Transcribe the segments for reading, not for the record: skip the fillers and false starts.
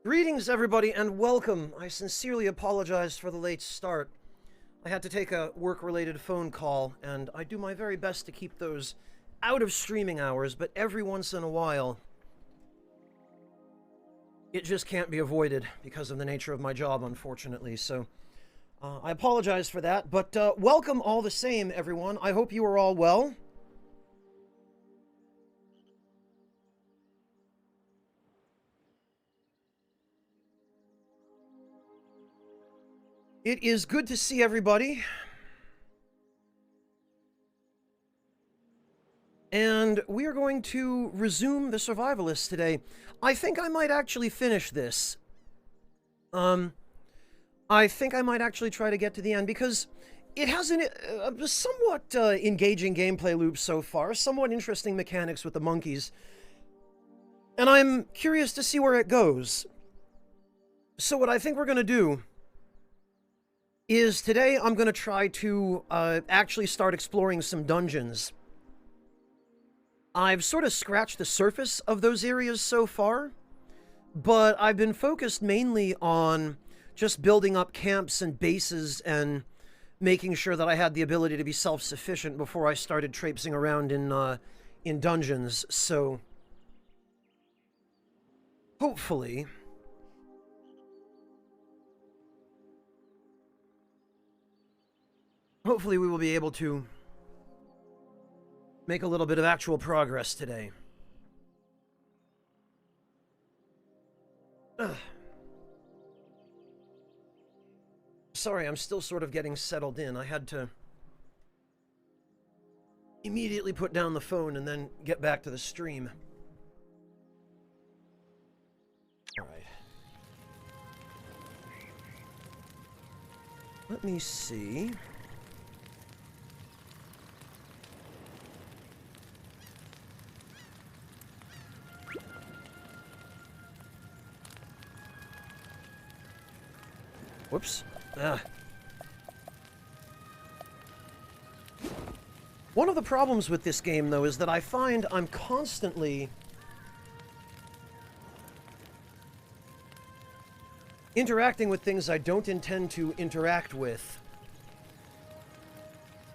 Greetings, everybody, and welcome. I sincerely apologize for the late start. I had to take a work-related phone call, and I do my very best to keep those out of streaming hours, but every once in a while, it just can't be avoided because of the nature of my job, unfortunately. So, I apologize for that, but welcome all the same, everyone. I hope you are all well. It is good to see everybody. And we are going to resume the Survivalists today. I think I might actually finish this. I think I might actually try to get to the end because it has a somewhat engaging gameplay loop so far, somewhat interesting mechanics with the monkeys. And I'm curious to see where it goes. So what I think we're going to do is today I'm going to try to actually start exploring some dungeons. I've sort of scratched the surface of those areas so far, but I've been focused mainly on just building up camps and bases and making sure that I had the ability to be self-sufficient before I started traipsing around in dungeons. So hopefully we will be able to make a little bit of actual progress today. Ugh. Sorry, I'm still sort of getting settled in. I had to immediately put down the phone and then get back to the stream. All right. Let me see. Whoops. One of the problems with this game, though, is that I find I'm constantly interacting with things I don't intend to interact with,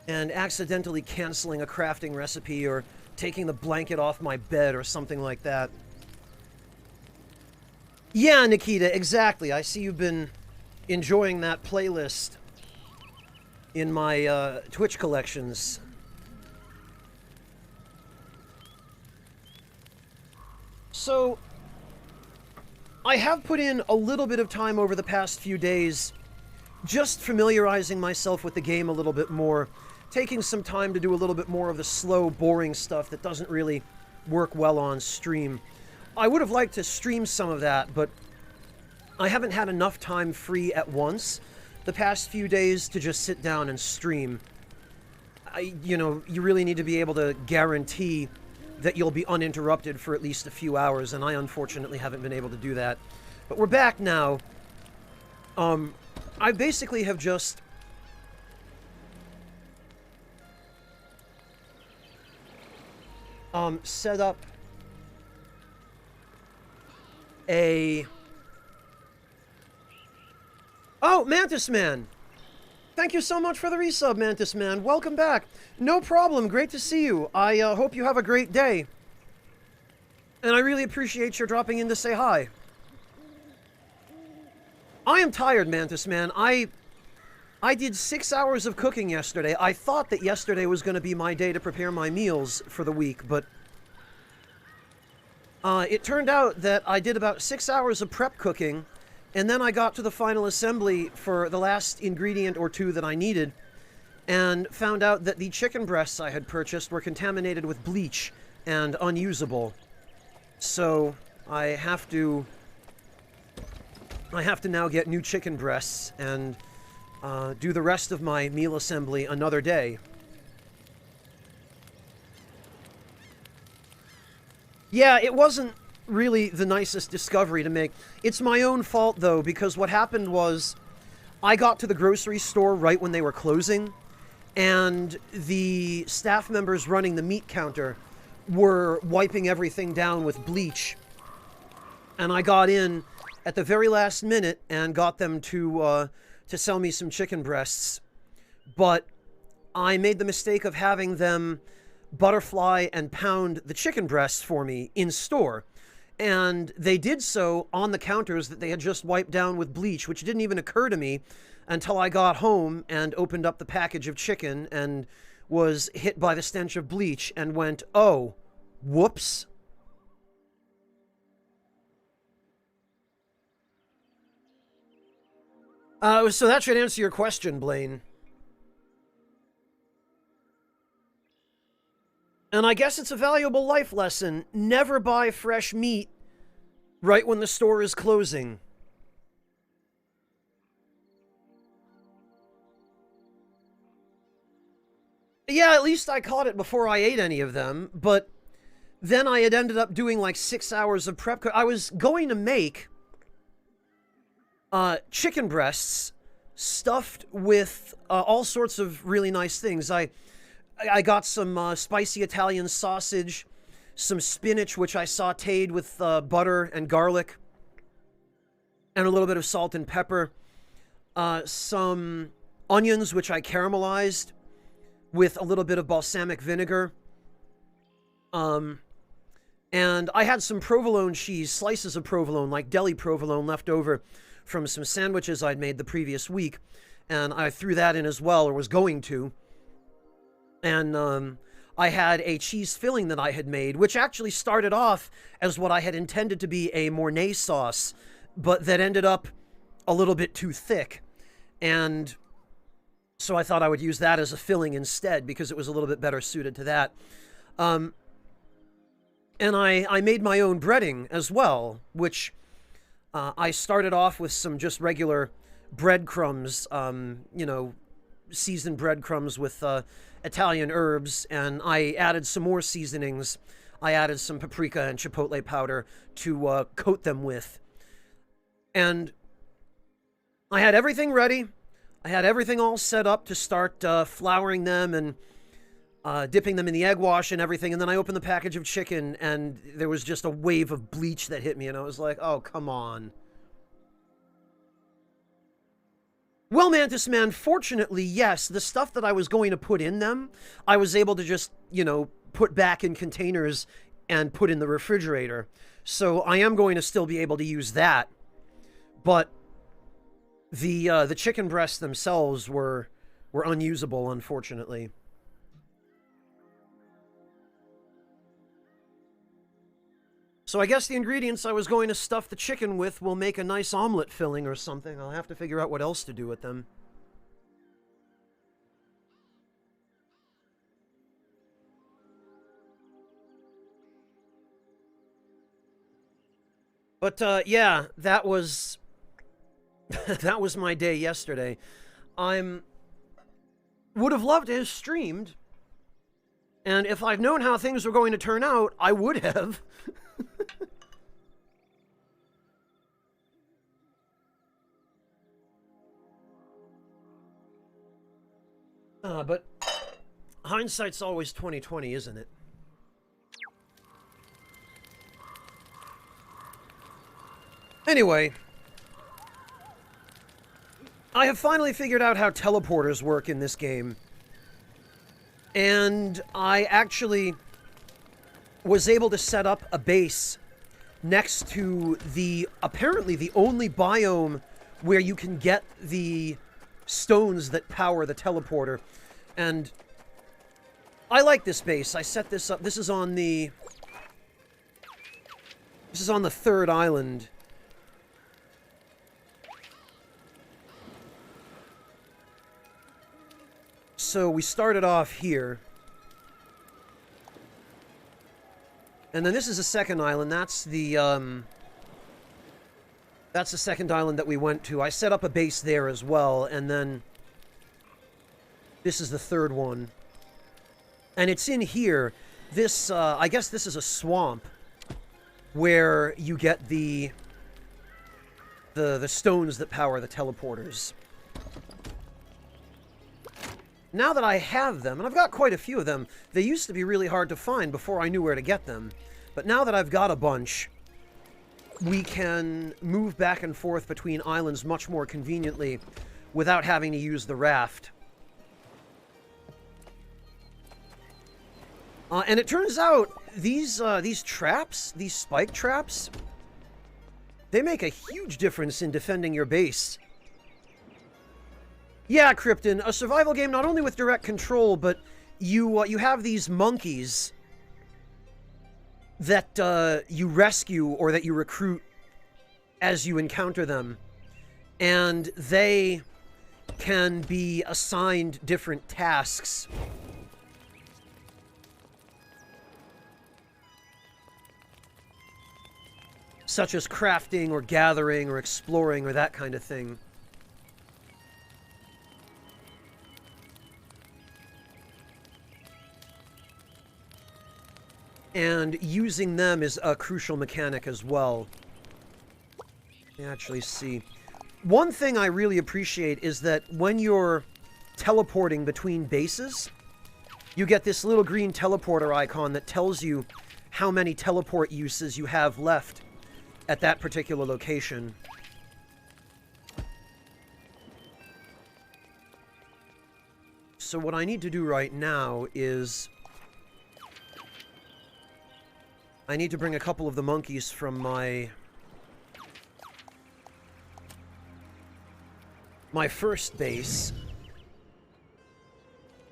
and accidentally canceling a crafting recipe or taking the blanket off my bed or something like that. Yeah, Nikita, exactly. I see you've been enjoying that playlist in my Twitch collections. So, I have put in a little bit of time over the past few days just familiarizing myself with the game a little bit more, taking some time to do a little bit more of the slow, boring stuff that doesn't really work well on stream. I would have liked to stream some of that, but I haven't had enough time free at once the past few days to just sit down and stream. You know, you really need to be able to guarantee that you'll be uninterrupted for at least a few hours, and I unfortunately haven't been able to do that. But we're back now. I basically have just set up a... Oh, Mantis Man! Thank you so much for the resub, Mantis Man. Welcome back. No problem. Great to see you. I hope you have a great day. And I really appreciate your dropping in to say hi. I am tired, Mantis Man. I did 6 hours of cooking yesterday. I thought that yesterday was going to be my day to prepare my meals for the week, but it turned out that I did about 6 hours of prep cooking, and then I got to the final assembly for the last ingredient or two that I needed, and found out that the chicken breasts I had purchased were contaminated with bleach and unusable. So I have to now get new chicken breasts and do the rest of my meal assembly another day. Yeah, it wasn't really the nicest discovery to make. It's my own fault, though, because what happened was I got to the grocery store right when they were closing, and the staff members running the meat counter were wiping everything down with bleach. And I got in, at the very last minute and got them to sell me some chicken breasts. But I made the mistake of having them butterfly and pound the chicken breasts for me in store. And they did so on the counters that they had just wiped down with bleach, which didn't even occur to me until I got home and opened up the package of chicken and was hit by the stench of bleach and went, oh, whoops. So that should answer your question, Blaine. And I guess it's a valuable life lesson. Never buy fresh meat right when the store is closing. Yeah, at least I caught it before I ate any of them, but then I had ended up doing like 6 hours of prep. I was going to make chicken breasts stuffed with all sorts of really nice things. I got some spicy Italian sausage, some spinach, which I sauteed with butter and garlic, and a little bit of salt and pepper, some onions, which I caramelized with a little bit of balsamic vinegar, and I had some provolone cheese, slices of provolone, like deli provolone, left over from some sandwiches I'd made the previous week, and I threw that in as well, or was going to. And I had a cheese filling that I had made, which actually started off as what I had intended to be a Mornay sauce, but that ended up a little bit too thick. And so I thought I would use that as a filling instead, because it was a little bit better suited to that. And I made my own breading as well, which I started off with some just regular breadcrumbs, seasoned breadcrumbs with Italian herbs, and I added some more seasonings. I added some paprika and chipotle powder to coat them with. And I had everything ready. I had everything all set up to start flouring them and dipping them in the egg wash and everything. And then I opened the package of chicken, and there was just a wave of bleach that hit me, and I was like, oh, come on. Well, Mantis Man, fortunately, yes, the stuff that I was going to put in them, I was able to just, put back in containers and put in the refrigerator. So I am going to still be able to use that. But the chicken breasts themselves were unusable, unfortunately. So I guess the ingredients I was going to stuff the chicken with will make a nice omelet filling or something. I'll have to figure out what else to do with them. But yeah, that was that was my day yesterday. Would have loved to have streamed, and if I'd known how things were going to turn out, I would have. But hindsight's always 20/20, isn't it? Anyway, I have finally figured out how teleporters work in this game. And I actually was able to set up a base next to apparently the only biome where you can get the stones that power the teleporter. And I like this base. I set this up. This is on the third island. So we started off here. And then this is a second island. That's the second island that we went to. I set up a base there as well, and then this is the third one. And it's in here. This, I guess this is a swamp where you get the stones that power the teleporters. Now that I have them, and I've got quite a few of them, they used to be really hard to find before I knew where to get them. But now that I've got a bunch, we can move back and forth between islands much more conveniently without having to use the raft. And it turns out these traps, these spike traps, they make a huge difference in defending your base. Yeah, Krypton, a survival game not only with direct control, but you have these monkeys that you rescue or that you recruit as you encounter them. And they can be assigned different tasks. Such as crafting or gathering or exploring or that kind of thing. And using them is a crucial mechanic as well. Actually, see. One thing I really appreciate is that when you're teleporting between bases, you get this little green teleporter icon that tells you how many teleport uses you have left at that particular location. So what I need to do right now is I need to bring a couple of the monkeys from my first base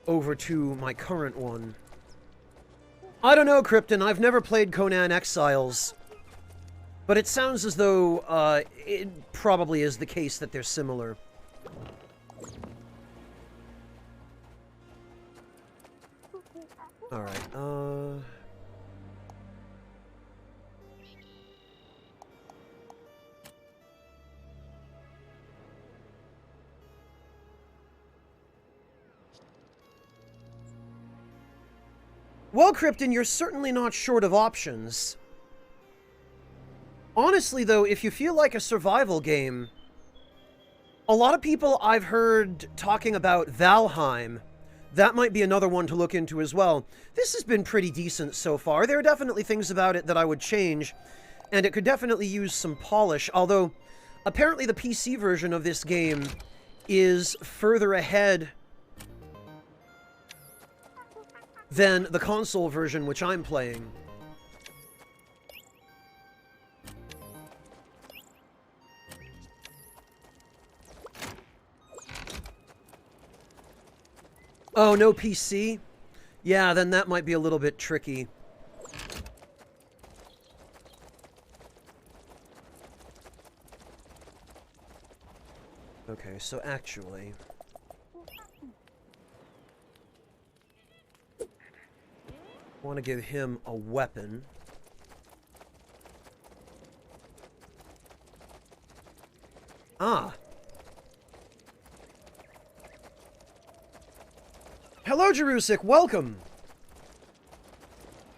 over to my current one. I don't know, Krypton. I've never played Conan Exiles. But it sounds as though it probably is the case that they're similar. Alright, Well, Krypton, you're certainly not short of options. Honestly, though, if you feel like a survival game, a lot of people I've heard talking about Valheim. That might be another one to look into as well. This has been pretty decent so far. There are definitely things about it that I would change, and it could definitely use some polish, although apparently the PC version of this game is further ahead than the console version, which I'm playing. Oh, no PC? Yeah, then that might be a little bit tricky. Okay, so actually... I want to give him a weapon. Ah! Hello, Jerusik, welcome!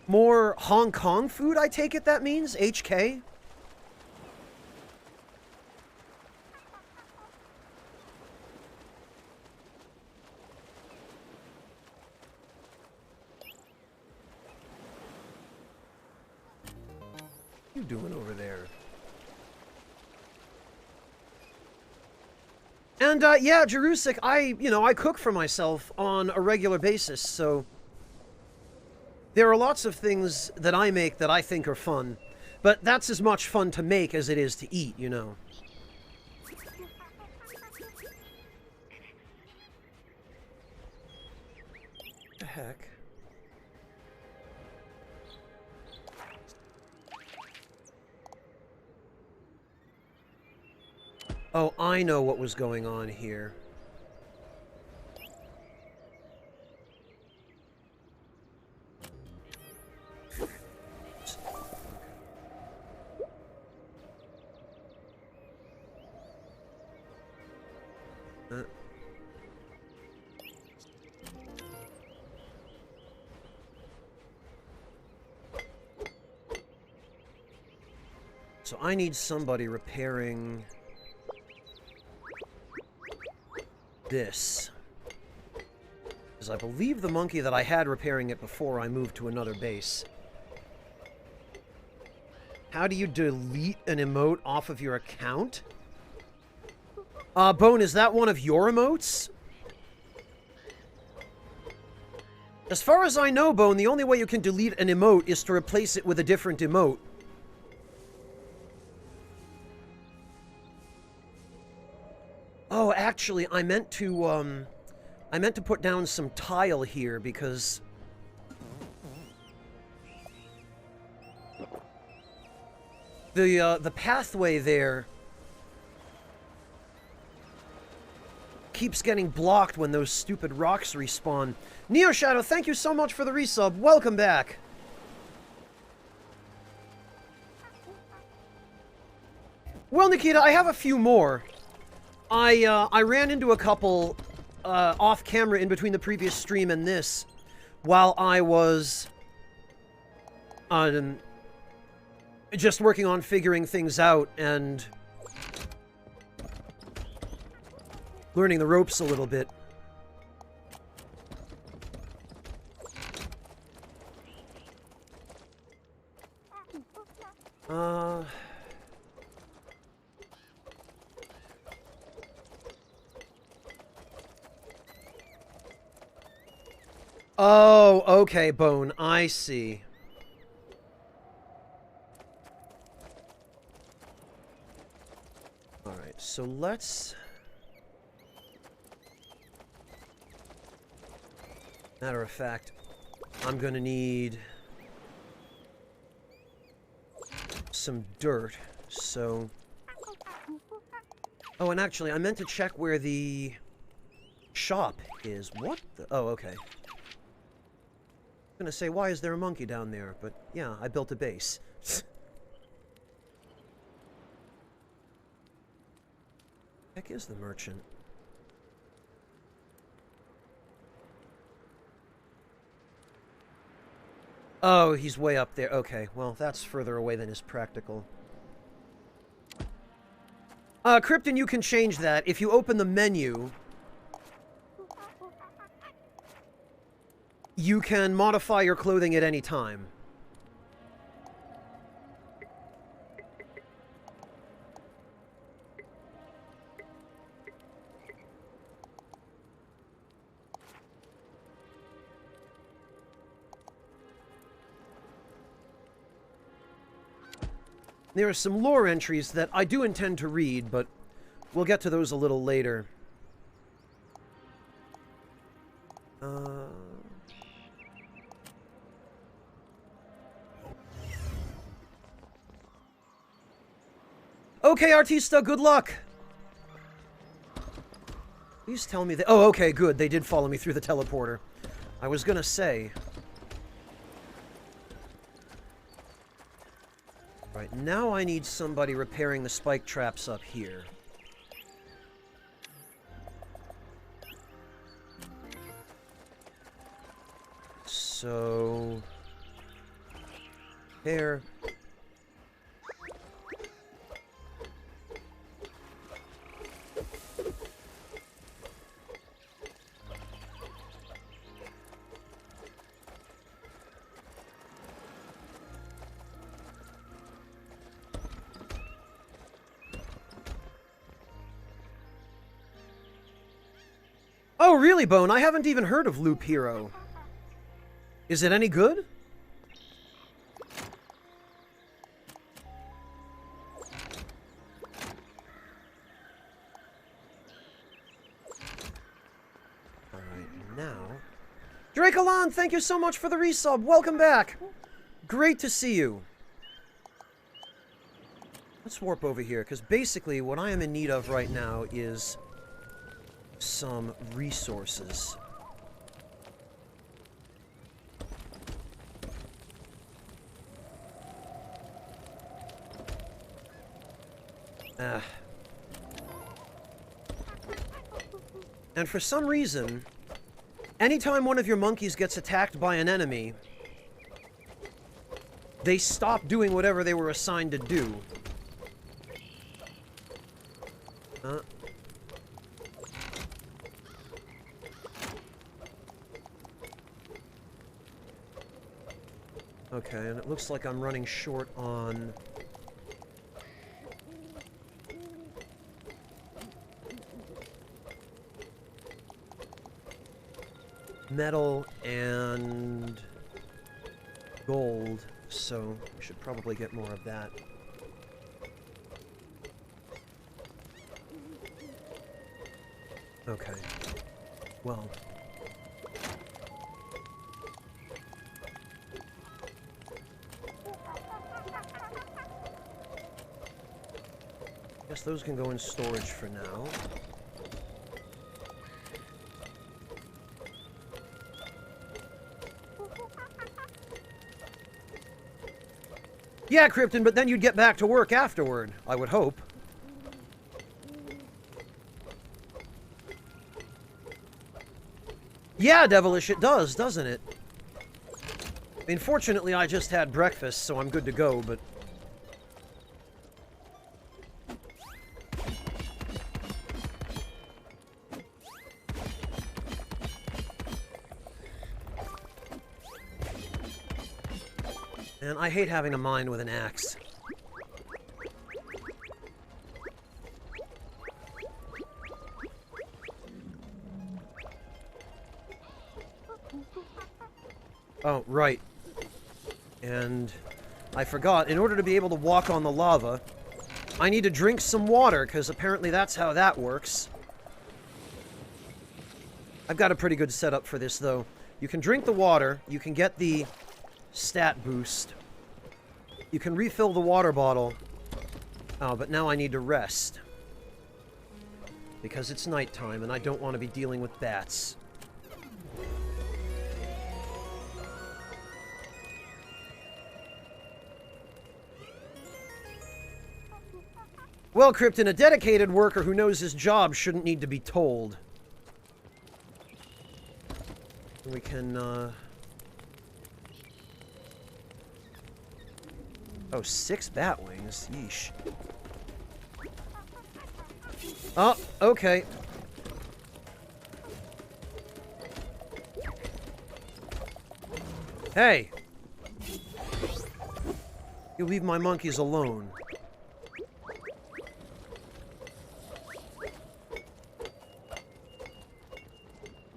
More Hong Kong food, I take it that means? HK? What are you doing over there? And, yeah, Jerusik, I cook for myself on a regular basis, so... There are lots of things that I make that I think are fun. But that's as much fun to make as it is to eat, you know. What the heck? Oh, I know what was going on here. So I need somebody repairing this. Because I believe the monkey that I had repairing it before I moved to another base. How do you delete an emote off of your account? Bone, is that one of your emotes? As far as I know, Bone, the only way you can delete an emote is to replace it with a different emote. Oh, actually, I meant to put down some tile here because the pathway there keeps getting blocked when those stupid rocks respawn. Neo Shadow, thank you so much for the resub. Welcome back. Well, Nikita, I have a few more. I ran into a couple off camera in between the previous stream and this while I was just working on figuring things out and learning the ropes a little bit. Oh, okay, Bone. I see. Alright, so let's... Matter of fact, I'm gonna need some dirt, so... Oh, and actually, I meant to check where the shop is. What the... Oh, okay. I'm gonna say, why is there a monkey down there? But, yeah, I built a base. Heck is the merchant? Oh, he's way up there. Okay, well, that's further away than is practical. Krypton, you can change that. If you open the menu, you can modify your clothing at any time. There are some lore entries that I do intend to read, but we'll get to those a little later. Okay, Artista, good luck! Please tell me that... Oh, okay, good. They did follow me through the teleporter. I was gonna say... Right, now I need somebody repairing the spike traps up here. So... There. Oh, really, Bone? I haven't even heard of Loop Hero. Is it any good? Alright, now... Dracolon, thank you so much for the resub. Welcome back. Great to see you. Let's warp over here, because basically what I am in need of right now is... some resources. And for some reason, anytime one of your monkeys gets attacked by an enemy, they stop doing whatever they were assigned to do. Okay, and it looks like I'm running short on metal and gold, so we should probably get more of that. Okay. Well. Guess those can go in storage for now. Yeah, Krypton, but then you'd get back to work afterward, I would hope. Yeah, Devilish, it does, doesn't it? I mean, fortunately, I just had breakfast, so I'm good to go, but... Man, I hate having a mine with an axe. Oh, right. And I forgot, in order to be able to walk on the lava, I need to drink some water, because apparently that's how that works. I've got a pretty good setup for this, though. You can drink the water, you can get the stat boost, you can refill the water bottle. Oh, but now I need to rest. Because it's nighttime, and I don't want to be dealing with bats. Well, Krypton, a dedicated worker who knows his job shouldn't need to be told. We can, Oh, 6 bat wings? Yeesh. Oh, okay. Hey! You leave my monkeys alone.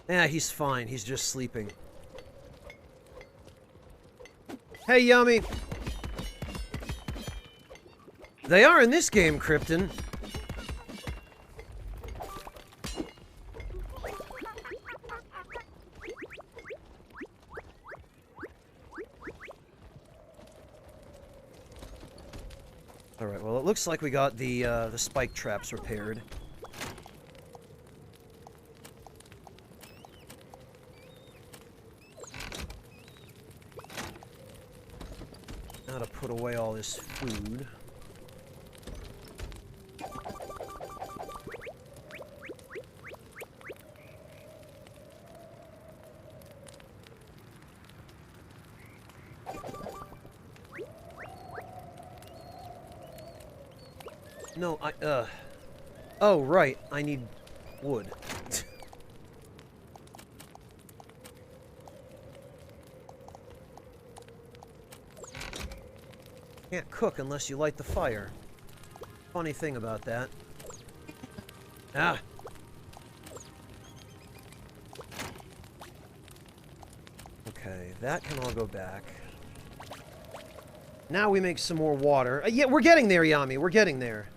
Yeah, he's fine. He's just sleeping. Hey, Yummy! They are in this game, Krypton. Alright, well, it looks like we got the spike traps repaired. Now to put away all this food. No, Oh, right. I need wood. Can't cook unless you light the fire. Funny thing about that. Ah! Okay, that can all go back. Now we make some more water. Yeah, we're getting there, Yami. We're getting there.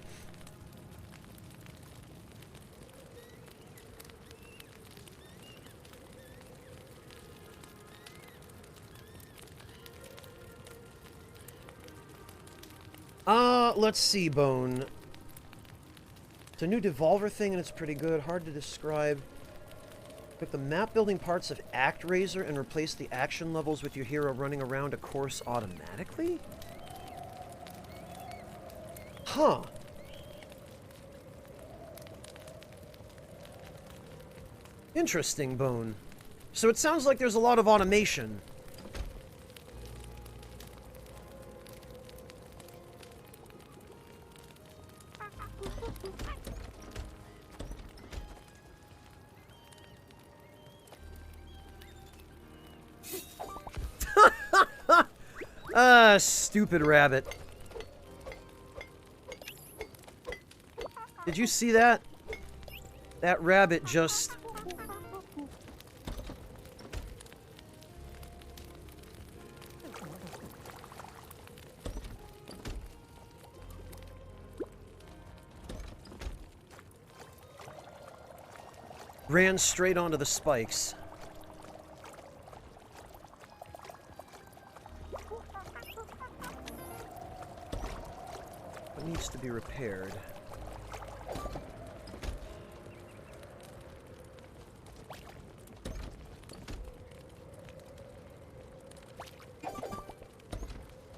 Let's see, Bone. It's a new Devolver thing, and it's pretty good. Hard to describe. Put the map-building parts of ActRaiser and replace the action levels with your hero running around a course automatically? Huh. Interesting, Bone. So it sounds like there's a lot of automation. Stupid rabbit. Did you see that? That rabbit just Ran straight onto the spikes. What needs to be repaired?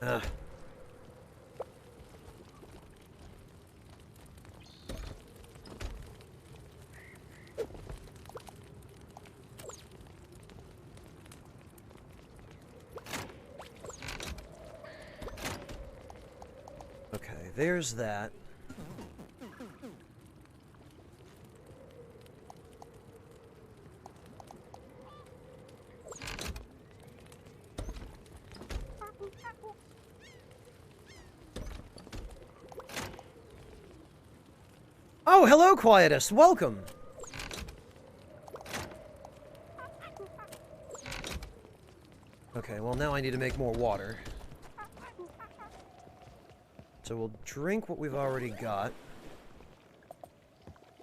Ah. Okay, there's that. Oh, hello, Quietus. Welcome. Okay, well, now I need to make more water. So we'll drink what we've already got.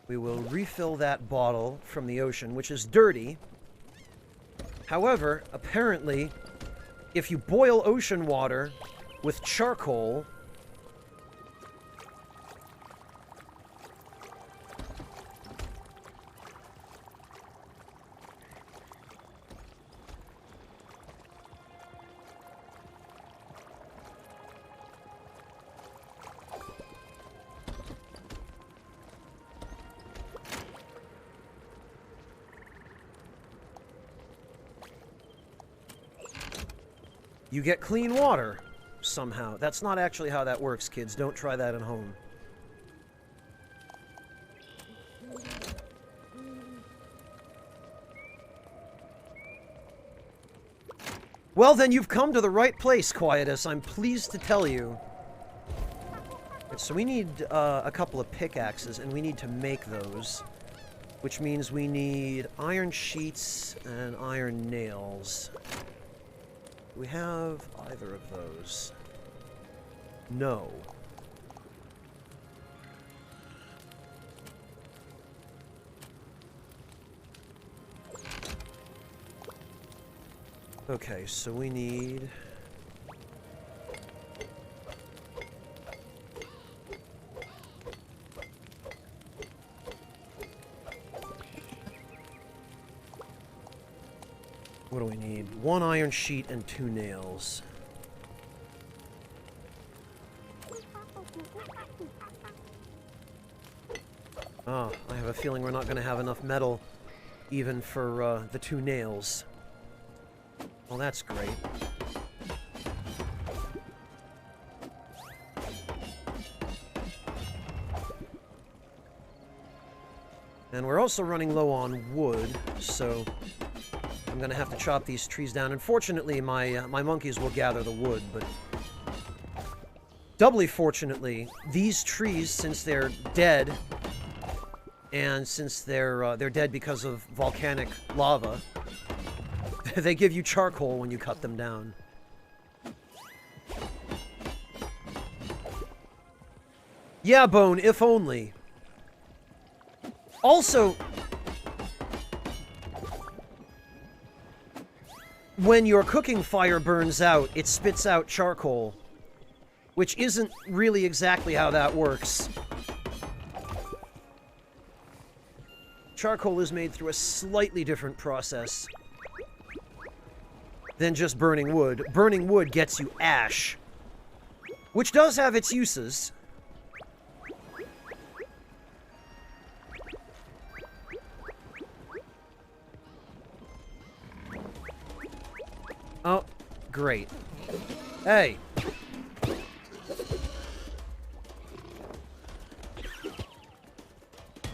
We will refill that bottle from the ocean, which is dirty. However, apparently, if you boil ocean water with charcoal... you get clean water, somehow. That's not actually how that works, kids. Don't try that at home. Well, then you've come to the right place, Quietus. I'm pleased to tell you. So we need a couple of pickaxes, and we need to make those. Which means we need iron sheets and iron nails. Do we have either of those? No. Okay, so we need... what do we need? 1 iron sheet and 2 nails. Ah, I have a feeling we're not going to have enough metal even for the 2 nails. Well, that's great. And we're also running low on wood, so I'm gonna have to chop these trees down. Unfortunately, my monkeys will gather the wood, but doubly fortunately, these trees, since they're dead, and since they're dead because of volcanic lava, they give you charcoal when you cut them down. Yeah, Bone, if only. Also, when your cooking fire burns out, it spits out charcoal, which isn't really exactly how that works. Charcoal is made through a slightly different process than just burning wood. Burning wood gets you ash, which does have its uses. Oh, great. Hey.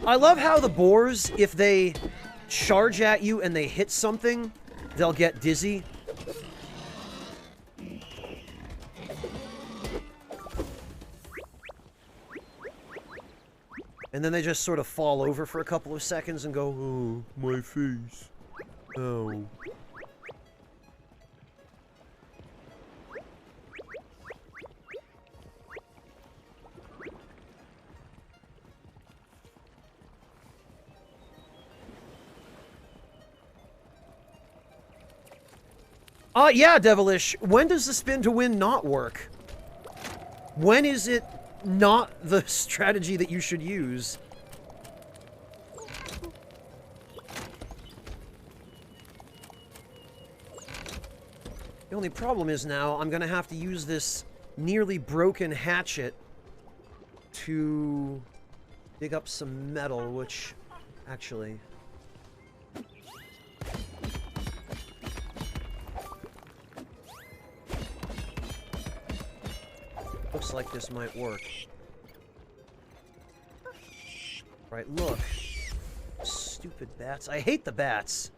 I love how the boars, if they charge at you and they hit something, they'll get dizzy. And then they just sort of fall over for a couple of seconds and go, oh, my face. Oh. Yeah, Devilish. When does the spin to win not work? When is it not the strategy that you should use? The only problem is now I'm going to have to use this nearly broken hatchet to dig up some metal, which actually... looks like this might work. Right, look. Stupid bats. I hate the bats.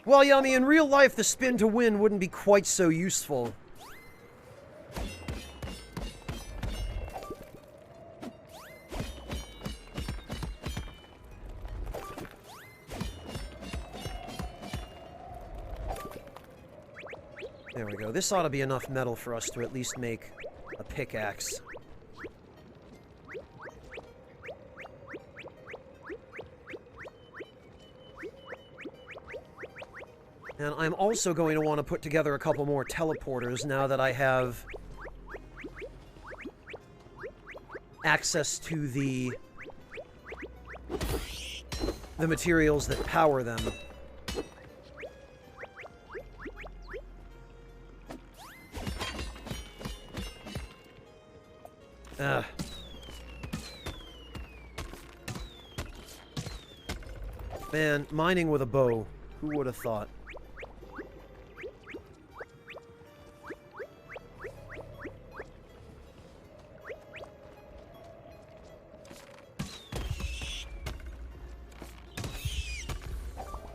Well, Yummy, in real life, the spin to win wouldn't be quite so useful. There we go. This ought to be enough metal for us to at least make a pickaxe. And I'm also going to want to put together a couple more teleporters now that I have access to the materials that power them. Man, mining with a bow. Who would have thought?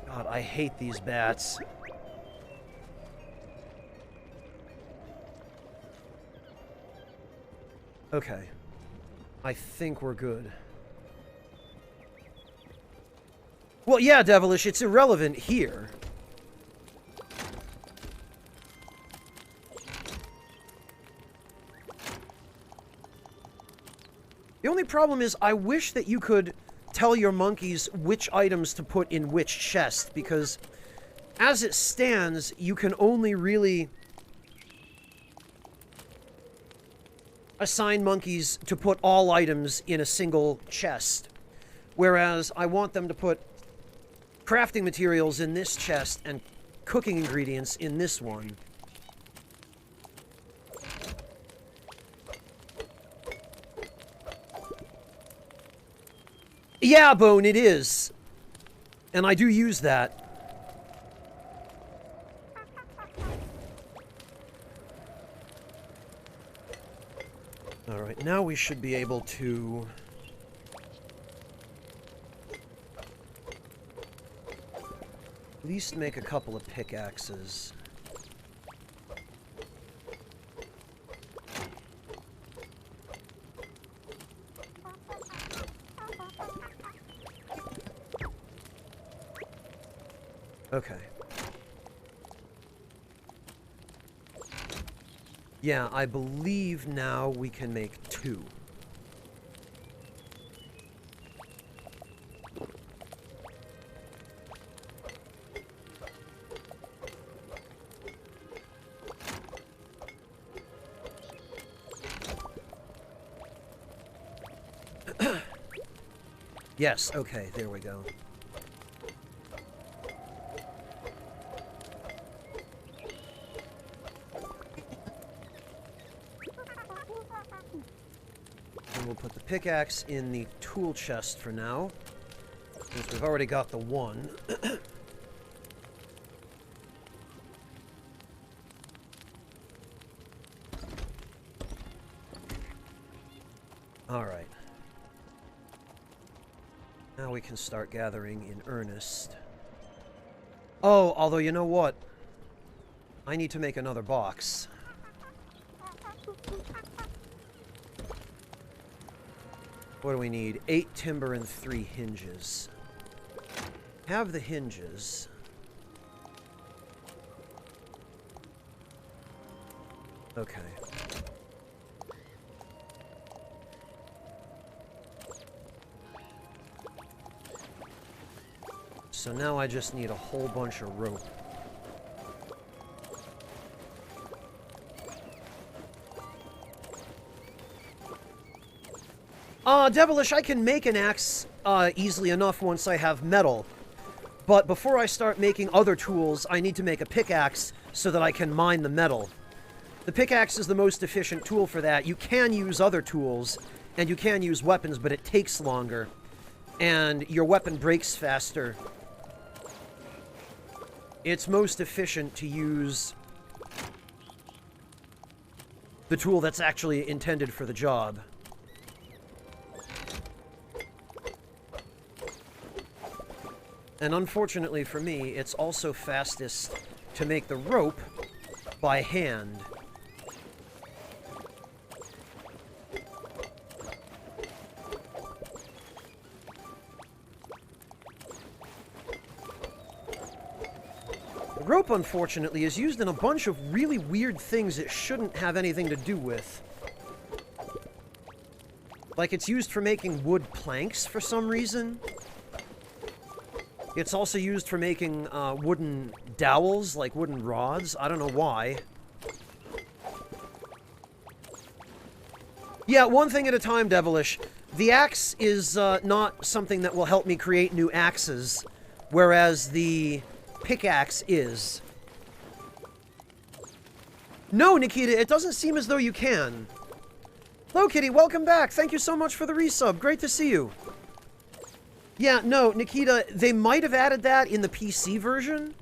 God, I hate these bats. Okay. I think we're good. Well, yeah, Devilish, it's irrelevant here. The only problem is I wish that you could tell your monkeys which items to put in which chest, because as it stands, you can only really assign monkeys to put all items in a single chest. Whereas I want them to put crafting materials in this chest and cooking ingredients in this one. Yeah, Bone, it is. And I do use that. Alright, now we should be able to... at least make a couple of pickaxes. Okay. Yeah, I believe now we can make 2. Yes, okay, there we go. And we'll put the pickaxe in the tool chest for now, since we've already got the one. Alright. Now we can start gathering in earnest. Oh, although you know what? I need to make another box. What do we need? 8 timber and 3 hinges. Have the hinges. Okay. So now I just need a whole bunch of rope. Devilish, I can make an axe easily enough once I have metal. But before I start making other tools, I need to make a pickaxe so that I can mine the metal. The pickaxe is the most efficient tool for that. You can use other tools, and you can use weapons, but it takes longer. And your weapon breaks faster. It's most efficient to use the tool that's actually intended for the job. And unfortunately for me, it's also fastest to make the rope by hand. The rope, unfortunately, is used in a bunch of really weird things it shouldn't have anything to do with. Like, it's used for making wood planks for some reason. It's also used for making wooden dowels, like wooden rods. I don't know why. Yeah, one thing at a time, Devilish. The axe is not something that will help me create new axes, whereas the pickaxe is. No, Nikita, it doesn't seem as though you can. Hello, Kitty. Welcome back. Thank you so much for the resub. Great to see you. Yeah, no, Nikita, they might have added that in the PC version,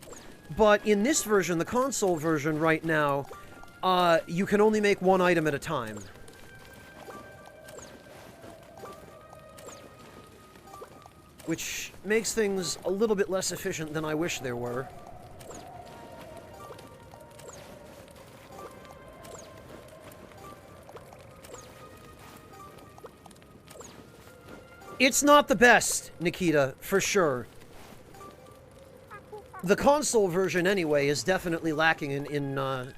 but in this version, the console version right now, you can only make one item at a time. Which makes things a little bit less efficient than I wish there were. It's not the best, Nikita, for sure. The console version, anyway, is definitely lacking in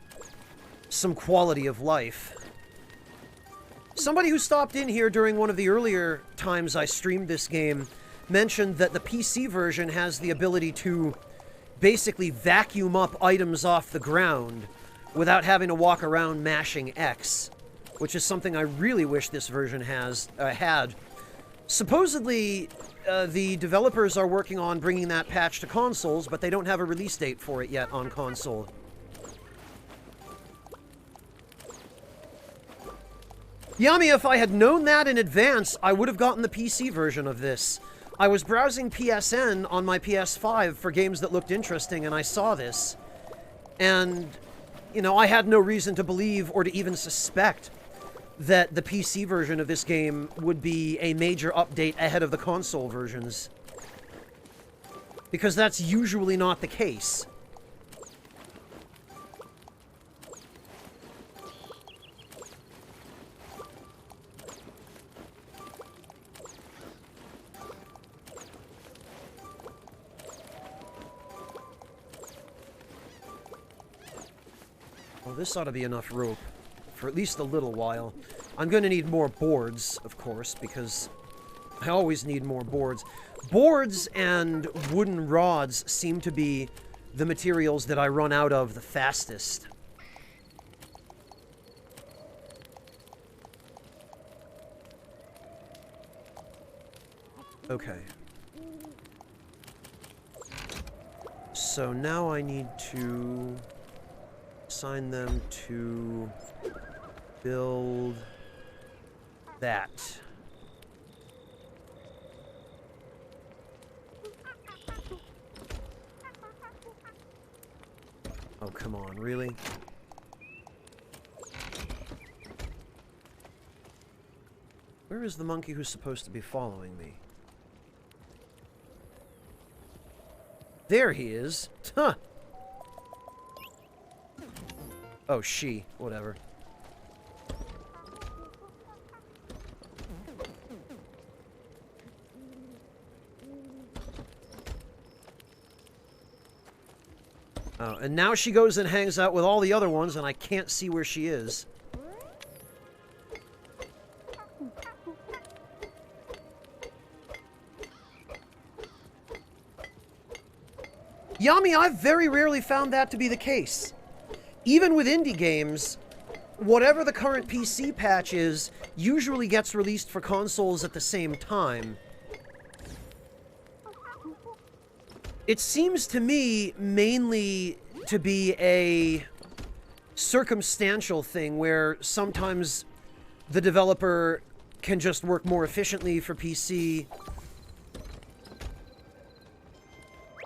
some quality of life. Somebody who stopped in here during one of the earlier times I streamed this game mentioned that the PC version has the ability to basically vacuum up items off the ground without having to walk around mashing X, which is something I really wish this version had. Supposedly, the developers are working on bringing that patch to consoles, but they don't have a release date for it yet on console. Yami, if I had known that in advance, I would have gotten the PC version of this. I was browsing PSN on my PS5 for games that looked interesting, and I saw this. And, you know, I had no reason to believe or to even suspect that the PC version of this game would be a major update ahead of the console versions. Because that's usually not the case. Well, this ought to be enough rope for at least a little while. I'm going to need more boards, of course, because I always need more boards. Boards and wooden rods seem to be the materials that I run out of the fastest. Okay. So now I need to assign them to build that. Oh, come on, really? Where is the monkey who's supposed to be following me? There he is. Huh. Oh, she. Whatever. Oh, and now she goes and hangs out with all the other ones, and I can't see where she is. Yami, I've very rarely found that to be the case. Even with indie games, whatever the current PC patch is, usually gets released for consoles at the same time. It seems to me mainly to be a circumstantial thing where sometimes the developer can just work more efficiently for PC.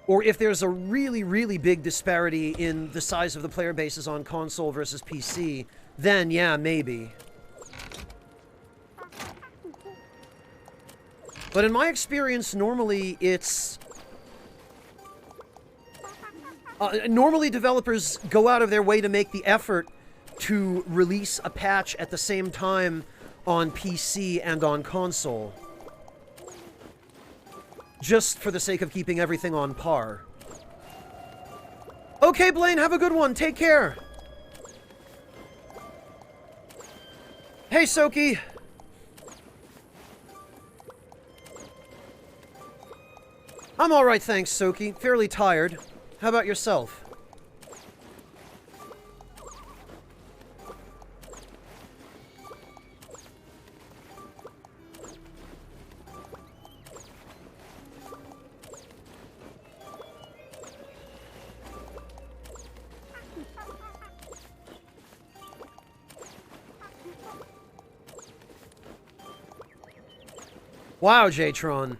Or if there's a really, really big disparity in the size of the player bases on console versus PC, then yeah, maybe. But in my experience, normally it's... normally developers go out of their way to make the effort to release a patch at the same time on PC and on console. Just for the sake of keeping everything on par. Okay, Blaine, have a good one. Take care. Hey, Soki. I'm alright, thanks, Soki. Fairly tired. How about yourself? Wow, Jtron.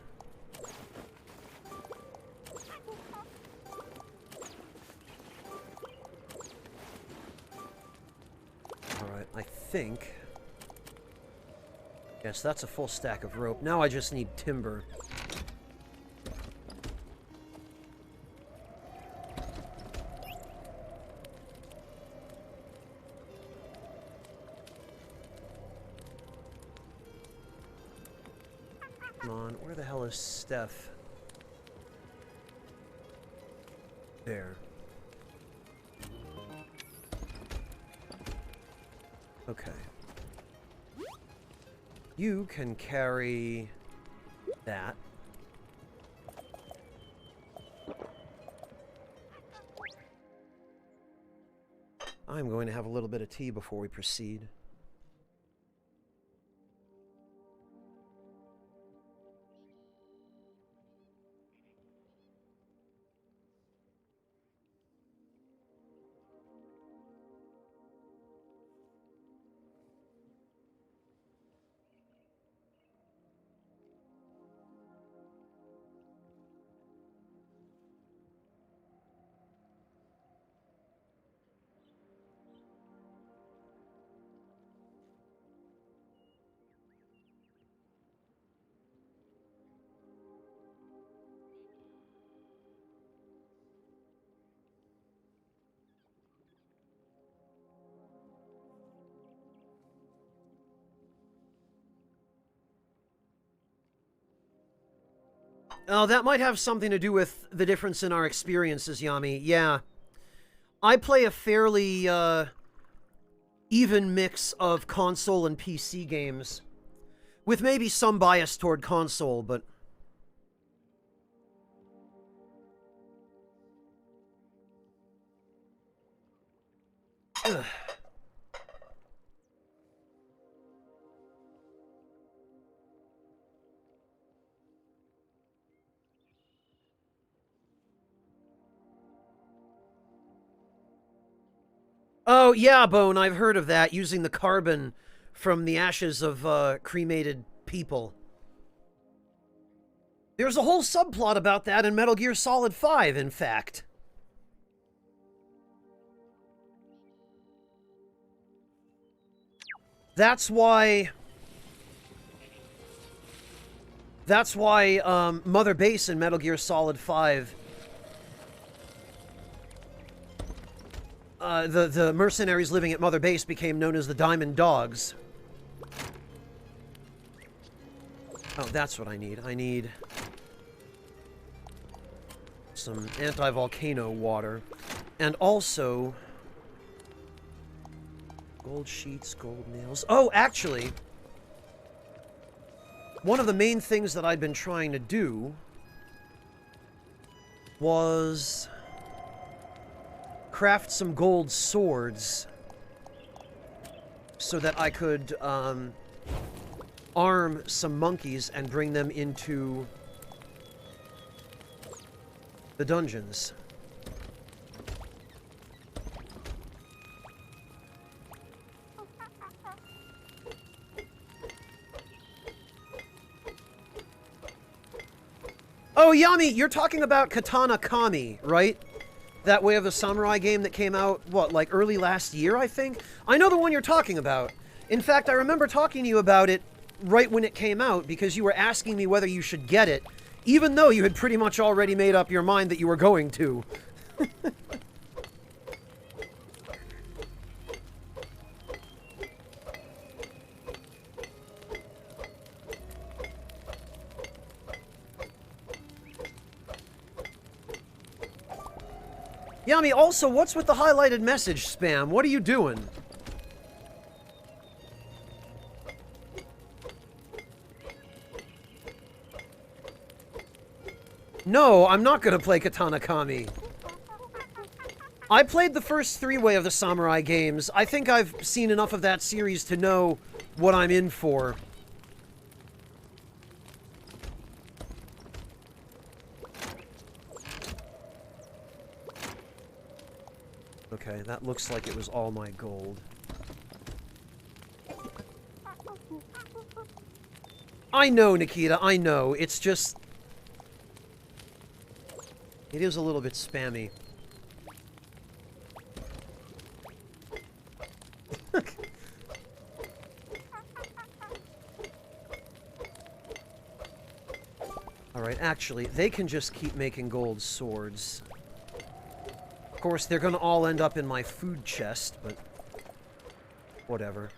Alright, I think... Yes, that's a full stack of rope. Now I just need timber. Come on, where the hell is Steph? There. Okay. You can carry that. I'm going to have a little bit of tea before we proceed. Oh, that might have something to do with the difference in our experiences, Yami. Yeah. I play a fairly, even mix of console and PC games. With maybe some bias toward console, but... Ugh. Oh, yeah, Bone, I've heard of that, using the carbon from the ashes of cremated people. There's a whole subplot about that in Metal Gear Solid 5, in fact. That's why Mother Base in Metal Gear Solid 5... the mercenaries living at Mother Base became known as the Diamond Dogs. Oh, that's what I need. I need some anti-volcano water. And also... gold sheets, gold nails... Oh, actually... one of the main things that I'd been trying to do... was... craft some gold swords so that I could arm some monkeys and bring them into the dungeons. Oh, Yami, you're talking about Katana Kami, right? That Way of the Samurai game that came out, what, like early last year, I think? I know the one you're talking about. In fact, I remember talking to you about it right when it came out because you were asking me whether you should get it, even though you had pretty much already made up your mind that you were going to. Yami, also, what's with the highlighted message spam? What are you doing? No, I'm not gonna play Katana Kami. I played the first 3 Way of the Samurai games. I think I've seen enough of that series to know what I'm in for. Okay, that looks like it was all my gold. I know, Nikita, I know. It's just... it is a little bit spammy. Alright, actually, they can just keep making gold swords. Of course, they're gonna all end up in my food chest, but... whatever.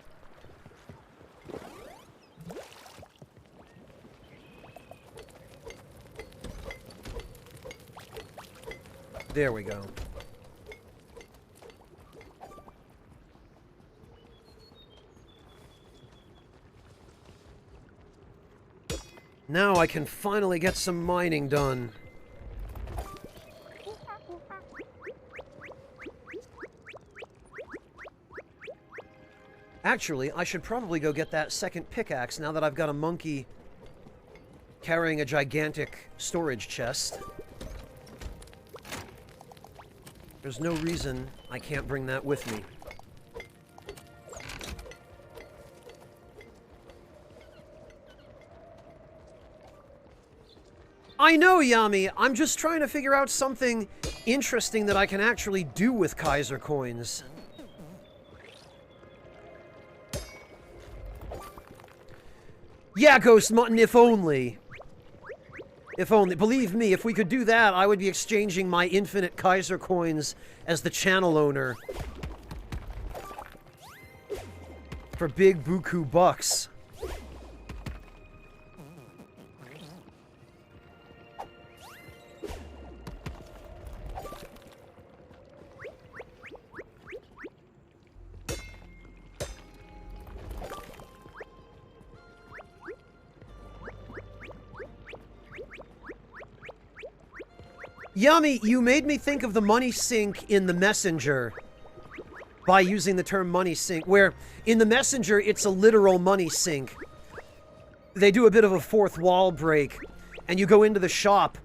There we go. Now I can finally get some mining done. Actually, I should probably go get that second pickaxe now that I've got a monkey carrying a gigantic storage chest. There's no reason I can't bring that with me. I know, Yami! I'm just trying to figure out something interesting that I can actually do with Kaiser coins. Yeah, Ghost Mutton, if only. If only. Believe me, if we could do that, I would be exchanging my infinite Kaiser coins as the channel owner for big buku bucks. Yummy, you made me think of the money sink in the Messenger by using the term money sink, where in the Messenger, it's a literal money sink. They do a bit of a fourth wall break, and you go into the shop,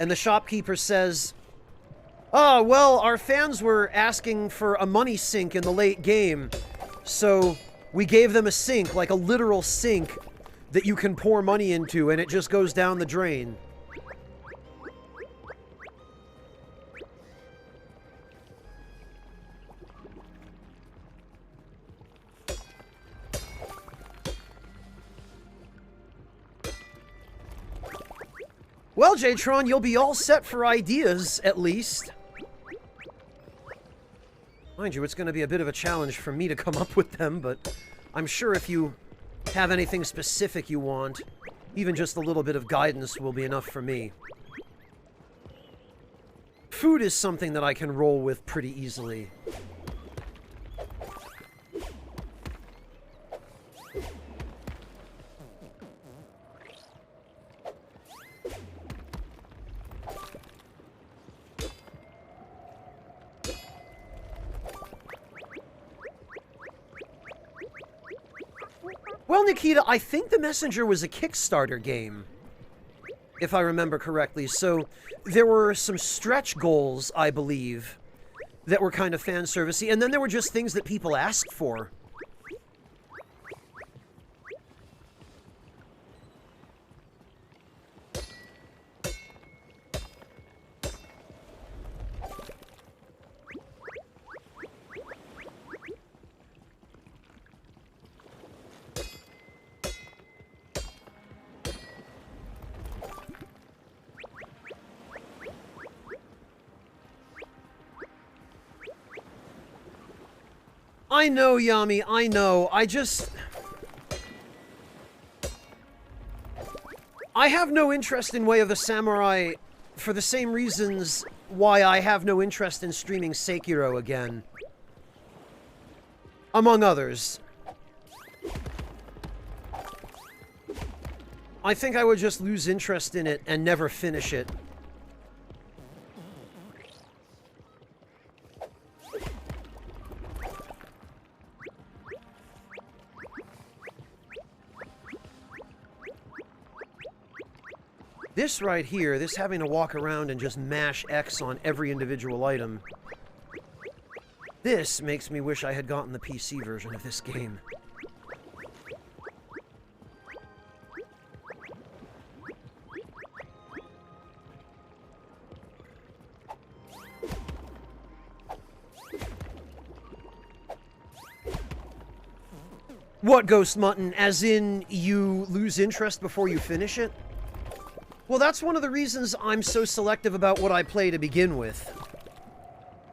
and the shopkeeper says, "Oh, well, our fans were asking for a money sink in the late game, so we gave them a sink, like a literal sink that you can pour money into, and it just goes down the drain." Well, Jtron, you'll be all set for ideas, at least. Mind you, it's going to be a bit of a challenge for me to come up with them, but I'm sure if you have anything specific you want, even just a little bit of guidance will be enough for me. Food is something that I can roll with pretty easily. Well, Nikita, I think The Messenger was a Kickstarter game, if I remember correctly. So there were some stretch goals, I believe, that were kind of fan servicey, and then there were just things that people asked for. I know, Yami, I know. I have no interest in Way of the Samurai for the same reasons why I have no interest in streaming Sekiro again. Among others. I think I would just lose interest in it and never finish it. This right here, this having to walk around and just mash X on every individual item, this makes me wish I had gotten the PC version of this game. What, Ghost Mutton? As in, you lose interest before you finish it? Well, that's one of the reasons I'm so selective about what I play to begin with.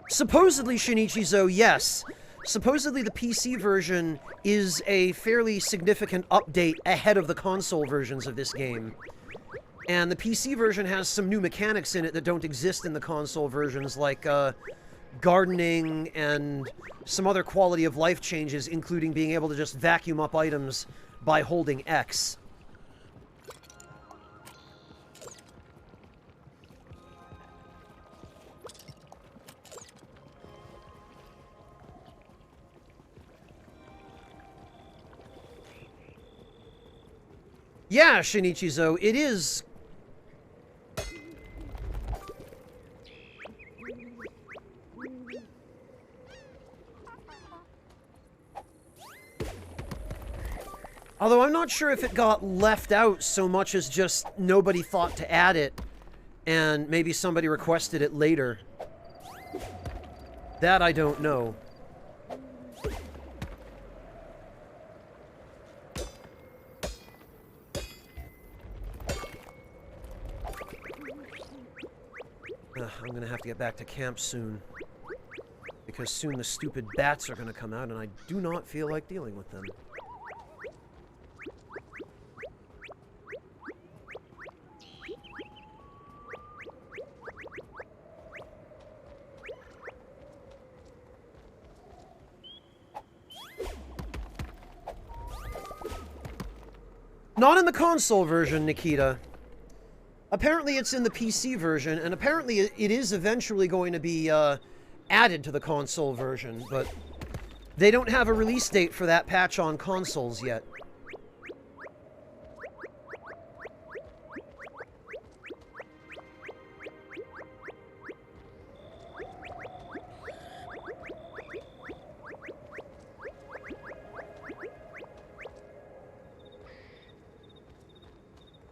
Supposedly, Shinichi-zo, yes. Supposedly the PC version is a fairly significant update ahead of the console versions of this game. And the PC version has some new mechanics in it that don't exist in the console versions, like gardening and some other quality of life changes, including being able to just vacuum up items by holding X. Yeah, Shinichi-zo, it is. Although I'm not sure if it got left out so much as just nobody thought to add it, and maybe somebody requested it later. That I don't know. I'm gonna have to get back to camp soon. Because soon the stupid bats are gonna come out, and I do not feel like dealing with them. Not in the console version, Nikita. Apparently it's in the PC version, and apparently it is eventually going to be added to the console version, but they don't have a release date for that patch on consoles yet.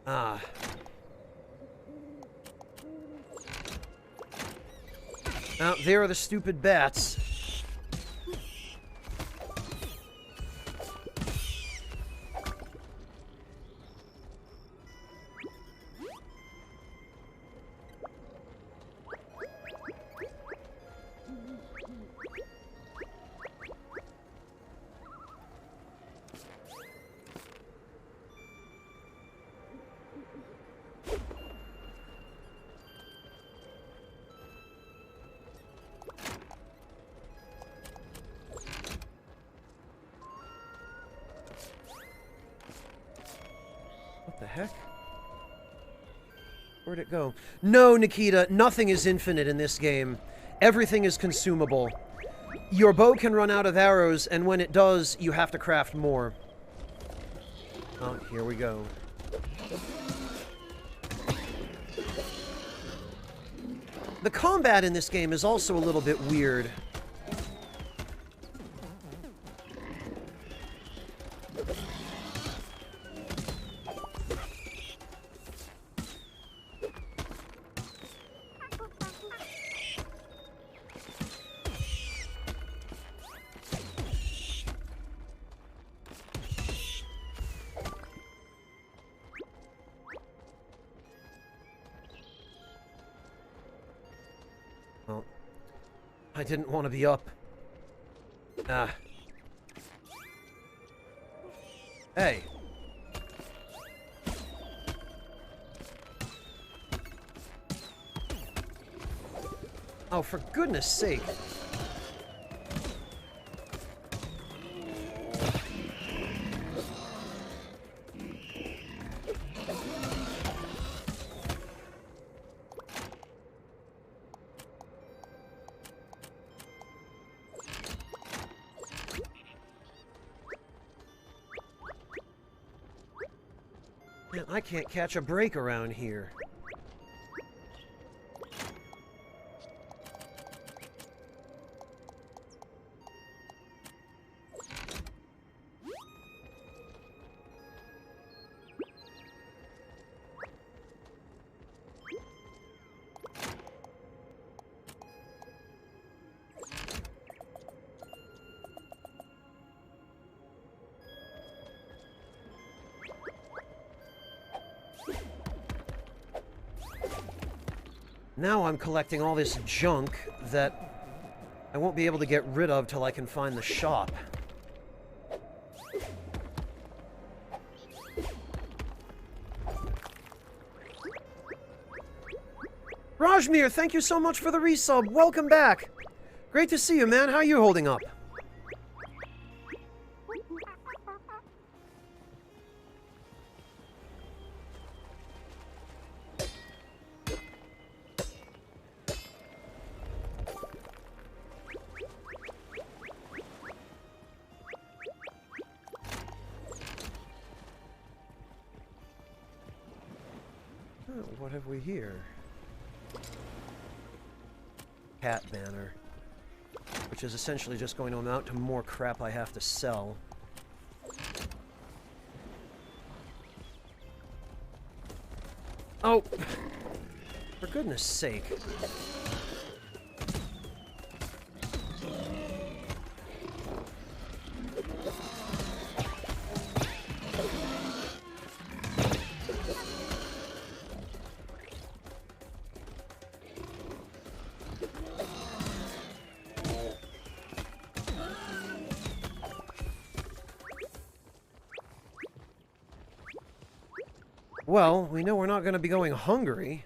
Ah. Now, there are the stupid bats. What the heck? Where'd it go? No, Nikita, nothing is infinite in this game. Everything is consumable. Your bow can run out of arrows, and when it does, you have to craft more. Oh, here we go. The combat in this game is also a little bit weird. Well, I didn't want to be up. Ah. Hey. Oh, for goodness sake. Man, I can't catch a break around here. Now I'm collecting all this junk that I won't be able to get rid of till I can find the shop. Rajmir, thank you so much for the resub. Welcome back. Great to see you, man. How are you holding up? What have we here? Cat banner. Which is essentially just going to amount to more crap I have to sell. Oh! For goodness sake. Well, we know we're not going to be going hungry.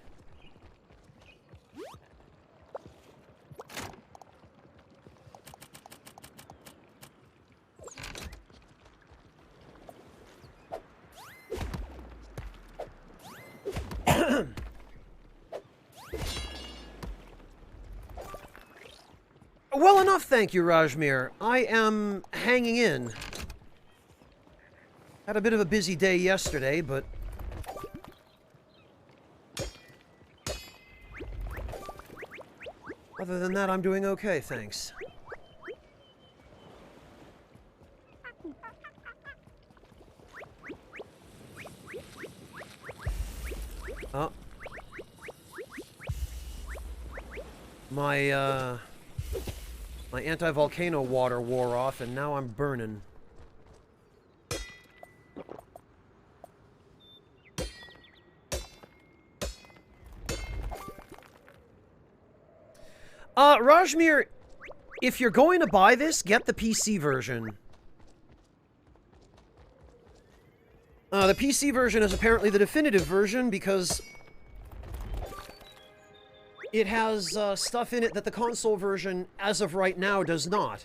Well enough, thank you, Rajmir. I am hanging in. Had a bit of a busy day yesterday, but other than that, I'm doing okay, thanks. Oh. My anti-volcano water wore off, and now I'm burning. Rajmir, if you're going to buy this, get the PC version. The PC version is apparently the definitive version because it has stuff in it that the console version, as of right now, does not.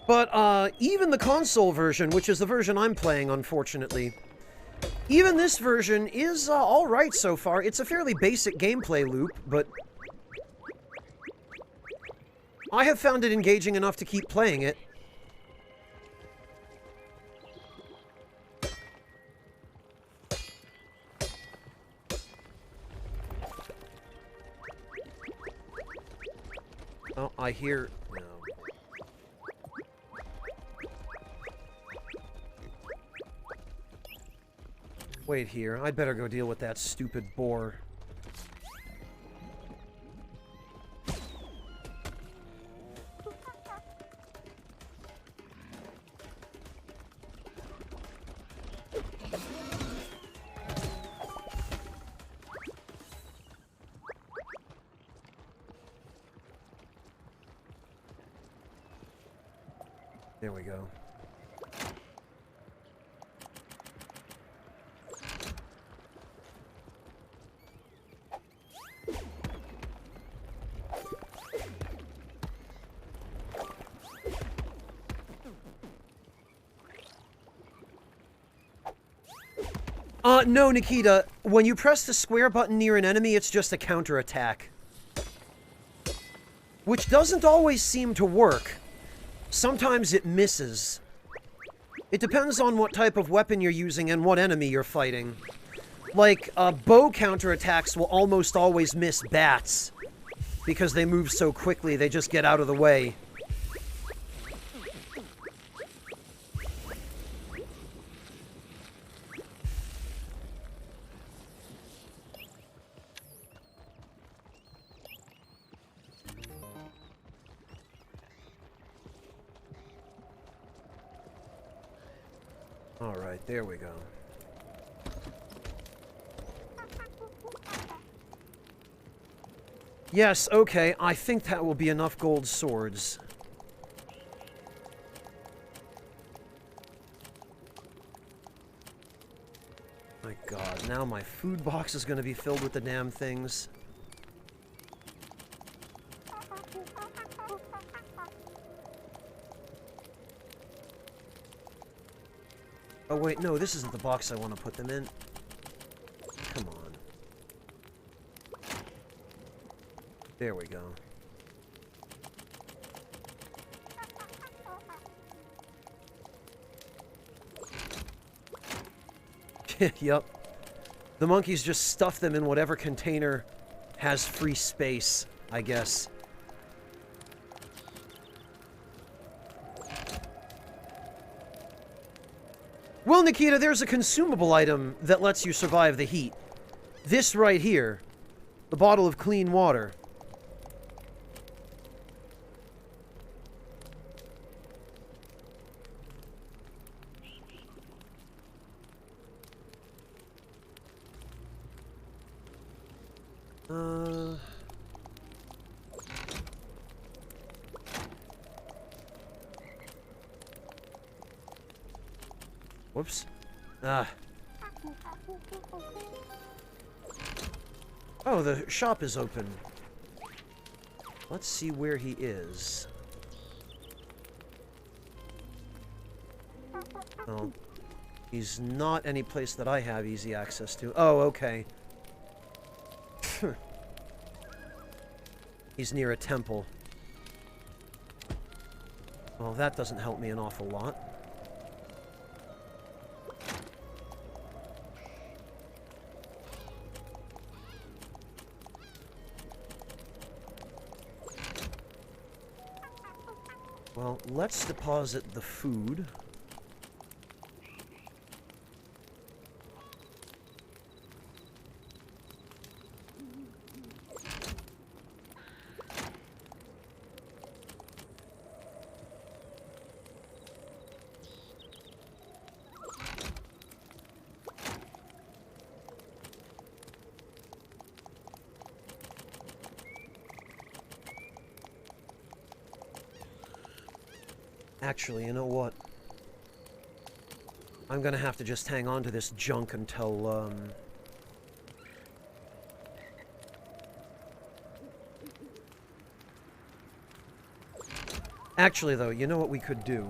But even the console version, which is the version I'm playing, unfortunately, Even this version is alright so far. It's a fairly basic gameplay loop, but I have found it engaging enough to keep playing it. Oh, I hear... No. Wait here. I'd better go deal with that stupid boar. There we go. No, Nikita. When you press the square button near an enemy, it's just a counterattack. Which doesn't always seem to work. Sometimes it misses. It depends on what type of weapon you're using and what enemy you're fighting. Like, bow counterattacks will almost always miss bats. Because they move so quickly, they just get out of the way. Alright, there we go. Yes, okay, I think that will be enough gold swords. My god, now my food box is going to be filled with the damn things. Oh wait, no, this isn't the box I want to put them in. Come on. There we go. Yup. The monkeys just stuff them in whatever container has free space, I guess. Well, Nikita, there's a consumable item that lets you survive the heat. This right here. The bottle of clean water. Whoops. Oh, the shop is open. Let's see where he is. Oh. He's not any place that I have easy access to. Oh, okay. He's near a temple. Well, that doesn't help me an awful lot. Well, let's deposit the food. Actually, you know what? I'm gonna have to just hang on to this junk until, Actually, though, you know what we could do?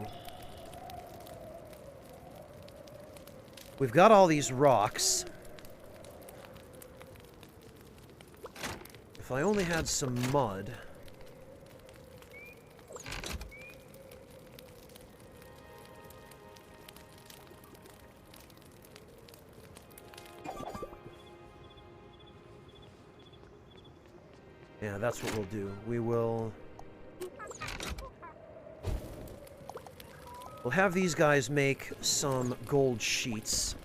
We've got all these rocks. If I only had some mud... Yeah, that's what we'll do. We'll have these guys make some gold sheets.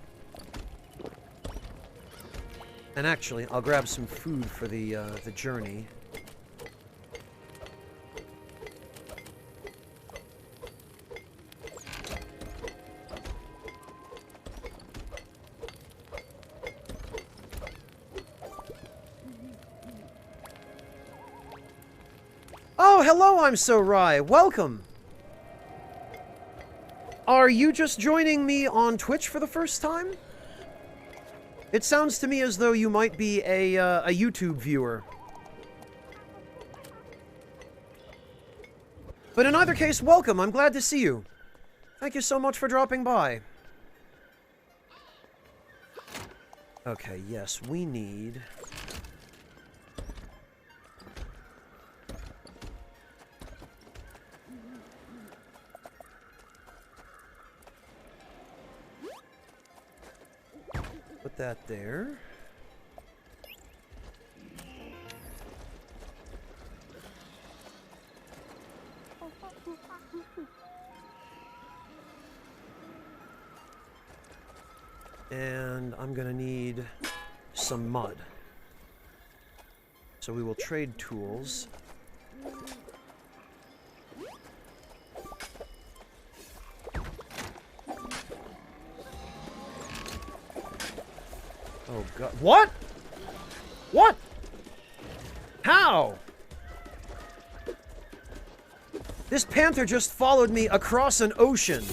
And actually, I'll grab some food for the journey. Oh, hello, I'm So Rye. Welcome. Are you just joining me on Twitch for the first time? It sounds to me as though you might be a YouTube viewer. But in either case, welcome. I'm glad to see you. Thank you so much for dropping by. Okay, yes, we need... Put that there. And I'm gonna need some mud. So we will trade tools. Oh god. What? What? How? This panther just followed me across an ocean.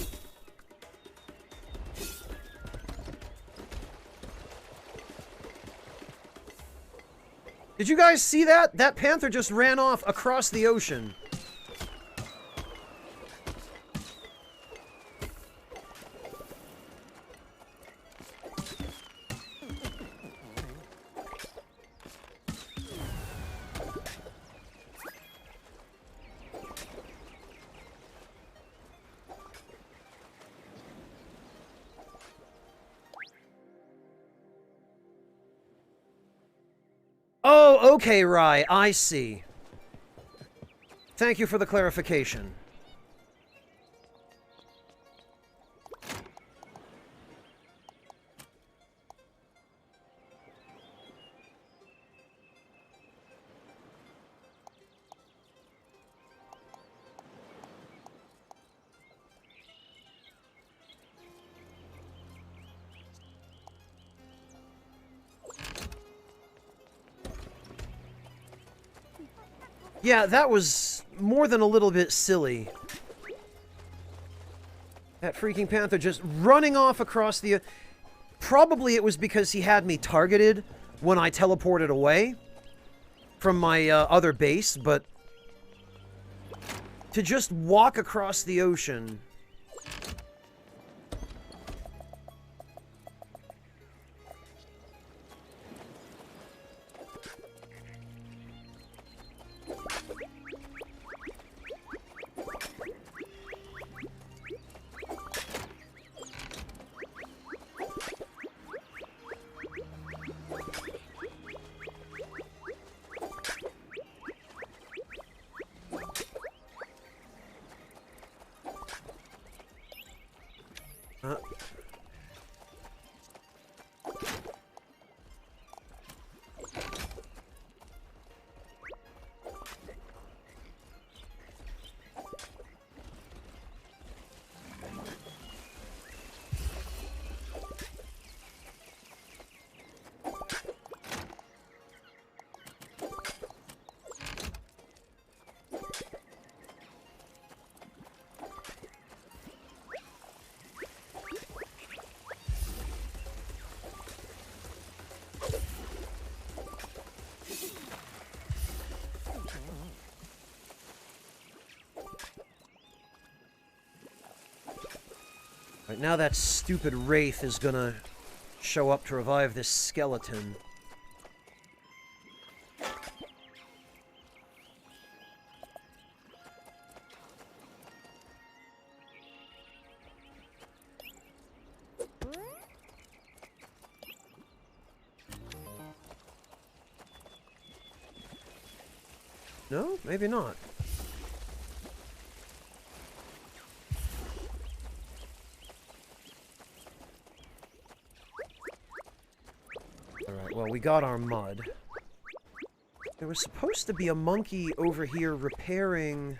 Did you guys see that? That panther just ran off across the ocean. Oh, okay, Rye, I see. Thank you for the clarification. Yeah, that was more than a little bit silly. That freaking panther just running off across the... Probably it was because he had me targeted when I teleported away from my other base, but... To just walk across the ocean... Right, now that stupid wraith is gonna show up to revive this skeleton. No? Maybe not. Alright, well, we got our mud. There was supposed to be a monkey over here repairing...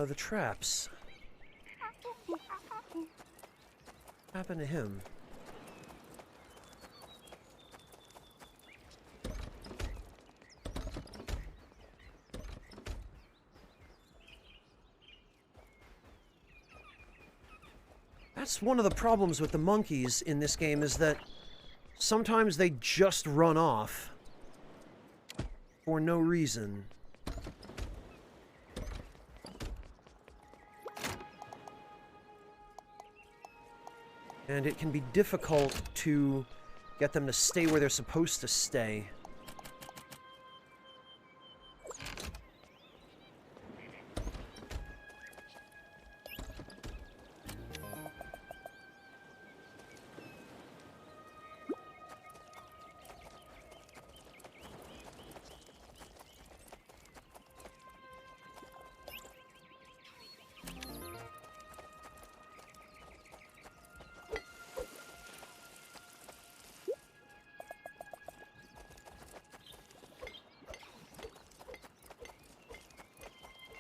the traps. What happened to him? That's one of the problems with the monkeys in this game, is that sometimes they just run off for no reason. And it can be difficult to get them to stay where they're supposed to stay.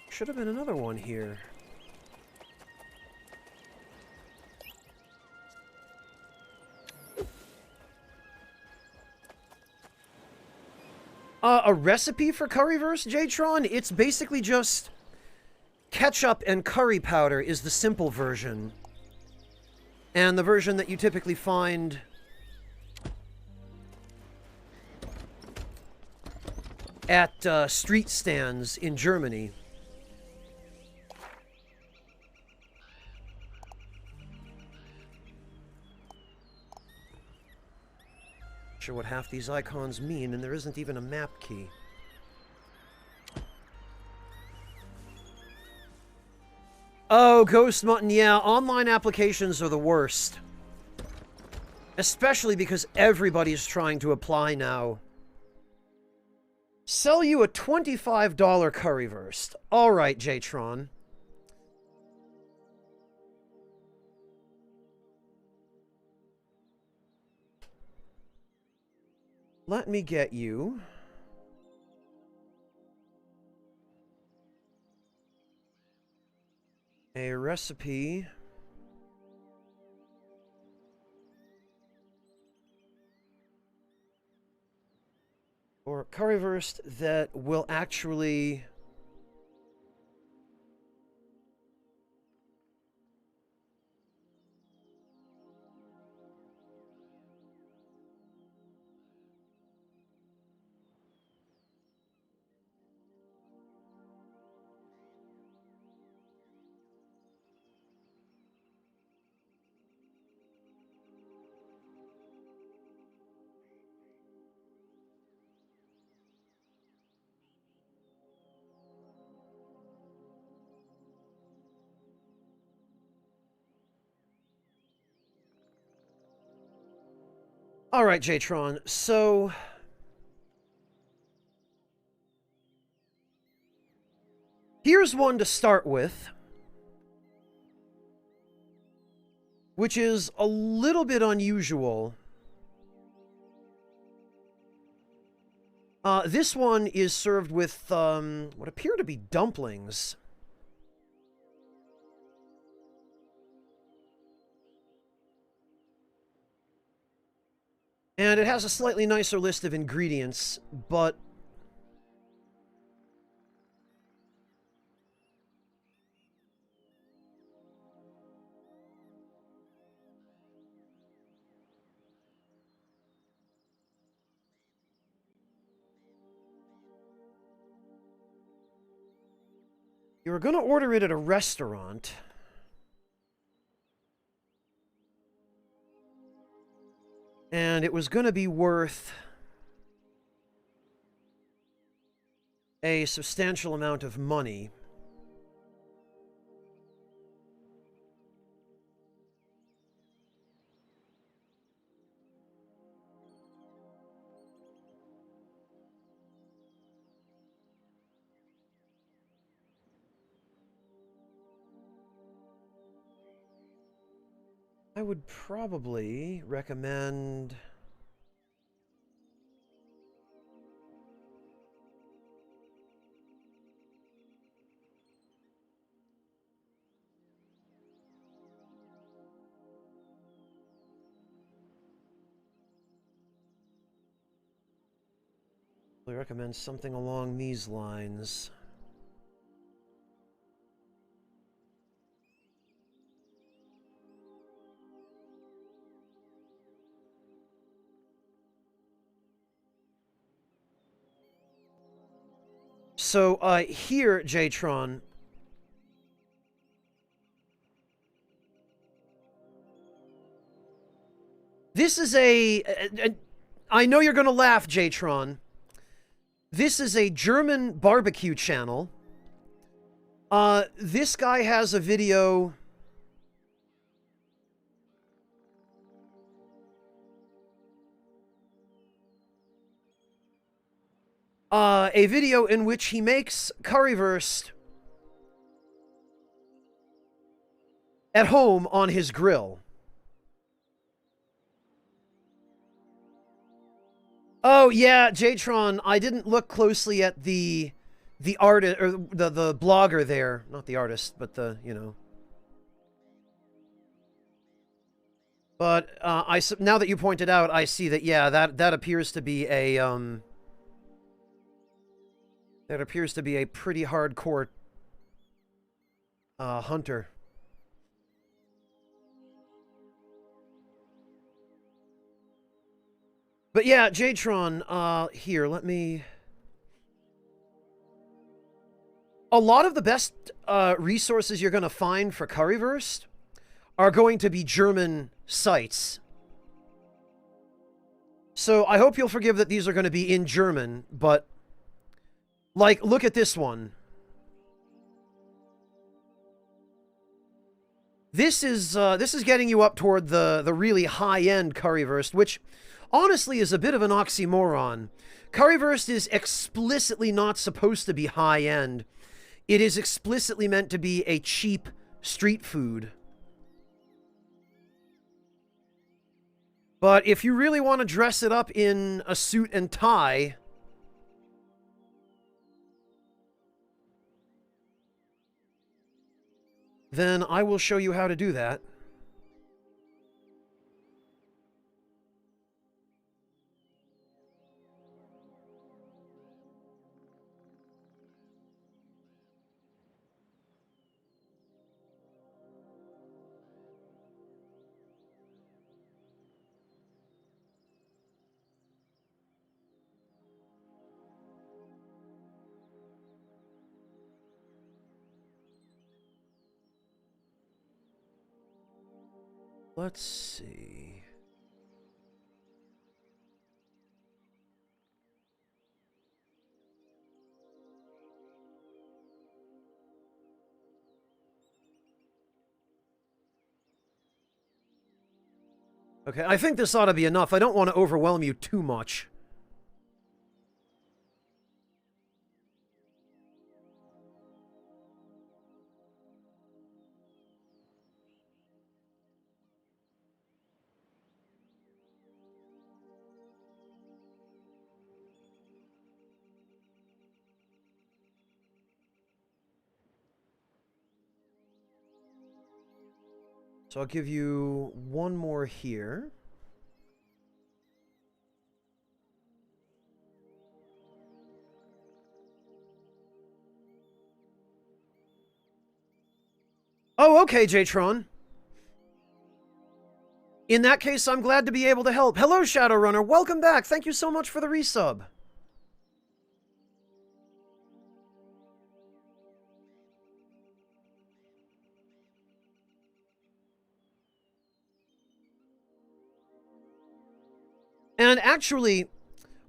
Should have been another one here. A recipe for Currywurst, Jtron? It's basically just ketchup and curry powder is the simple version. And the version that you typically find at street stands in Germany. Not sure what half these icons mean, and there isn't even a map key. Oh, Ghost Mutton, yeah, online applications are the worst. Especially because everybody's trying to apply now. Sell you a $25 Currywurst. Alright, Jtron. Let me get you a recipe for Currywurst that will actually all right, Jtron, so here's one to start with, which is a little bit unusual. This one is served with what appear to be dumplings. And it has a slightly nicer list of ingredients, but you were going to order it at a restaurant. And it was going to be worth a substantial amount of money. I would probably recommend... I recommend something along these lines. So, here, Jtron, this is I know you're going to laugh, Jtron. This is a German barbecue channel. This guy has a video... a video in which he makes currywurst at home on his grill. Oh yeah, Jtron, I didn't look closely at the artist or the blogger there, not the artist, but the, you know. But now that you pointed out, I see that yeah, that appears to be a that appears to be a pretty hardcore hunter. But yeah, Jtron, here, let me... A lot of the best resources you're going to find for currywurst are going to be German sites. So I hope you'll forgive that these are going to be in German, but... Like, look at this one. This is getting you up toward the really high-end currywurst, which honestly is a bit of an oxymoron. Currywurst is explicitly not supposed to be high-end. It is explicitly meant to be a cheap street food. But if you really want to dress it up in a suit and tie... then I will show you how to do that. Let's see. Okay, I think this ought to be enough. I don't want to overwhelm you too much. So I'll give you one more here. Oh, okay, Jtron. In that case, I'm glad to be able to help. Hello, Shadowrunner. Welcome back. Thank you so much for the resub. And actually,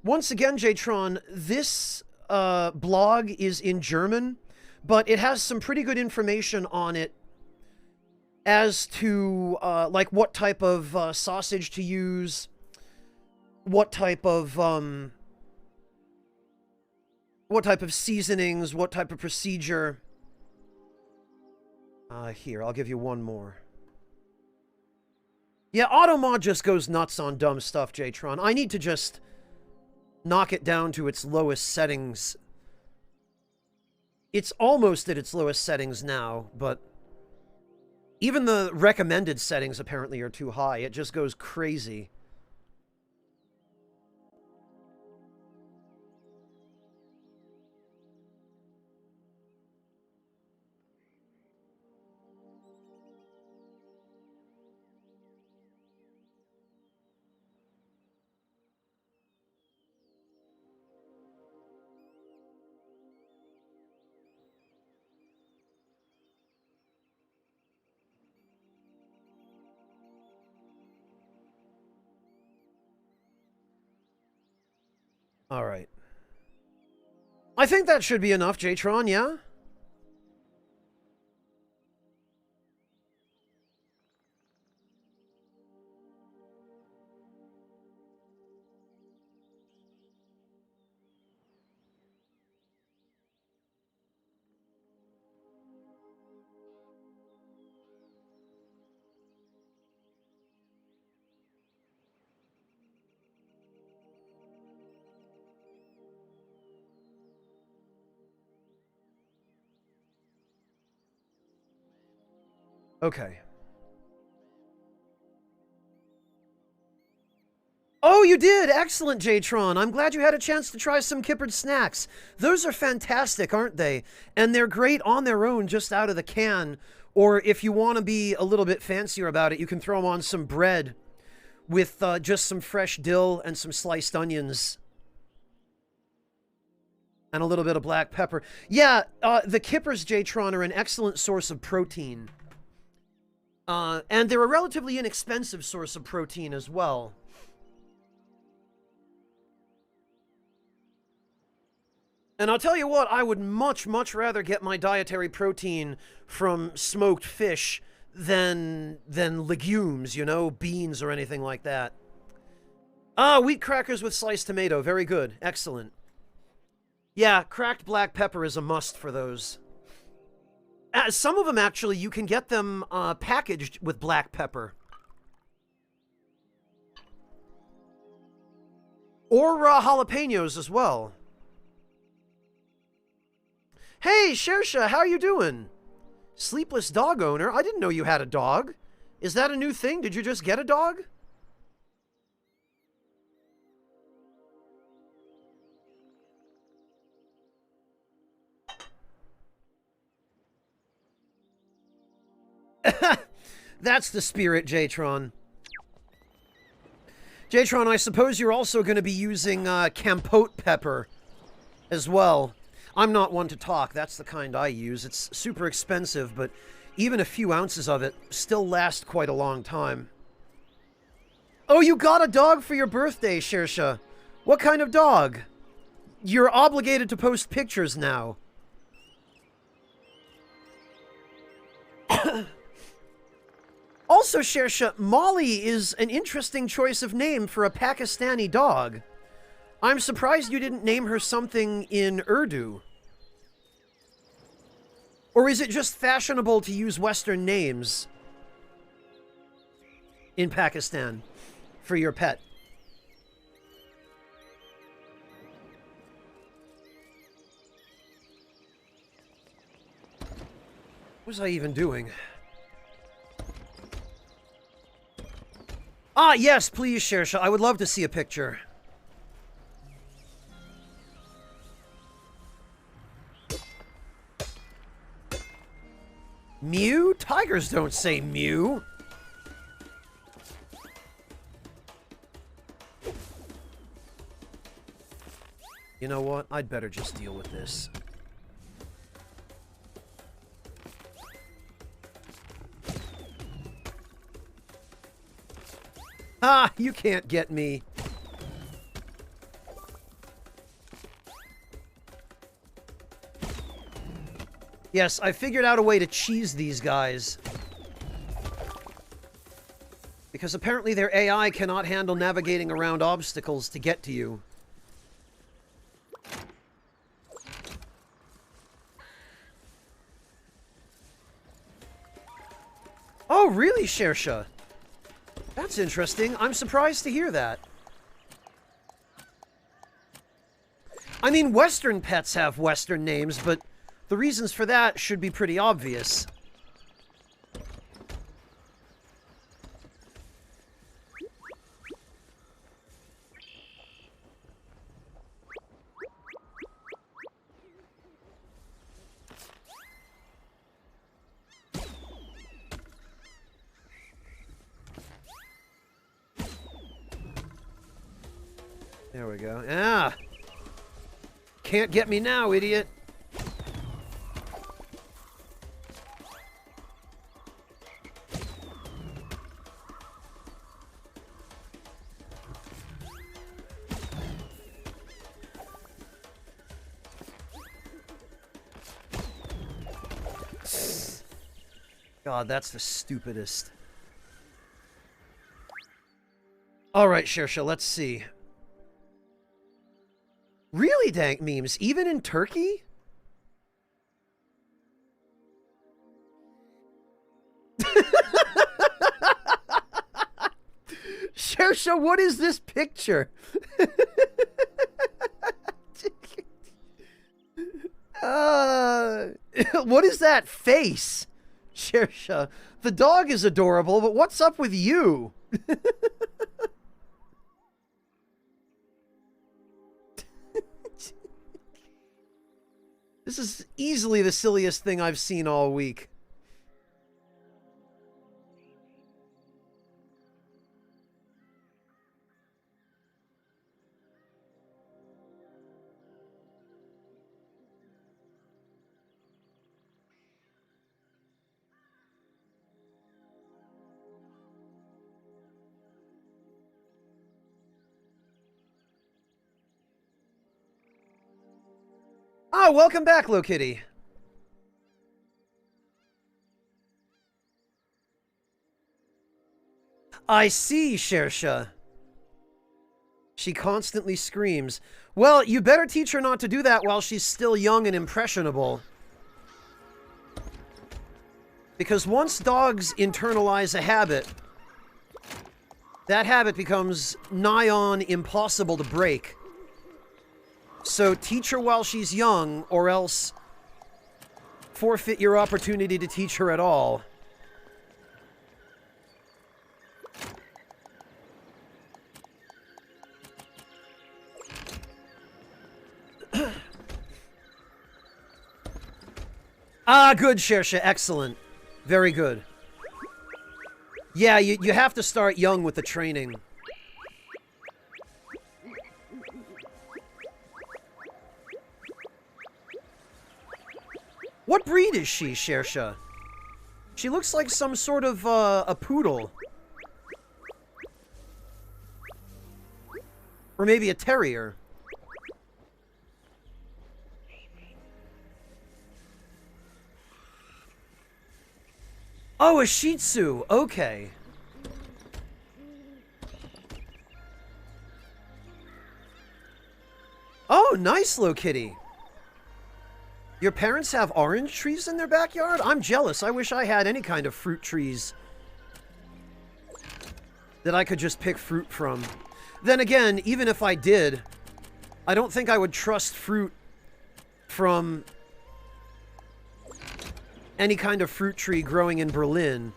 once again, Jtron, this blog is in German, but it has some pretty good information on it as to like what type of sausage to use, what type of seasonings, what type of procedure. Here, I'll give you one more. Yeah, AutoMod just goes nuts on dumb stuff, Jtron. I need to just knock it down to its lowest settings. It's almost at its lowest settings now, but even the recommended settings apparently are too high. It just goes crazy. All right. I think that should be enough, Jtron, yeah? Okay. Oh, you did! Excellent, Jtron. I'm glad you had a chance to try some kippered snacks. Those are fantastic, aren't they? And they're great on their own, just out of the can. Or if you want to be a little bit fancier about it, you can throw them on some bread with just some fresh dill and some sliced onions. And a little bit of black pepper. Yeah, the kippers, Jtron, are an excellent source of protein. And they're a relatively inexpensive source of protein as well. And I'll tell you what, I would much, much rather get my dietary protein from smoked fish than legumes, you know, beans or anything like that. Ah, wheat crackers with sliced tomato. Very good. Excellent. Yeah, cracked black pepper is a must for those. Some of them, actually, you can get them packaged with black pepper. Or jalapenos as well. Hey, Shersha, how are you doing? Sleepless dog owner? I didn't know you had a dog. Is that a new thing? Did you just get a dog? That's the spirit, Jtron. Jtron, I suppose you're also going to be using campote pepper as well. I'm not one to talk. That's the kind I use. It's super expensive, but even a few ounces of it still last quite a long time. Oh, you got a dog for your birthday, Shersha. What kind of dog? You're obligated to post pictures now. Also, Shersha, Molly is an interesting choice of name for a Pakistani dog. I'm surprised you didn't name her something in Urdu. Or is it just fashionable to use Western names in Pakistan for your pet? What was I even doing? Ah, yes, please, Shersha. I would love to see a picture. Mew? Tigers don't say mew. You know what? I'd better just deal with this. Ah, you can't get me. Yes, I figured out a way to cheese these guys. Because apparently their AI cannot handle navigating around obstacles to get to you. Oh, really, Shersha? That's interesting. I'm surprised to hear that. I mean, Western pets have Western names, but the reasons for that should be pretty obvious. There we go. Ah! Can't get me now, idiot. God, that's the stupidest. Alright, Shersha, let's see. Really dank memes, even in Turkey? Shersha, what is this picture? What is that face? Shersha, the dog is adorable, but what's up with you? This is easily the silliest thing I've seen all week. Ah, welcome back, Lokitty. I see, Shersha. She constantly screams. Well, you better teach her not to do that while she's still young and impressionable. Because once dogs internalize a habit, that habit becomes nigh on impossible to break. So teach her while she's young, or else forfeit your opportunity to teach her at all. Ah, good, Shersha. Excellent. Very good. Yeah, you have to start young with the training. What breed is she, Shersha? She looks like some sort of, a poodle. Or maybe a terrier. Oh, a Shih Tzu. Okay. Oh, nice, Lokitty. Your parents have orange trees in their backyard? I'm jealous. I wish I had any kind of fruit trees that I could just pick fruit from. Then again, even if I did, I don't think I would trust fruit from any kind of fruit tree growing in Berlin.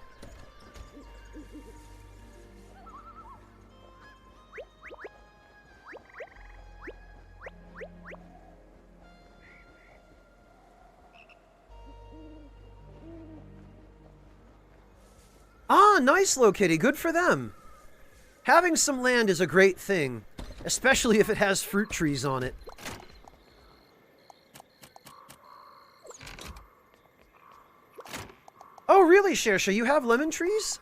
Ah, nice, Low Kitty. Good for them. Having some land is a great thing, especially if it has fruit trees on it. Oh, really, Shersha? You have lemon trees?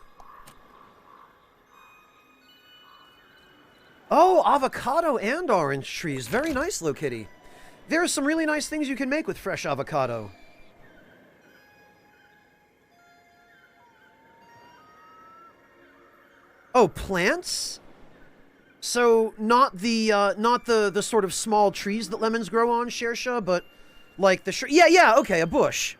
Oh, avocado and orange trees. Very nice, Low Kitty. There are some really nice things you can make with fresh avocado. Oh, plants? So not the sort of small trees that lemons grow on, Shersha, but like the yeah, okay, a bush.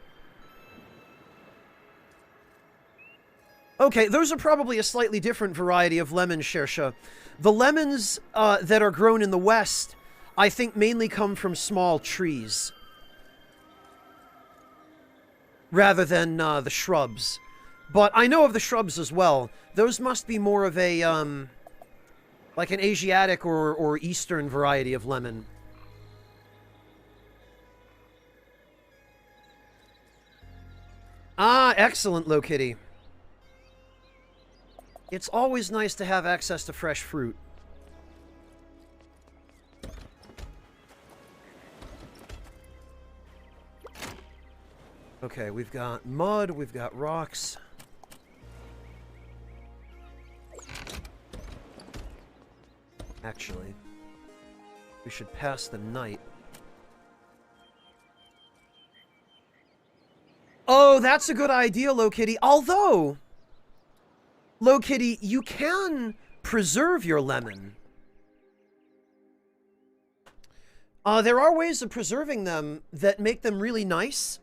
Okay, those are probably a slightly different variety of lemon, Shersha. The lemons that are grown in the West, I think, mainly come from small trees rather than the shrubs. But I know of the shrubs as well. Those must be more of a like an Asiatic or Eastern variety of lemon. Ah, excellent, Low Kitty. It's always nice to have access to fresh fruit. Okay, we've got mud, we've got rocks. Actually, we should pass the night. Oh, that's a good idea, Low Kitty. Although, Low Kitty, you can preserve your lemon. There are ways of preserving them that make them really nice.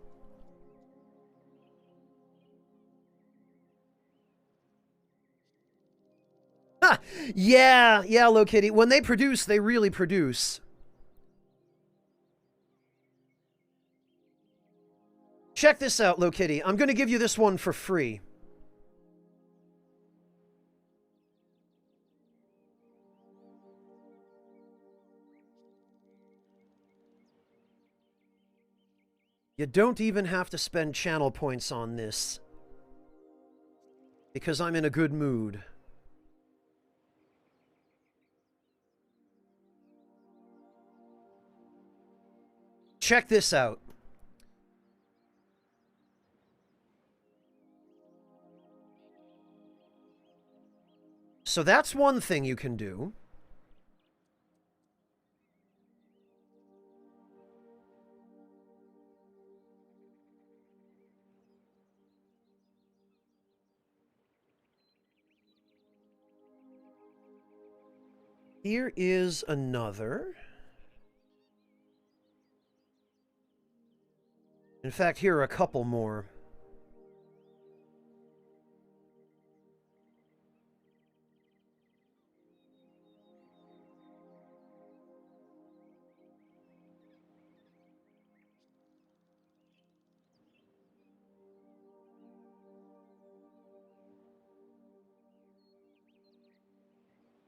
Ha! Yeah, Low Kitty. When they produce, they really produce. Check this out, Low Kitty. I'm going to give you this one for free. You don't even have to spend channel points on this. Because I'm in a good mood. Check this out. So that's one thing you can do. Here is another. In fact, here are a couple more.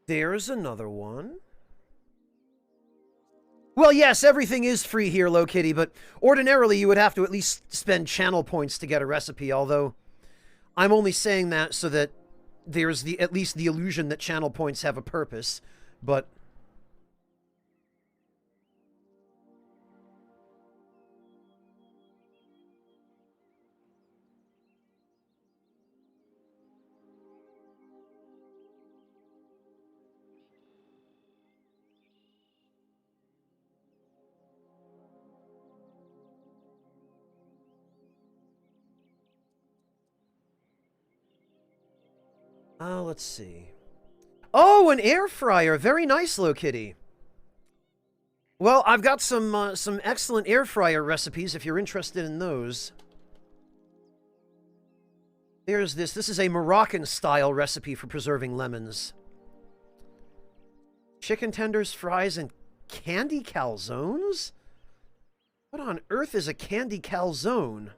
There's another one. Well, yes, everything is free here, Low Kitty, but ordinarily you would have to at least spend channel points to get a recipe, although I'm only saying that so that there's at least the illusion that channel points have a purpose, but... let's see. Oh, an air fryer. Very nice, Low Kitty. Well, I've got some excellent air fryer recipes if you're interested in those. There's this. This is a Moroccan-style recipe for preserving lemons. Chicken tenders, fries, and candy calzones? What on earth is a candy calzone?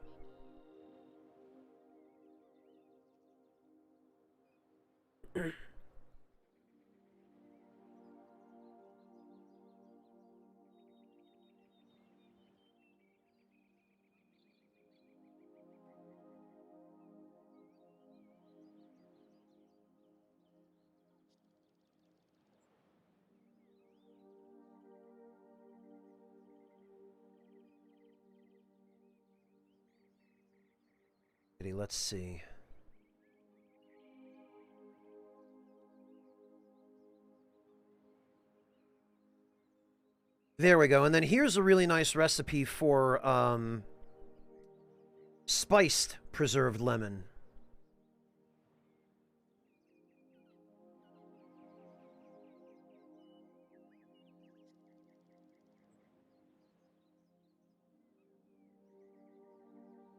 Kitty, let's see. There we go. And then here's a really nice recipe for spiced preserved lemon.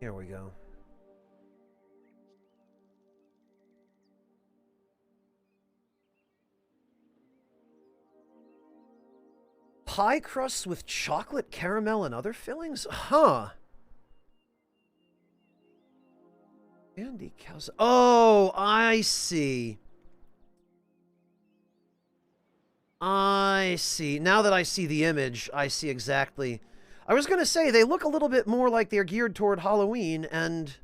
Here we go. Pie crusts with chocolate, caramel, and other fillings? Huh. Andy Cows. Oh, I see. I see. Now that I see the image, I see exactly. I was going to say, they look a little bit more like they're geared toward Halloween, and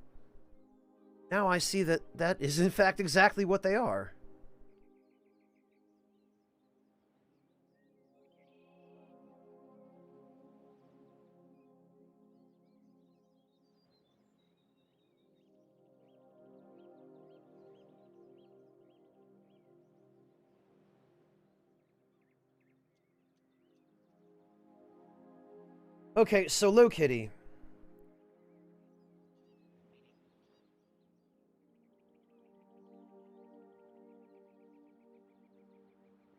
now I see that that is, in fact, exactly what they are. Okay, so Low Kitty.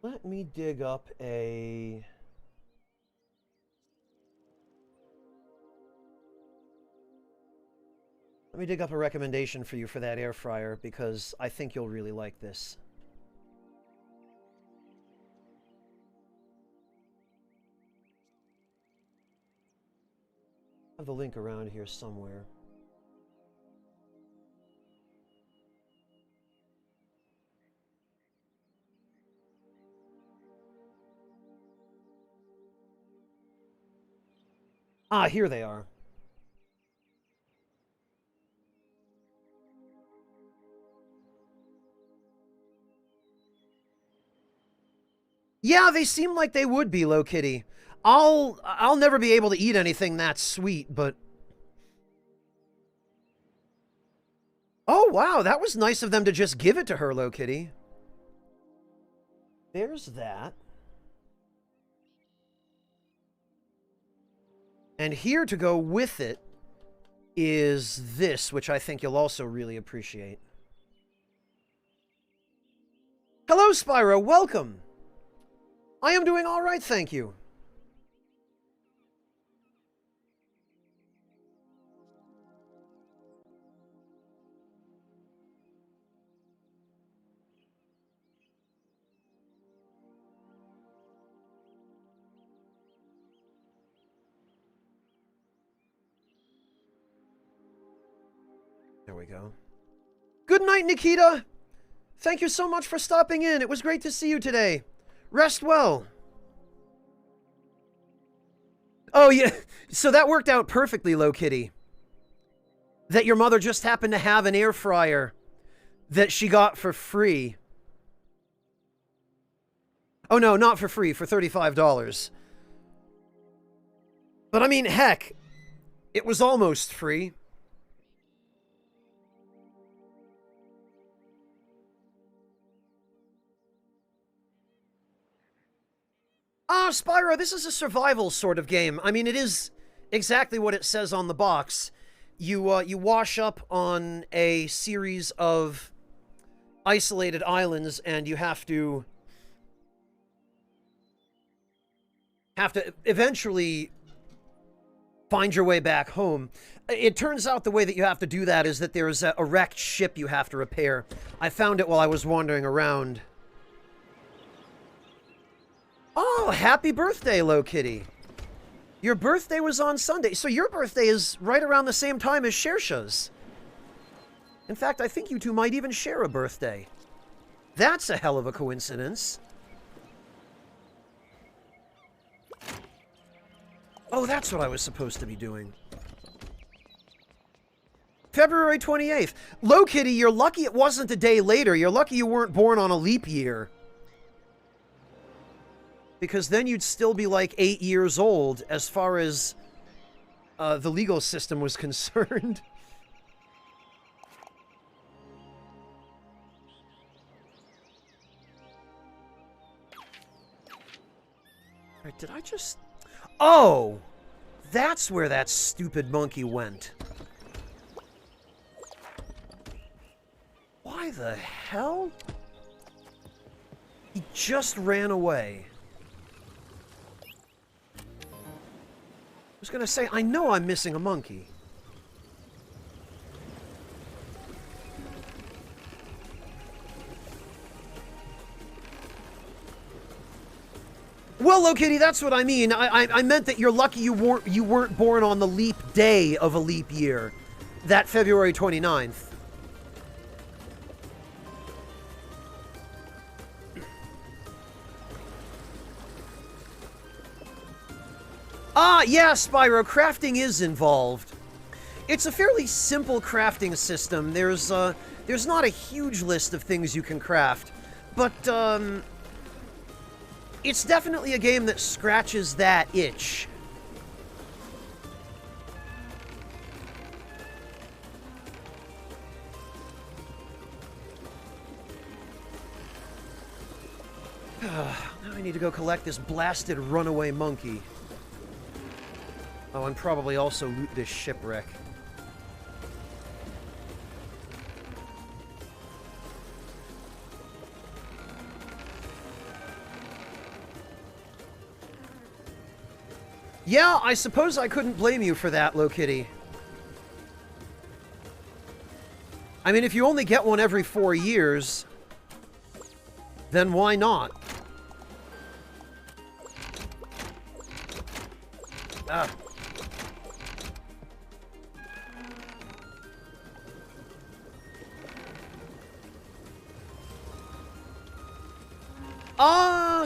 Let me dig up a... Let me dig up a recommendation for you for that air fryer, because I think you'll really like this. I have the link around here somewhere. Ah, here they are. Yeah, they seem like they would be, Low Kitty. I'll never be able to eat anything that sweet, but... Oh, wow, that was nice of them to just give it to her, Low Kitty. There's that. And here to go with it is this, which I think you'll also really appreciate. Hello, Spyro, welcome! I am doing all right, thank you. There we go. Good night, Nikita! Thank you so much for stopping in. It was great to see you today. Rest well. Oh, yeah. So that worked out perfectly, Low Kitty. That your mother just happened to have an air fryer that she got for free. Oh, no, not for free, for $35. But I mean, heck, it was almost free. Ah, Spyro, this is a survival sort of game. I mean, it is exactly what it says on the box. You wash up on a series of isolated islands, and you have to eventually find your way back home. It turns out the way that you have to do that is that there's a wrecked ship you have to repair. I found it while I was wandering around. Oh, happy birthday, Low Kitty. Your birthday was on Sunday, so your birthday is right around the same time as Shersha's. In fact, I think you two might even share a birthday. That's a hell of a coincidence. Oh, that's what I was supposed to be doing. February 28th. Low Kitty, you're lucky it wasn't a day later. You're lucky you weren't born on a leap year. Because then you'd still be like 8 years old as far as the legal system was concerned. Alright, did I just... Oh! That's where that stupid monkey went. Why the hell? He just ran away. I was gonna say, I know I'm missing a monkey. Well, Lokitty, that's what I mean. I meant that you're lucky you weren't born on the leap day of a leap year. That February 29th. Ah, yeah, Spyro, crafting is involved. It's a fairly simple crafting system. There's not a huge list of things you can craft, but, it's definitely a game that scratches that itch. Now I need to go collect this blasted runaway monkey. Oh, and probably also loot this shipwreck. Yeah, I suppose I couldn't blame you for that, Lokitty. I mean, if you only get one every 4 years, then why not? Ah.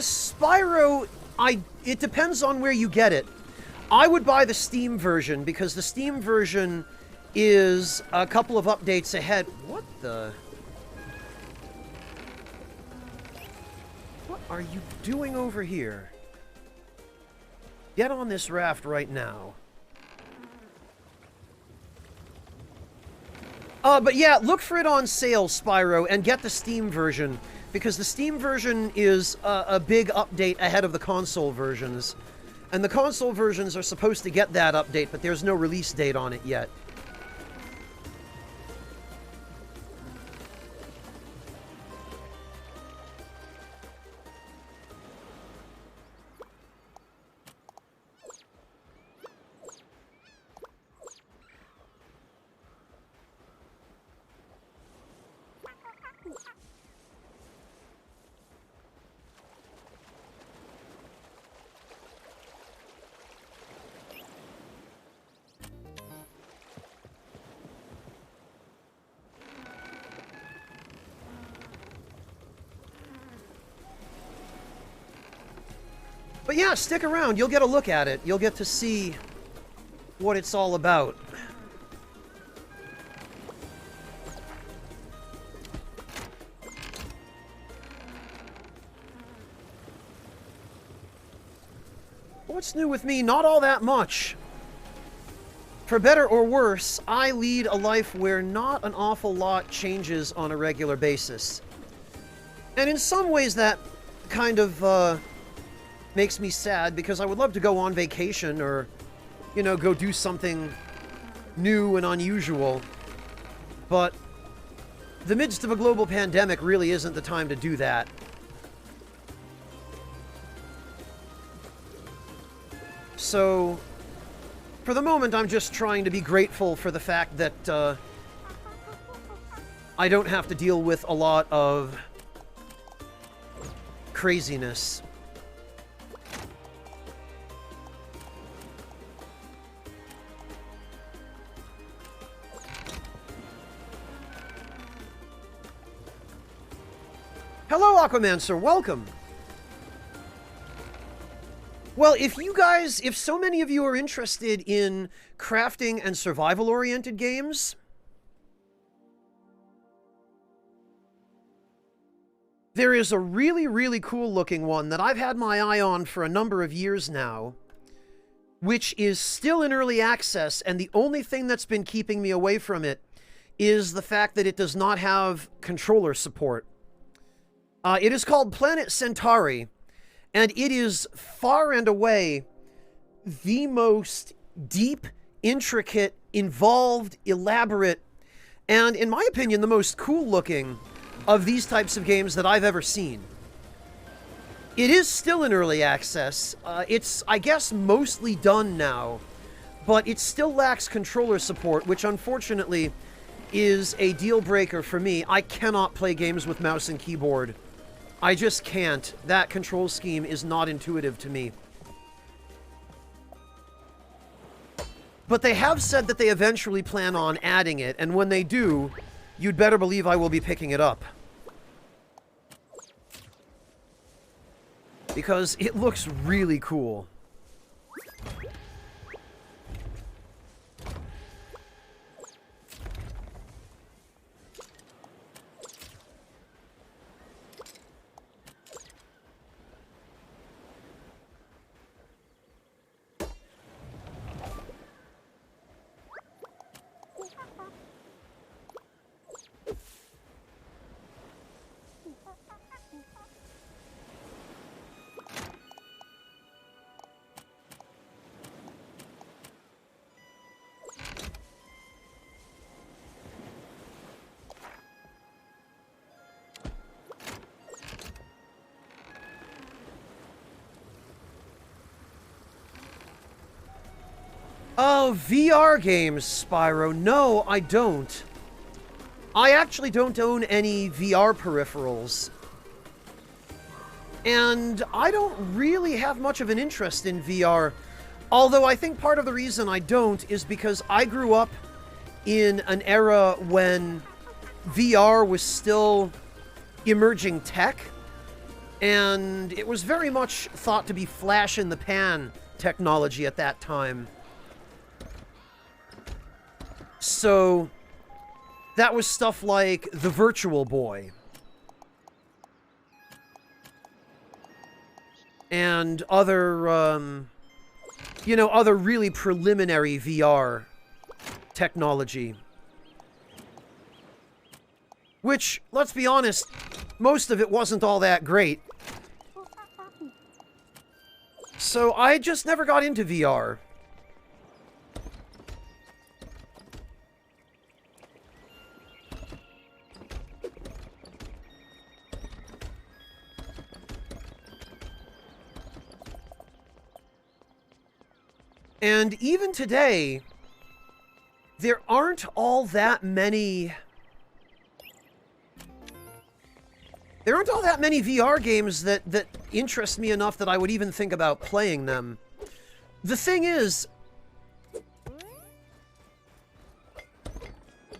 Spyro, it depends on where you get it. I would buy the Steam version, because the Steam version is a couple of updates ahead. What the... What are you doing over here? Get on this raft right now. But yeah, look for it on sale, Spyro, and get the Steam version, because the Steam version is a big update ahead of the console versions. And the console versions are supposed to get that update, but there's no release date on it yet. But yeah, stick around. You'll get a look at it. You'll get to see what it's all about. What's new with me? Not all that much. For better or worse, I lead a life where not an awful lot changes on a regular basis. And in some ways that kind of, makes me sad, because I would love to go on vacation or, you know, go do something new and unusual. But the midst of a global pandemic really isn't the time to do that. So, for the moment, I'm just trying to be grateful for the fact that, I don't have to deal with a lot of craziness. Hello, Aquamancer, welcome! Well, if so many of you are interested in crafting and survival-oriented games, there is a really, really cool-looking one that I've had my eye on for a number of years now, which is still in early access, and the only thing that's been keeping me away from it is the fact that it does not have controller support. It is called Planet Centauri, And it is far and away the most deep, intricate, involved, elaborate, and, in my opinion, the most cool-looking of these types of games that I've ever seen. It is still in early access. It's, I guess, mostly done now, but it still lacks controller support, which unfortunately is a deal breaker for me. I cannot play games with mouse and keyboard. I just can't. That control scheme is not intuitive to me. But they have said that they eventually plan on adding it, and when they do, you'd better believe I will be picking it up. Because it looks really cool. Oh, VR games, Spyro. No, I don't. I actually don't own any VR peripherals. And I don't really have much of an interest in VR. Although I think part of the reason I don't is because I grew up in an era when VR was still emerging tech. And it was very much thought to be flash in the pan technology at that time. So, that was stuff like the Virtual Boy. And other, you know, other really preliminary VR technology. Which, let's be honest, most of it wasn't all that great. So I just never got into VR. And even today, there aren't all that many... There aren't all that many VR games that interest me enough that I would even think about playing them. The thing is,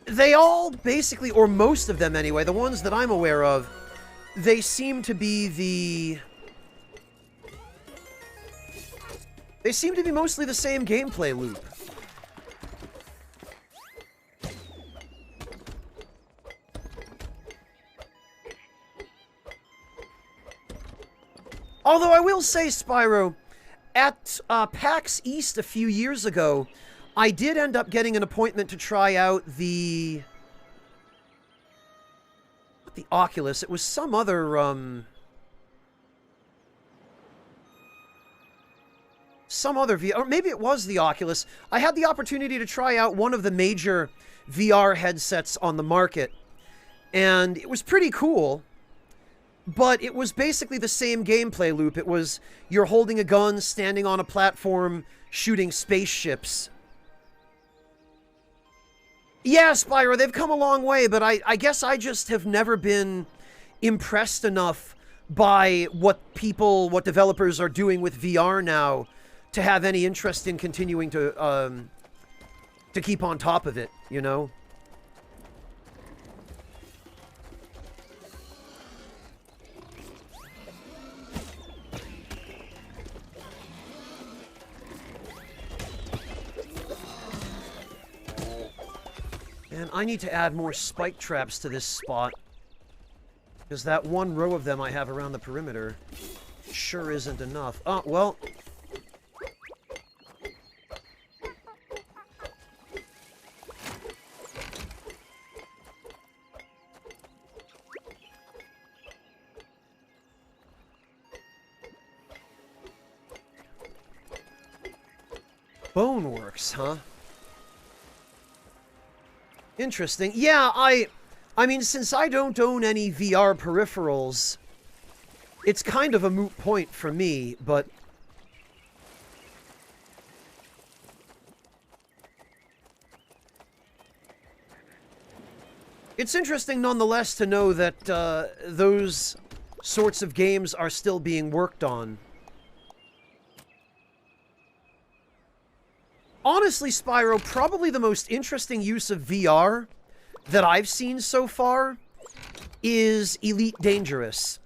they all basically, or most of them anyway, the ones that I'm aware of, they seem to be the... They seem to be mostly the same gameplay loop. Although I will say, Spyro, at PAX East a few years ago, I did end up getting an appointment to try out the... Not the Oculus, it was some other, some other VR, or maybe it was the Oculus. I had the opportunity to try out one of the major VR headsets on the market, and it was pretty cool, but it was basically the same gameplay loop. It was, you're holding a gun, standing on a platform, shooting spaceships. Yeah, Spyro, they've come a long way, but I guess I just have never been impressed enough by what developers are doing with VR now to have any interest in continuing to keep on top of it, you know? And I need to add more spike traps to this spot, because that one row of them I have around the perimeter sure isn't enough. Oh, well... Boneworks, huh? Interesting. Yeah, I mean, since I don't own any VR peripherals, it's kind of a moot point for me, but... It's interesting, nonetheless, to know that those sorts of games are still being worked on. Honestly, Spyro, probably the most interesting use of VR that I've seen so far is Elite Dangerous.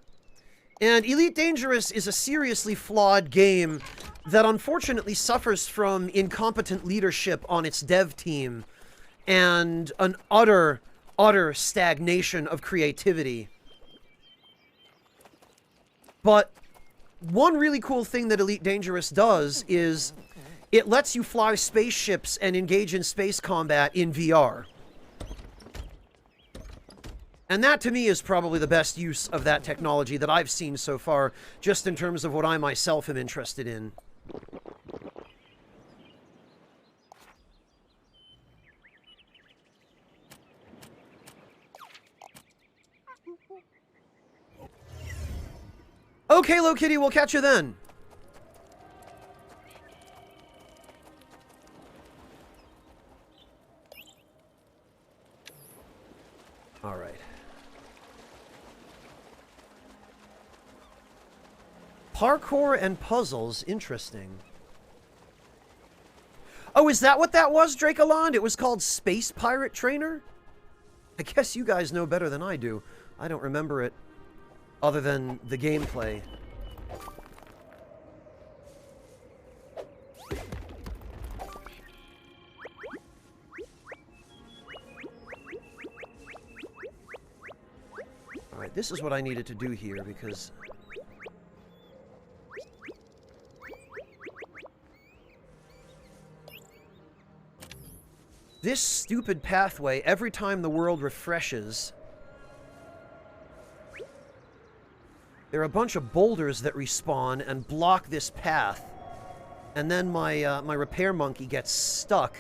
And Elite Dangerous is a seriously flawed game that unfortunately suffers from incompetent leadership on its dev team and an utter stagnation of creativity. But one really cool thing that Elite Dangerous does is it lets you fly spaceships and engage in space combat in VR. And that, to me, is probably the best use of that technology that I've seen so far, just in terms of what I myself am interested in. Okay, Low Kitty, we'll catch you then. All right. Parkour and puzzles, interesting. Oh, is that what that was, Drakealond? It was called Space Pirate Trainer? I guess you guys know better than I do. I don't remember it, other than the gameplay. Alright, this is what I needed to do here, because... this stupid pathway, every time the world refreshes... there are a bunch of boulders that respawn and block this path. And then my repair monkey gets stuck.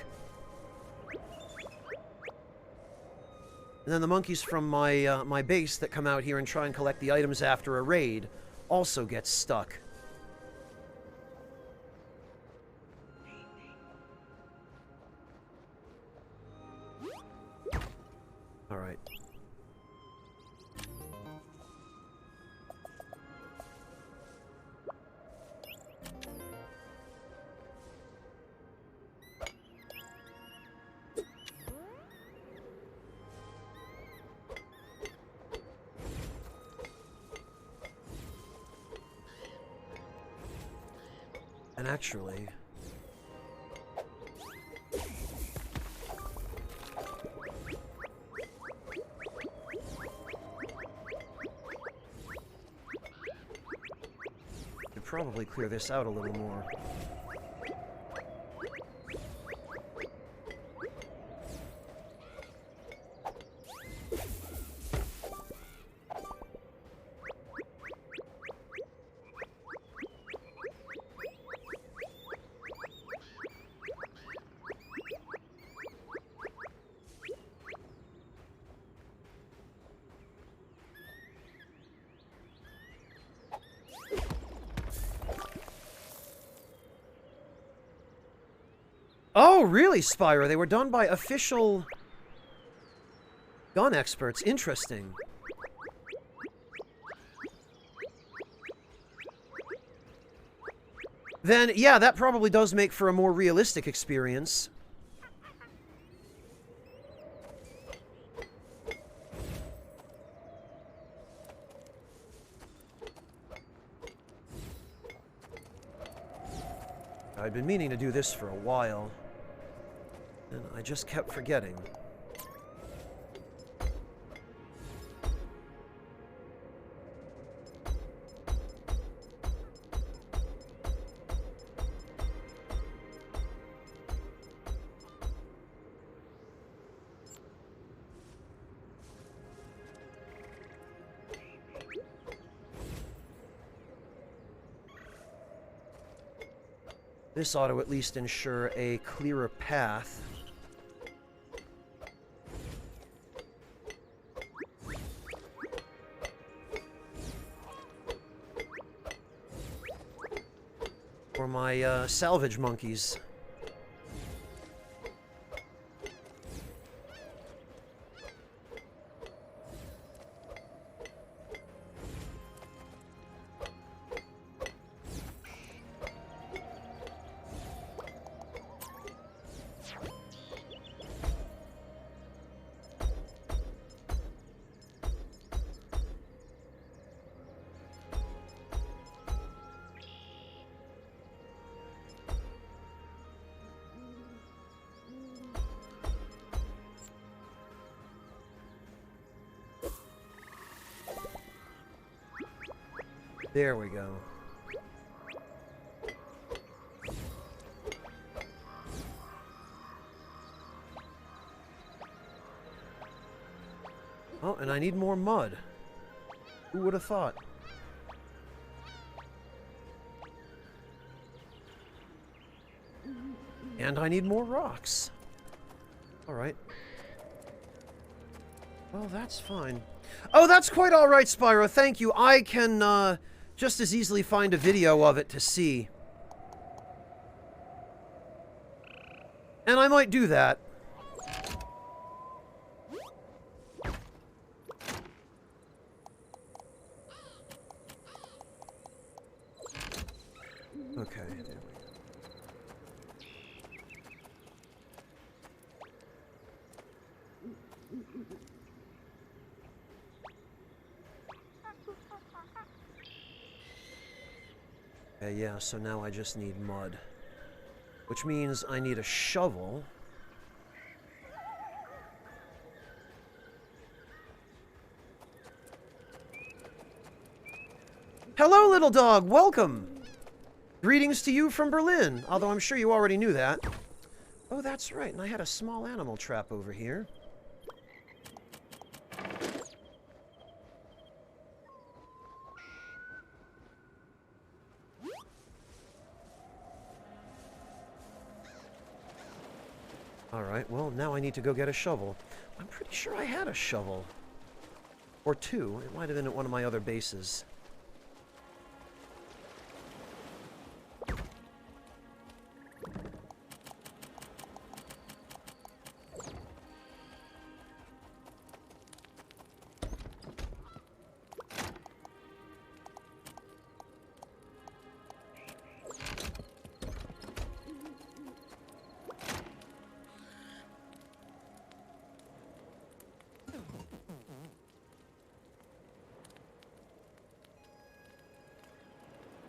And then the monkeys from my base that come out here and try and collect the items after a raid also get stuck. All right. And actually... could probably clear this out a little more. Oh, really, Spyro? They were done by official gun experts. Interesting. Then, yeah, that probably does make for a more realistic experience. I'd been meaning to do this for a while, and I just kept forgetting. This ought to at least ensure a clearer path. For my salvage monkeys. There we go. Oh, and I need more mud. Who would have thought? And I need more rocks. All right. Well, that's fine. Oh, that's quite all right, Spyro. Thank you. I can, just as easily find a video of it to see. And I might do that. Okay, there we go. Okay, yeah, so now I just need mud. Which means I need a shovel. Hello, little dog! Welcome! Greetings to you from Berlin, although I'm sure you already knew that. Oh, that's right, and I had a small animal trap over here. Alright, well, now I need to go get a shovel. I'm pretty sure I had a shovel. Or two. It might have been at one of my other bases.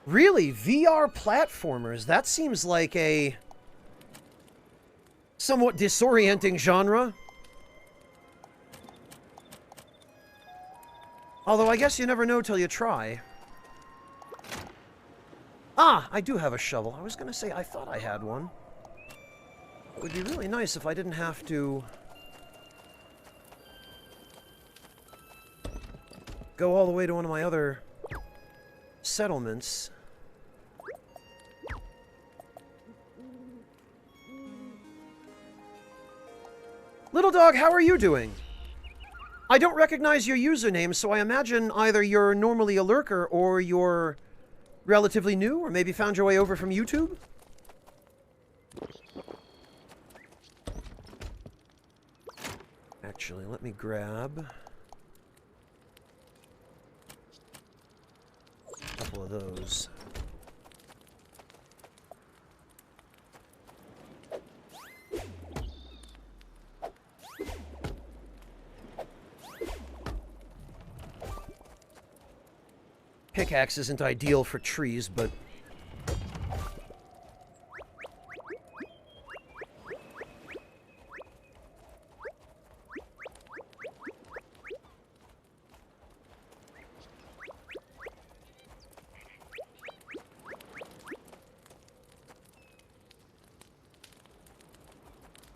Really? VR platformers? That seems like a somewhat disorienting genre. Although I guess you never know till you try. Ah, I do have a shovel. I was going to say I thought I had one. It would be really nice if I didn't have to go all the way to one of my other settlements. Little dog, how are you doing? I don't recognize your username, so I imagine either you're normally a lurker or you're relatively new, or maybe found your way over from YouTube? Actually, let me grab a couple of those. Pickaxe isn't ideal for trees, but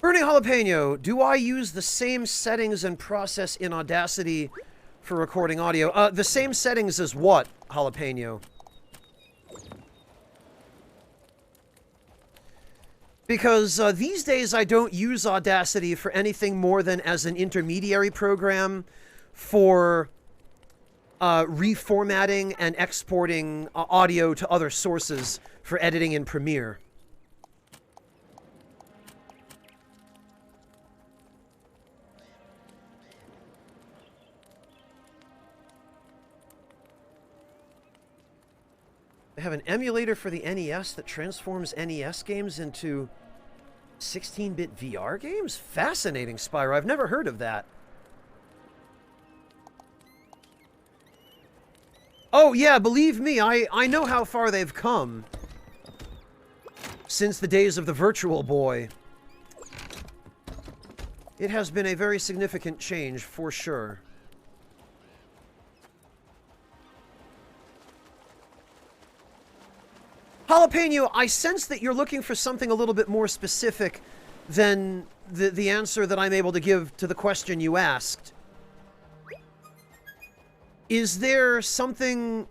Burning Jalapeno, do I use the same settings and process in Audacity for recording audio? The same settings as what, Jalapeno? Because these days I don't use Audacity for anything more than as an intermediary program for reformatting and exporting audio to other sources for editing in Premiere. They have an emulator for the NES that transforms NES games into 16-bit VR games? Fascinating, Spyro. I've never heard of that. Oh, yeah, believe me, I know how far they've come since the days of the Virtual Boy. It has been a very significant change, for sure. Jalapeno, I sense that you're looking for something a little bit more specific than the answer that I'm able to give to the question you asked. Is there something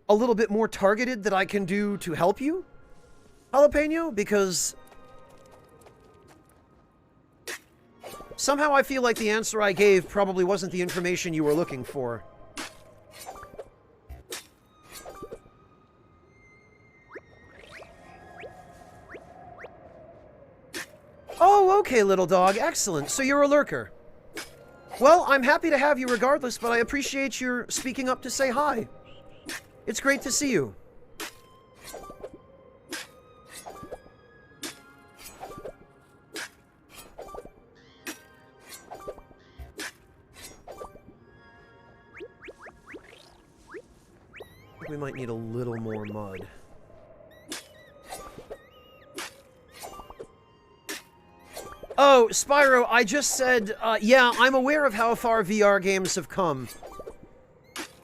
a little bit more targeted that I can do to help you, Jalapeno? Because somehow I feel like the answer I gave probably wasn't the information you were looking for. Oh, okay, little dog. Excellent. So you're a lurker. Well, I'm happy to have you regardless, but I appreciate your speaking up to say hi. It's great to see you. We might need a little more mud. Oh, Spyro, I just said, yeah, I'm aware of how far VR games have come.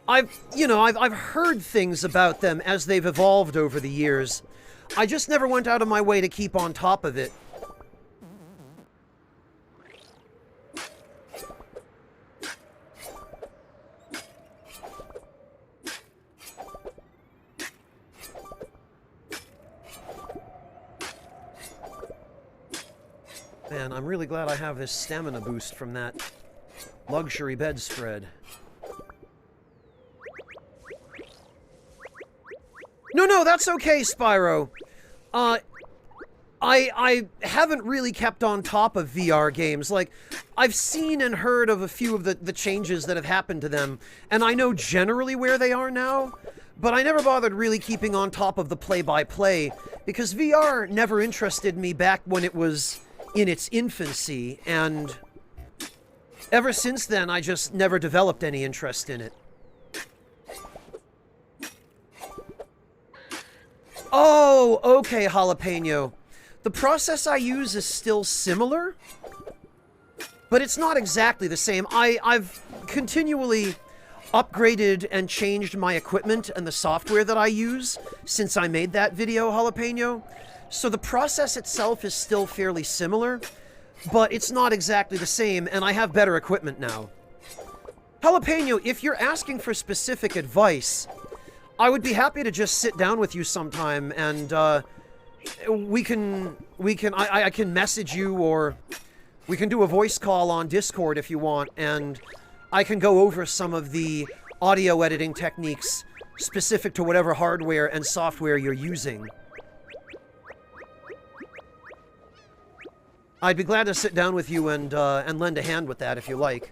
I've heard things about them as they've evolved over the years. I just never went out of my way to keep on top of it. Man, I'm really glad I have this stamina boost from that luxury bedspread. No, that's okay, Spyro. I haven't really kept on top of VR games. Like, I've seen and heard of a few of the changes that have happened to them, and I know generally where they are now, but I never bothered really keeping on top of the play-by-play, because VR never interested me back when it was in its infancy, and ever since then, I just never developed any interest in it. Oh, okay, Jalapeno. The process I use is still similar, but it's not exactly the same. I've continually upgraded and changed my equipment and the software that I use since I made that video, Jalapeno. So the process itself is still fairly similar, but it's not exactly the same, and I have better equipment now. Jalapeno, if you're asking for specific advice, I would be happy to just sit down with you sometime, and I can message you, or we can do a voice call on Discord if you want, and I can go over some of the audio editing techniques specific to whatever hardware and software you're using. I'd be glad to sit down with you and lend a hand with that if you like.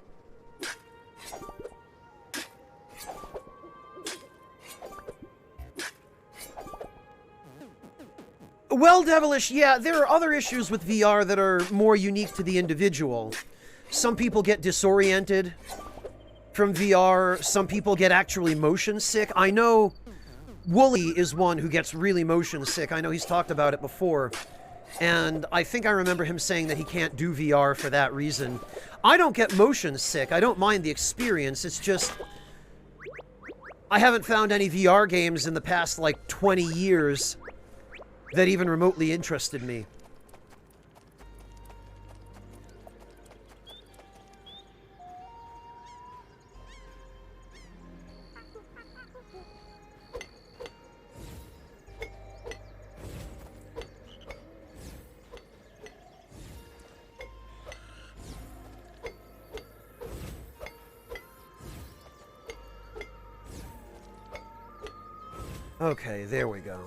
Well, Devilish, yeah, there are other issues with VR that are more unique to the individual. Some people get disoriented from VR. Some people get actually motion sick. I know Wooly is one who gets really motion sick. I know he's talked about it before. And I think I remember him saying that he can't do VR for that reason. I don't get motion sick. I don't mind the experience. It's just I haven't found any VR games in the past, like, 20 years that even remotely interested me. Okay, there we go.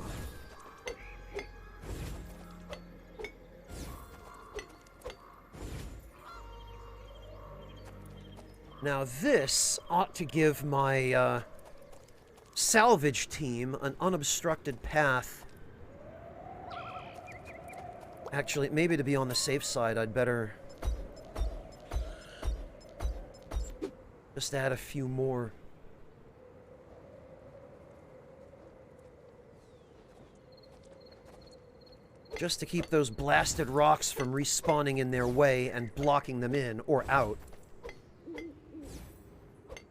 Now this ought to give my salvage team an unobstructed path. Actually, maybe to be on the safe side, I'd better just add a few more. Just to keep those blasted rocks from respawning in their way and blocking them in or out.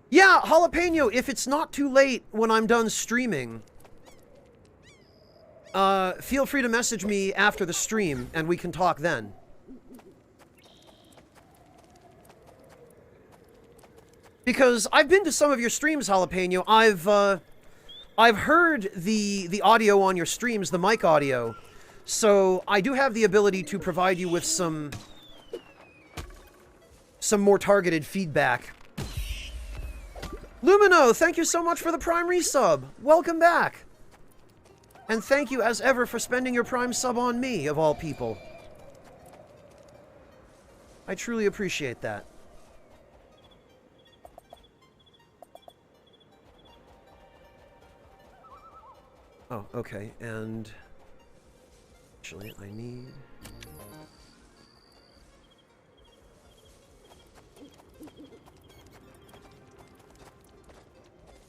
Yeah, Jalapeno, if it's not too late when I'm done streaming, feel free to message me after the stream and we can talk then. Because I've been to some of your streams, Jalapeno. I've heard the audio on your streams, the mic audio. So I do have the ability to provide you with some more targeted feedback. Lumino, thank you so much for the Prime resub. Welcome back. And thank you as ever for spending your Prime sub on me, of all people. I truly appreciate that. Oh, okay, and actually I need...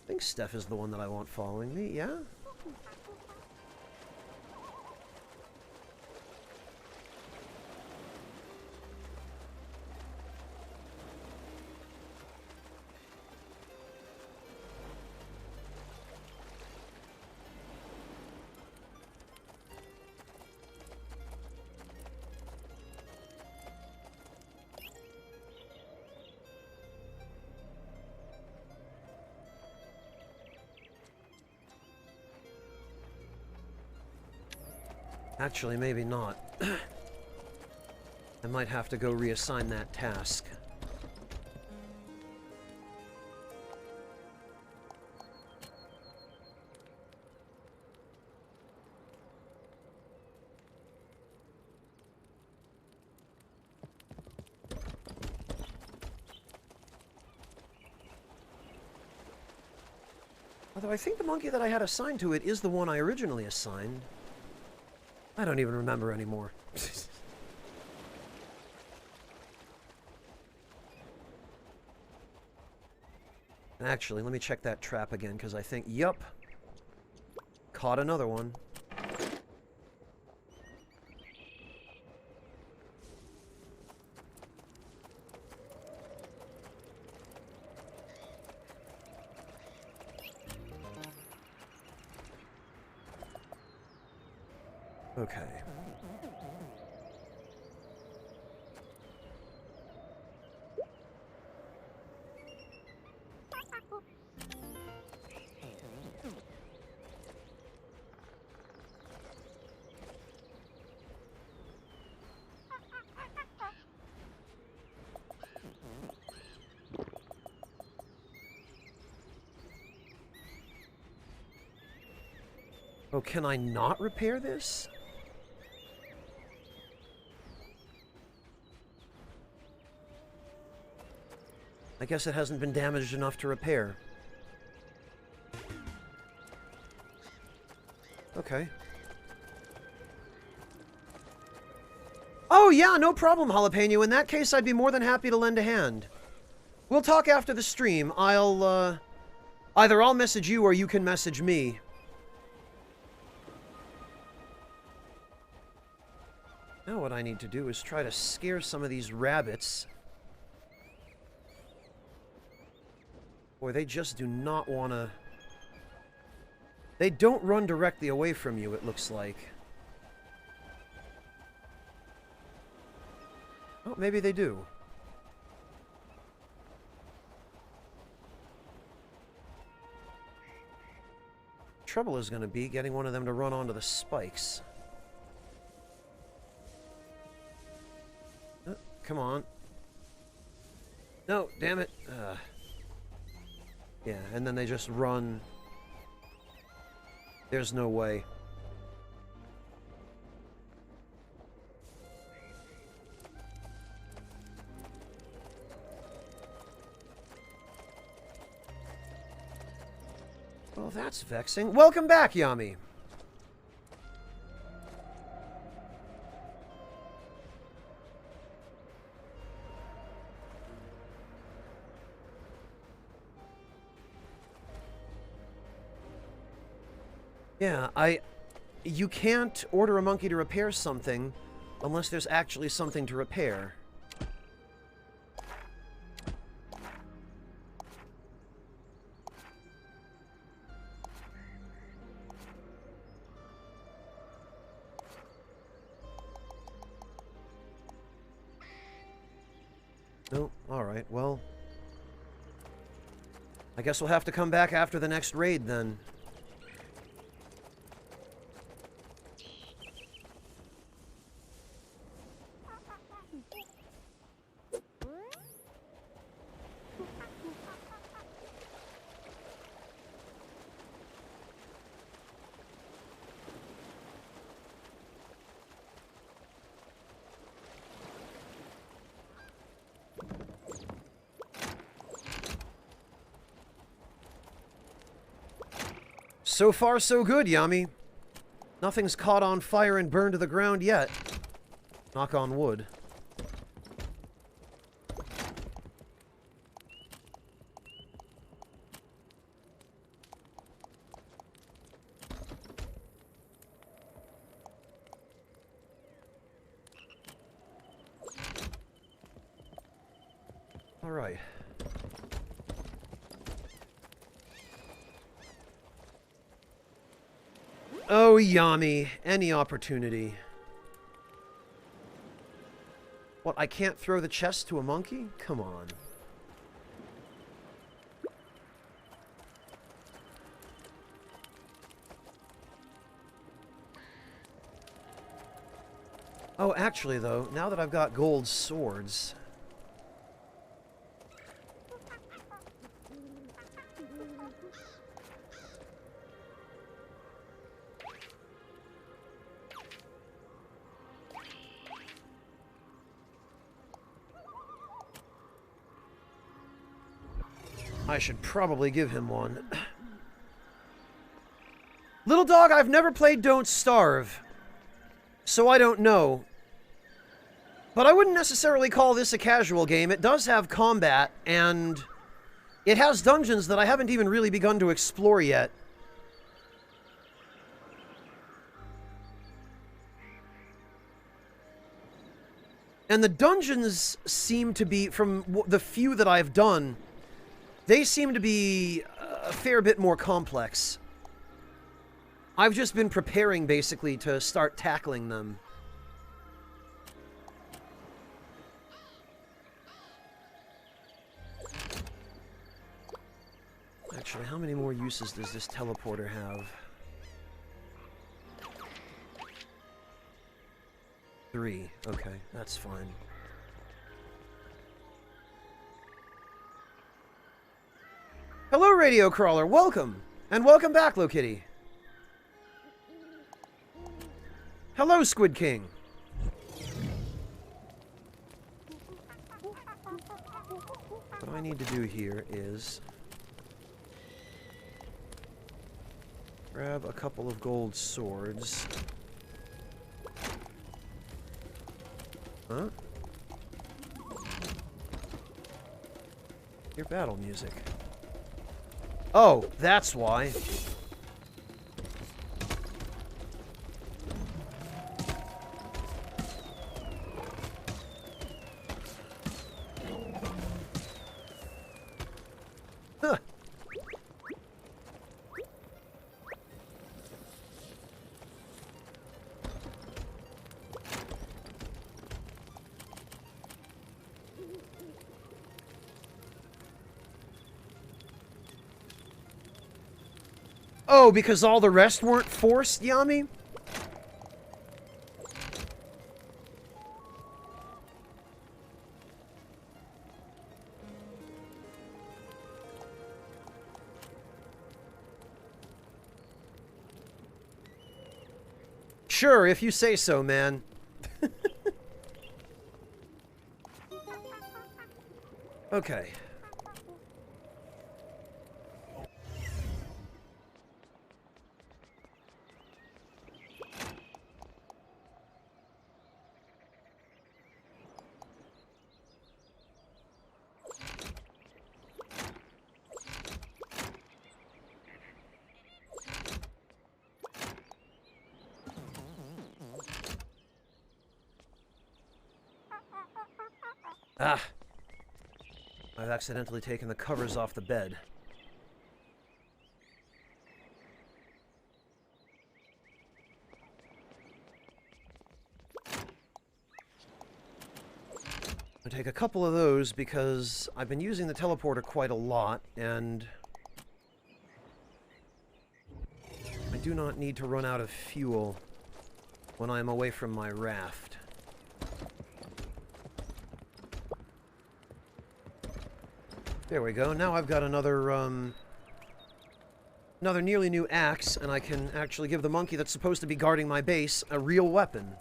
I think Steph is the one that I want following me, yeah? Actually, maybe not. I might have to go reassign that task. Although I think the monkey that I had assigned to it is the one I originally assigned. I don't even remember anymore. Actually, let me check that trap again, because I think, yup, caught another one. Okay. Oh, can I not repair this? I guess it hasn't been damaged enough to repair. Okay. Oh, yeah, no problem, Jalapeno. In that case, I'd be more than happy to lend a hand. We'll talk after the stream. Either I'll message you or you can message me. Now what I need to do is try to scare some of these rabbits. Boy, they just do not want to... They don't run directly away from you, it looks like. Oh, maybe they do. Trouble is going to be getting one of them to run onto the spikes. Come on. No, damn it. Yeah, and then they just run There's no way. Well, that's vexing. Welcome back, Yami. Yeah, you can't order a monkey to repair something unless there's actually something to repair. No, alright, well... I guess we'll have to come back after the next raid, then. So far, so good, Yami. Nothing's caught on fire and burned to the ground yet. Knock on wood. All right. Oh, Yami, any opportunity. What, I can't throw the chest to a monkey? Come on. Oh, actually, though, now that I've got gold swords... I should probably give him one. Little dog, I've never played Don't Starve, so I don't know. But I wouldn't necessarily call this a casual game. It does have combat, and it has dungeons that I haven't even really begun to explore yet. And the dungeons seem to be, from the few that I've done, they seem to be a fair bit more complex. I've just been preparing, basically, to start tackling them. Actually, how many more uses does this teleporter have? 3. Okay, that's fine. Hello, Radio Crawler. Welcome. And welcome back, Lokitty. Hello, Squid King. What I need to do here is grab a couple of gold swords. Huh? Your battle music. Oh, that's why. Huh. Oh, because all the rest weren't forced, Yami? Sure, if you say so, man. Okay. Ah! I've accidentally taken the covers off the bed. I'll take a couple of those because I've been using the teleporter quite a lot, and I do not need to run out of fuel when I'm away from my raft. There we go. Now I've got another nearly new axe, and I can actually give the monkey that's supposed to be guarding my base a real weapon.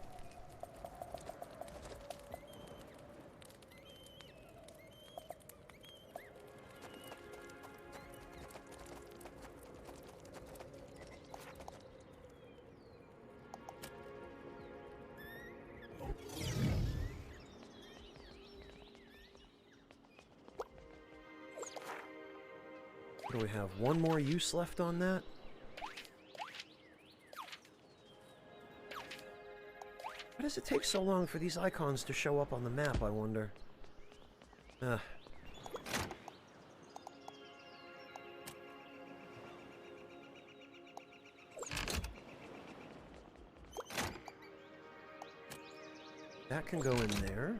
Do we have one more use left on that? Why does it take so long for these icons to show up on the map, I wonder? That can go in there.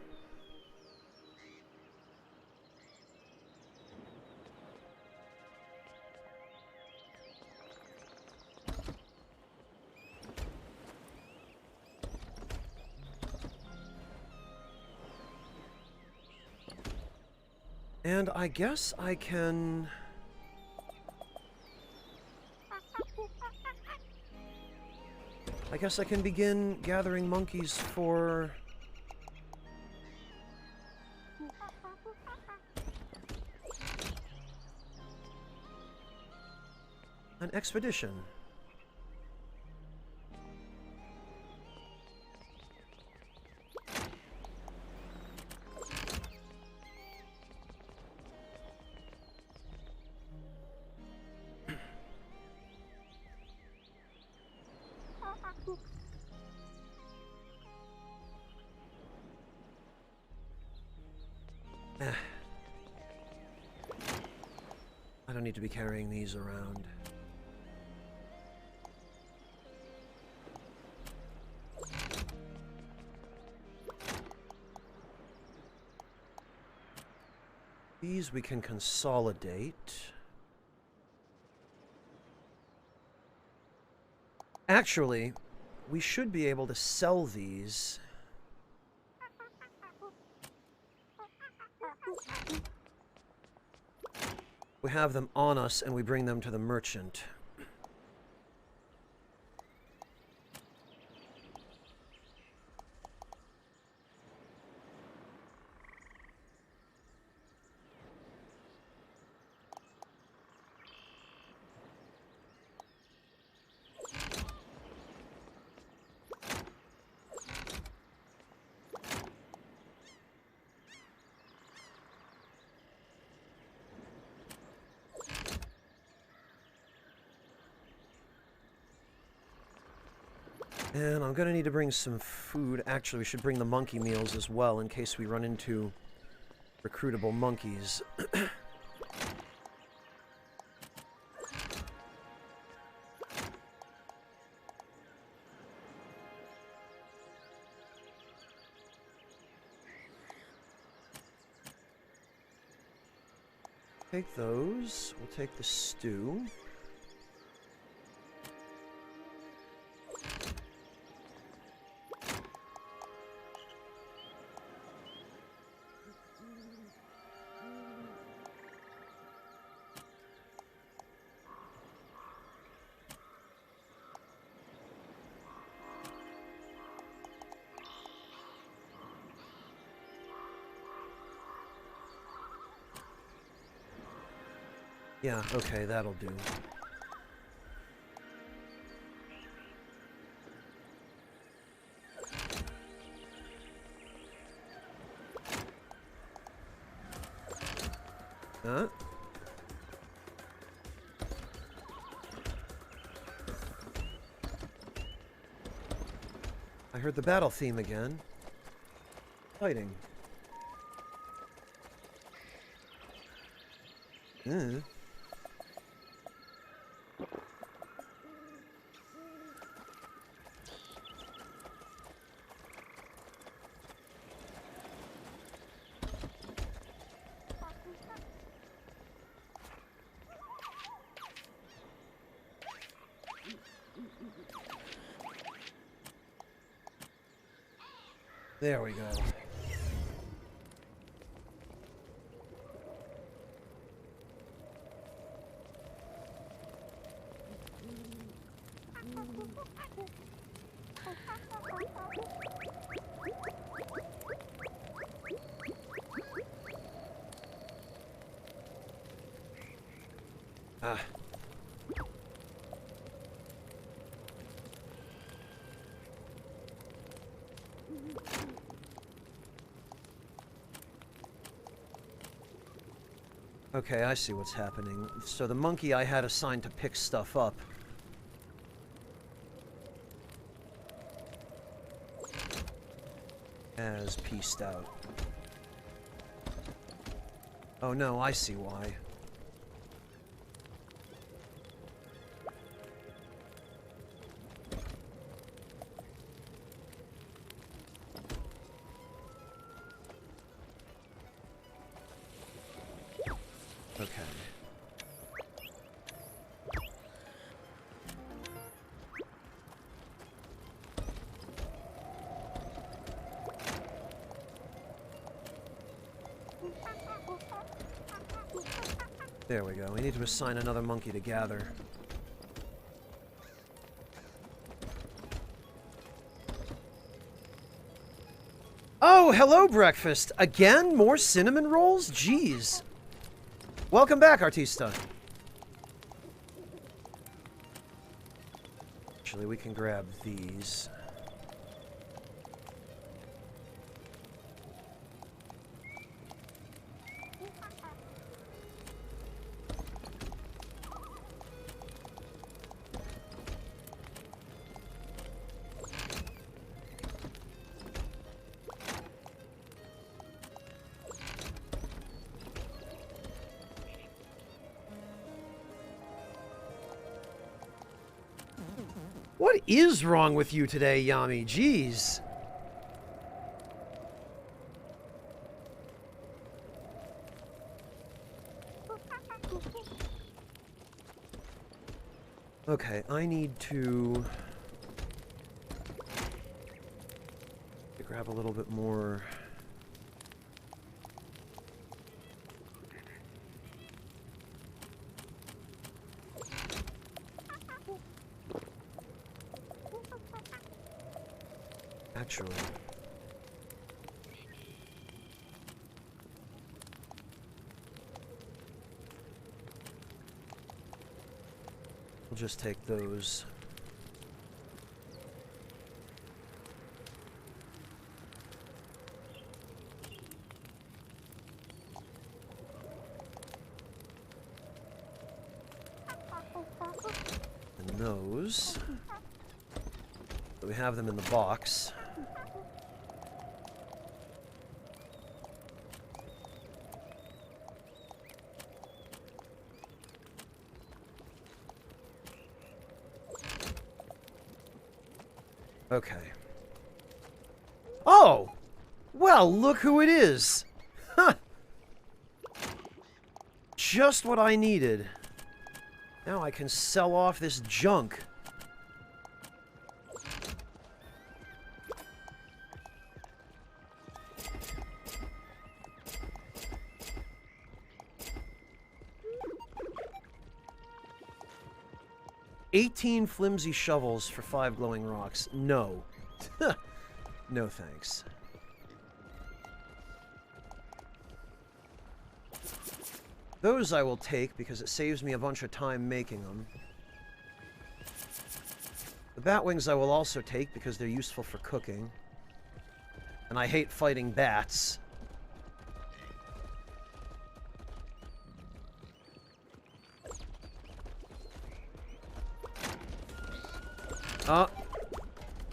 And I guess I can... I guess I can begin gathering monkeys for... an expedition. I don't need to be carrying these around. These we can consolidate. Actually, we should be able to sell these. We have them on us and we bring them to the merchant. And I'm gonna need to bring some food. Actually, we should bring the monkey meals as well in case we run into recruitable monkeys. Take those. We'll take the stew. Yeah, okay, that'll do. Huh? I heard the battle theme again. Fighting. There we go. Ah. Okay, I see what's happening. So the monkey I had assigned to pick stuff up has pieced out. Oh no, I see why. Okay. There we go. We need to assign another monkey to gather. Oh, hello, breakfast. Again? More cinnamon rolls? Jeez. Welcome back, Artista. Actually, we can grab these. What is wrong with you today, Yami? Jeez. Okay, I need to grab a little bit more. Naturally. We'll just take those. And those. So we have them in the box. Okay. Oh! Well, look who it is! Huh! Just what I needed. Now I can sell off this junk. "18 flimsy shovels for 5 glowing rocks." No. No thanks. Those I will take because it saves me a bunch of time making them. The bat wings I will also take because they're useful for cooking. And I hate fighting bats.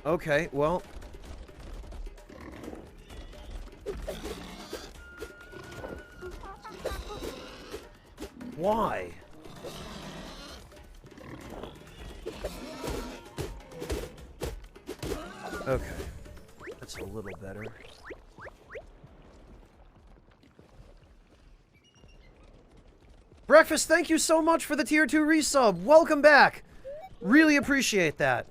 Okay, well. Why? Okay. That's a little better. Breakfast, thank you so much for the tier 2 resub. Welcome back. Really appreciate that.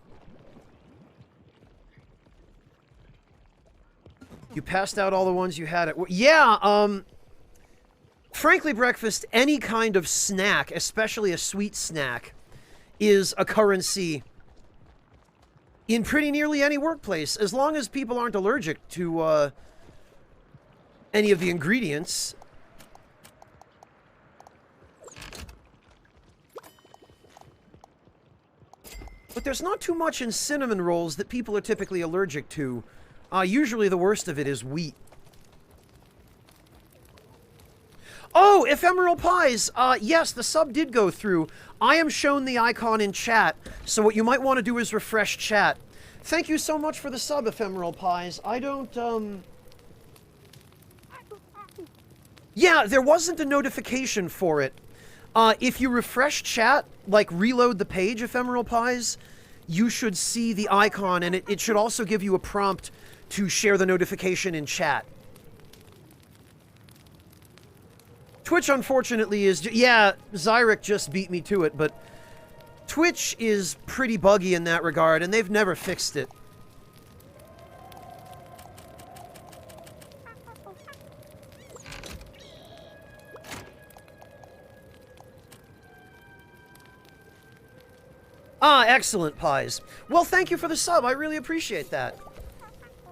You passed out all the ones you had at work. Yeah, frankly, Breakfast, any kind of snack, especially a sweet snack, is a currency in pretty nearly any workplace, as long as people aren't allergic to any of the ingredients. But there's not too much in cinnamon rolls that people are typically allergic to. Usually the worst of it is wheat. Oh, Ephemeral Pies! Yes, the sub did go through. I am shown the icon in chat, so what you might want to do is refresh chat. Thank you so much for the sub, Ephemeral Pies. I don't, Yeah, there wasn't a notification for it. If you refresh chat, like reload the page, Ephemeral Pies, you should see the icon, and it should also give you a prompt to share the notification in chat. Twitch, unfortunately, is... Yeah, Zyrek just beat me to it, but Twitch is pretty buggy in that regard, and they've never fixed it. Ah, excellent, Pies. Well, thank you for the sub. I really appreciate that.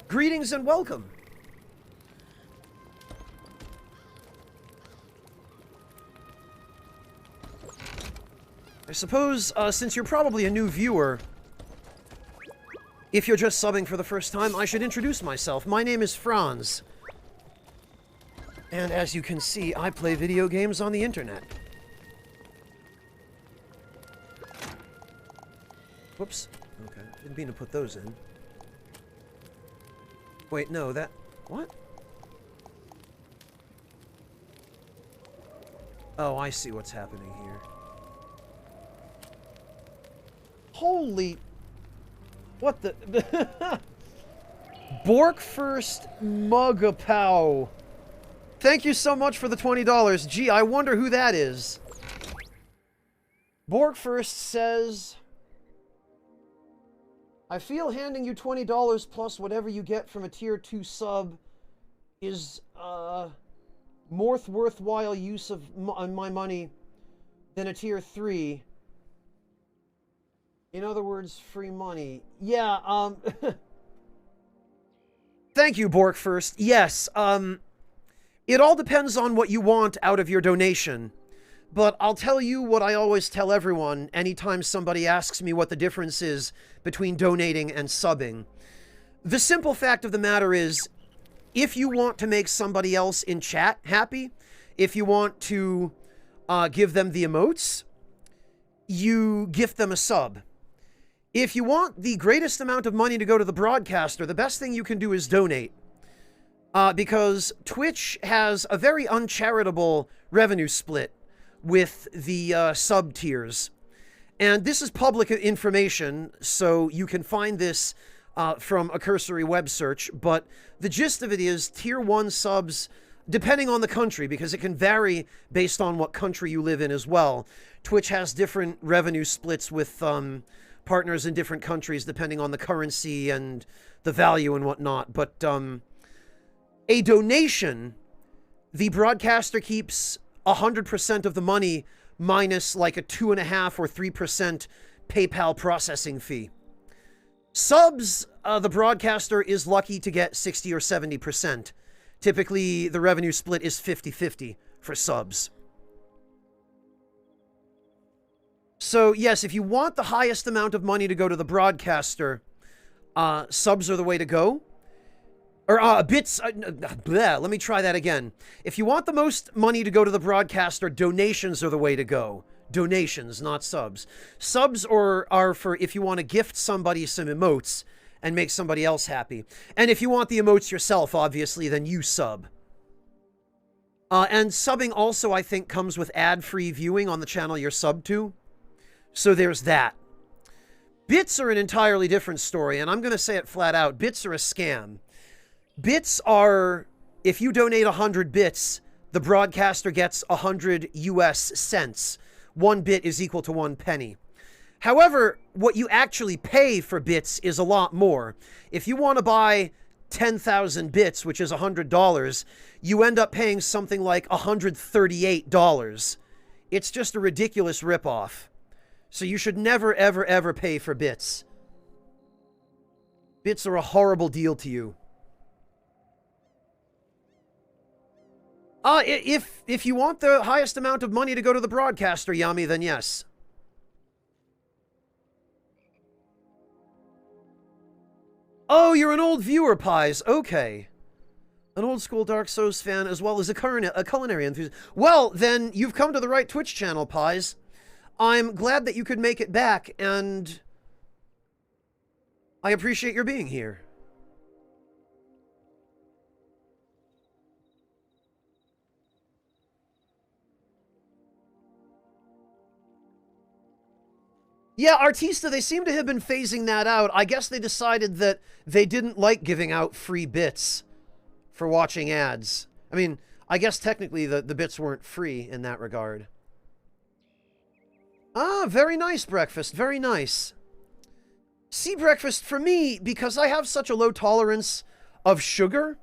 Greetings and welcome. I suppose, since you're probably a new viewer, if you're just subbing for the first time, I should introduce myself. My name is Franz. And as you can see, I play video games on the internet. Whoops. Okay. Didn't mean to put those in. Wait, no, that... What? Oh, I see what's happening here. Holy... What the... Bork first Mugapow. Thank you so much for the $20. Gee, I wonder who that is. Bork first says... I feel handing you $20 plus whatever you get from a tier 2 sub is more worthwhile use of my money than a tier 3. In other words, free money. Yeah, Thank you, Bork first. Yes, it all depends on what you want out of your donation. But I'll tell you what I always tell everyone anytime somebody asks me what the difference is between donating and subbing. The simple fact of the matter is, if you want to make somebody else in chat happy, if you want to give them the emotes, you gift them a sub. If you want the greatest amount of money to go to the broadcaster, the best thing you can do is donate. Because Twitch has a very uncharitable revenue split with the sub tiers. And this is public information, so you can find this from a cursory web search, but the gist of it is tier 1 subs, depending on the country, because it can vary based on what country you live in as well. Twitch has different revenue splits with partners in different countries, depending on the currency and the value and whatnot. But a donation, the broadcaster keeps 100% of the money minus like a 2.5 or 3% PayPal processing fee. Subs, the broadcaster is lucky to get 60 or 70%. Typically, the revenue split is 50-50 for subs. So, yes, if you want the highest amount of money to go to the broadcaster, subs are the way to go. Or, bits... let me try that again. If you want the most money to go to the broadcaster, donations are the way to go. Donations, not subs. Subs are for if you want to gift somebody some emotes and make somebody else happy. And if you want the emotes yourself, obviously, then you sub. And subbing also, I think, comes with ad-free viewing on the channel you're subbed to. So there's that. Bits are an entirely different story, and I'm going to say it flat out. Bits are a scam. Bits are, if you donate 100 bits, the broadcaster gets 100 US cents. 1 bit is equal to 1 penny. However, what you actually pay for bits is a lot more. If you want to buy 10,000 bits, which is $100, you end up paying something like $138. It's just a ridiculous ripoff. So you should never, ever, ever pay for bits. Bits are a horrible deal to you. If you want the highest amount of money to go to the broadcaster, Yami, then yes. Oh, you're an old viewer, Pies. Okay. An old school Dark Souls fan as well as a culinary enthusiast. Well, then you've come to the right Twitch channel, Pies. I'm glad that you could make it back, and I appreciate your being here. Yeah, Artista, they seem to have been phasing that out. I guess they decided that they didn't like giving out free bits for watching ads. I mean, I guess technically the bits weren't free in that regard. Ah, very nice, Breakfast. Very nice. See, Breakfast, for me, because I have such a low tolerance of sugar,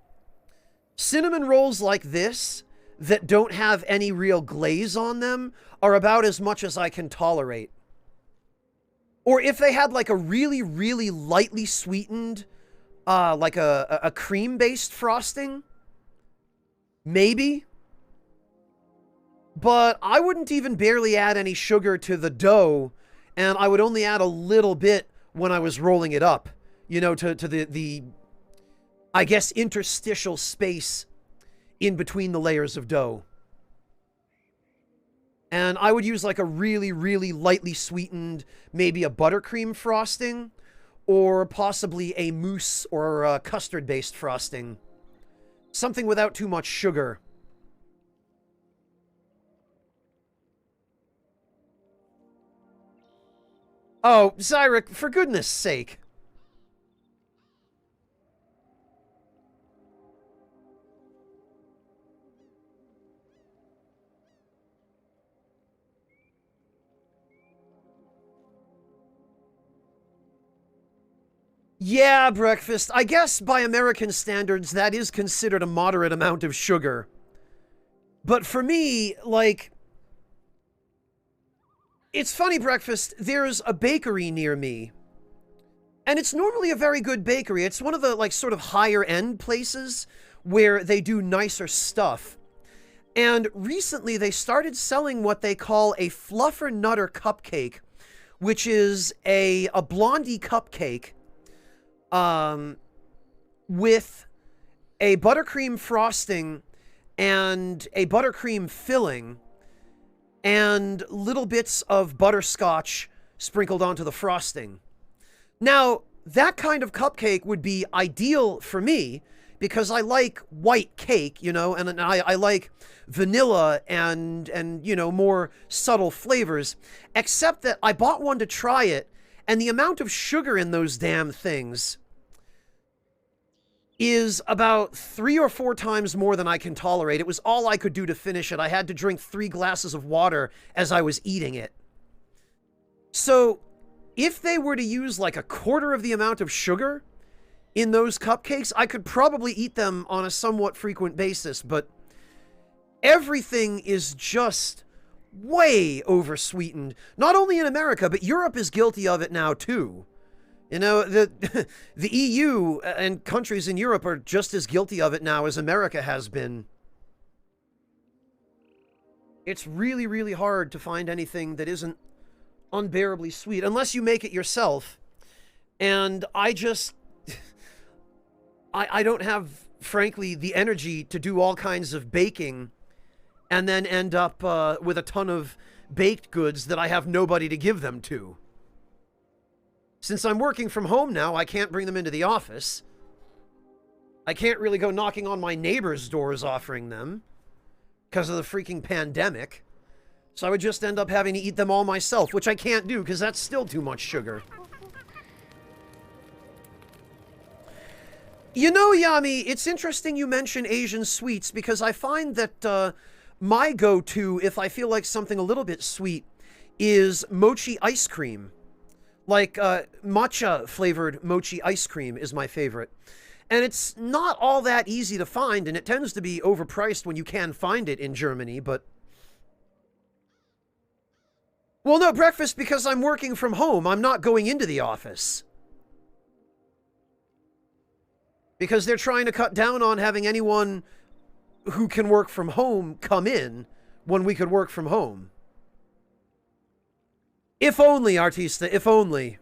cinnamon rolls like this that don't have any real glaze on them are about as much as I can tolerate. Or if they had like a really, really lightly sweetened, like a cream-based frosting, maybe. But I wouldn't even barely add any sugar to the dough, and I would only add a little bit when I was rolling it up, you know, to the I guess, interstitial space in between the layers of dough. And I would use like a really, really lightly sweetened, maybe a buttercream frosting, or possibly a mousse or a custard-based frosting. Something without too much sugar. Oh, Zyric, for goodness sake. Yeah, Breakfast. I guess by American standards, that is considered a moderate amount of sugar. But for me, like... It's funny, Breakfast. There's a bakery near me. And it's normally a very good bakery. It's one of the, like, sort of higher-end places where they do nicer stuff. And recently, they started selling what they call a Fluffer Nutter cupcake, which is a blondie cupcake with a buttercream frosting and a buttercream filling and little bits of butterscotch sprinkled onto the frosting. Now, that kind of cupcake would be ideal for me because I like white cake, you know, and I like vanilla and, you know, more subtle flavors, except that I bought one to try it, and the amount of sugar in those damn things is about 3 or 4 times more than I can tolerate. It was all I could do to finish it. I had to drink 3 glasses of water as I was eating it. So, if they were to use like a quarter of the amount of sugar in those cupcakes, I could probably eat them on a somewhat frequent basis, but everything is just way over-sweetened. Not only in America, but Europe is guilty of it now, too. You know, the EU and countries in Europe are just as guilty of it now as America has been. It's really, really hard to find anything that isn't unbearably sweet, unless you make it yourself. And I just... I don't have, frankly, the energy to do all kinds of baking and then end up with a ton of baked goods that I have nobody to give them to. Since I'm working from home now, I can't bring them into the office. I can't really go knocking on my neighbors' doors offering them because of the freaking pandemic. So I would just end up having to eat them all myself, which I can't do because that's still too much sugar. You know, Yami, it's interesting you mention Asian sweets because I find that my go-to, if I feel like something a little bit sweet, is mochi ice cream. Like matcha-flavored mochi ice cream is my favorite. And it's not all that easy to find, and it tends to be overpriced when you can find it in Germany, but... Well, no, breakfast because I'm working from home. I'm not going into the office. Because they're trying to cut down on having anyone who can work from home come in when we could work from home. If only, Artista, if only.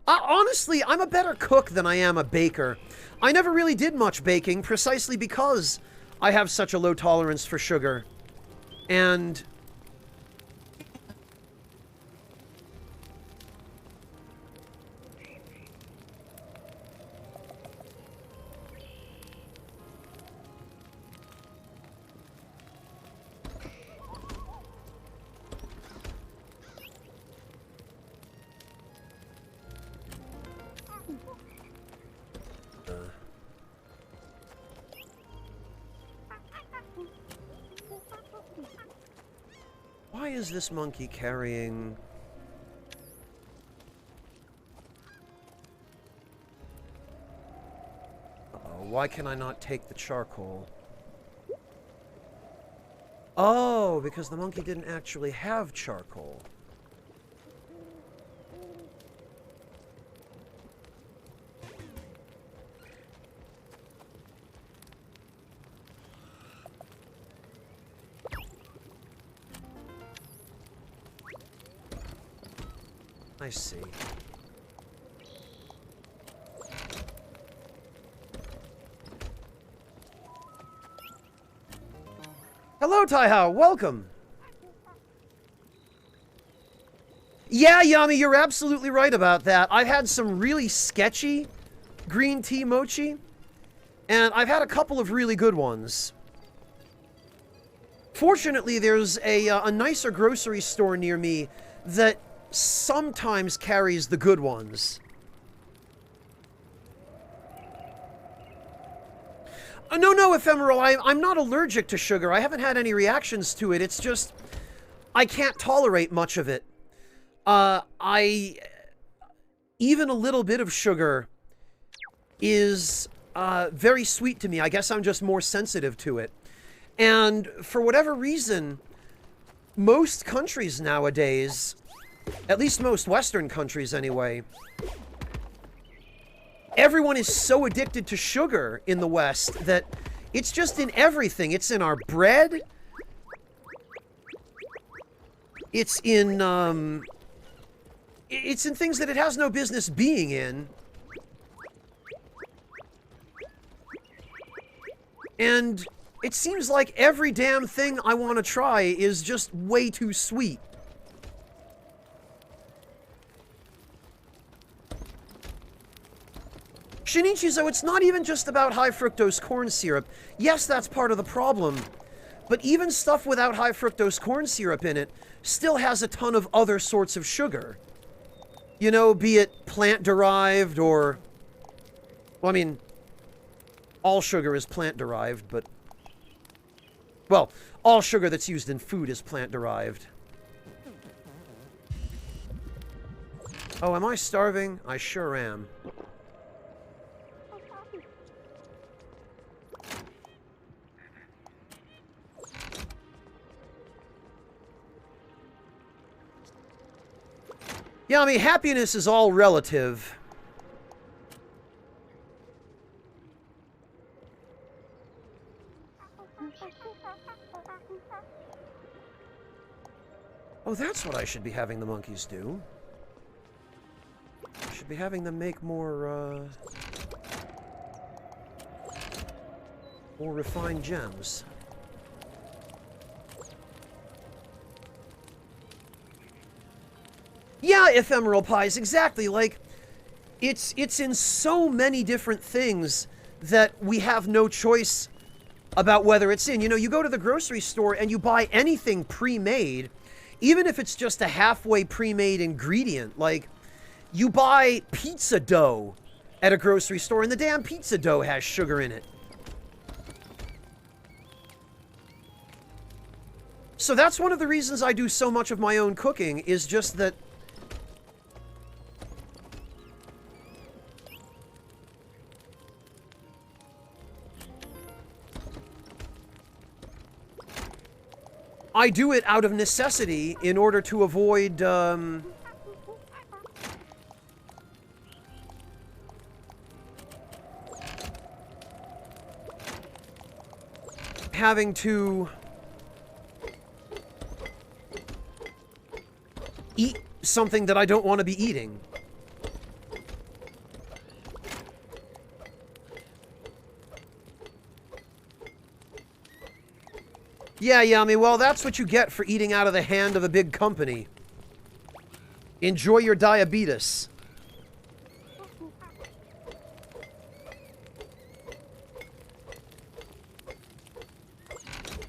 Honestly, I'm a better cook than I am a baker. I never really did much baking precisely because I have such a low tolerance for sugar. And... why is this monkey carrying... Uh-oh, why can I not take the charcoal? Oh, because the monkey didn't actually have charcoal. I see. Hello, Taihao. Welcome. Yeah, Yami, you're absolutely right about that. I've had some really sketchy green tea mochi, and I've had a couple of really good ones. Fortunately, there's a nicer grocery store near me that sometimes carries the good ones. No, Ephemeral, I'm not allergic to sugar. I haven't had any reactions to it. It's just, I can't tolerate much of it. Even a little bit of sugar is very sweet to me. I guess I'm just more sensitive to it. And for whatever reason, most countries nowadays, at least most Western countries anyway, everyone is so addicted to sugar in the West that it's just in everything. It's in our bread. It's in things that it has no business being in. And it seems like every damn thing I want to try is just way too sweet. Shinichi, it's not even just about high fructose corn syrup. Yes, that's part of the problem. But even stuff without high fructose corn syrup in it still has a ton of other sorts of sugar. You know, be it plant-derived or... Well, I mean, all sugar is plant-derived, but... Well, all sugar that's used in food is plant-derived. Oh, am I starving? I sure am. Yeah, I mean, happiness is all relative. Oh, Oh, that's what I should be having the monkeys do. I should be having them make more refined gems. Yeah, ephemeral pies, exactly. Like, it's in so many different things that we have no choice about whether it's in. You know, you go to the grocery store and you buy anything pre-made, even if it's just a halfway pre-made ingredient. Like, you buy pizza dough at a grocery store and the damn pizza dough has sugar in it. So that's one of the reasons I do so much of my own cooking, is just that I do it out of necessity in order to avoid, having to eat something that I don't want to be eating. Yeah, Yummy, well, that's what you get for eating out of the hand of a big company. Enjoy your diabetes.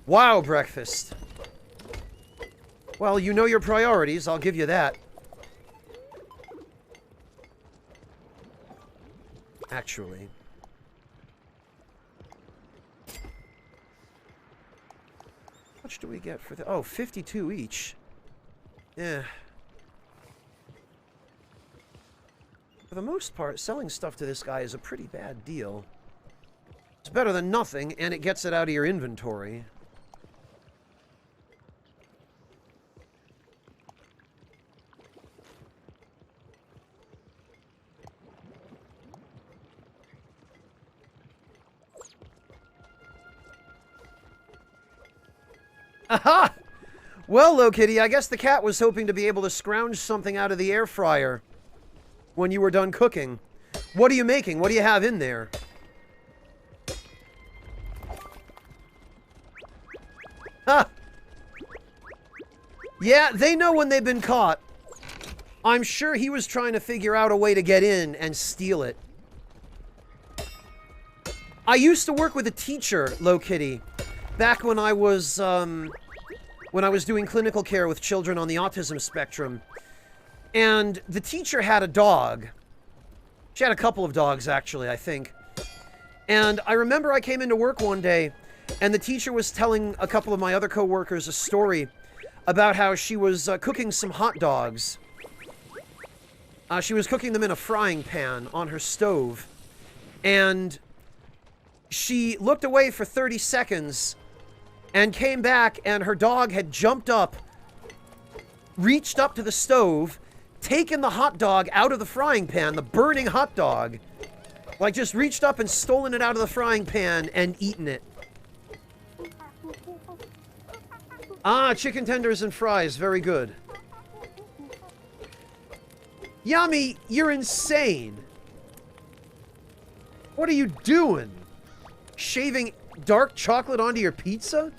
Wow, breakfast. Well, you know your priorities, I'll give you that. Actually. How much do we get for the... Oh, 52 each. Yeah. For the most part, selling stuff to this guy is a pretty bad deal. It's better than nothing, and it gets it out of your inventory. Aha! Well, Low Kitty, I guess the cat was hoping to be able to scrounge something out of the air fryer when you were done cooking. What are you making? What do you have in there? Ha! Yeah, they know when they've been caught. I'm sure he was trying to figure out a way to get in and steal it. I used to work with a teacher, Low Kitty, back when I was doing clinical care with children on the autism spectrum. And the teacher had a dog. She had a couple of dogs, actually, I think. And I remember I came into work one day, and the teacher was telling a couple of my other coworkers a story about how she was cooking some hot dogs. She was cooking them in a frying pan on her stove. And she looked away for 30 seconds and came back, and her dog had jumped up, reached up to the stove, taken the hot dog out of the frying pan, the burning hot dog, like just reached up and stolen it out of the frying pan and eaten it. Ah, chicken tenders and fries, very good. Yummy, you're insane. What are you doing? Shaving dark chocolate onto your pizza?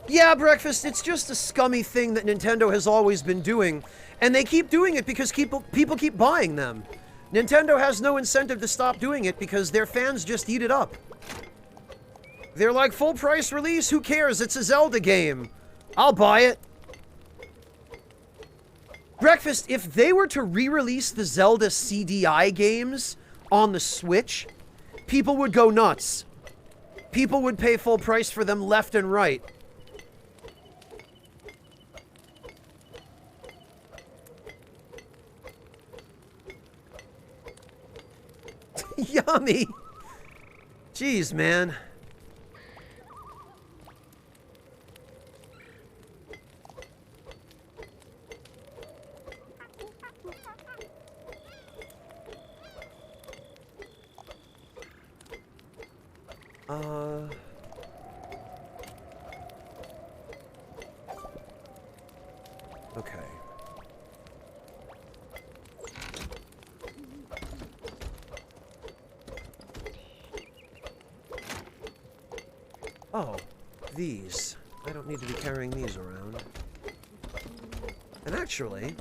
Yeah, Breakfast, it's just a scummy thing that Nintendo has always been doing, and they keep doing it because people keep buying them. Nintendo has no incentive to stop doing it because their fans just eat it up. They're like, full price release, who cares? It's a Zelda game. I'll buy it. Breakfast, if they were to re-release the Zelda CDI games on the Switch, people would go nuts. People would pay full price for them left and right. Yummy! Jeez, man. Okay. Oh, these. I don't need to be carrying these around. And actually,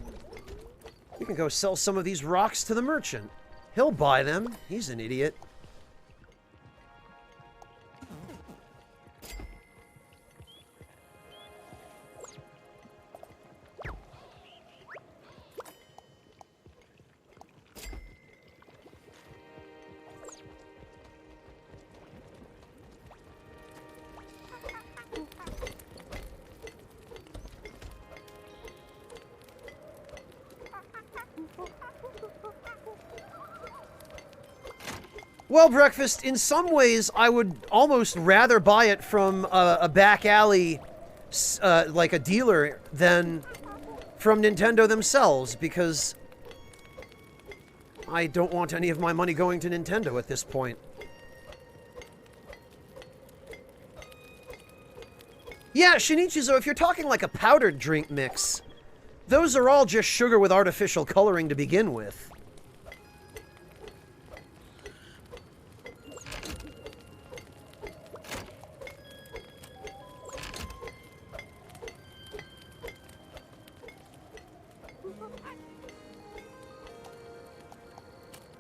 we can go sell some of these rocks to the merchant. He'll buy them. He's an idiot. Well, Breakfast, in some ways, I would almost rather buy it from a back alley, like a dealer, than from Nintendo themselves, because I don't want any of my money going to Nintendo at this point. Yeah, Shinichizo, if you're talking like a powdered drink mix, those are all just sugar with artificial coloring to begin with.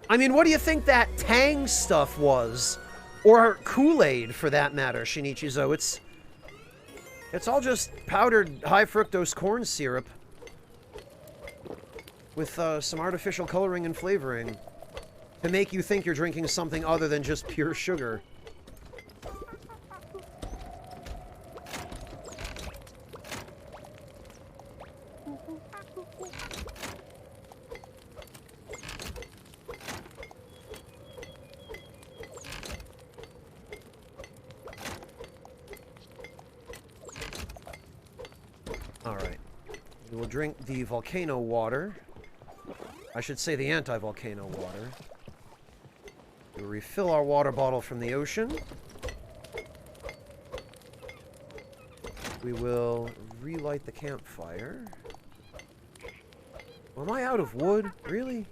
I mean, what do you think that Tang stuff was? Or Kool-Aid, for that matter, Shinichizo. It's all just powdered high fructose corn syrup with some artificial coloring and flavoring to make you think you're drinking something other than just pure sugar. Alright. We will drink the volcano water. I should say the anti-volcano water. We'll refill our water bottle from the ocean. We will relight the campfire. Well, am I out of wood? Really?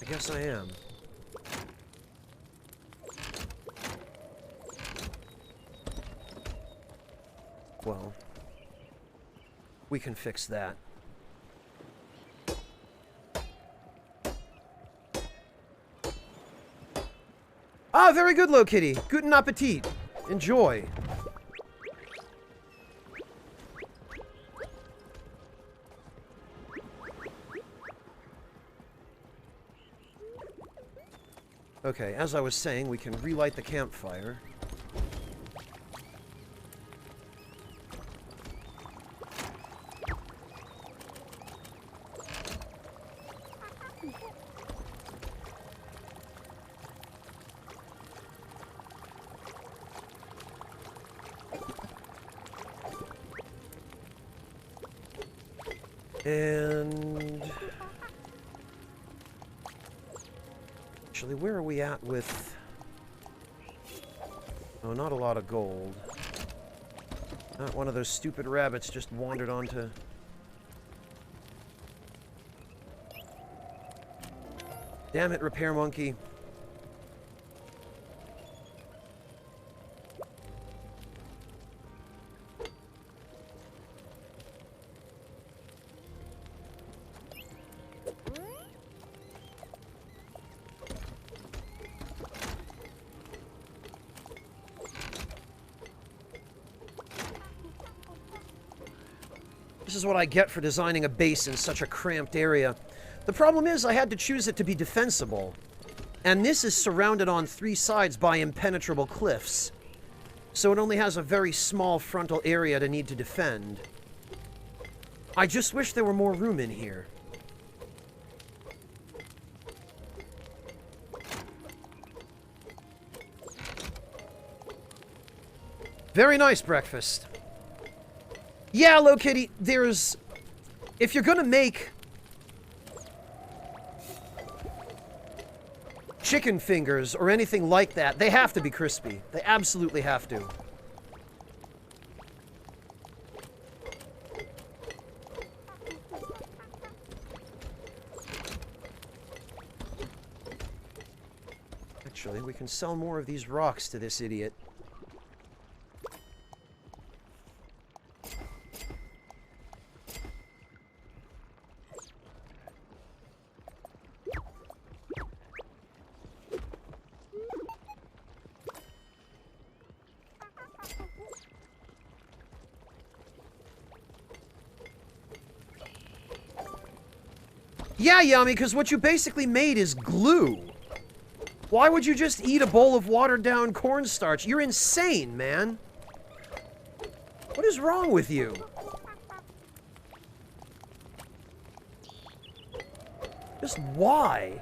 I guess I am. Well, we can fix that. Ah, very good, Low Kitty. Guten Appetit. Enjoy. Okay, as I was saying, we can relight the campfire. And actually, where are we at with... Oh, not a lot of gold. Not one of those stupid rabbits just wandered onto... Damn it, Repair Monkey. This is what I get for designing a base in such a cramped area. The problem is I had to choose it to be defensible. And this is surrounded on 3 sides by impenetrable cliffs. So it only has a very small frontal area to need to defend. I just wish there were more room in here. Very nice breakfast. Yeah, Low Kitty, there's if you're gonna make chicken fingers or anything like that, they have to be crispy. They absolutely have to. Actually, we can sell more of these rocks to this idiot. Yeah, Yummy, because what you basically made is glue. Why would you just eat a bowl of watered-down cornstarch? You're insane, man. What is wrong with you? Just why?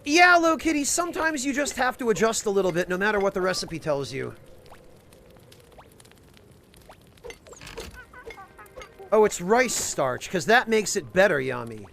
Yeah, Low Kitty, sometimes you just have to adjust a little bit no matter what the recipe tells you. Oh, it's rice starch, because that makes it better, Yami.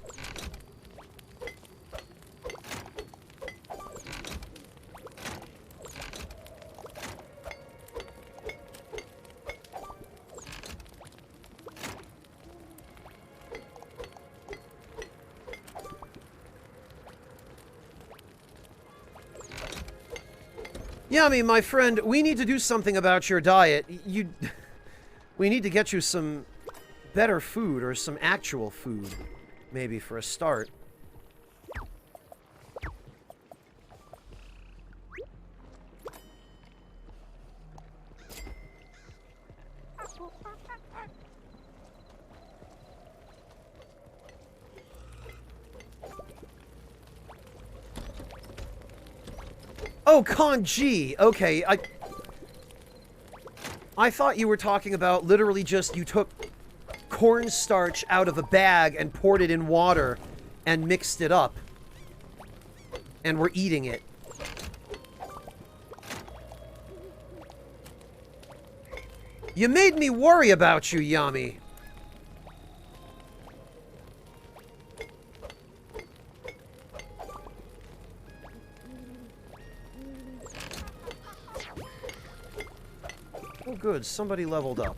Yami, my friend, we need to do something about your diet. We need to get you some better food, or some actual food, maybe, for a start. Oh, Kanji! Okay, I thought you were talking about literally just you took cornstarch out of a bag and poured it in water and mixed it up. And we're eating it. You made me worry about you, Yami. Oh, good. Somebody leveled up.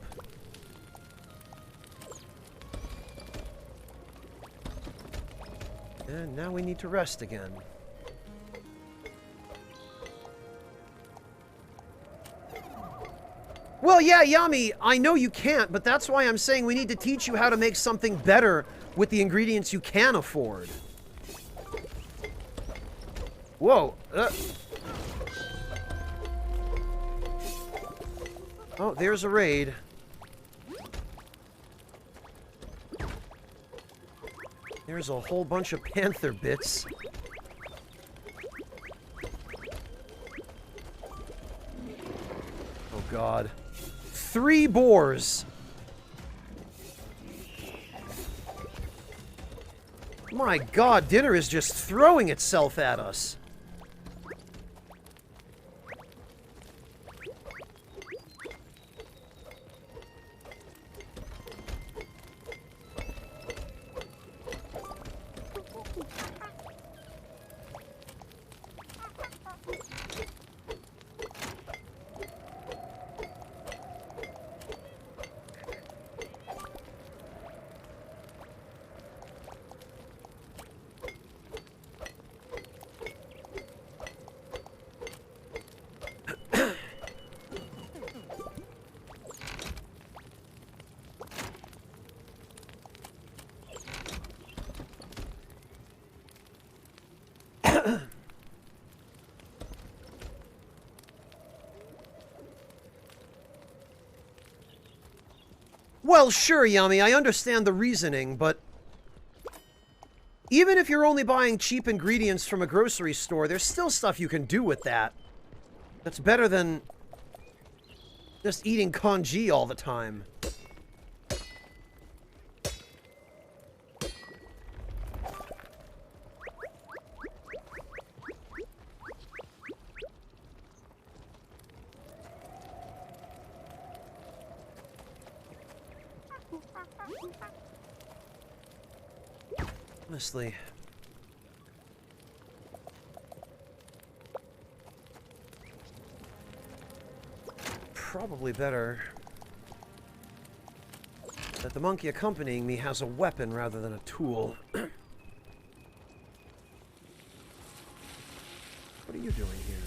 And now we need to rest again. Well, yeah, Yami, I know you can't, but that's why I'm saying we need to teach you how to make something better with the ingredients you can afford. Whoa. Oh, there's a raid. There's a whole bunch of panther bits. Oh, God. 3 boars. My God, dinner is just throwing itself at us. Well, sure, Yami, I understand the reasoning, but even if you're only buying cheap ingredients from a grocery store, there's still stuff you can do with that. That's better than just eating congee all the time. Honestly. Probably better that the monkey accompanying me has a weapon rather than a tool. What are you doing here?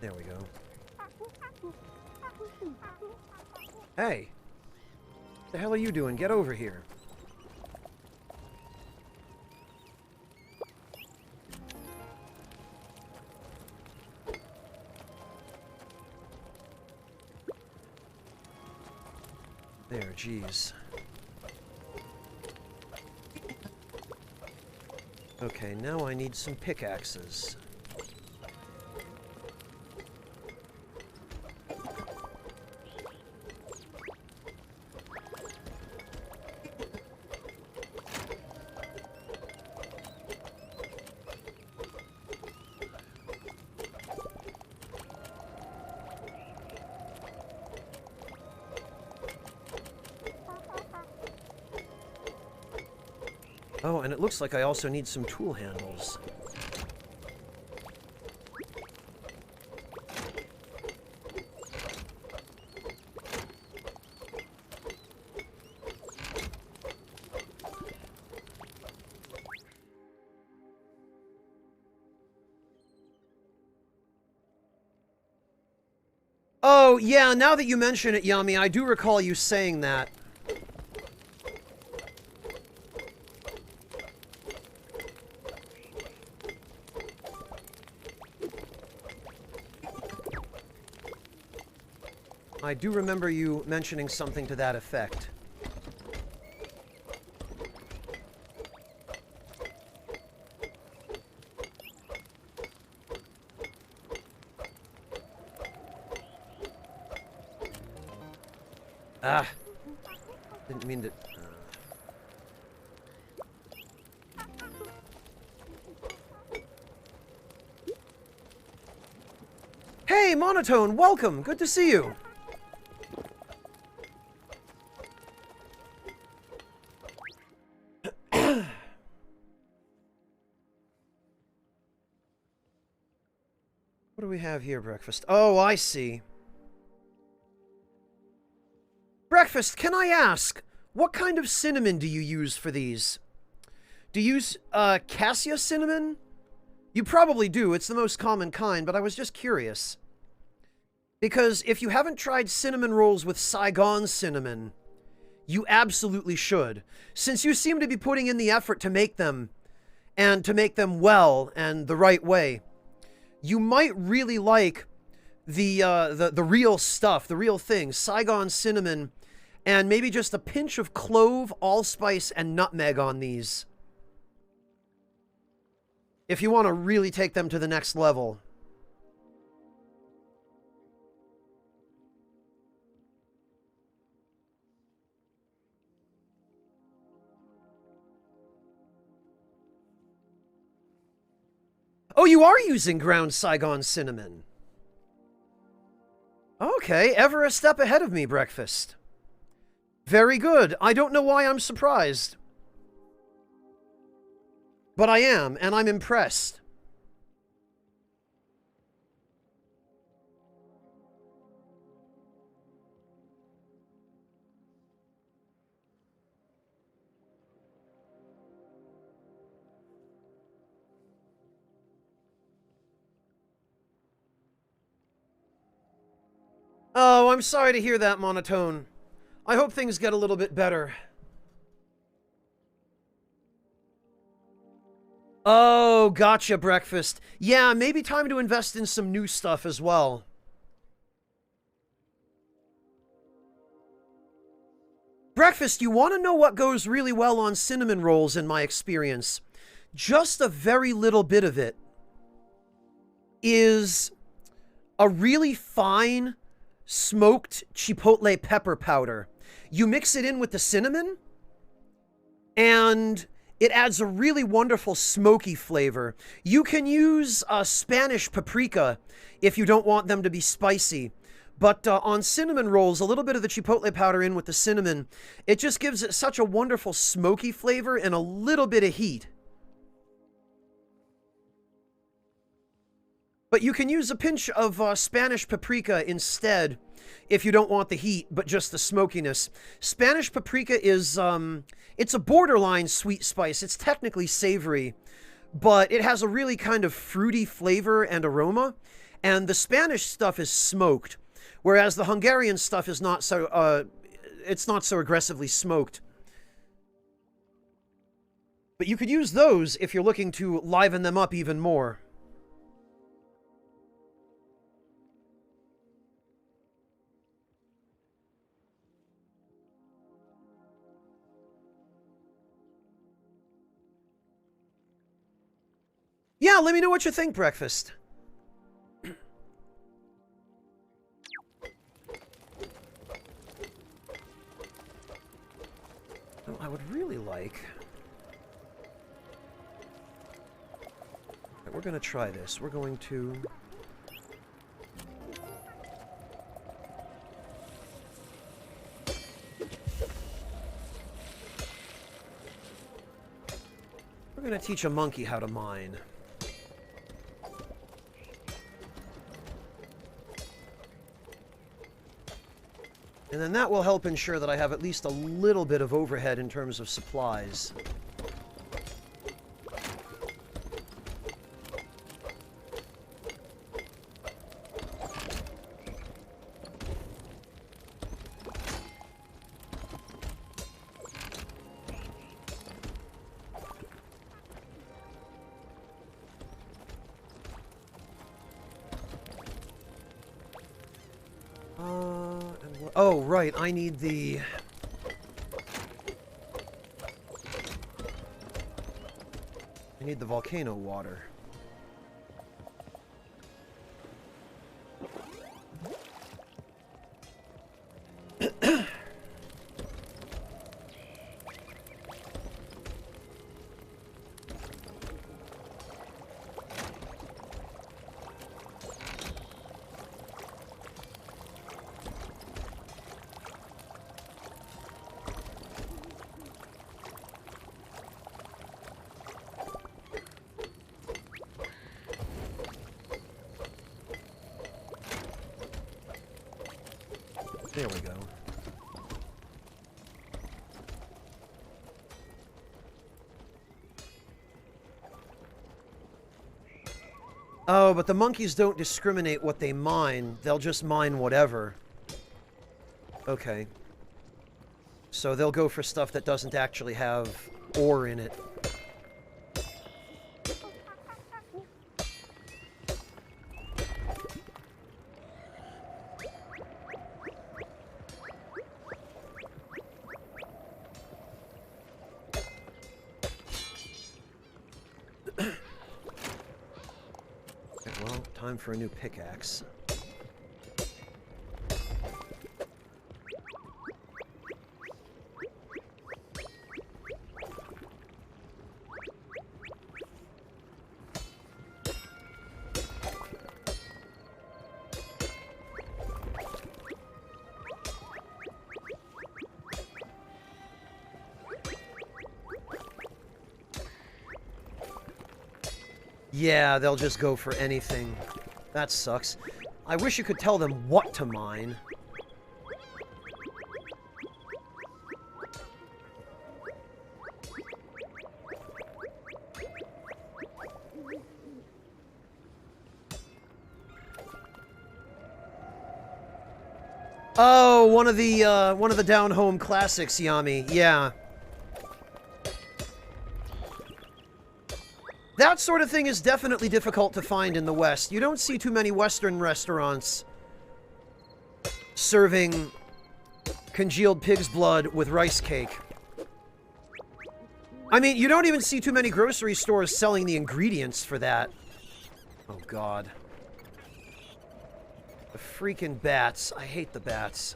There we go. Hey! What the hell are you doing? Get over here. There, jeez. Okay, now I need some pickaxes. Oh, and it looks like I also need some tool handles. Oh, yeah, now that you mention it, Yami, I do recall you saying that. I do remember you mentioning something to that effect. Ah! Didn't mean to... Hey, Monotone! Welcome! Good to see you! What do we have here, Breakfast? Oh, I see. Breakfast, can I ask, what kind of cinnamon do you use for these? Do you use, cassia cinnamon? You probably do, it's the most common kind, but I was just curious. Because if you haven't tried cinnamon rolls with Saigon cinnamon, you absolutely should. Since you seem to be putting in the effort to make them, and to make them well and the right way, you might really like the real stuff, the real thing, Saigon cinnamon, and maybe just a pinch of clove, allspice, and nutmeg on these. If you want to really take them to the next level. Oh, you are using ground Saigon cinnamon. Okay, ever a step ahead of me, Breakfast. Very good. I don't know why I'm surprised. But I am, and I'm impressed. Oh, I'm sorry to hear that, Monotone. I hope things get a little bit better. Oh, gotcha, Breakfast. Yeah, maybe time to invest in some new stuff as well. Breakfast, you want to know what goes really well on cinnamon rolls in my experience? Just a very little bit of it is a really fine smoked chipotle pepper powder. You mix it in with the cinnamon, and it adds a really wonderful smoky flavor. You can use Spanish paprika if you don't want them to be spicy. But on cinnamon rolls, a little bit of the chipotle powder in with the cinnamon, it just gives it such a wonderful smoky flavor and a little bit of heat. But you can use a pinch of Spanish paprika instead if you don't want the heat, but just the smokiness. Spanish paprika is, it's a borderline sweet spice. It's technically savory, but it has a really kind of fruity flavor and aroma. And the Spanish stuff is smoked, whereas the Hungarian stuff is not so, it's not so aggressively smoked. But you could use those if you're looking to liven them up even more. Yeah, let me know what you think, Breakfast. Oh, I would really like... We're going to try this. We're going to... We're going to teach a monkey how to mine. And then that will help ensure that I have at least a little bit of overhead in terms of supplies. Oh, right, I need the... I need the volcano water. There we go. Oh, but the monkeys don't discriminate what they mine. They'll just mine whatever. Okay. So they'll go for stuff that doesn't actually have ore in it. Time for a new pickaxe. Yeah, they'll just go for anything. That sucks. I wish you could tell them what to mine. Oh, one of the down-home classics, Yami. Yeah. That sort of thing is definitely difficult to find in the West. You don't see too many Western restaurants serving congealed pig's blood with rice cake. I mean, you don't even see too many grocery stores selling the ingredients for that. Oh, God. The freaking bats. I hate the bats.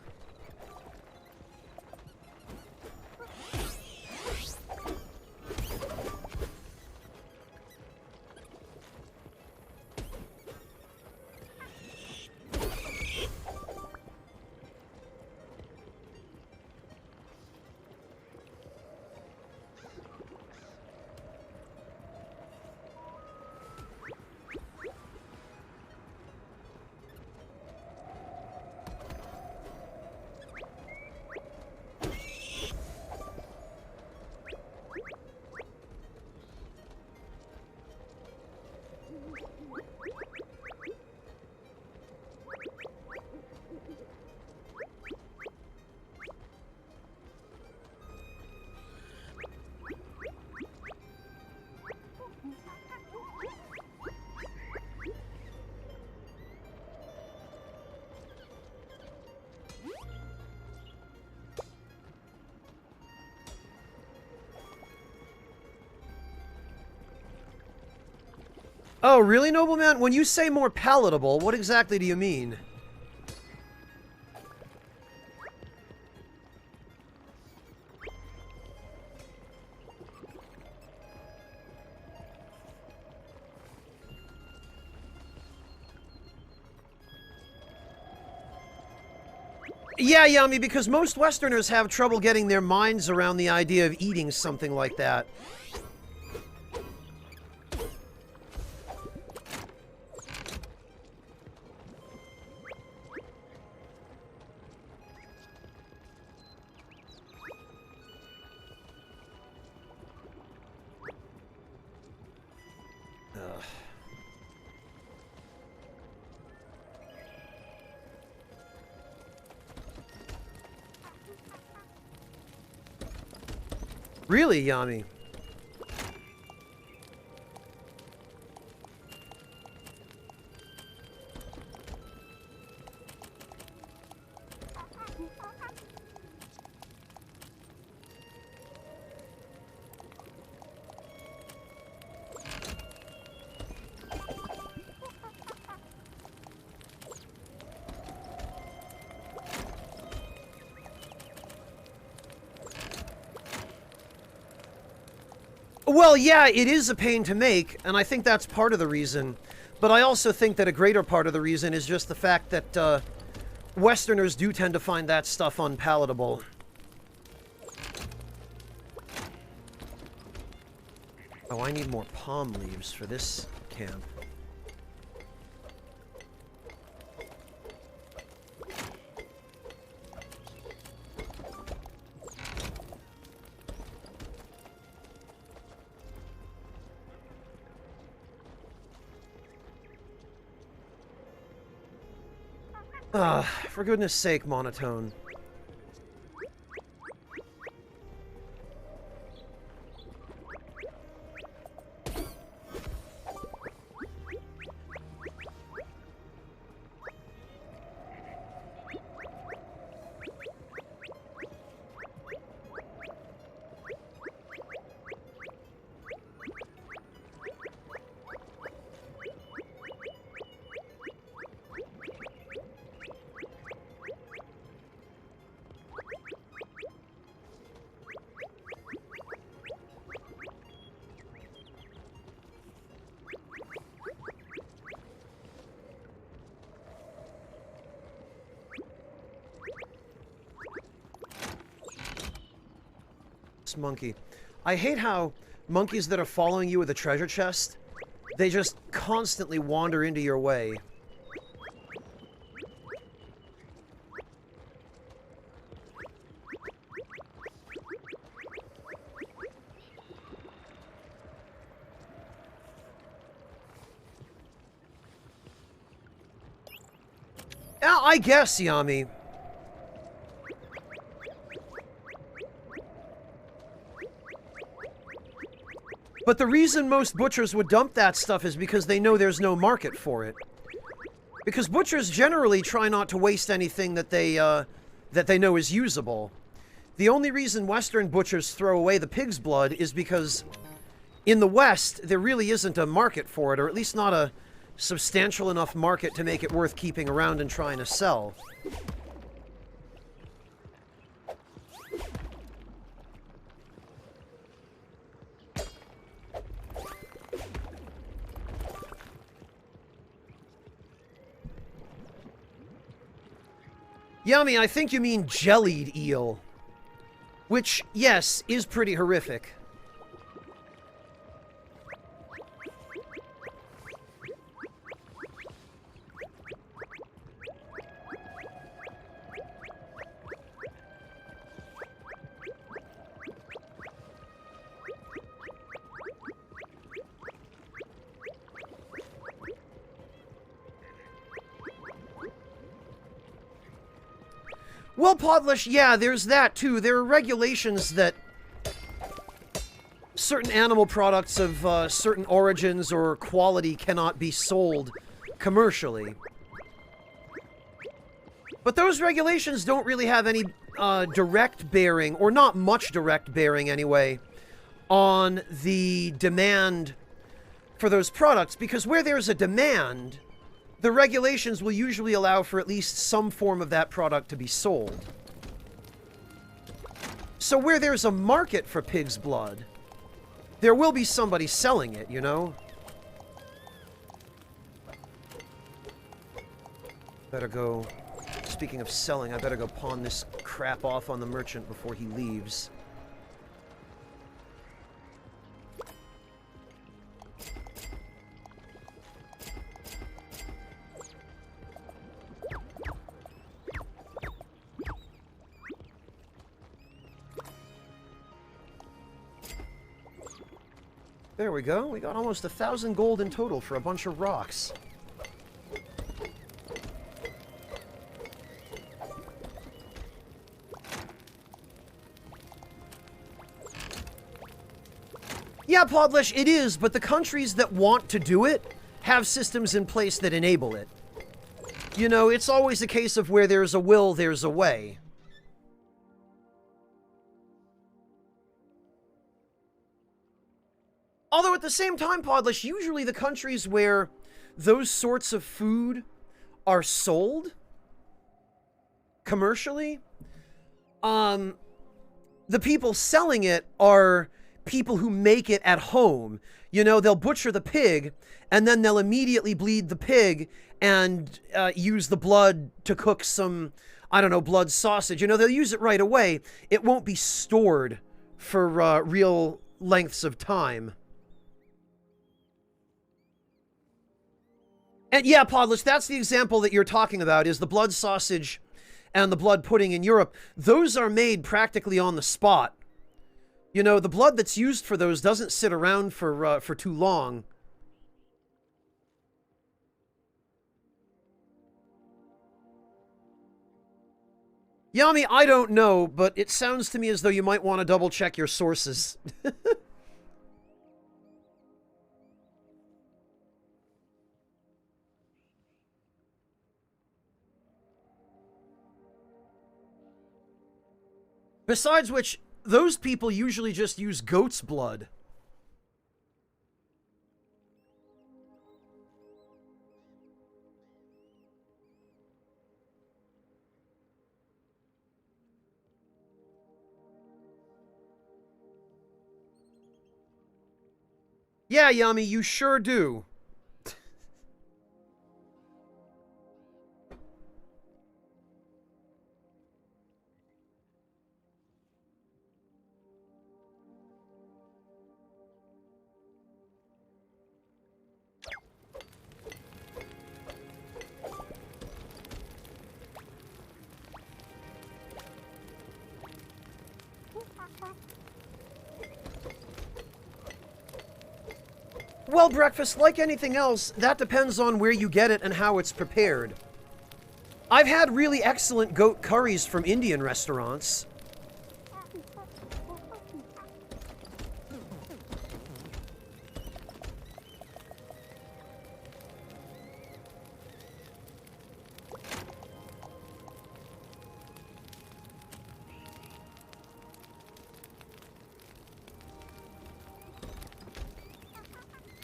Oh, really, nobleman? When you say more palatable, what exactly do you mean? Yeah, Yummy, because most Westerners have trouble getting their minds around the idea of eating something like that. Really, Yami? Well, yeah, it is a pain to make, and I think that's part of the reason. But I also think that a greater part of the reason is just the fact that Westerners do tend to find that stuff unpalatable. Oh, I need more palm leaves for this camp. For goodness sake, monotone. Monkey. I hate how monkeys that are following you with a treasure chest, they just constantly wander into your way. I guess, Yami. But the reason most butchers would dump that stuff is because they know there's no market for it. Because butchers generally try not to waste anything that they know is usable. The only reason Western butchers throw away the pig's blood is because in the West, there really isn't a market for it, or at least not a substantial enough market to make it worth keeping around and trying to sell. Yummy, I think you mean jellied eel. Which, yes, is pretty horrific. Well, Podlish, yeah, there's that, too. There are regulations that certain animal products of certain origins or quality cannot be sold commercially. But those regulations don't really have any direct bearing, or not much direct bearing anyway, on the demand for those products, because where there's a demand, the regulations will usually allow for at least some form of that product to be sold. So where there's a market for pig's blood, there will be somebody selling it, you know? Better go... Speaking of selling, I better go pawn this crap off on the merchant before he leaves. There we go. We got almost 1,000 gold in total for a bunch of rocks. Yeah, Podlish, it is, but the countries that want to do it have systems in place that enable it. You know, it's always a case of where there's a will, there's a way. Although at the same time, Podlish, usually the countries where those sorts of food are sold commercially, the people selling it are people who make it at home. You know, they'll butcher the pig, and then they'll immediately bleed the pig and use the blood to cook some, I don't know, blood sausage. You know, they'll use it right away. It won't be stored for real lengths of time. And yeah, Podlish, that's the example that you're talking about, is the blood sausage and the blood pudding in Europe. Those are made practically on the spot. You know, the blood that's used for those doesn't sit around for too long. Yami, I don't know, but it sounds to me as though you might want to double check your sources. Besides which, those people usually just use goat's blood. Yeah, Yami, you sure do. Well, breakfast, like anything else, that depends on where you get it and how it's prepared. I've had really excellent goat curries from Indian restaurants.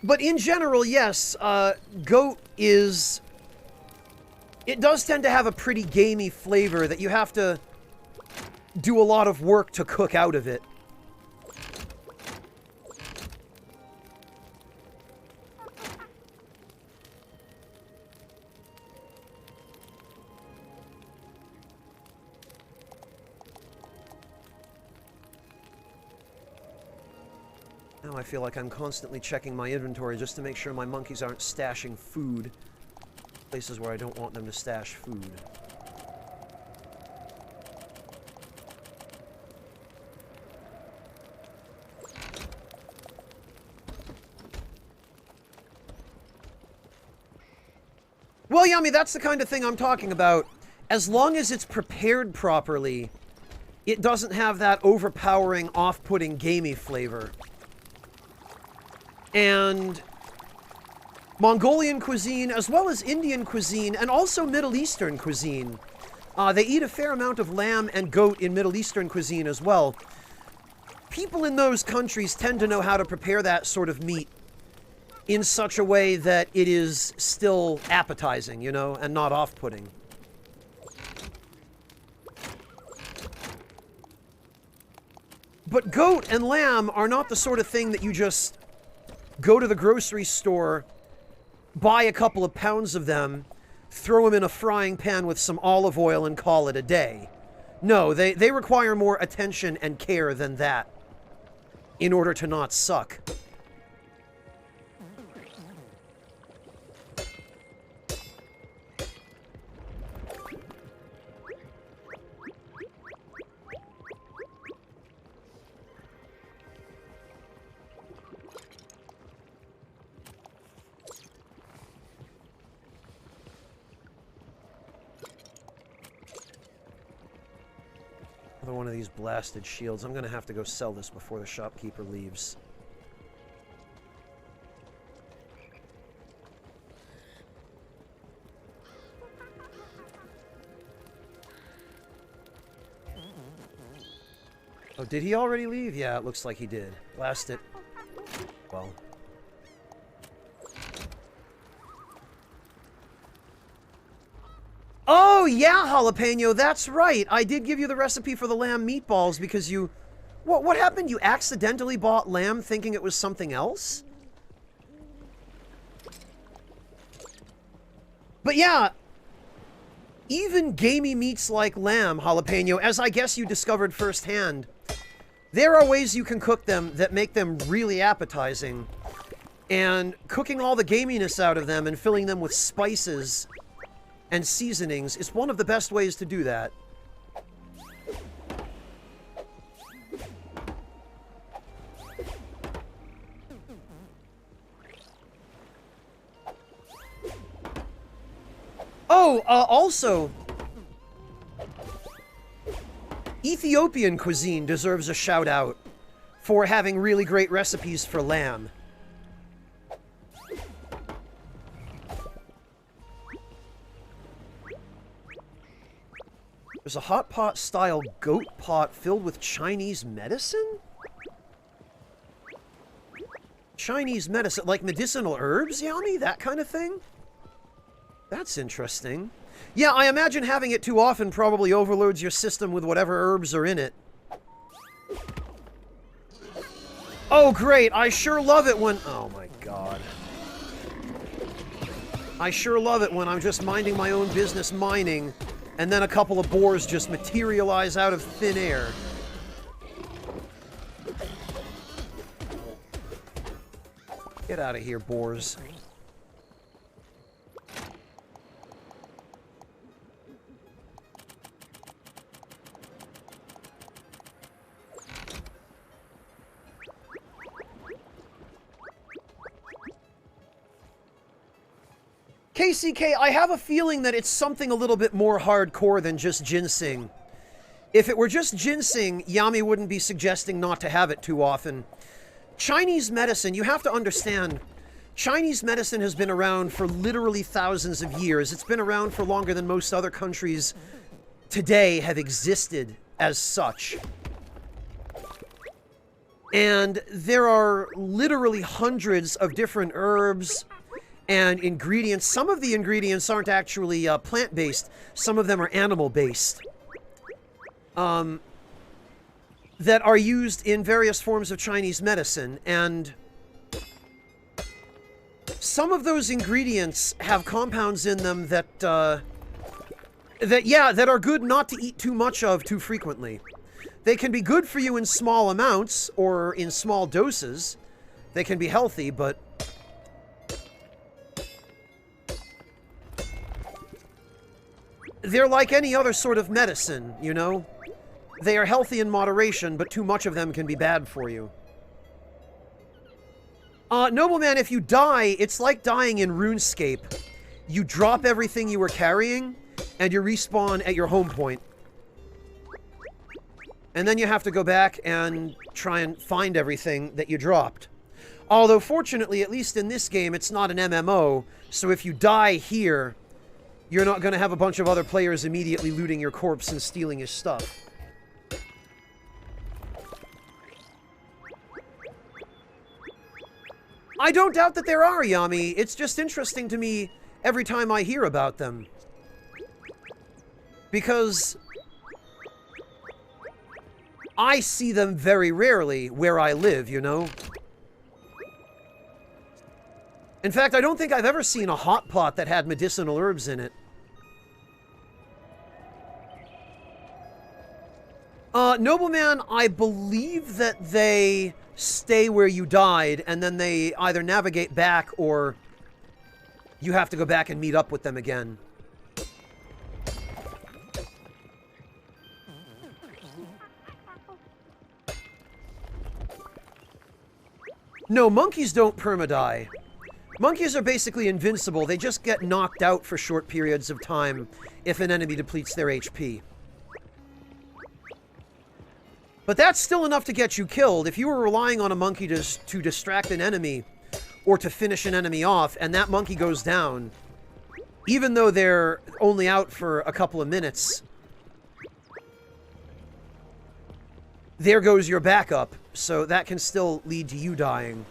But in general, yes, goat is... It does tend to have a pretty gamey flavor that you have to do a lot of work to cook out of it. Now I feel like I'm constantly checking my inventory just to make sure my monkeys aren't stashing food. Places where I don't want them to stash food. Well, Yummy, that's the kind of thing I'm talking about. As long as it's prepared properly, it doesn't have that overpowering, off-putting, gamey flavor. And Mongolian cuisine, as well as Indian cuisine, and also Middle Eastern cuisine. They eat a fair amount of lamb and goat in Middle Eastern cuisine as well. People in those countries tend to know how to prepare that sort of meat in such a way that it is still appetizing, you know, and not off-putting. But goat and lamb are not the sort of thing that you just go to the grocery store, buy a couple of pounds of them, throw them in a frying pan with some olive oil and call it a day. No, they require more attention and care than that in order to not suck. Another one of these blasted shields. I'm gonna have to go sell this before the shopkeeper leaves. Oh, did he already leave? Yeah, it looks like he did. Blast it. Well. Oh, yeah, Jalapeno, that's right. I did give you the recipe for the lamb meatballs because you... What happened? You accidentally bought lamb thinking it was something else? But yeah, even gamey meats like lamb, Jalapeno, as I guess you discovered firsthand, there are ways you can cook them that make them really appetizing. And cooking all the gaminess out of them and filling them with spices and seasonings is one of the best ways to do that. Oh, also, Ethiopian cuisine deserves a shout out for having really great recipes for lamb. There's a hot pot style goat pot filled with Chinese medicine? Chinese medicine, like medicinal herbs, Yami? That kind of thing? That's interesting. Yeah, I imagine having it too often probably overloads your system with whatever herbs are in it. Oh, great. I sure love it when... Oh, my God. I sure love it when I'm just minding my own business mining, and then a couple of boars just materialize out of thin air. Get out of here, boars. KCK, I have a feeling that it's something a little bit more hardcore than just ginseng. If it were just ginseng, Yami wouldn't be suggesting not to have it too often. Chinese medicine, you have to understand, Chinese medicine has been around for literally thousands of years. It's been around for longer than most other countries today have existed as such. And there are literally hundreds of different herbs and ingredients. Some of the ingredients aren't actually plant-based. Some of them are animal-based. That are used in various forms of Chinese medicine. And some of those ingredients have compounds in them that are good not to eat too much of too frequently. They can be good for you in small amounts or in small doses. They can be healthy, but they're like any other sort of medicine, you know? They are healthy in moderation, but too much of them can be bad for you. Nobleman, if you die, it's like dying in RuneScape. You drop everything you were carrying, and you respawn at your home point. And then you have to go back and try and find everything that you dropped. Although, fortunately, at least in this game, it's not an MMO, so if you die here, you're not going to have a bunch of other players immediately looting your corpse and stealing his stuff. I don't doubt that there are, Yami. It's just interesting to me every time I hear about them. Because I see them very rarely where I live, you know? In fact, I don't think I've ever seen a hot pot that had medicinal herbs in it. Nobleman, I believe that they stay where you died, and then they either navigate back or you have to go back and meet up with them again. No, monkeys don't perma-die. Monkeys are basically invincible. They just get knocked out for short periods of time if an enemy depletes their HP. But that's still enough to get you killed. If you were relying on a monkey to distract an enemy or to finish an enemy off, and that monkey goes down, even though they're only out for a couple of minutes, there goes your backup. So that can still lead to you dying.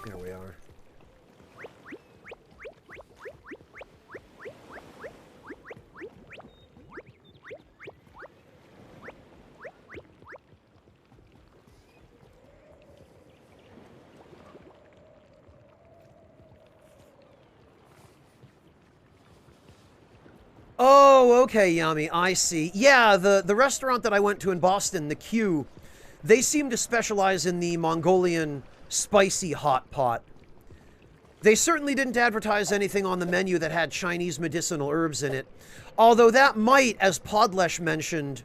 There we are. Oh, okay, Yami, I see. Yeah, the restaurant that I went to in Boston, the Q, they seem to specialize in the Mongolian spicy hot pot. They certainly didn't advertise anything on the menu that had Chinese medicinal herbs in it, although that might, as Podlesh mentioned,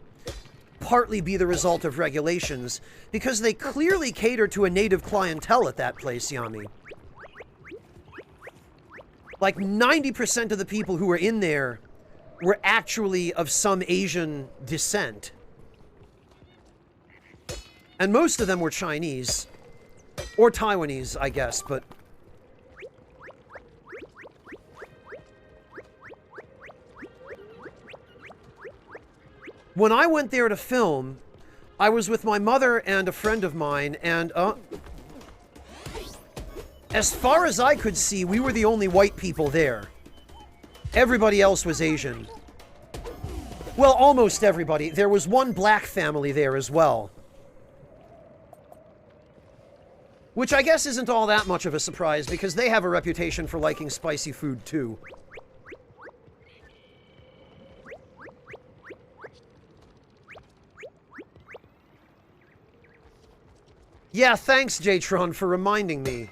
partly be the result of regulations, because they clearly cater to a native clientele at that place, Yami. Like 90% of the people who were in there were actually of some Asian descent. And most of them were Chinese. Or Taiwanese, I guess, but... When I went there to film, I was with my mother and a friend of mine, and, as far as I could see, we were the only white people there. Everybody else was Asian. Well, almost everybody. There was one black family there as well. Which I guess isn't all that much of a surprise, because they have a reputation for liking spicy food, too. Yeah, thanks, Jtron, for reminding me.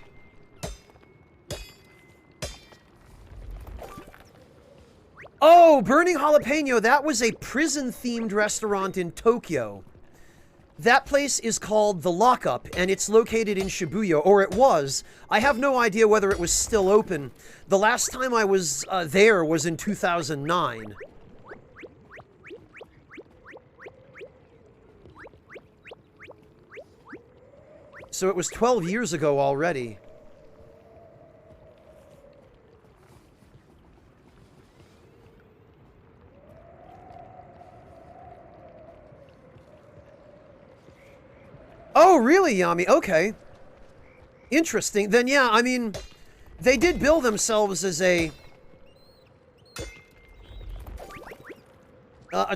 Oh, Burning Jalapeno, that was a prison-themed restaurant in Tokyo. That place is called The Lockup, and it's located in Shibuya, or it was. I have no idea whether it was still open. The last time I was there was in 2009. So it was 12 years ago already. Oh, really, Yami? Okay. Interesting. Then, yeah, I mean, they did bill themselves as a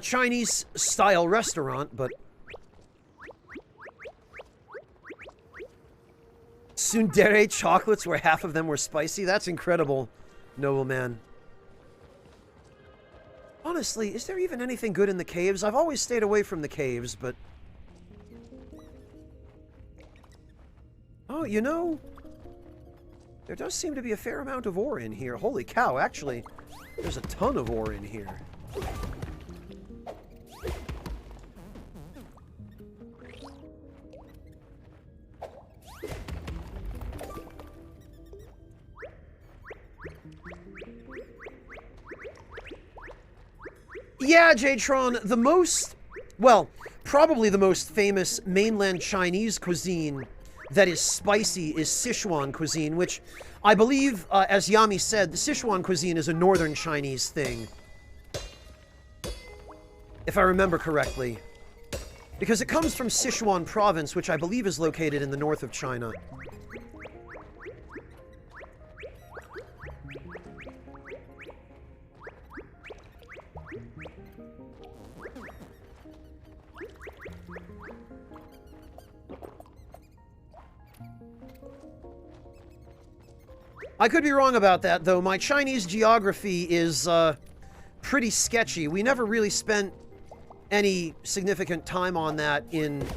Chinese-style restaurant, but... Tsundere chocolates where half of them were spicy? That's incredible, nobleman. Honestly, is there even anything good in the caves? I've always stayed away from the caves, but... Oh, you know, there does seem to be a fair amount of ore in here. Holy cow, actually, there's a ton of ore in here. Yeah, Jtron, the most, well, probably the most famous mainland Chinese cuisine that is spicy is Sichuan cuisine, which I believe, as Yami said, the Sichuan cuisine is a northern Chinese thing. If I remember correctly. Because it comes from Sichuan province, which I believe is located in the north of China. I could be wrong about that, though. My Chinese geography is pretty sketchy. We never really spent any significant time on that in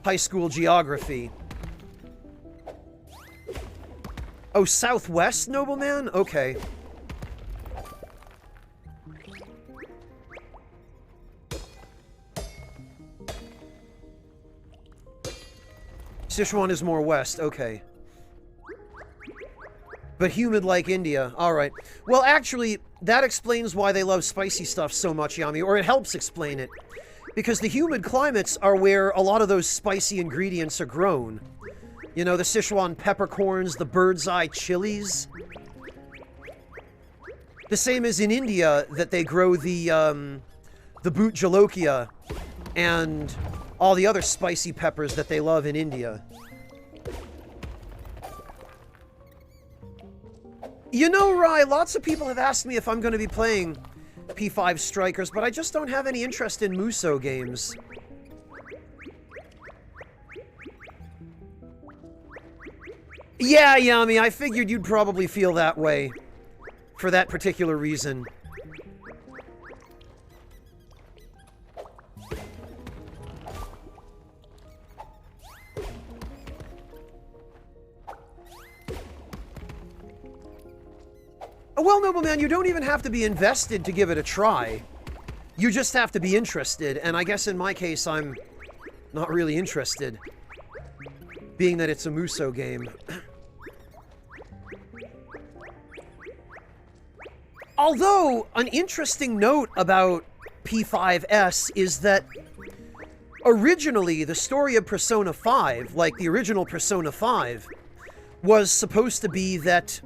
high school geography. Oh, southwest, nobleman? Okay. Sichuan is more west, okay. But humid like India. Alright. Well, actually, that explains why they love spicy stuff so much, Yami, or it helps explain it. Because the humid climates are where a lot of those spicy ingredients are grown. You know, the Sichuan peppercorns, the bird's eye chilies. The same as in India, that they grow the boot jolokia and all the other spicy peppers that they love in India. You know, Rai, lots of people have asked me if I'm going to be playing P5 Strikers, but I just don't have any interest in Musou games. Yeah, Yami, I figured you'd probably feel that way for that particular reason. Well, nobleman, you don't even have to be invested to give it a try. You just have to be interested, and I guess in my case, I'm not really interested, being that it's a Musou game. Although, an interesting note about P5S is that originally, the story of Persona 5, like the original Persona 5, was supposed to be that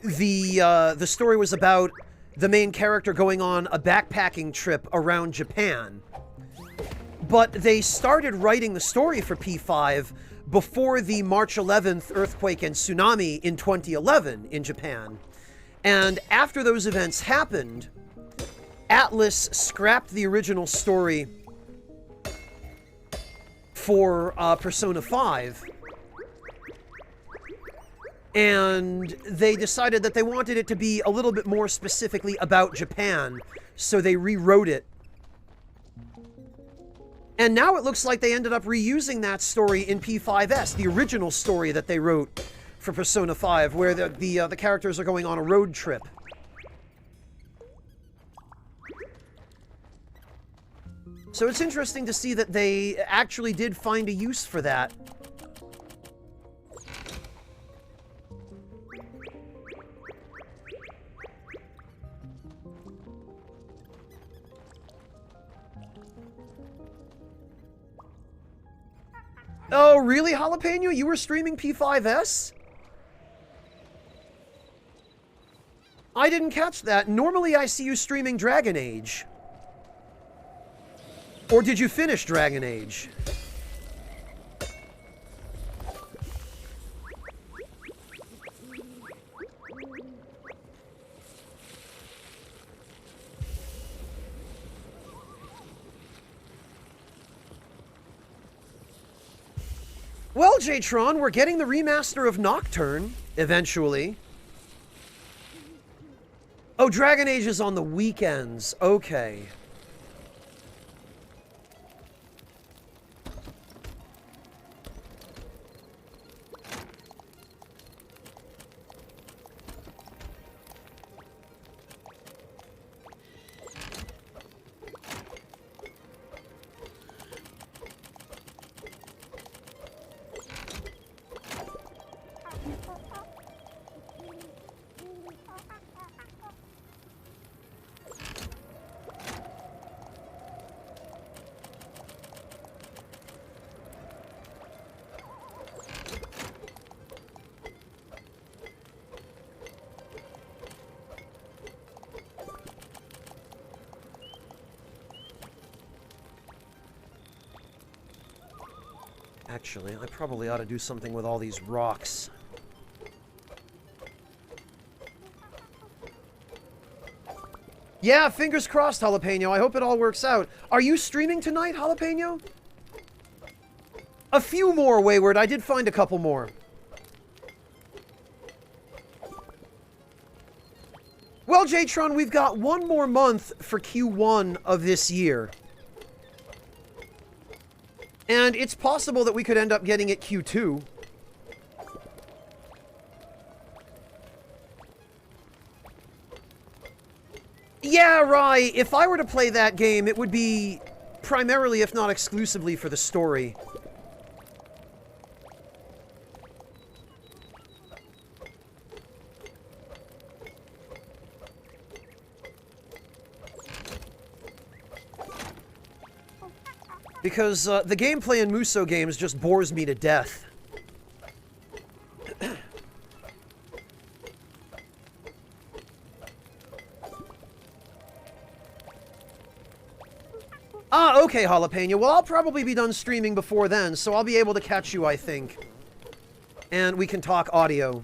the story was about the main character going on a backpacking trip around Japan. But they started writing the story for P5 before the March 11th earthquake and tsunami in 2011 in Japan. And after those events happened, Atlas scrapped the original story for Persona 5. And they decided that they wanted it to be a little bit more specifically about Japan, so they rewrote it. And now it looks like they ended up reusing that story in P5S, the original story that they wrote for Persona 5, where the characters are going on a road trip. So it's interesting to see that they actually did find a use for that. Oh, really, Jalapeno? You were streaming P5S? I didn't catch that. Normally I see you streaming Dragon Age. Or did you finish Dragon Age? Well, Jtron, we're getting the remaster of Nocturne, eventually. Oh, Dragon Age is on the weekends. Okay. Actually, I probably ought to do something with all these rocks. Yeah, fingers crossed, Jalapeno. I hope it all works out. Are you streaming tonight, Jalapeno? A few more, Wayward. I did find a couple more. Well, Jtron, we've got one more month for Q1 of this year. And it's possible that we could end up getting it Q2. Yeah, right. If I were to play that game, it would be primarily, if not exclusively, for the story. Because the gameplay in Musou games just bores me to death. Ah, okay, Jalapeno. Well, I'll probably be done streaming before then, so I'll be able to catch you, I think. And we can talk audio.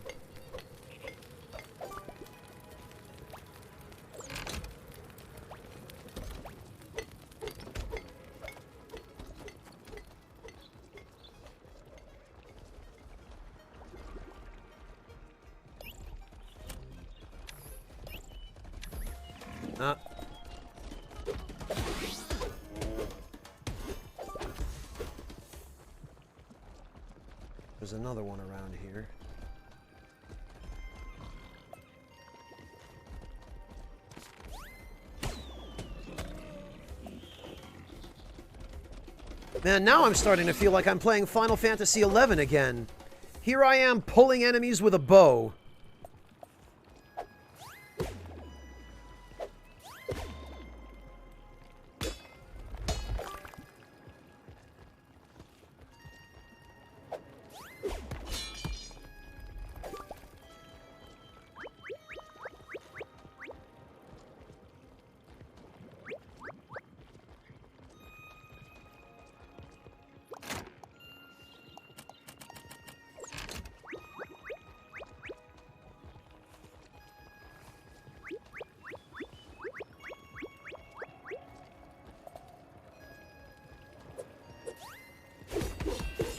There's another one around here. Man, now I'm starting to feel like I'm playing Final Fantasy XI again. Here I am pulling enemies with a bow.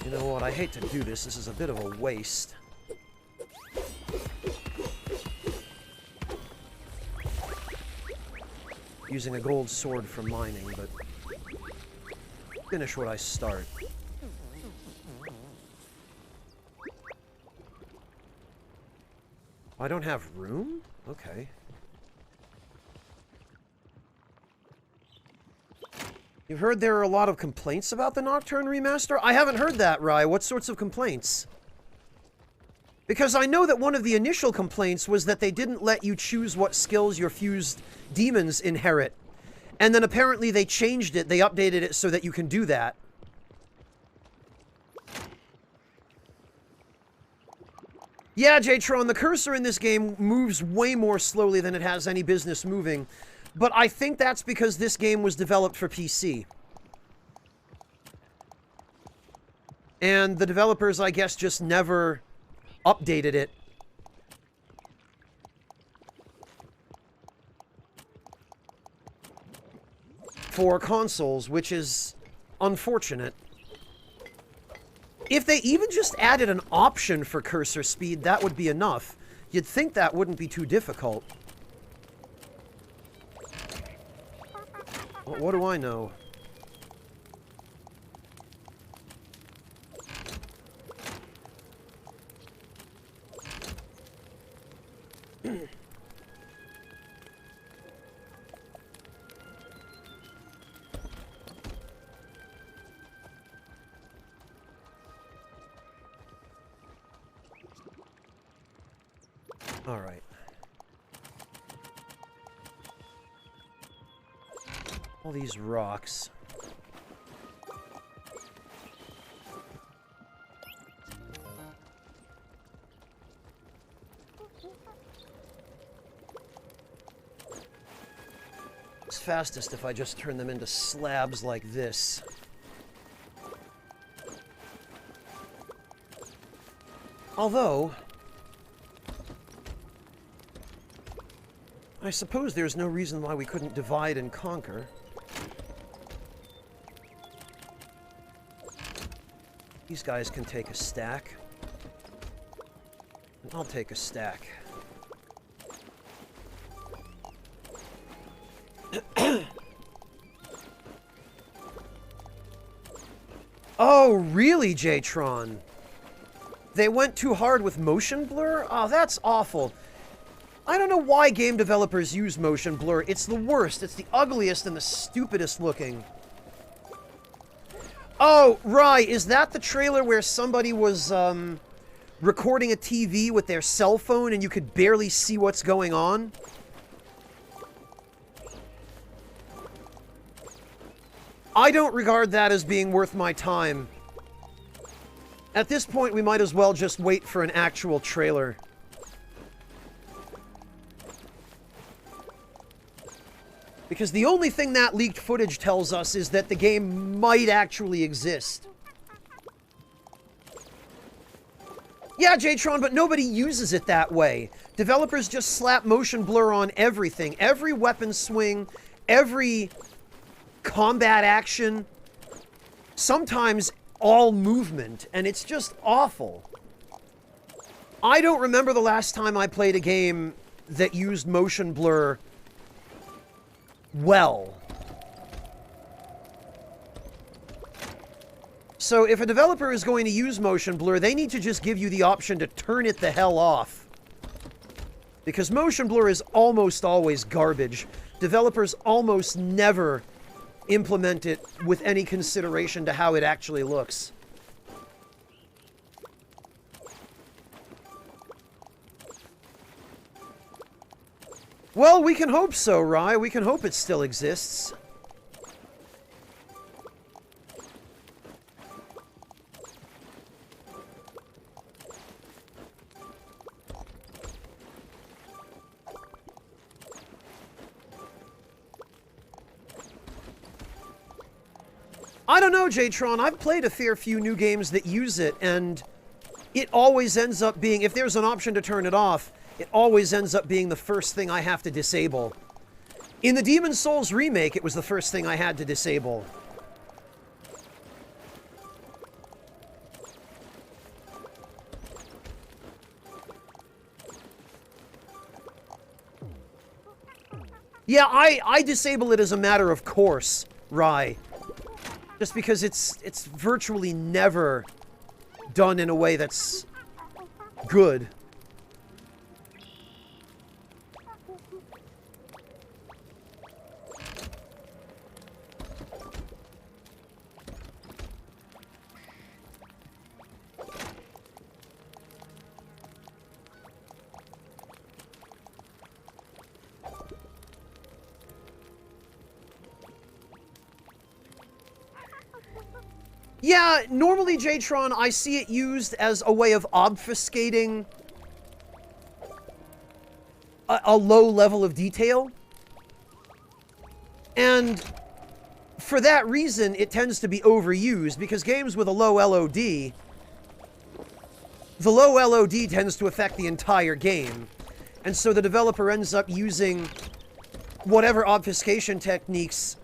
You know what, I hate to do this. This is a bit of a waste. Using a gold sword for mining, but... finish what I start. I don't have room? Okay. You've heard there are a lot of complaints about the Nocturne remaster? I haven't heard that, Rye. What sorts of complaints? Because I know that one of the initial complaints was that they didn't let you choose what skills your fused demons inherit. And then apparently they changed it, they updated it so that you can do that. Yeah, Jtron, the cursor in this game moves way more slowly than it has any business moving. But I think that's because this game was developed for PC. And the developers, I guess, just never updated it. For consoles, which is unfortunate. If they even just added an option for cursor speed, that would be enough. You'd think that wouldn't be too difficult. Well, what do I know? All right. All these rocks. It's fastest if I just turn them into slabs like this. Although, I suppose there's no reason why we couldn't divide and conquer. These guys can take a stack. And I'll take a stack. Oh, really, Jtron? They went too hard with motion blur? Oh, that's awful. I don't know why game developers use motion blur. It's the worst. It's the ugliest and the stupidest looking. Oh, right. Is that the trailer where somebody was recording a TV with their cell phone and you could barely see what's going on? I don't regard that as being worth my time. At this point, we might as well just wait for an actual trailer. Because the only thing that leaked footage tells us is that the game might actually exist. Yeah, Jtron, but nobody uses it that way. Developers just slap motion blur on everything. Every weapon swing, every combat action, sometimes all movement, and it's just awful. I don't remember the last time I played a game that used motion blur well. So if a developer is going to use motion blur, they need to just give you the option to turn it the hell off. Because motion blur is almost always garbage. Developers almost never implement it with any consideration to how it actually looks. Well, we can hope so, Rye. We can hope it still exists. I don't know, Jtron. I've played a fair few new games that use it, and it always ends up being, if there's an option to turn it off, it always ends up being the first thing I have to disable. In the Demon's Souls remake, it was the first thing I had to disable. Yeah, I disable it as a matter of course, Rye. Just because it's virtually never done in a way that's good. Yeah, normally, Jtron, I see it used as a way of obfuscating a low level of detail. And for that reason, it tends to be overused, because games with a low LOD, the low LOD tends to affect the entire game. And so the developer ends up using whatever obfuscation techniques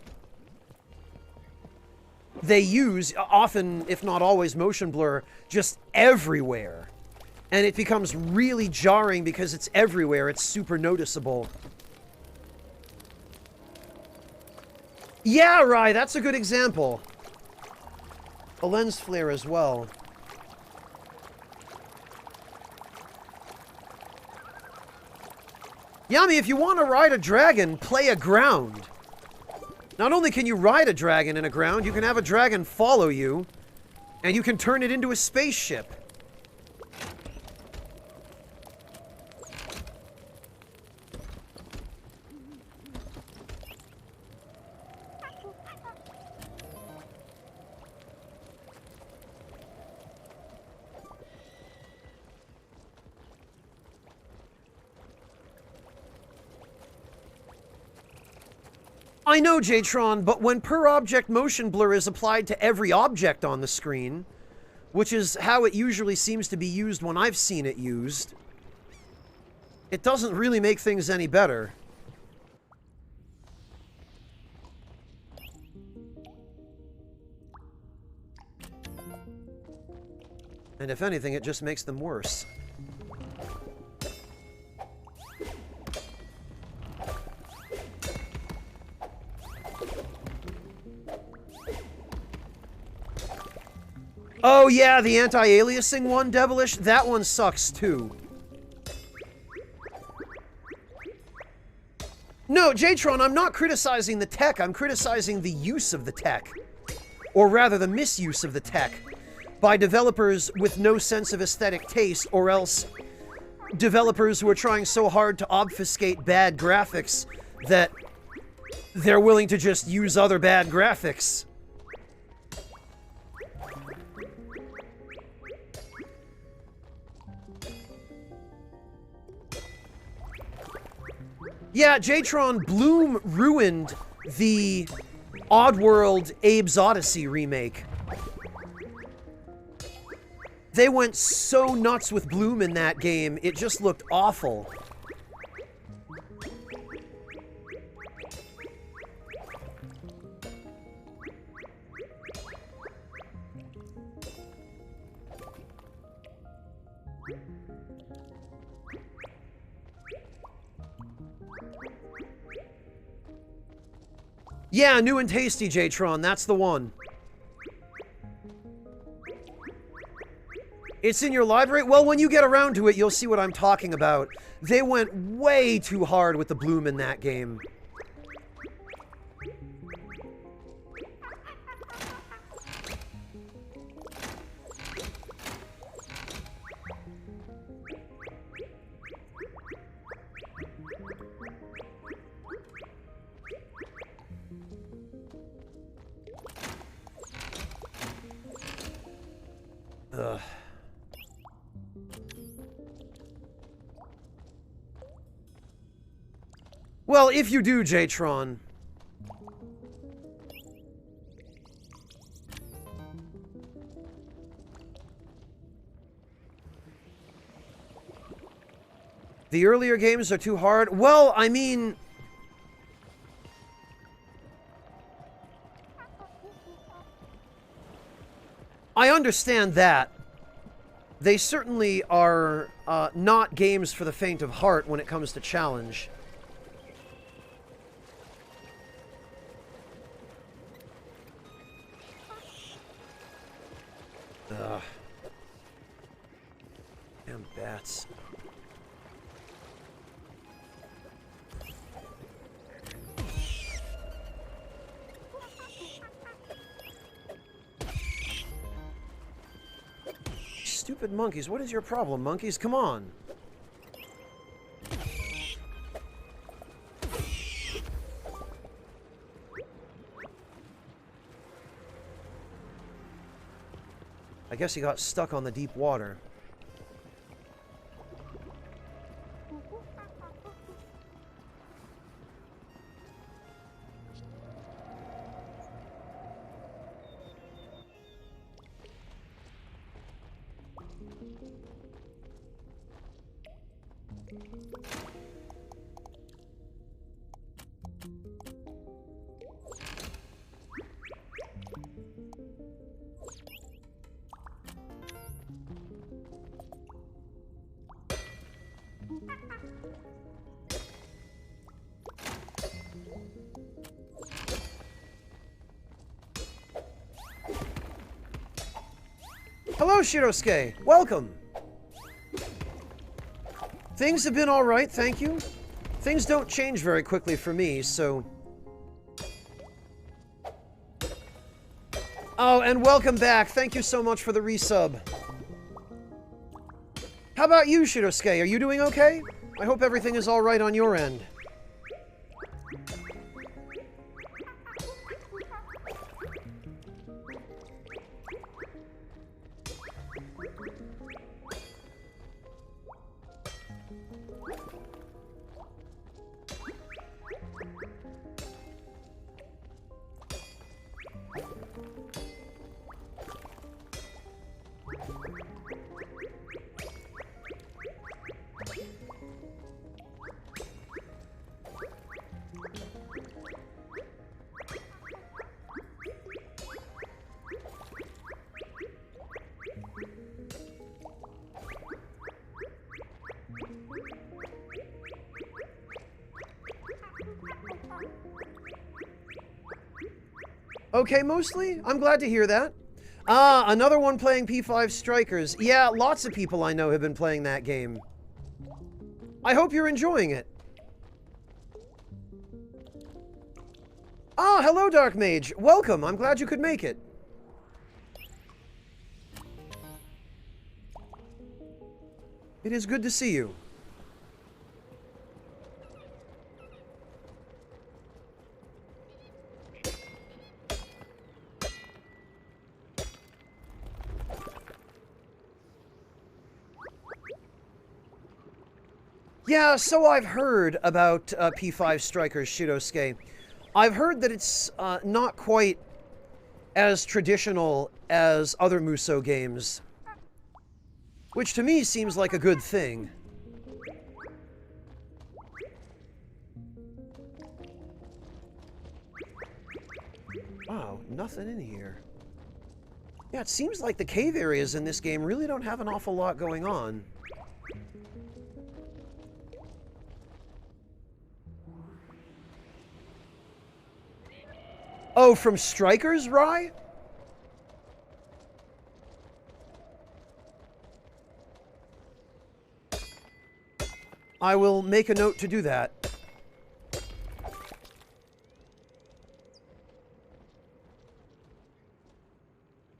they use, often, if not always, motion blur, just everywhere. And it becomes really jarring because it's everywhere. It's super noticeable. Yeah, right, that's a good example. A lens flare as well. Yami, if you want to ride a dragon, play aground. Not only can you ride a dragon in aground, you can have a dragon follow you, and you can turn it into a spaceship. I know, Jtron, but when per-object motion blur is applied to every object on the screen, which is how it usually seems to be used when I've seen it used, it doesn't really make things any better. And if anything, it just makes them worse. Oh yeah, the anti-aliasing one, Devilish? That one sucks too. No, Jtron, I'm not criticizing the tech, I'm criticizing the use of the tech. Or rather, the misuse of the tech. By developers with no sense of aesthetic taste, or else developers who are trying so hard to obfuscate bad graphics that they're willing to just use other bad graphics. Yeah, Jtron, Bloom ruined the Oddworld Abe's Odyssey remake. They went so nuts with Bloom in that game, it just looked awful. Yeah, new and tasty, Jtron, that's the one. It's in your library? Well, when you get around to it, you'll see what I'm talking about. They went way too hard with the Bloom in that game. Ugh. Well, if you do, Jtron. The earlier games are too hard. Well, I mean, I understand that. They certainly are not games for the faint of heart when it comes to challenge. Stupid monkeys. What is your problem, monkeys? Come on. I guess he got stuck on the deep water. Hello, Shirosuke. Welcome. Things have been all right, thank you. Things don't change very quickly for me, so... Oh, and welcome back. Thank you so much for the resub. How about you, Shirosuke? Are you doing okay? I hope everything is all right on your end. Okay, mostly? I'm glad to hear that. Ah, another one playing P5 Strikers. Yeah, lots of people I know have been playing that game. I hope you're enjoying it. Ah, hello, Dark Mage. Welcome. I'm glad you could make it. It is good to see you. Yeah, so I've heard about P5 Strikers, Shirosuke. I've heard that it's not quite as traditional as other Musou games, which to me seems like a good thing. Wow, nothing in here. Yeah, it seems like the cave areas in this game really don't have an awful lot going on. Oh, from Strikers, Rye? I will make a note to do that.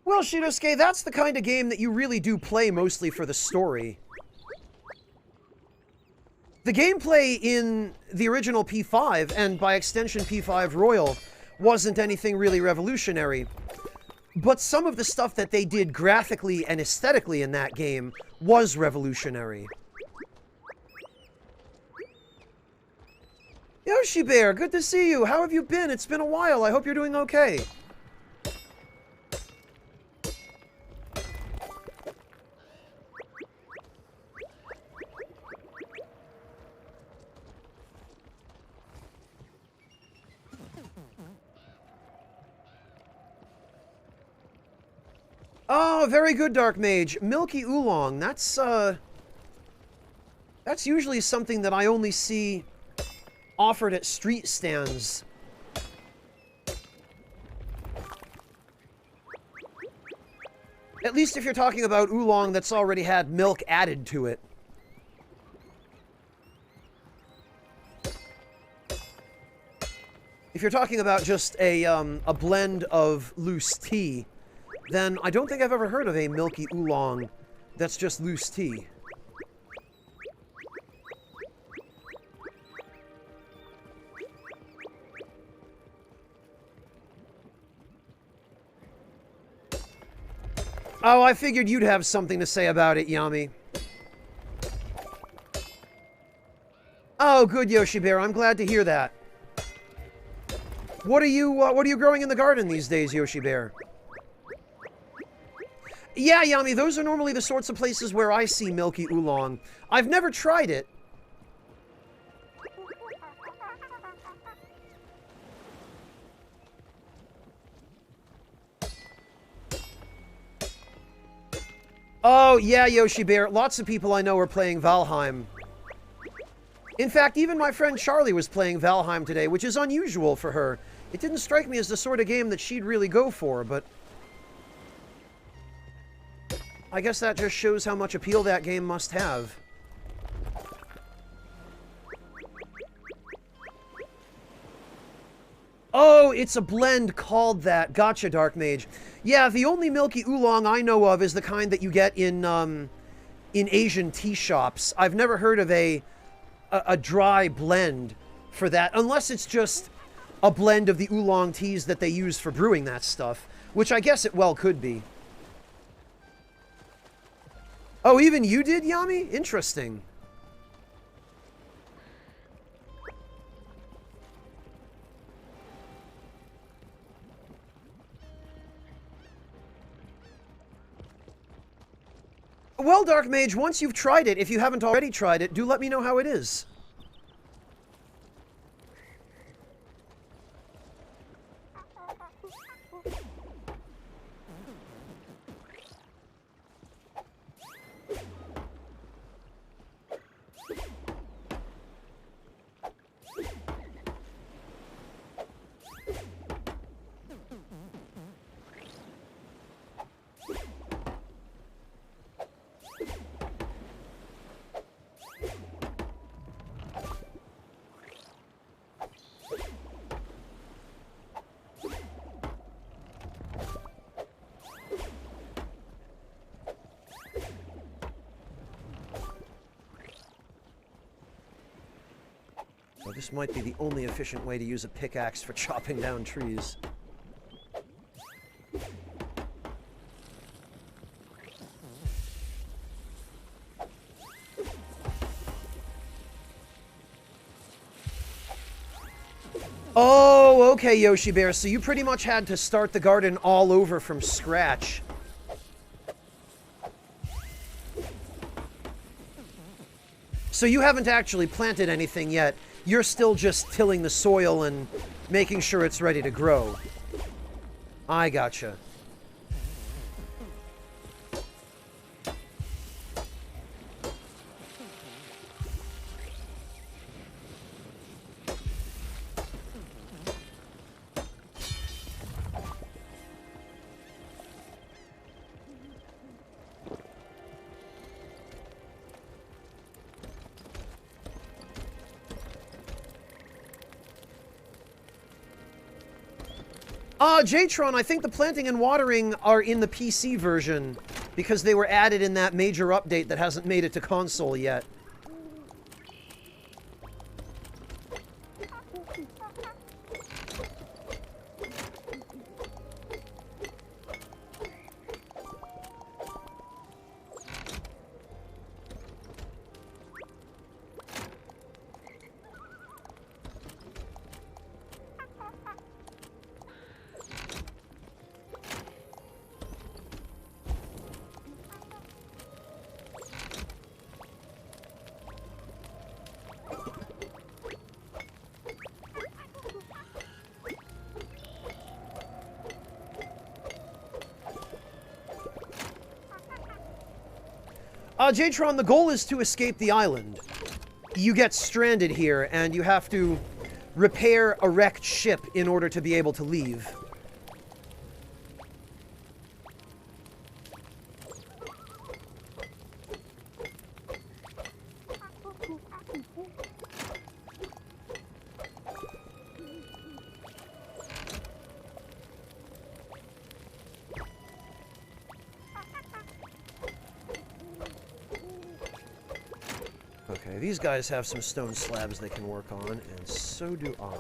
Well, Shirosuke, that's the kind of game that you really do play mostly for the story. The gameplay in the original P5, and by extension P5 Royal, wasn't anything really revolutionary. But some of the stuff that they did graphically and aesthetically in that game was revolutionary. Yoshi Bear, good to see you. How have you been? It's been a while. I hope you're doing okay. Oh, very good, Dark Mage. Milky Oolong. That's usually something that I only see offered at street stands. At least if you're talking about oolong that's already had milk added to it. If you're talking about just a blend of loose tea, then I don't think I've ever heard of a milky oolong That's just loose tea. Oh, I figured you'd have something to say about it, Yami. Oh, good, Yoshi Bear. I'm glad to hear that. What are you growing in the garden these days, Yoshi Bear? Yeah, Yami, those are normally the sorts of places where I see Milky Oolong. I've never tried it. Oh, yeah, Yoshi Bear. Lots of people I know are playing Valheim. In fact, even my friend Charlie was playing Valheim today, which is unusual for her. It didn't strike me as the sort of game that she'd really go for, but I guess that just shows how much appeal that game must have. Oh, it's a blend called that. Gotcha, Dark Mage. Yeah, the only Milky Oolong I know of is the kind that you get in Asian tea shops. I've never heard of a dry blend for that, unless it's just a blend of the oolong teas that they use for brewing that stuff, which I guess it well could be. Oh, even you did, Yami? Interesting. Well, Dark Mage, once you've tried it, if you haven't already tried it, do let me know how it is. Well, this might be the only efficient way to use a pickaxe for chopping down trees. Oh, okay, Yoshi Bear. So you pretty much had to start the garden all over from scratch. So you haven't actually planted anything yet. You're still just tilling the soil and making sure it's ready to grow. I gotcha. Jatron, I think the planting and watering are in the PC version because they were added in that major update that hasn't made it to console yet. Jatron, the goal is to escape the island. You get stranded here, and you have to repair a wrecked ship in order to be able to leave. Okay, these guys have some stone slabs they can work on, and so do I.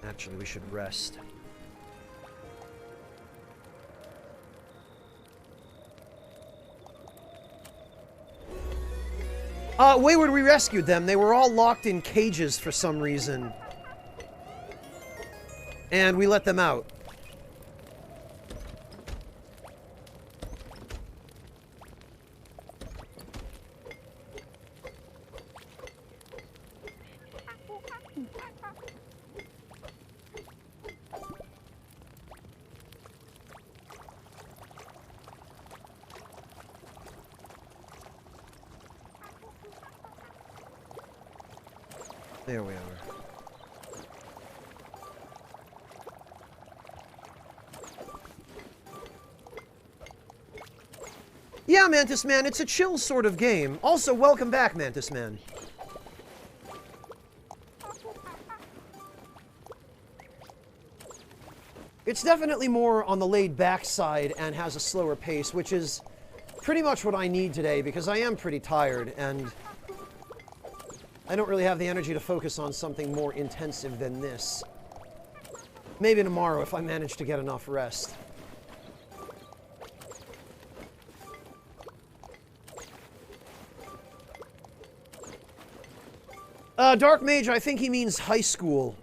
Actually, we should rest. Wayward, we rescued them. They were all locked in cages for some reason. And we let them out. There we are. Yeah, Mantis Man, it's a chill sort of game. Also, welcome back, Mantis Man. It's definitely more on the laid-back side and has a slower pace, which is pretty much what I need today, because I am pretty tired, and I don't really have the energy to focus on something more intensive than this. Maybe tomorrow if I manage to get enough rest. Dark Mage, I think he means high school.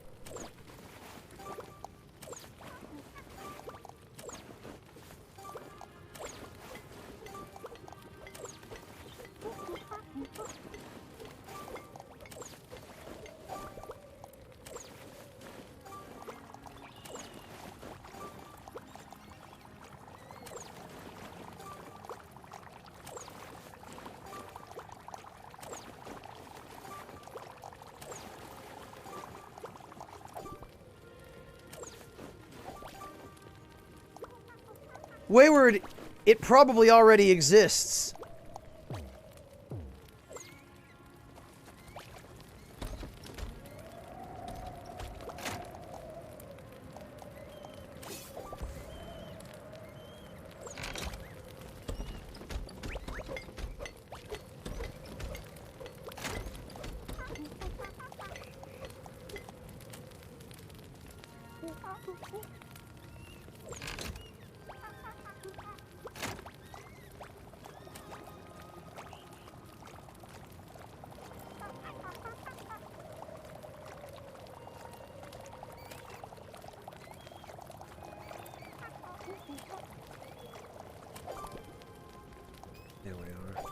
Wayward, it probably already exists. There we are.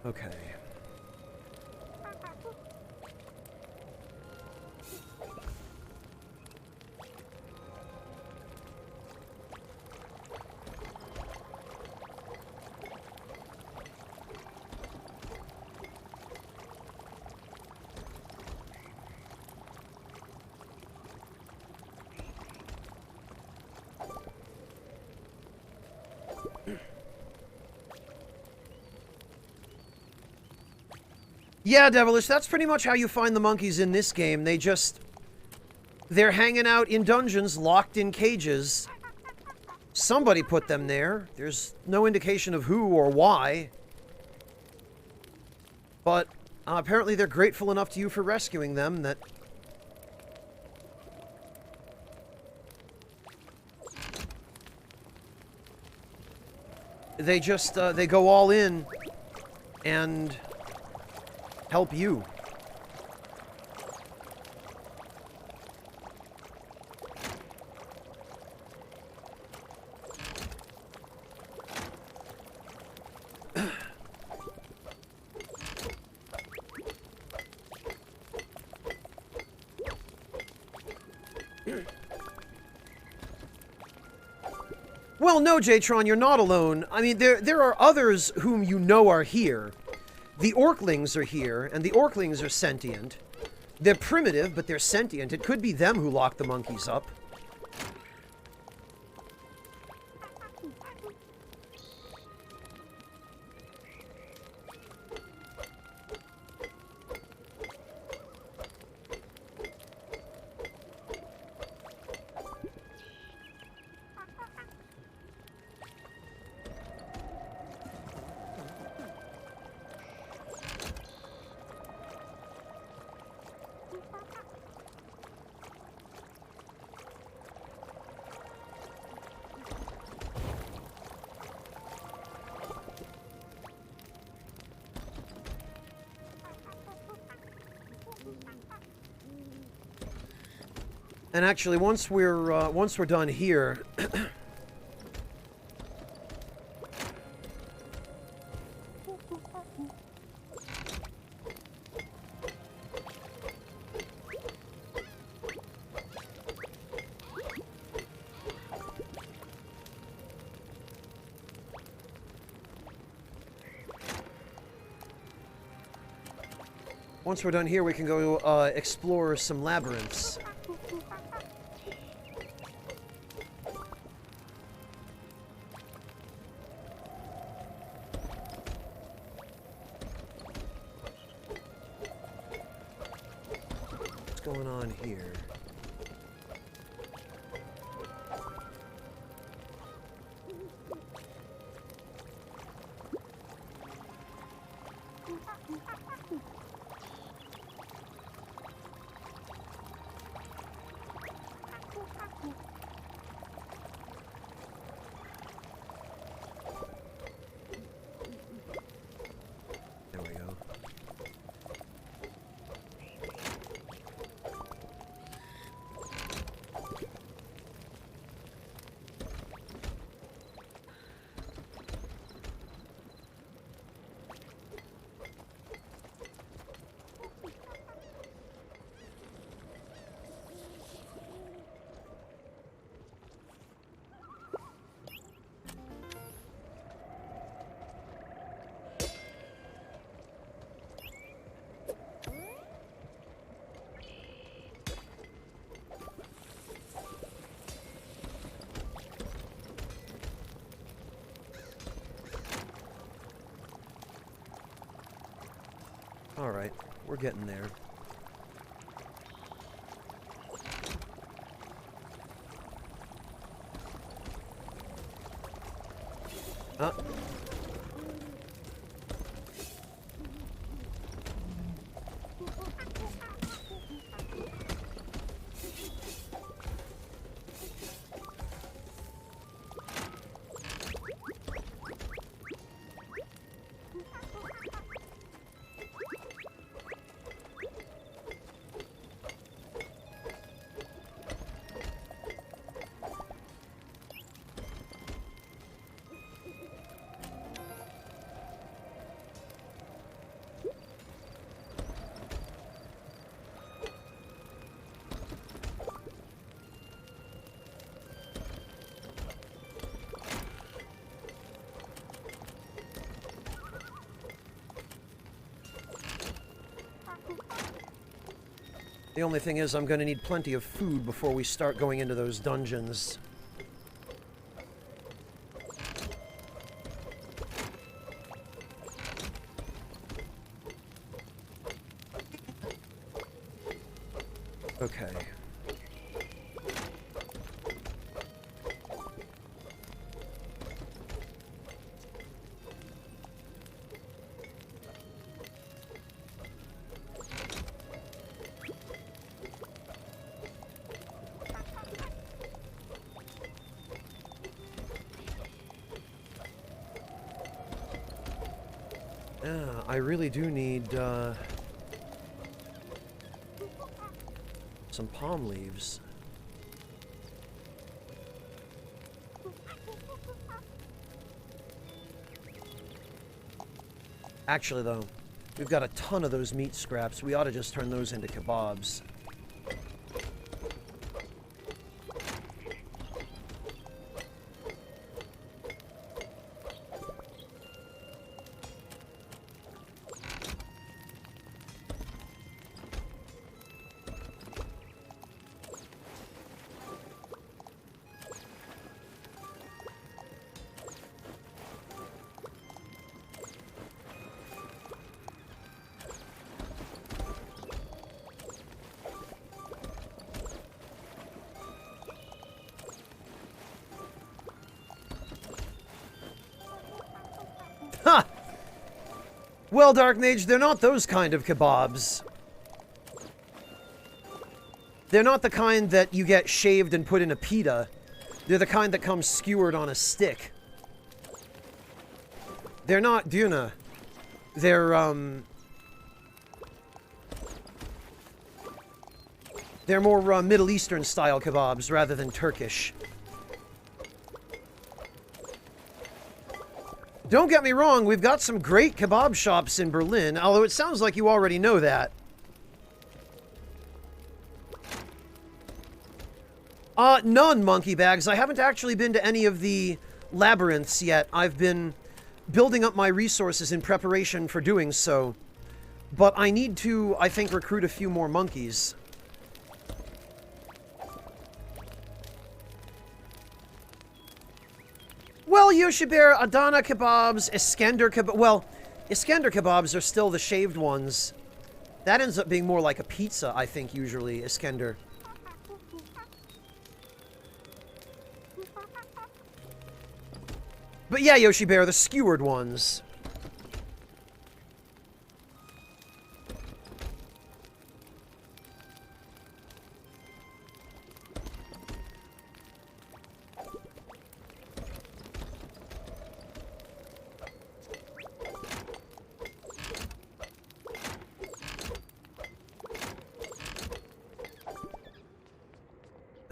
Okay. Yeah, Devilish, that's pretty much how you find the monkeys in this game. They're hanging out in dungeons, locked in cages. Somebody put them there. There's no indication of who or why. But apparently they're grateful enough to you for rescuing them that... they go all in and help you. Well, no, Jatron, you're not alone. I mean, there are others whom you know are here. The Orklings are here, and the Orklings are sentient. They're primitive, but they're sentient. It could be them who locked the monkeys up. And actually, once we're done here, we can go explore some labyrinths. What's going on here? There we go. All right, we're getting there. The only thing is I'm going to need plenty of food before we start going into those dungeons. Okay. Yeah, I really do need, some palm leaves. Actually, though, we've got a ton of those meat scraps. We ought to just turn those into kebabs. Well, Dark Mage, they're not those kind of kebabs. They're not the kind that you get shaved and put in a pita. They're the kind that come skewered on a stick. They're not duna. They're more Middle Eastern style kebabs rather than Turkish. Don't get me wrong, we've got some great kebab shops in Berlin, although it sounds like you already know that. None, Monkey Bags. I haven't actually been to any of the labyrinths yet. I've been building up my resources in preparation for doing so. But I need to, I think, recruit a few more monkeys. Well, Yoshibear, Adana kebabs, Iskender kebab... Well, Iskender kebabs are still the shaved ones. That ends up being more like a pizza, I think, usually, Iskender. But yeah, Yoshibear, the skewered ones.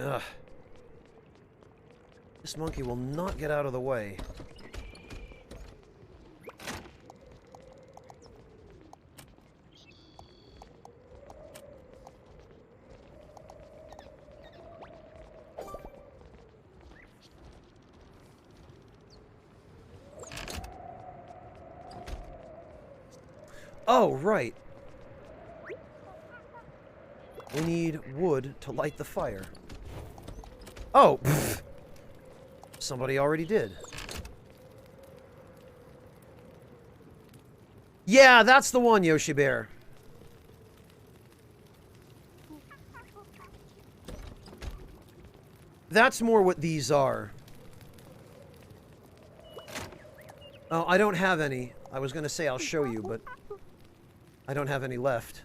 Ugh. This monkey will not get out of the way. Oh, right. We need wood to light the fire. Oh, pfft. Somebody already did. Yeah, that's the one, Yoshibear. That's more what these are. Oh, I don't have any. I was gonna say I'll show you, but I don't have any left.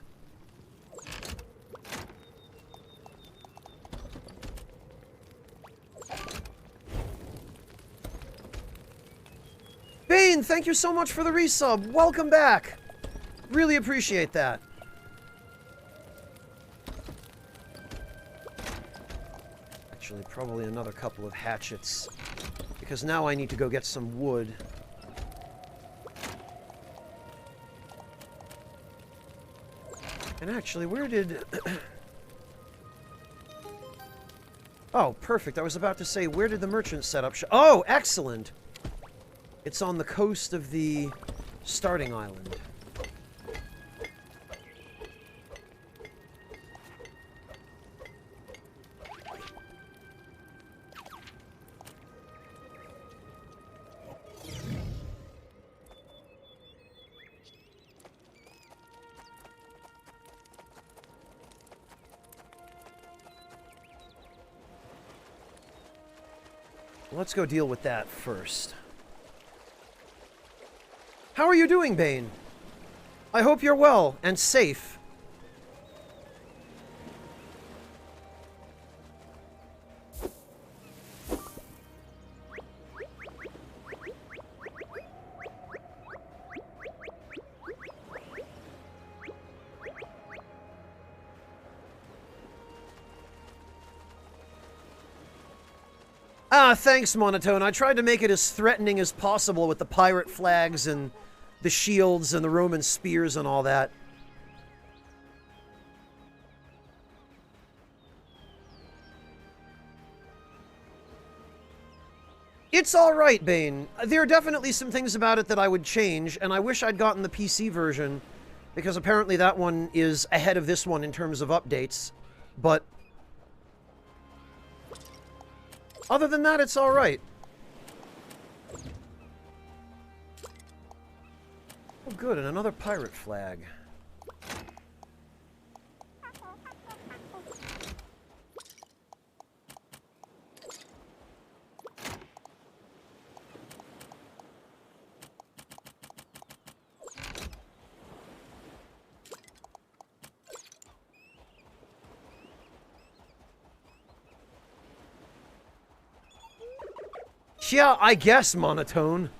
Bane, thank you so much for the resub. Welcome back. Really appreciate that. Actually, probably another couple of hatchets, because now I need to go get some wood. And actually, where did... Oh, perfect. I was about to say, where did the merchant setup Oh, excellent! It's on the coast of the starting island. Let's go deal with that first. How are you doing, Bane? I hope you're well and safe. Ah, thanks, Monotone. I tried to make it as threatening as possible with the pirate flags and the shields and the Roman spears and all that. It's alright, Bane. There are definitely some things about it that I would change, and I wish I'd gotten the PC version, because apparently that one is ahead of this one in terms of updates. But other than that, it's alright. Oh, good, and another pirate flag. Yeah, I guess monotone.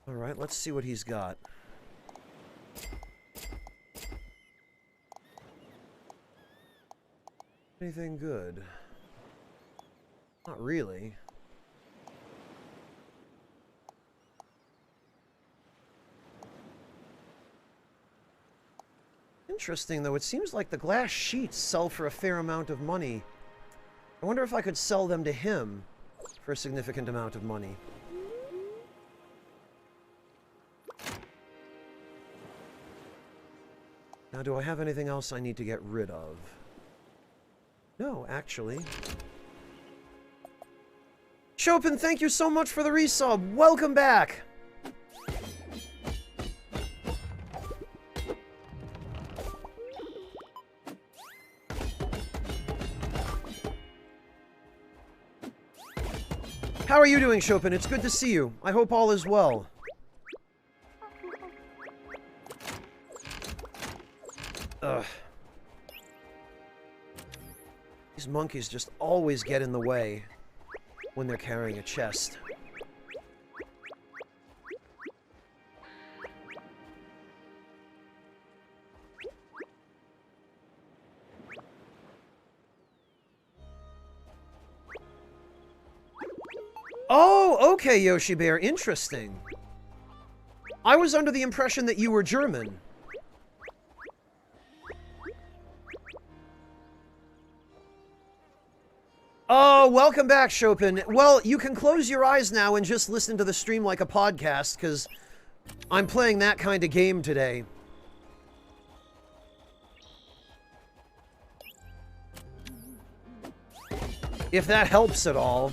Alright, let's see what he's got. Anything good? Not really. Interesting, though. It seems like the glass sheets sell for a fair amount of money. I wonder if I could sell them to him for a significant amount of money. Now, do I have anything else I need to get rid of? No, actually. Chopin, thank you so much for the resub. Welcome back. How are you doing, Chopin? It's good to see you. I hope all is well. Ugh. These monkeys just always get in the way when they're carrying a chest. Oh, okay, Yoshi Bear. Interesting. I was under the impression that you were German. Oh, welcome back, Chopin. Well, you can close your eyes now and just listen to the stream like a podcast, because I'm playing that kind of game today. If that helps at all.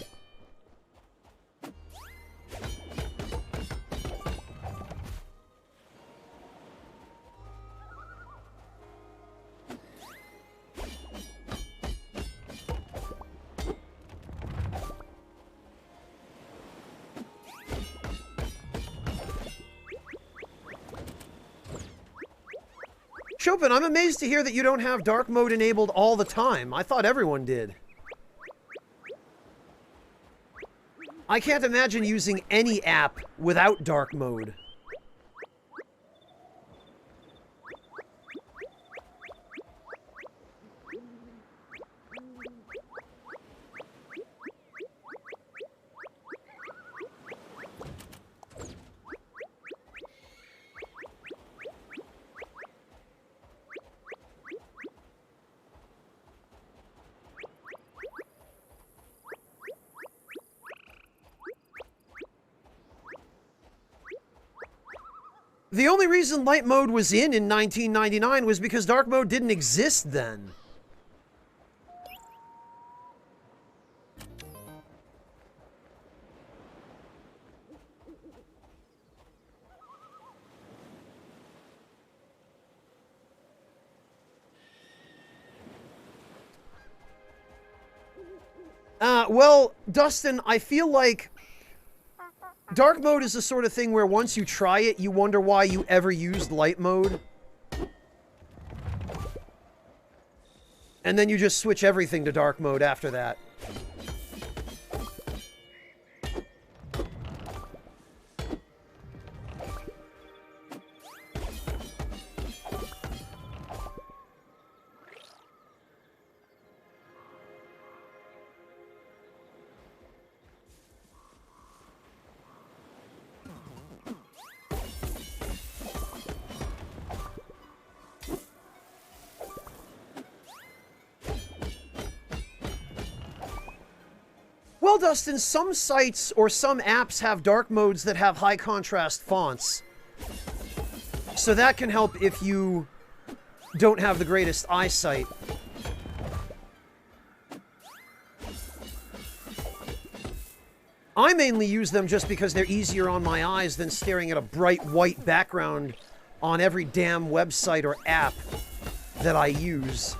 Chopin, I'm amazed to hear that you don't have dark mode enabled all the time. I thought everyone did. I can't imagine using any app without dark mode. The only reason light mode was in 1999 was because dark mode didn't exist then. Well, Dustin, I feel like dark mode is the sort of thing where once you try it, you wonder why you ever used light mode. And then you just switch everything to dark mode after that. Well, Dustin, some sites or some apps have dark modes that have high contrast fonts. So that can help if you don't have the greatest eyesight. I mainly use them just because they're easier on my eyes than staring at a bright white background on every damn website or app that I use.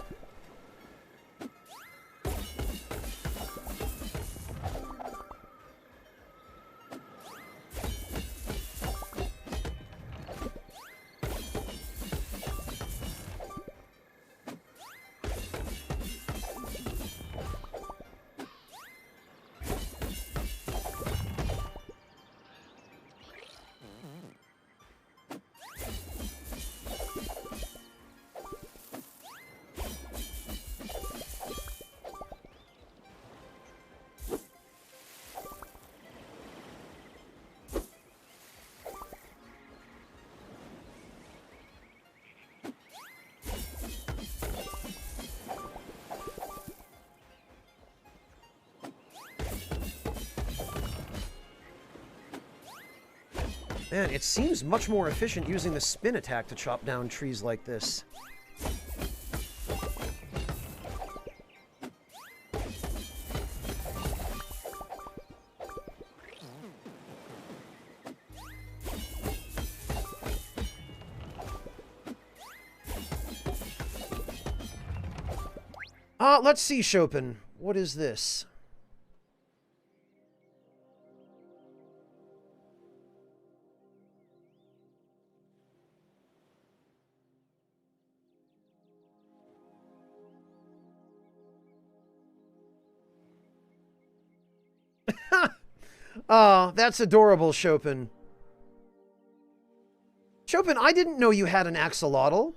Man, it seems much more efficient using the spin attack to chop down trees like this. Let's see, Chopin. What is this? Oh, that's adorable, Chopin. Chopin, I didn't know you had an axolotl.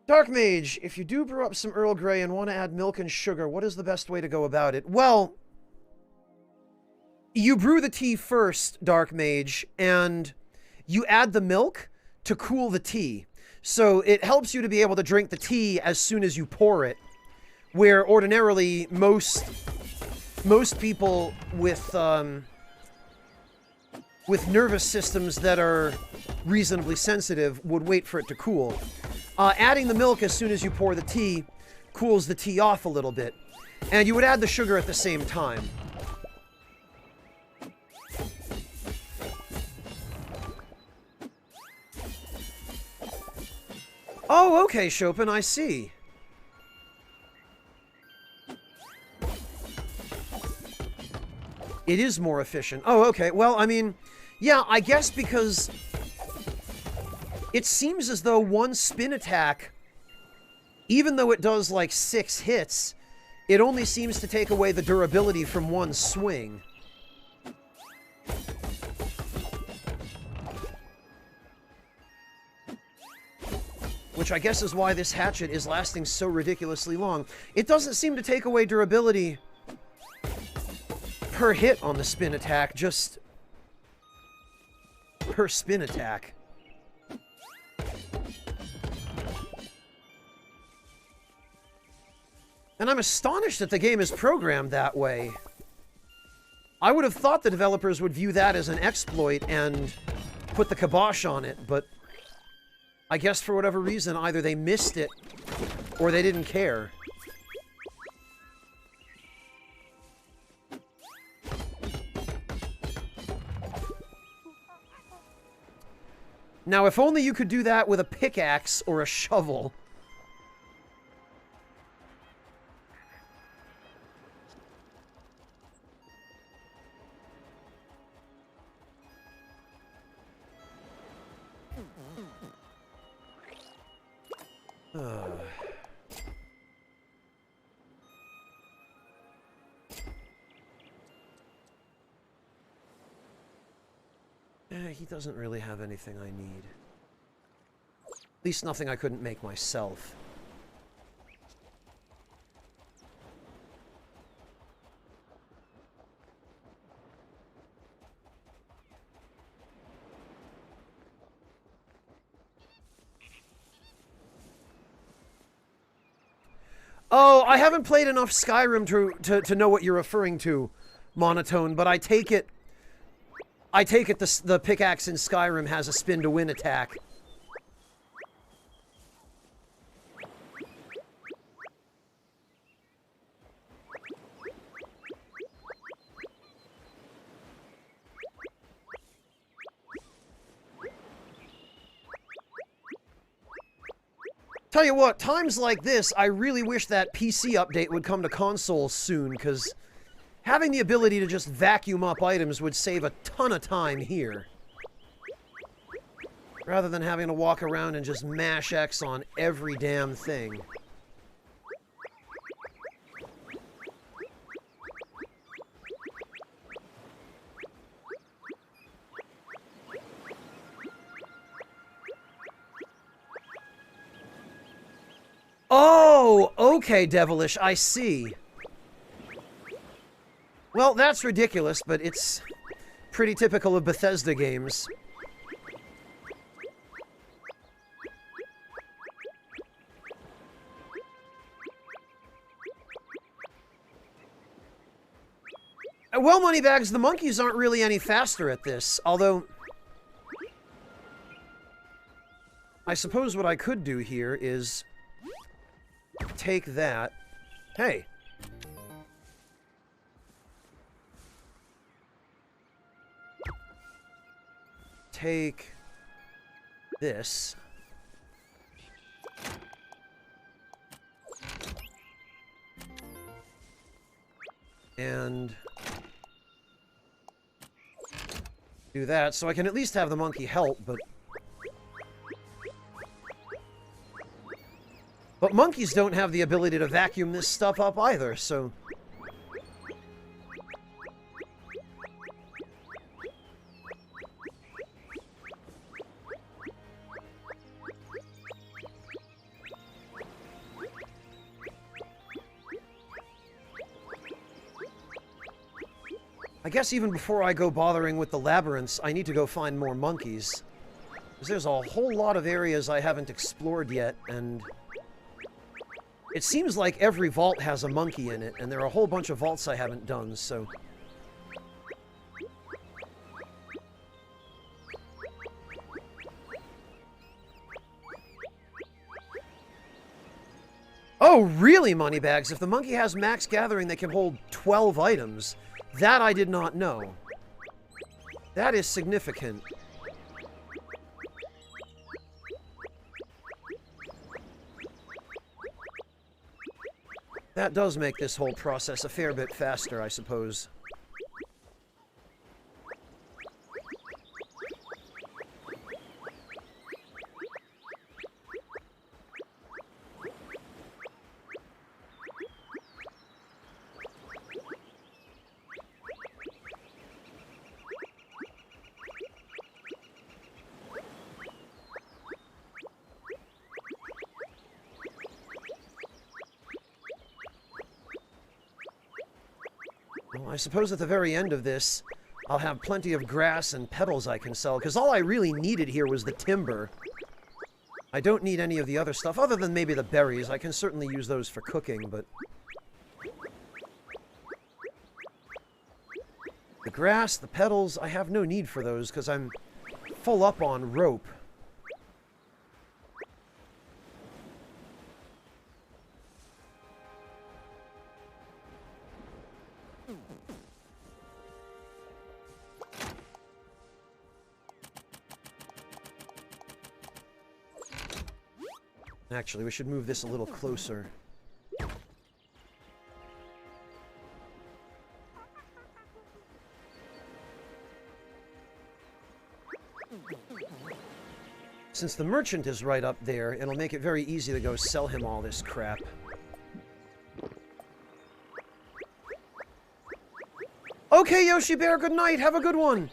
Dark Mage, if you do brew up some Earl Grey and want to add milk and sugar, what is the best way to go about it? Well, you brew the tea first, Dark Mage, and you add the milk to cool the tea. So it helps you to be able to drink the tea as soon as you pour it, where ordinarily most people with nervous systems that are reasonably sensitive would wait for it to cool. Adding the milk as soon as you pour the tea cools the tea off a little bit. And you would add the sugar at the same time. Oh, okay, Chopin, I see. It is more efficient. Oh, okay. Well, I mean, yeah, I guess because it seems as though one spin attack, even though it does like 6 hits, it only seems to take away the durability from one swing. Which I guess is why this hatchet is lasting so ridiculously long. It doesn't seem to take away durability per hit on the spin attack, just per spin attack. And I'm astonished that the game is programmed that way. I would have thought the developers would view that as an exploit and put the kibosh on it, but I guess for whatever reason, either they missed it or they didn't care. Now, if only you could do that with a pickaxe or a shovel. He doesn't really have anything I need. At least nothing I couldn't make myself. Oh, I haven't played enough Skyrim to know what you're referring to, Monotone, but I take it the pickaxe in Skyrim has a spin to win attack. Tell you what, times like this, I really wish that PC update would come to consoles soon, because having the ability to just vacuum up items would save a ton of time here. Rather than having to walk around and just mash X on every damn thing. Oh, okay, Devilish, I see. Well, that's ridiculous, but it's pretty typical of Bethesda games. Well, Moneybags, the monkeys aren't really any faster at this, although I suppose what I could do here is take that. Hey. Take this. And do that, so I can at least have the monkey help, but monkeys don't have the ability to vacuum this stuff up either, so I guess even before I go bothering with the labyrinths, I need to go find more monkeys. Because there's a whole lot of areas I haven't explored yet, and it seems like every vault has a monkey in it, and there are a whole bunch of vaults I haven't done, so oh, really, Moneybags? If the monkey has max gathering, they can hold 12 items. That I did not know. That is significant. That does make this whole process a fair bit faster, I suppose. Well, I suppose at the very end of this, I'll have plenty of grass and petals I can sell, because all I really needed here was the timber. I don't need any of the other stuff, other than maybe the berries. I can certainly use those for cooking, but the grass, the petals, I have no need for those, because I'm full up on rope. Actually, we should move this a little closer. Since the merchant is right up there, it'll make it very easy to go sell him all this crap. Okay, Yoshi Bear, good night. Have a good one.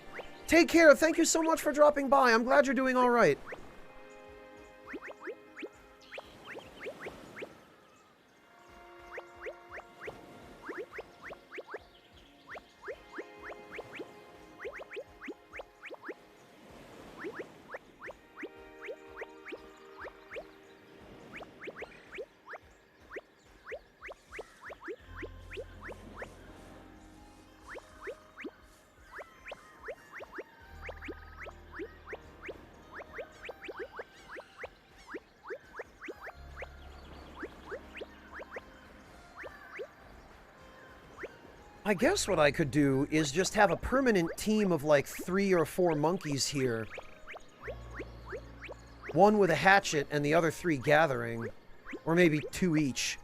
Take care. Thank you so much for dropping by. I'm glad you're doing all right. I guess what I could do is just have a permanent team of like 3 or 4 monkeys here. One with a hatchet and the other 3 gathering. Or maybe 2 each.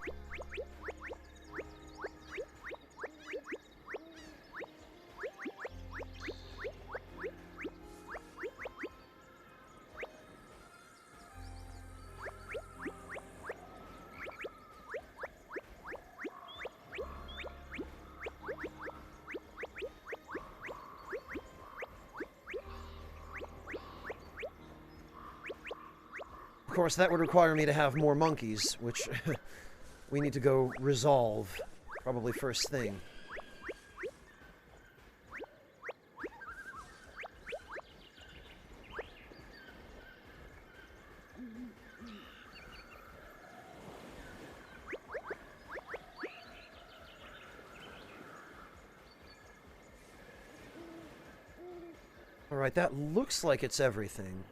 Of course, that would require me to have more monkeys, which we need to go resolve, probably first thing. Alright, that looks like it's everything.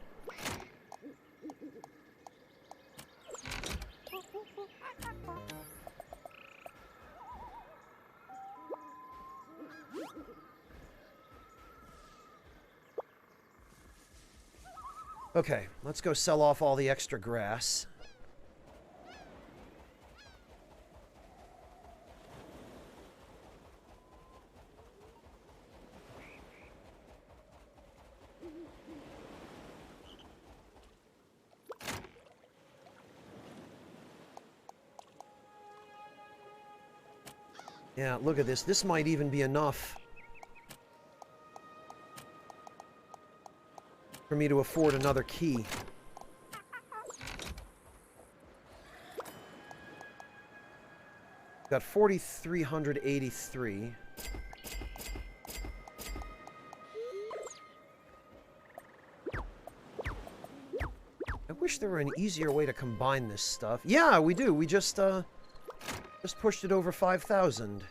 Okay, let's go sell off all the extra grass. Yeah, look at this. This might even be enough for me to afford another key. Got 4,383. I wish there were an easier way to combine this stuff. Yeah, we do. We just pushed it over 5,000.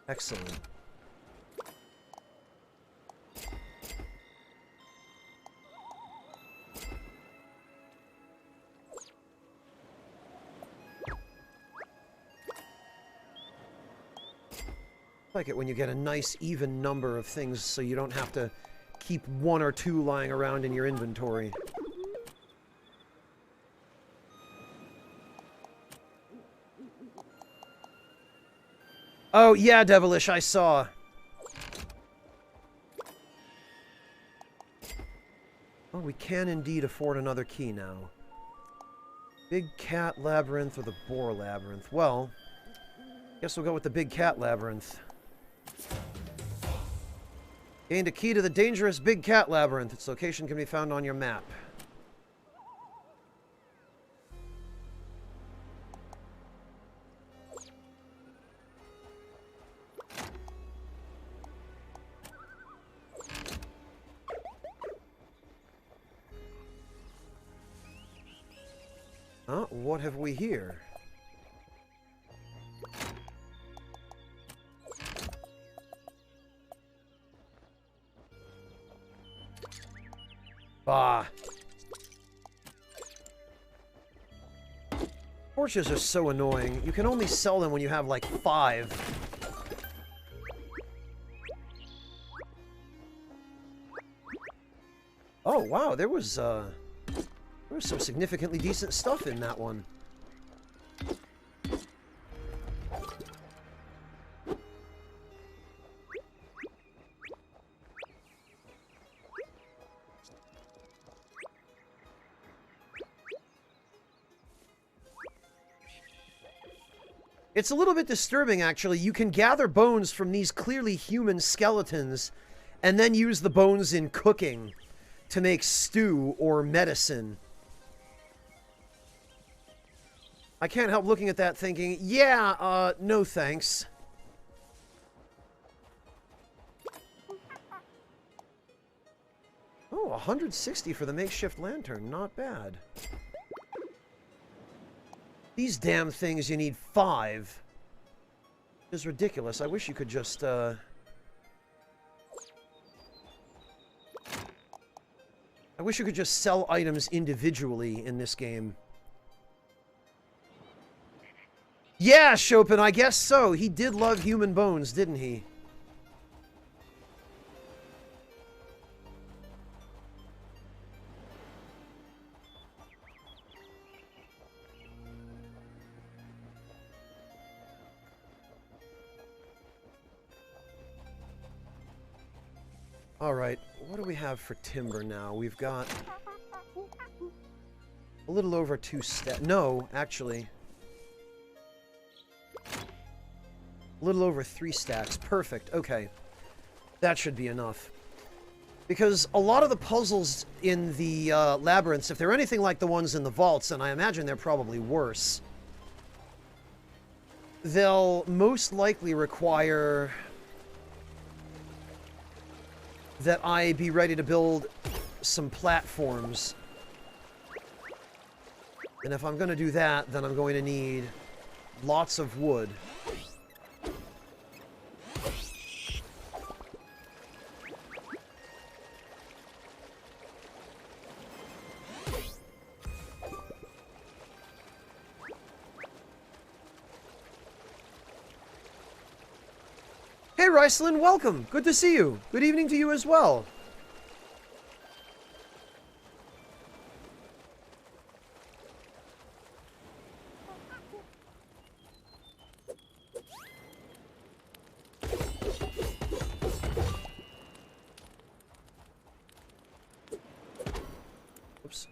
Excellent. I like it when you get a nice even number of things so you don't have to keep one or two lying around in your inventory. Oh, yeah, Devilish, I saw. Oh, we can indeed afford another key now. Big Cat Labyrinth or the Boar Labyrinth? Well, guess we'll go with the Big Cat Labyrinth. Gained a key to the dangerous Big Cat Labyrinth. Its location can be found on your map. What have we here? Bah. Torches are so annoying. You can only sell them when you have like 5. Oh, wow, there was some significantly decent stuff in that one. It's a little bit disturbing, actually. You can gather bones from these clearly human skeletons and then use the bones in cooking to make stew or medicine. I can't help looking at that thinking, yeah, no thanks. Oh, 160 for the makeshift lantern. Not bad. These damn things, you need 5. It's ridiculous. I wish you could just, I wish you could just sell items individually in this game. Yeah, Chopin, I guess so. He did love human bones, didn't he? Alright, what do we have for timber now? We've got a little over 2 stacks. No, actually. A little over 3 stacks. Perfect. Okay. That should be enough. Because a lot of the puzzles in the labyrinths, if they're anything like the ones in the vaults, and I imagine they're probably worse, they'll most likely require that I be ready to build some platforms. And if I'm going to do that, then I'm going to need lots of wood. Hey, Ricelin, welcome. Good to see you. Good evening to you as well. Oops.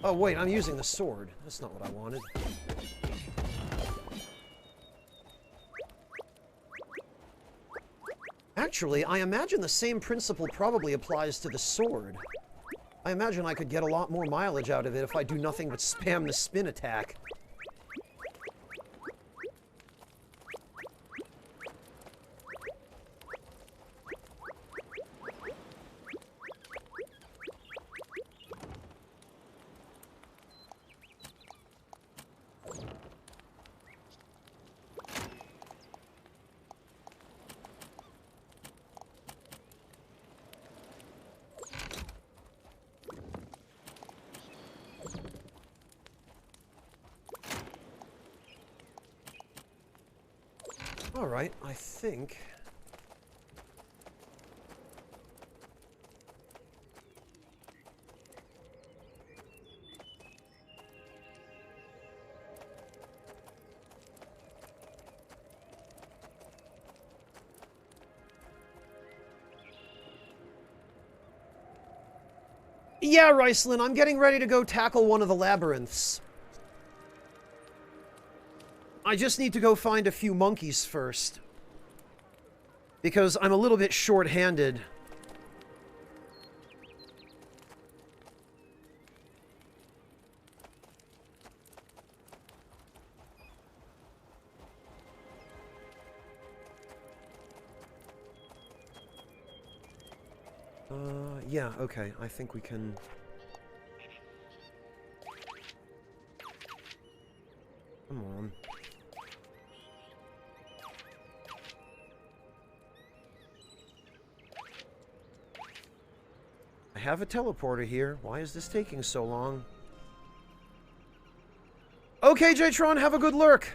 Oh, wait, I'm using the sword. That's not what I wanted. Actually, I imagine the same principle probably applies to the sword. I imagine I could get a lot more mileage out of it if I do nothing but spam the spin attack. Alright, I think... Yeah, Ricelin, I'm getting ready to go tackle one of the labyrinths. I just need to go find a few monkeys first. Because I'm a little bit short-handed. Yeah, okay, I think we can... Come on. I have a teleporter here. Why is this taking so long? Okay, Jtron, have a good lurk!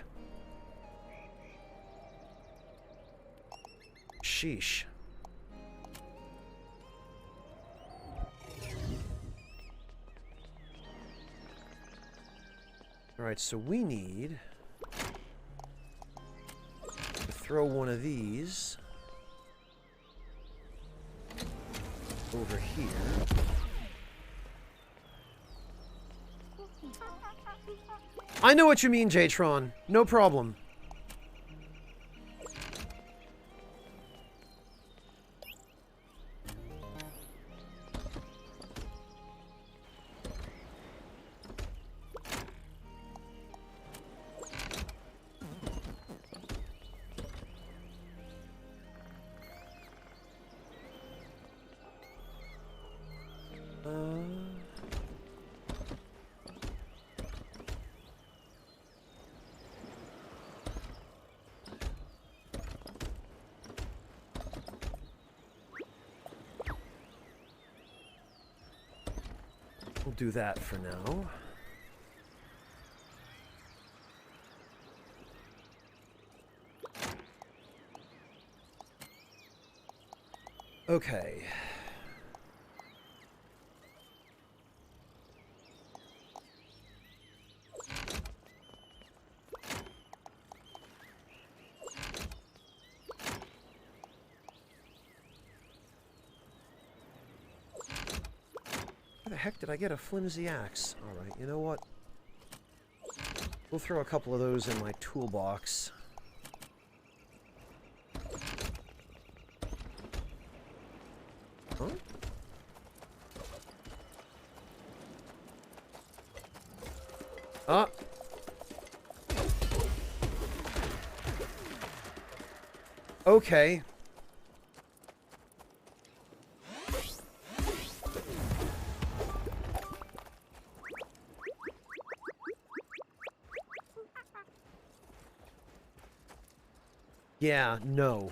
Sheesh. Alright, so we need to throw one of these over here. I know what you mean, Jtron. No problem. We'll do that for now. Okay. Where the heck did I get a flimsy axe? Alright, you know what? We'll throw a couple of those in my toolbox. Huh? Ah! Okay. Yeah, no.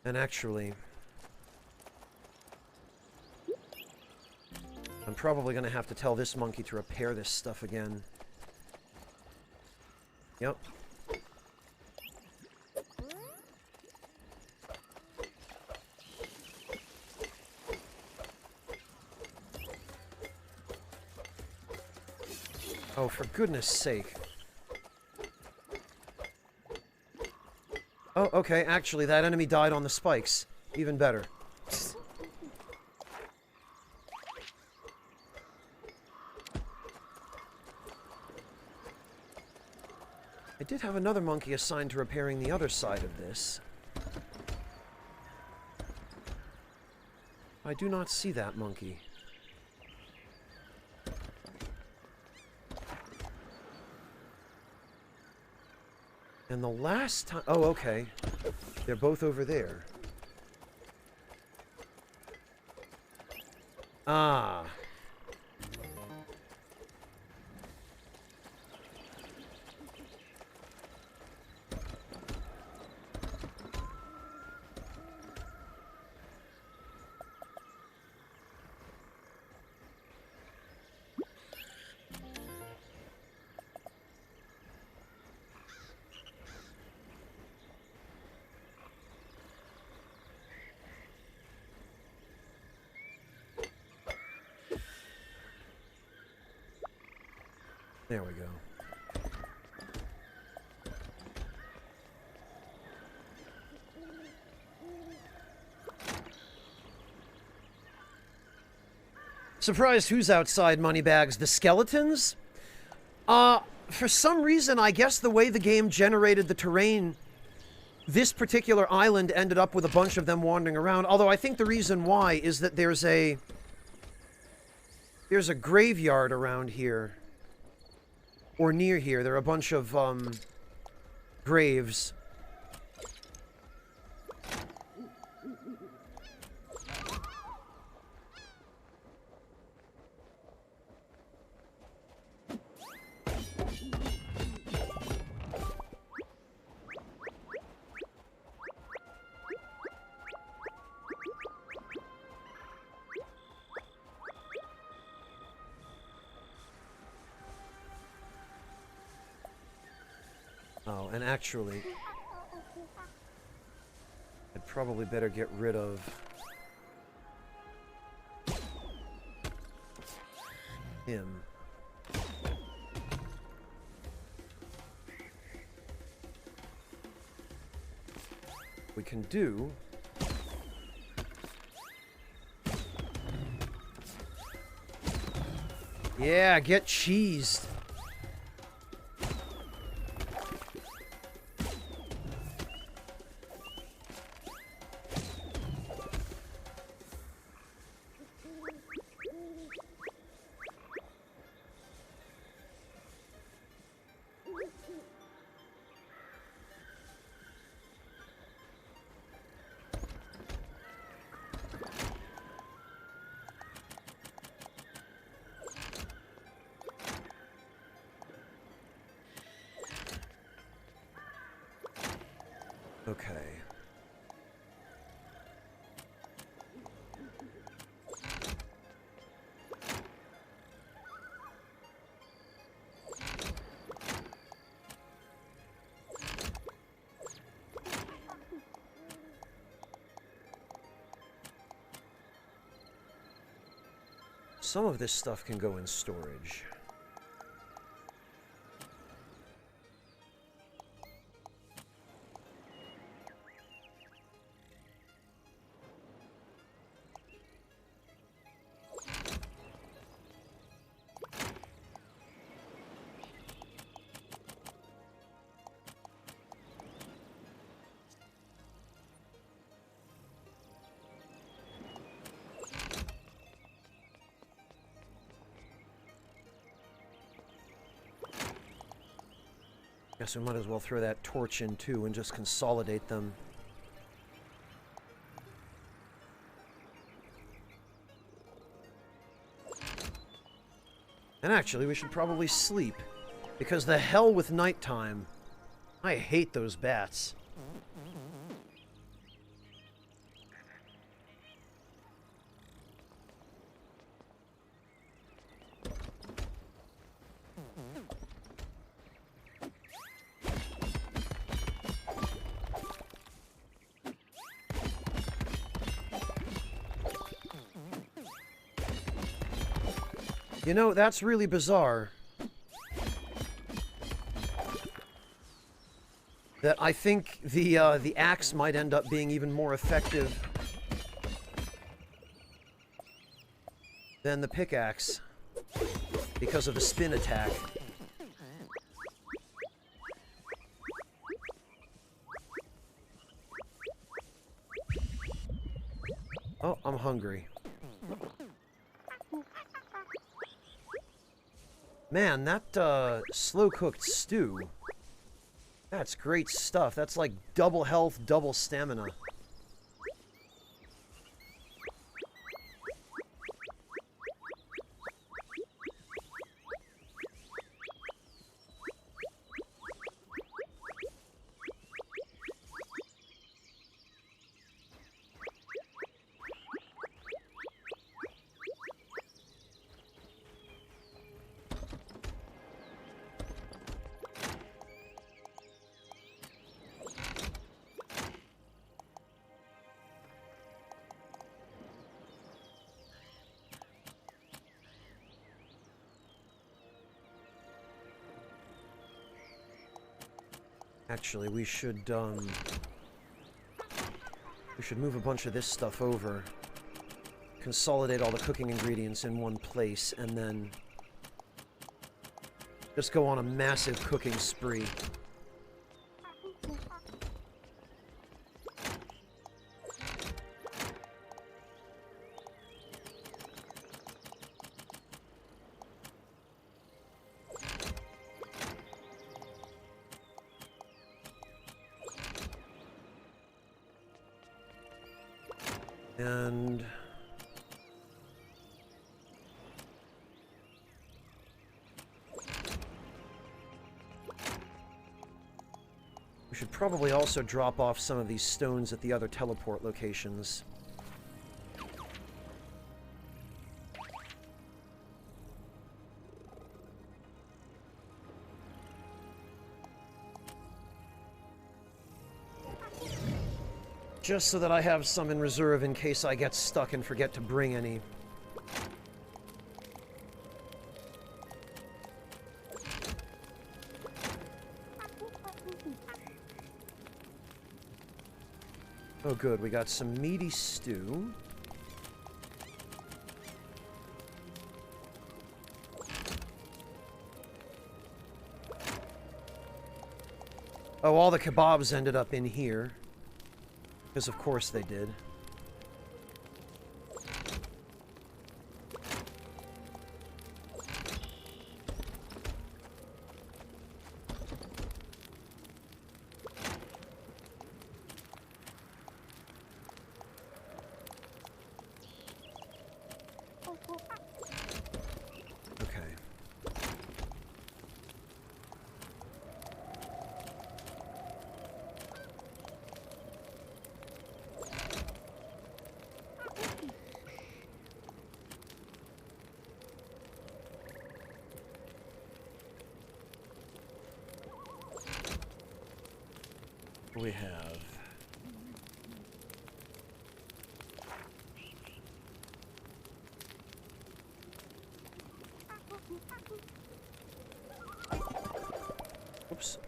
And actually... I'm probably going to have to tell this monkey to repair this stuff again. Yep. Oh, for goodness sake. Oh, okay, actually, that enemy died on the spikes. Even better. I did have another monkey assigned to repairing the other side of this. I do not see that monkey. And the last time... Oh, okay. They're both over there. Ah. There we go. Surprised who's outside, Moneybags? The skeletons? For some reason, I guess the way the game generated the terrain, this particular island ended up with a bunch of them wandering around. Although I think the reason why is that there's a graveyard around here. Or near here. There are a bunch of, graves. Oh, and actually, I'd probably better get rid of him. We can do... Yeah, get cheesed. Okay. Some of this stuff can go in storage. Guess we might as well throw that torch in too and just consolidate them. And actually, we should probably sleep. Because the hell with nighttime. I hate those bats. You know, that's really bizarre. That I think the axe might end up being even more effective than the pickaxe because of the spin attack. Oh, I'm hungry. Man, that slow-cooked stew, that's great stuff. That's like double health, double stamina. Actually, we should move a bunch of this stuff over, consolidate all the cooking ingredients in one place, and then just go on a massive cooking spree. And we should probably also drop off some of these stones at the other teleport locations. Just so that I have some in reserve in case I get stuck and forget to bring any. Oh good, we got some meaty stew. Oh, all the kebabs ended up in here. Because of course they did. Okay. We have oops.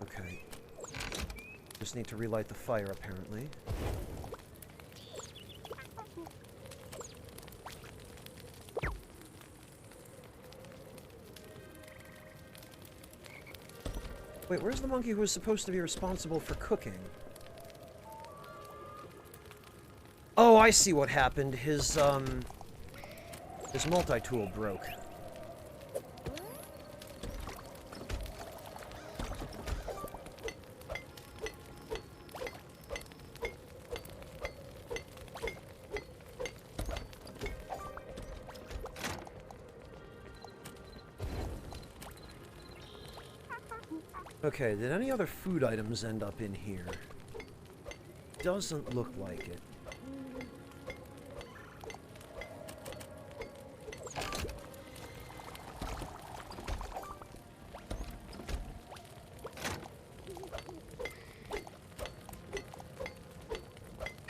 Okay. Just need to relight the fire apparently. Wait, where's the monkey who was supposed to be responsible for cooking? Oh, I see what happened. His multi-tool broke. Okay, did any other food items end up in here? Doesn't look like it.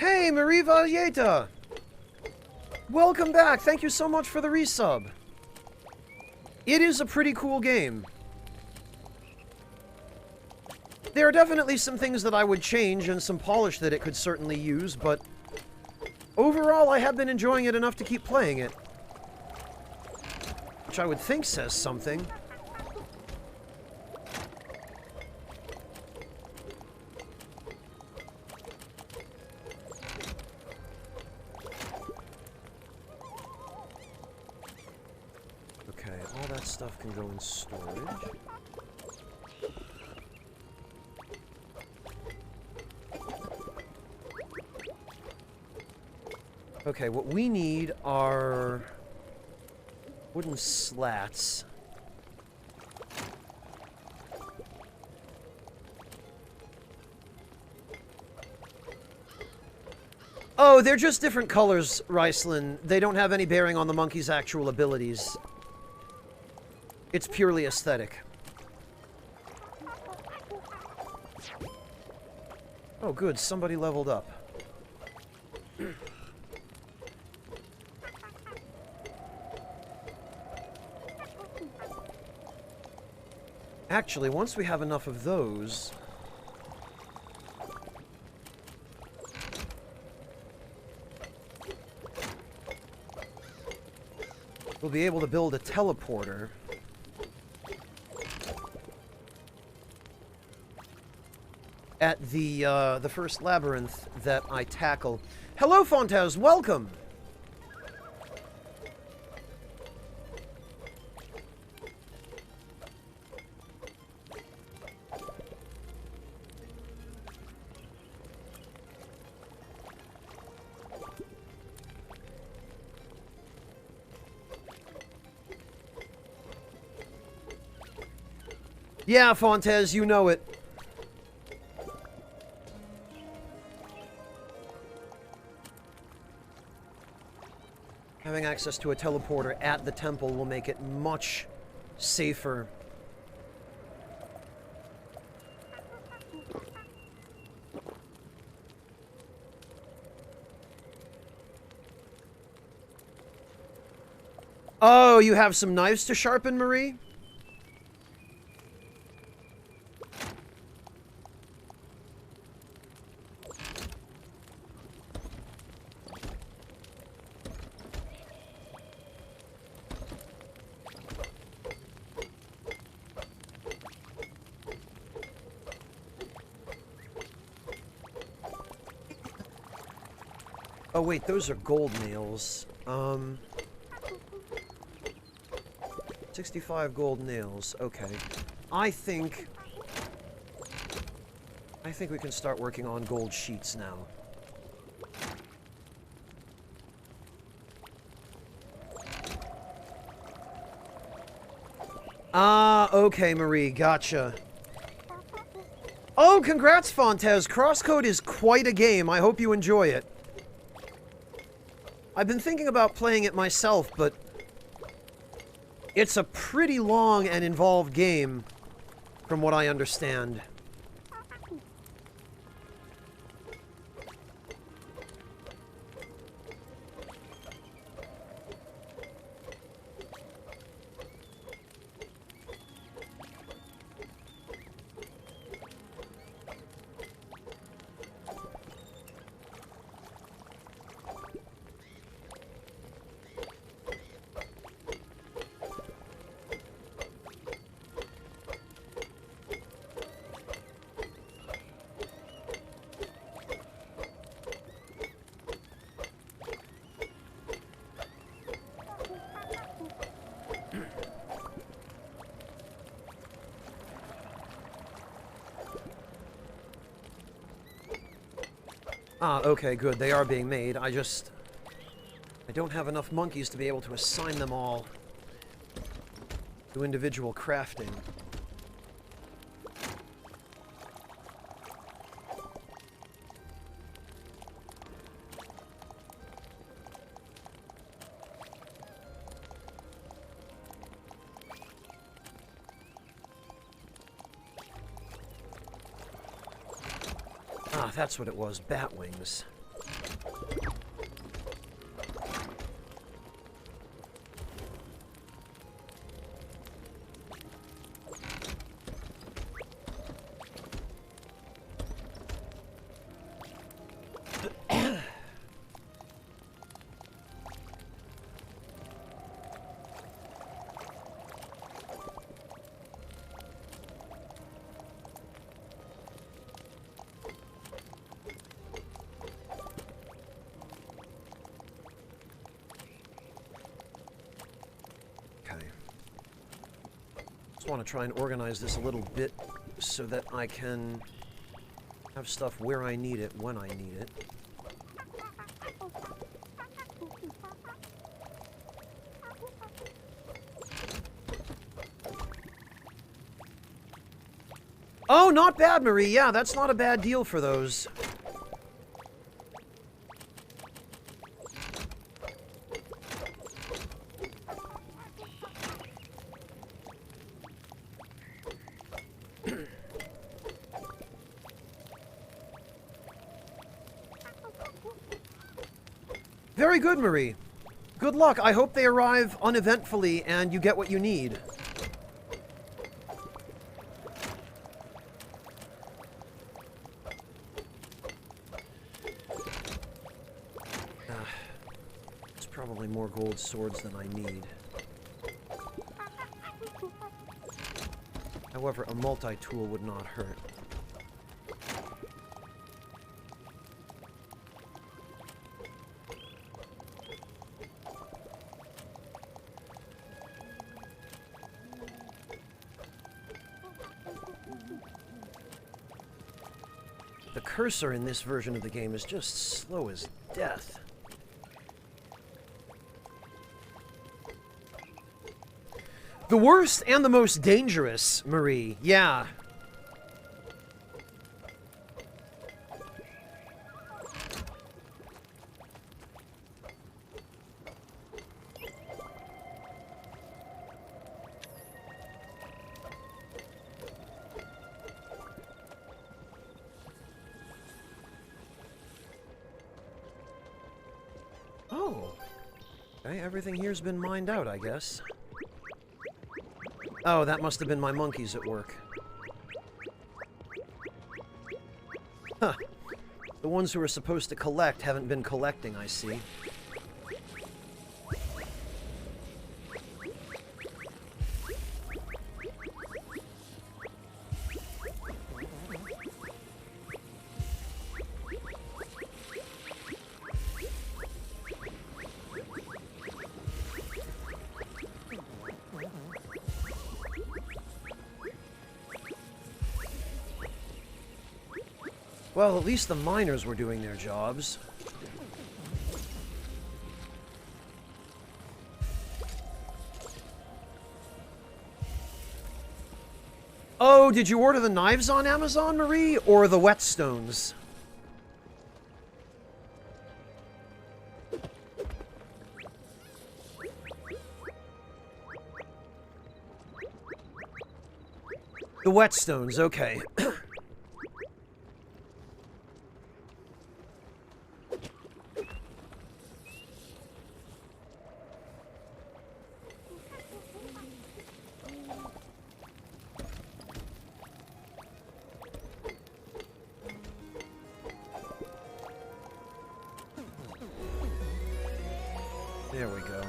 Hey, Marie Valletta! Welcome back! Thank you so much for the resub. It is a pretty cool game. There are definitely some things that I would change and some polish that it could certainly use, but overall I have been enjoying it enough to keep playing it. Which I would think says something. Okay, all that stuff can go in storage. Okay, what we need are wooden slats. Oh, they're just different colors, Riceland. They don't have any bearing on the monkey's actual abilities. It's purely aesthetic. Oh, good. Somebody leveled up. Actually, once we have enough of those... we'll be able to build a teleporter. At the first labyrinth that I tackle. Hello, Fontes! Welcome! Yeah, Fontes, you know it. Having access to a teleporter at the temple will make it much safer. Oh, you have some knives to sharpen, Marie? Oh wait, those are gold nails. 65 gold nails. Okay. I think we can start working on gold sheets now. Ah, okay, Marie, gotcha. Oh, congrats, Fontes! Crosscode is quite a game. I hope you enjoy it. I've been thinking about playing it myself, but it's a pretty long and involved game, from what I understand. Ah, okay, good. They are being made. I don't have enough monkeys to be able to assign them all to individual crafting. Ah, that's what it was. Bat wings. Just want to try and organize this a little bit so that I can have stuff where I need it, when I need it. Oh, not bad, Marie. Yeah, that's not a bad deal for those. Very good, Marie. Good luck. I hope they arrive uneventfully and you get what you need. There's probably more gold swords than I need. However, a multi-tool would not hurt. The cursor in this version of the game is just slow as death. The worst and the most dangerous, Marie. Yeah. Oh. Okay, everything here's been mined out, I guess. Oh, that must have been my monkeys at work. Huh. The ones who are supposed to collect haven't been collecting, I see. Well, at least the miners were doing their jobs. Oh, did you order the knives on Amazon, Marie, or the whetstones? The whetstones, okay. There we go.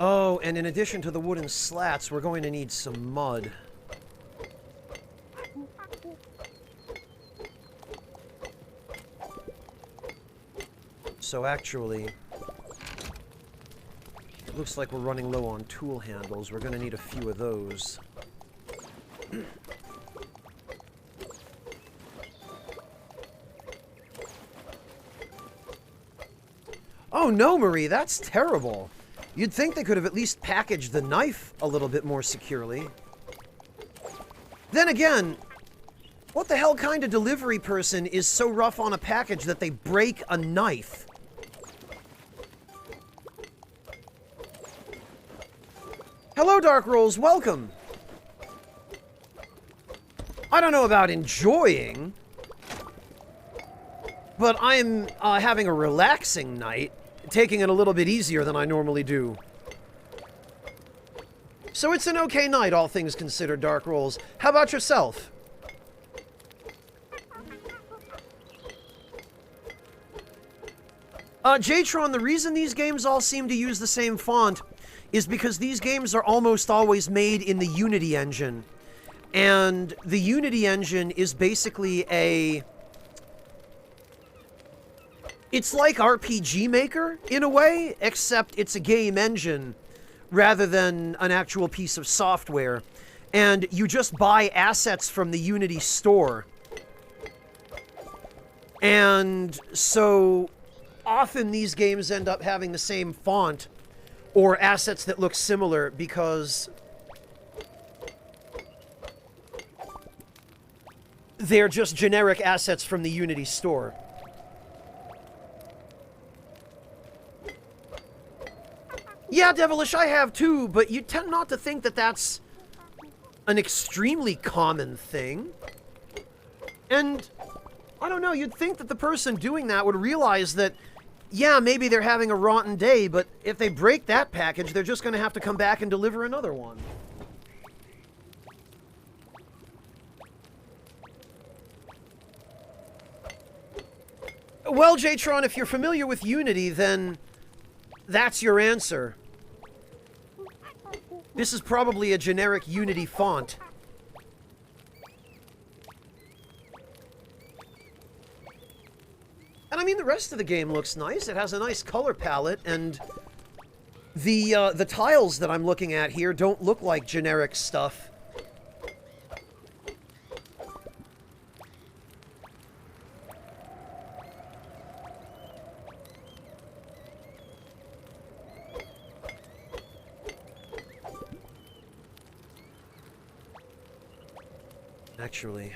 Oh, and in addition to the wooden slats, we're going to need some mud. So actually, it looks like we're running low on tool handles. We're going to need a few of those. Oh no, Marie, that's terrible. You'd think they could have at least packaged the knife a little bit more securely. Then again, what the hell kind of delivery person is so rough on a package that they break a knife? Hello, Dark Rolls, welcome! I don't know about enjoying, but I'm having a relaxing night, taking it a little bit easier than I normally do. So it's an okay night, all things considered, Dark Rolls. How about yourself? Jatron, the reason these games all seem to use the same font is because these games are almost always made in the Unity engine. And the Unity engine is basically a... It's like RPG Maker, in a way, except it's a game engine rather than an actual piece of software. And you just buy assets from the Unity store. And so often these games end up having the same font or assets that look similar because they're just generic assets from the Unity store. Yeah, Devilish, I have too, but you tend not to think that that's an extremely common thing. And I don't know, you'd think that the person doing that would realize that, yeah, maybe they're having a rotten day, but if they break that package, they're just going to have to come back and deliver another one. Well, Jatron, if you're familiar with Unity, then that's your answer. This is probably a generic Unity font. And I mean, the rest of the game looks nice. It has a nice color palette, and the tiles that I'm looking at here don't look like generic stuff. Actually...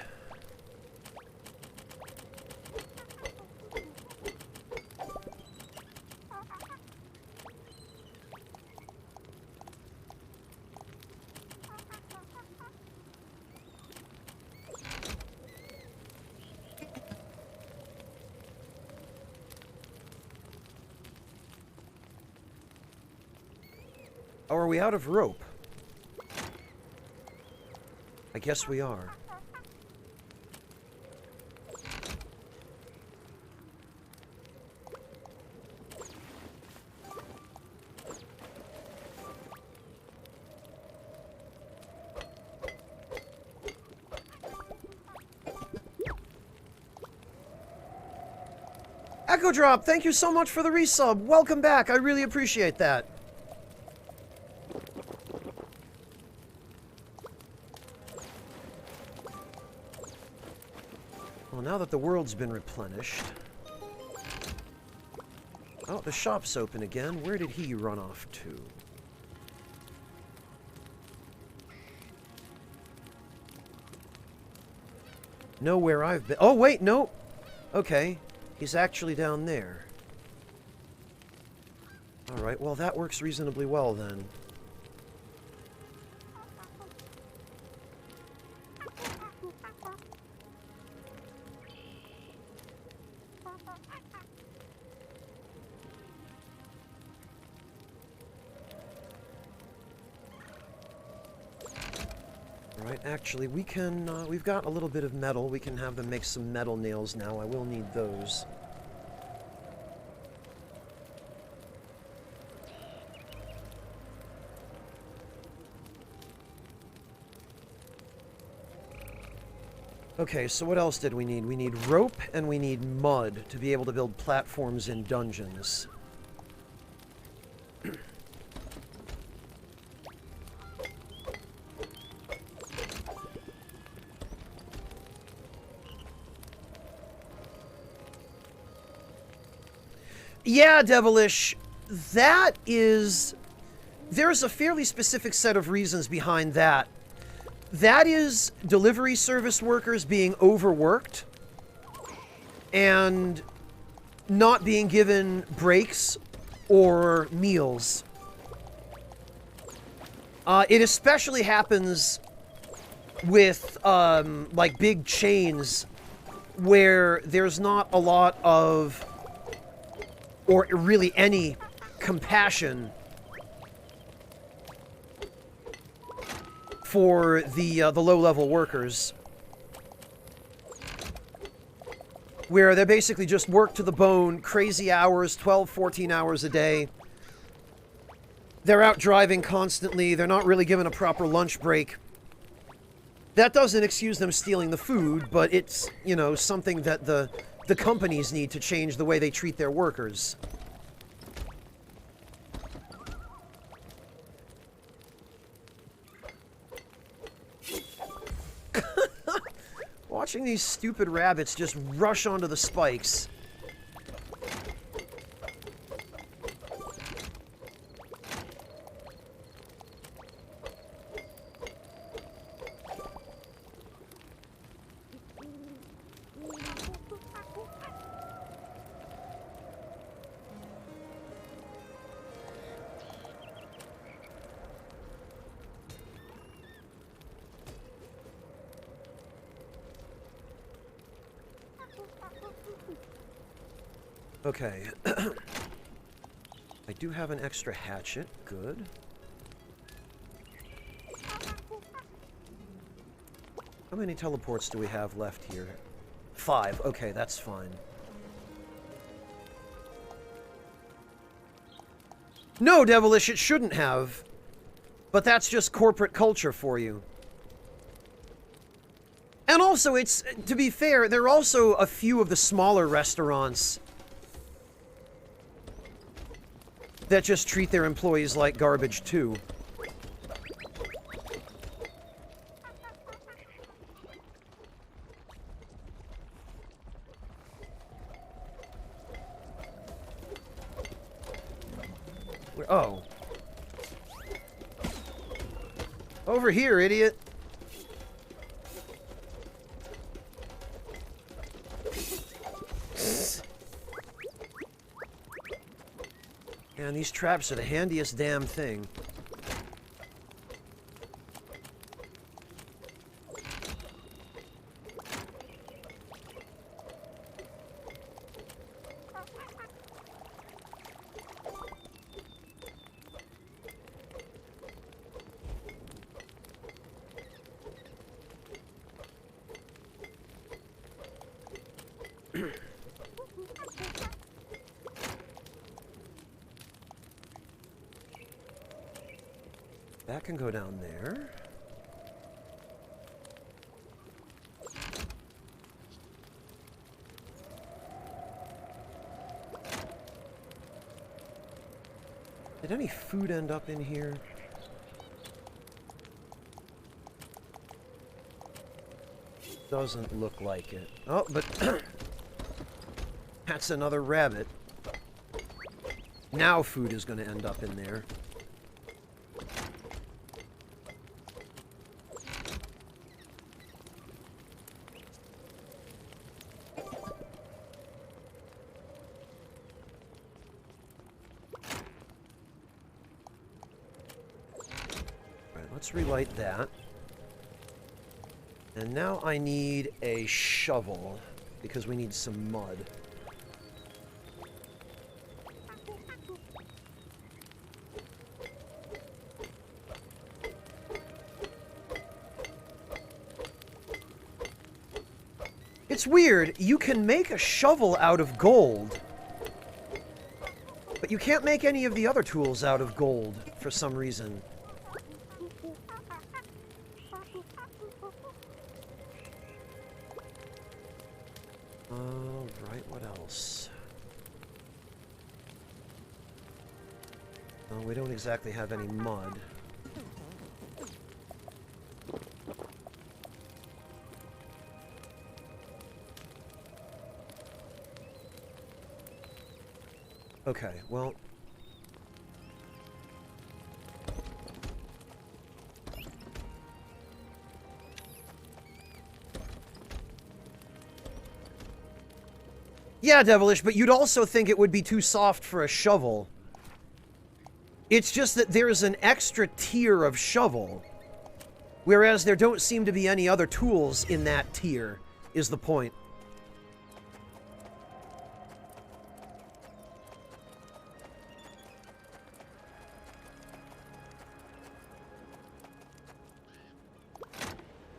Oh, are we out of rope? I guess we are. Echo Drop, thank you so much for the resub. Welcome back. I really appreciate that. Well, now that the world's been replenished... Oh, the shop's open again. Where did he run off to? Know where I've been... Oh, wait, no! Okay, he's actually down there. Alright, well, that works reasonably well, then. Alright, actually, we can, we've got a little bit of metal. We can have them make some metal nails now. I will need those. Okay, so what else did we need? We need rope and we need mud to be able to build platforms in dungeons. Yeah, Devilish, that is... There's a fairly specific set of reasons behind that. That is delivery service workers being overworked and not being given breaks or meals. It especially happens with, like, big chains where there's not a lot of... or really any compassion for the low-level workers. where they basically just work to the bone, crazy hours, 12, 14 hours a day. They're out driving constantly. They're not really given a proper lunch break. That doesn't excuse them stealing the food, but it's, you know, something that the companies need to change the way they treat their workers. Watching these stupid rabbits just rush onto the spikes. Okay. I do have an extra hatchet. Good. How many teleports do we have left here? 5. Okay, that's fine. No, Devilish, it shouldn't have. But that's just corporate culture for you. And also, it's, to be fair, there are also a few of the smaller restaurants that just treat their employees like garbage, too. Oh. Over here, idiot. Man, these traps are the handiest damn thing. That can go down there. Did any food end up in here? Doesn't look like it. Oh, but that's another rabbit. Now food is going to end up in there. Let's relight that. And now I need a shovel, because we need some mud. It's weird, you can make a shovel out of gold, but you can't make any of the other tools out of gold for some reason. Right, what else? Oh, we don't exactly have any mud. Okay, well... Yeah, Devilish, but you'd also think it would be too soft for a shovel. It's just that there's an extra tier of shovel, whereas there don't seem to be any other tools in that tier, is the point.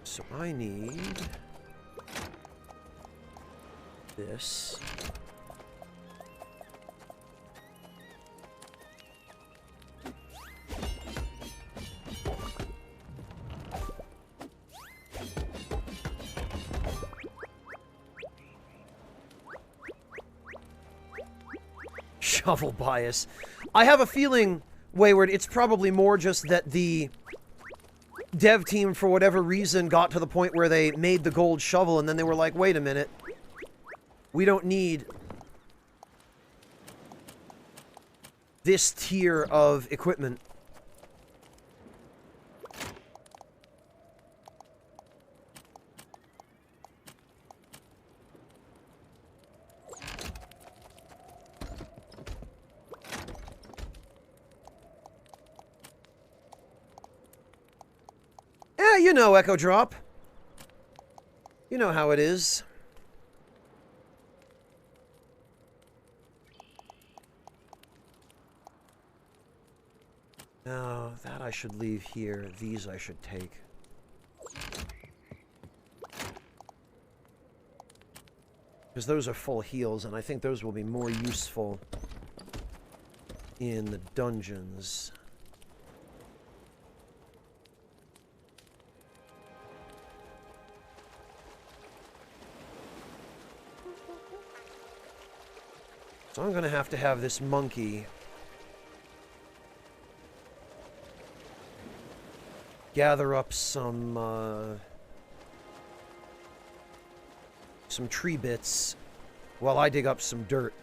So I need... this. Shovel bias. I have a feeling, Wayward, it's probably more just that the dev team, for whatever reason, got to the point where they made the gold shovel, and then they were like, wait a minute. We don't need this tier of equipment. Yeah, you know, Echo Drop. You know how it is. Now, that I should leave here. These I should take. Because those are full heals, and I think those will be more useful in the dungeons. So I'm going to have this monkey gather up some tree bits while I dig up some dirt.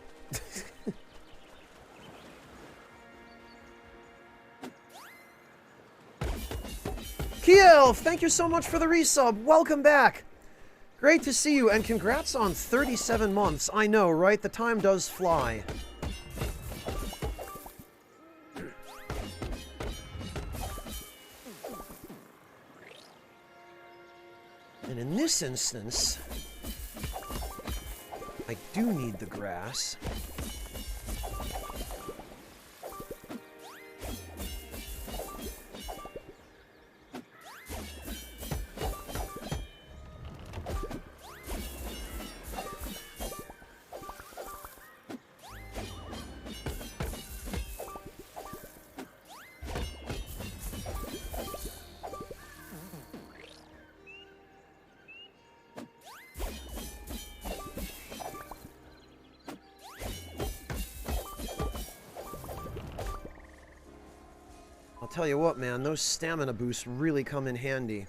Kielf, thank you so much for the resub. Welcome back. Great to see you, and congrats on 37 months. I know, right? The time does fly. And in this instance, I do need the grass. Tell you what, man, those stamina boosts really come in handy.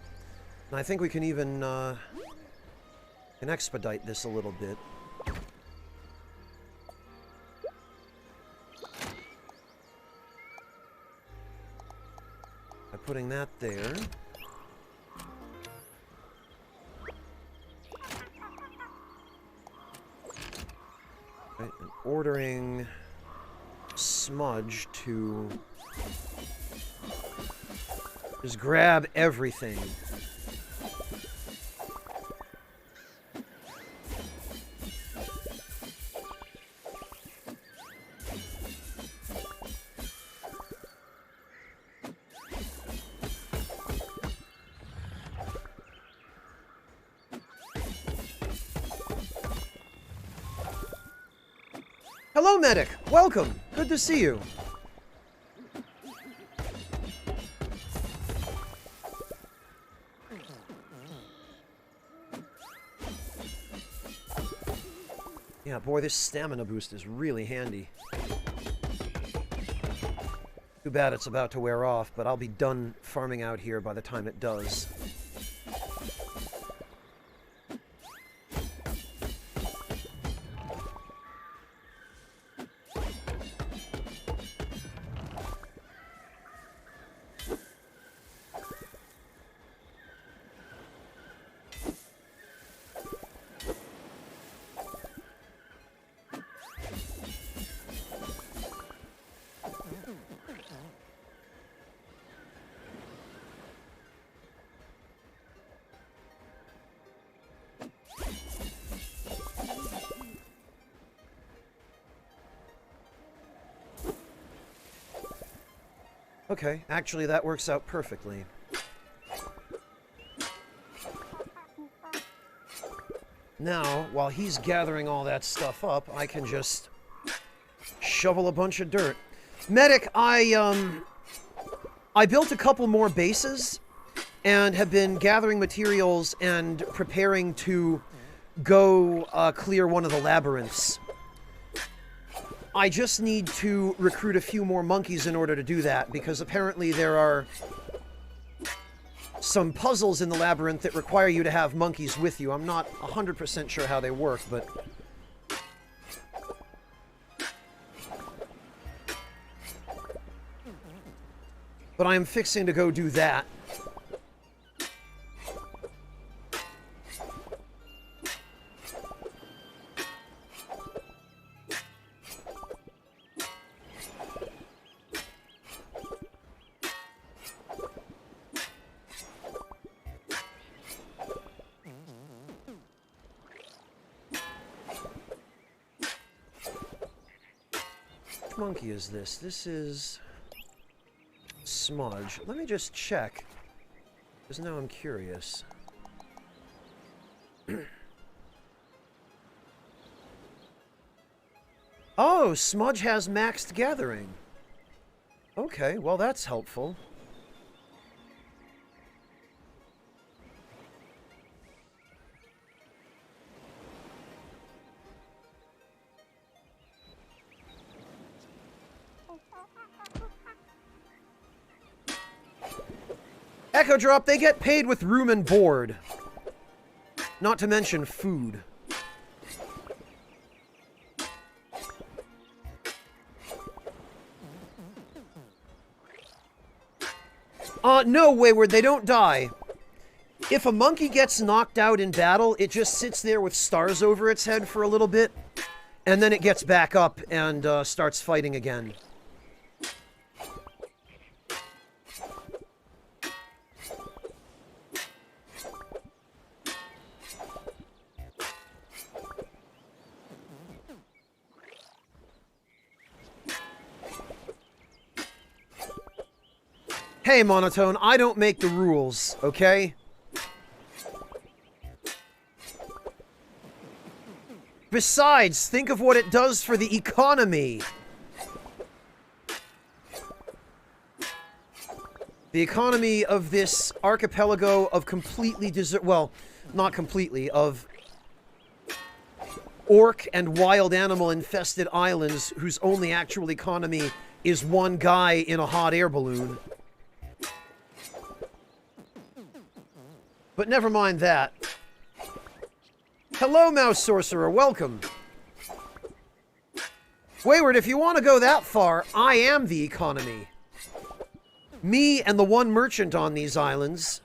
And I think we can even can expedite this a little bit. By putting that there. Right, and ordering Smudge to just grab everything. Hello, Medic. Welcome. Good to see you. Yeah, boy, this stamina boost is really handy. Too bad it's about to wear off, but I'll be done farming out here by the time it does. Okay, actually that works out perfectly. Now, while he's gathering all that stuff up, I can just shovel a bunch of dirt. Medic, I built a couple more bases and have been gathering materials and preparing to go clear one of the labyrinths. I just need to recruit a few more monkeys in order to do that, because apparently there are some puzzles in the labyrinth that require you to have monkeys with you. I'm not 100% sure how they work, but... I am fixing to go do that. Which monkey is this? This is... Smudge. Let me just check, because now I'm curious. Oh, Smudge has maxed gathering. Okay, well that's helpful. Echo Drop, they get paid with room and board. Not to mention food. No, Wayward, they don't die. If a monkey gets knocked out in battle, it just sits there with stars over its head for a little bit, and then it gets back up and starts fighting again. Hey, Monotone, I don't make the rules, okay? Besides, think of what it does for the economy. The economy of this archipelago of completely well, not completely, of orc and wild animal infested islands whose only actual economy is one guy in a hot air balloon. But never mind that. Hello, Mouse Sorcerer, welcome. Wayward, if you want to go that far, I am the economy. Me and the one merchant on these islands.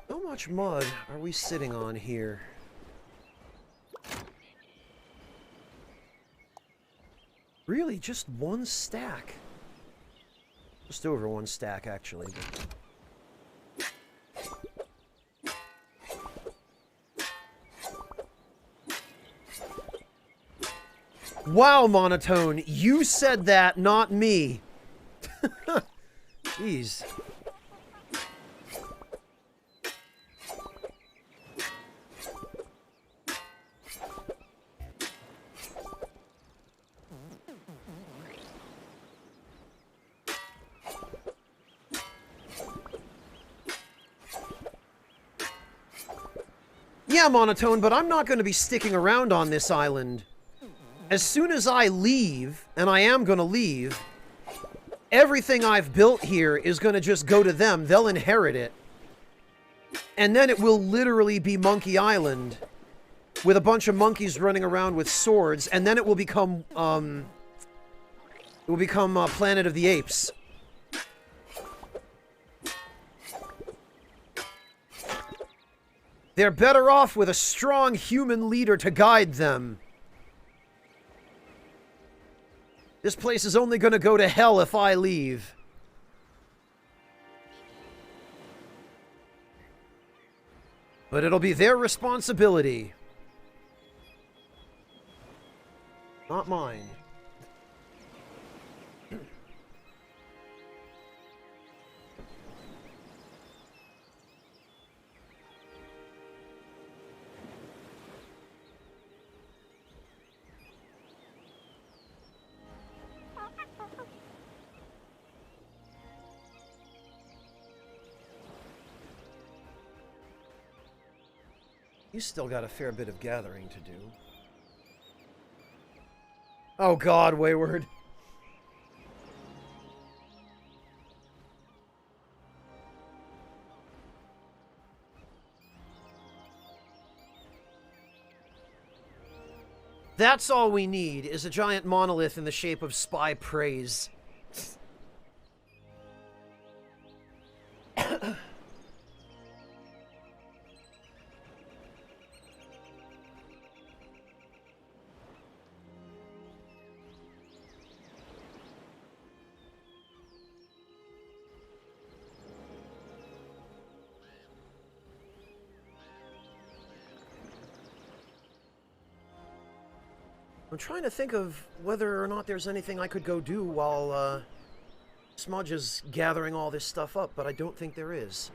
How much mud are we sitting on here? Really, just one stack? Just over one stack, actually. Wow, Monotone, you said that, not me. Jeez. Yeah, Monotone, but I'm not going to be sticking around on this island. As soon as I leave, and I am going to leave, everything I've built here is going to just go to them. They'll inherit it. And then it will literally be Monkey Island, with a bunch of monkeys running around with swords, and then it will become, It will become Planet of the Apes. They're better off with a strong human leader to guide them. This place is only gonna go to hell if I leave. But it'll be their responsibility. Not mine. You still got a fair bit of gathering to do. Oh God, Wayward. That's all we need, is a giant monolith in the shape of Spy Praise. I'm trying to think of whether or not there's anything I could go do while Smudge is gathering all this stuff up, but I don't think there is.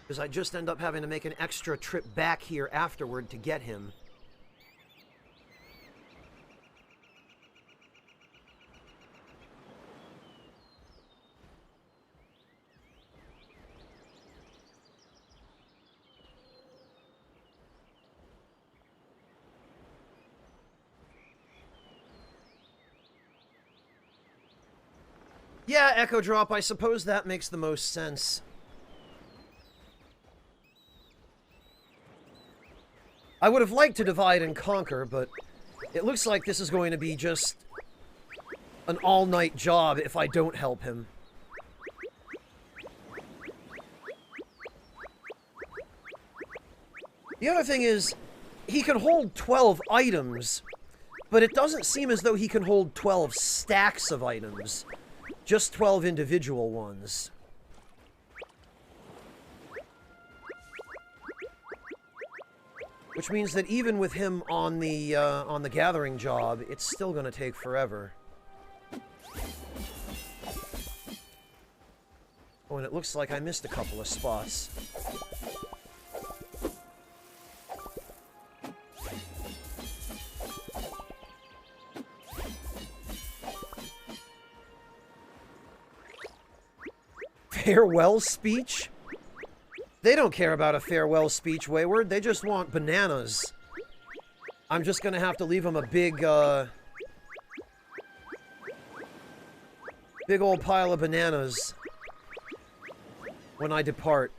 Because I just end up having to make an extra trip back here afterward to get him. Yeah, Echo Drop, I suppose that makes the most sense. I would have liked to divide and conquer, but it looks like this is going to be just an all-night job if I don't help him. The other thing is, he can hold 12 items, but it doesn't seem as though he can hold 12 stacks of items. Just 12 individual ones. Which means that even with him on the gathering job, it's still going to take forever. Oh, and it looks like I missed a couple of spots. Farewell speech? They don't care about a farewell speech, Wayward. They just want bananas. I'm just gonna have to leave them a big old pile of bananas when I depart.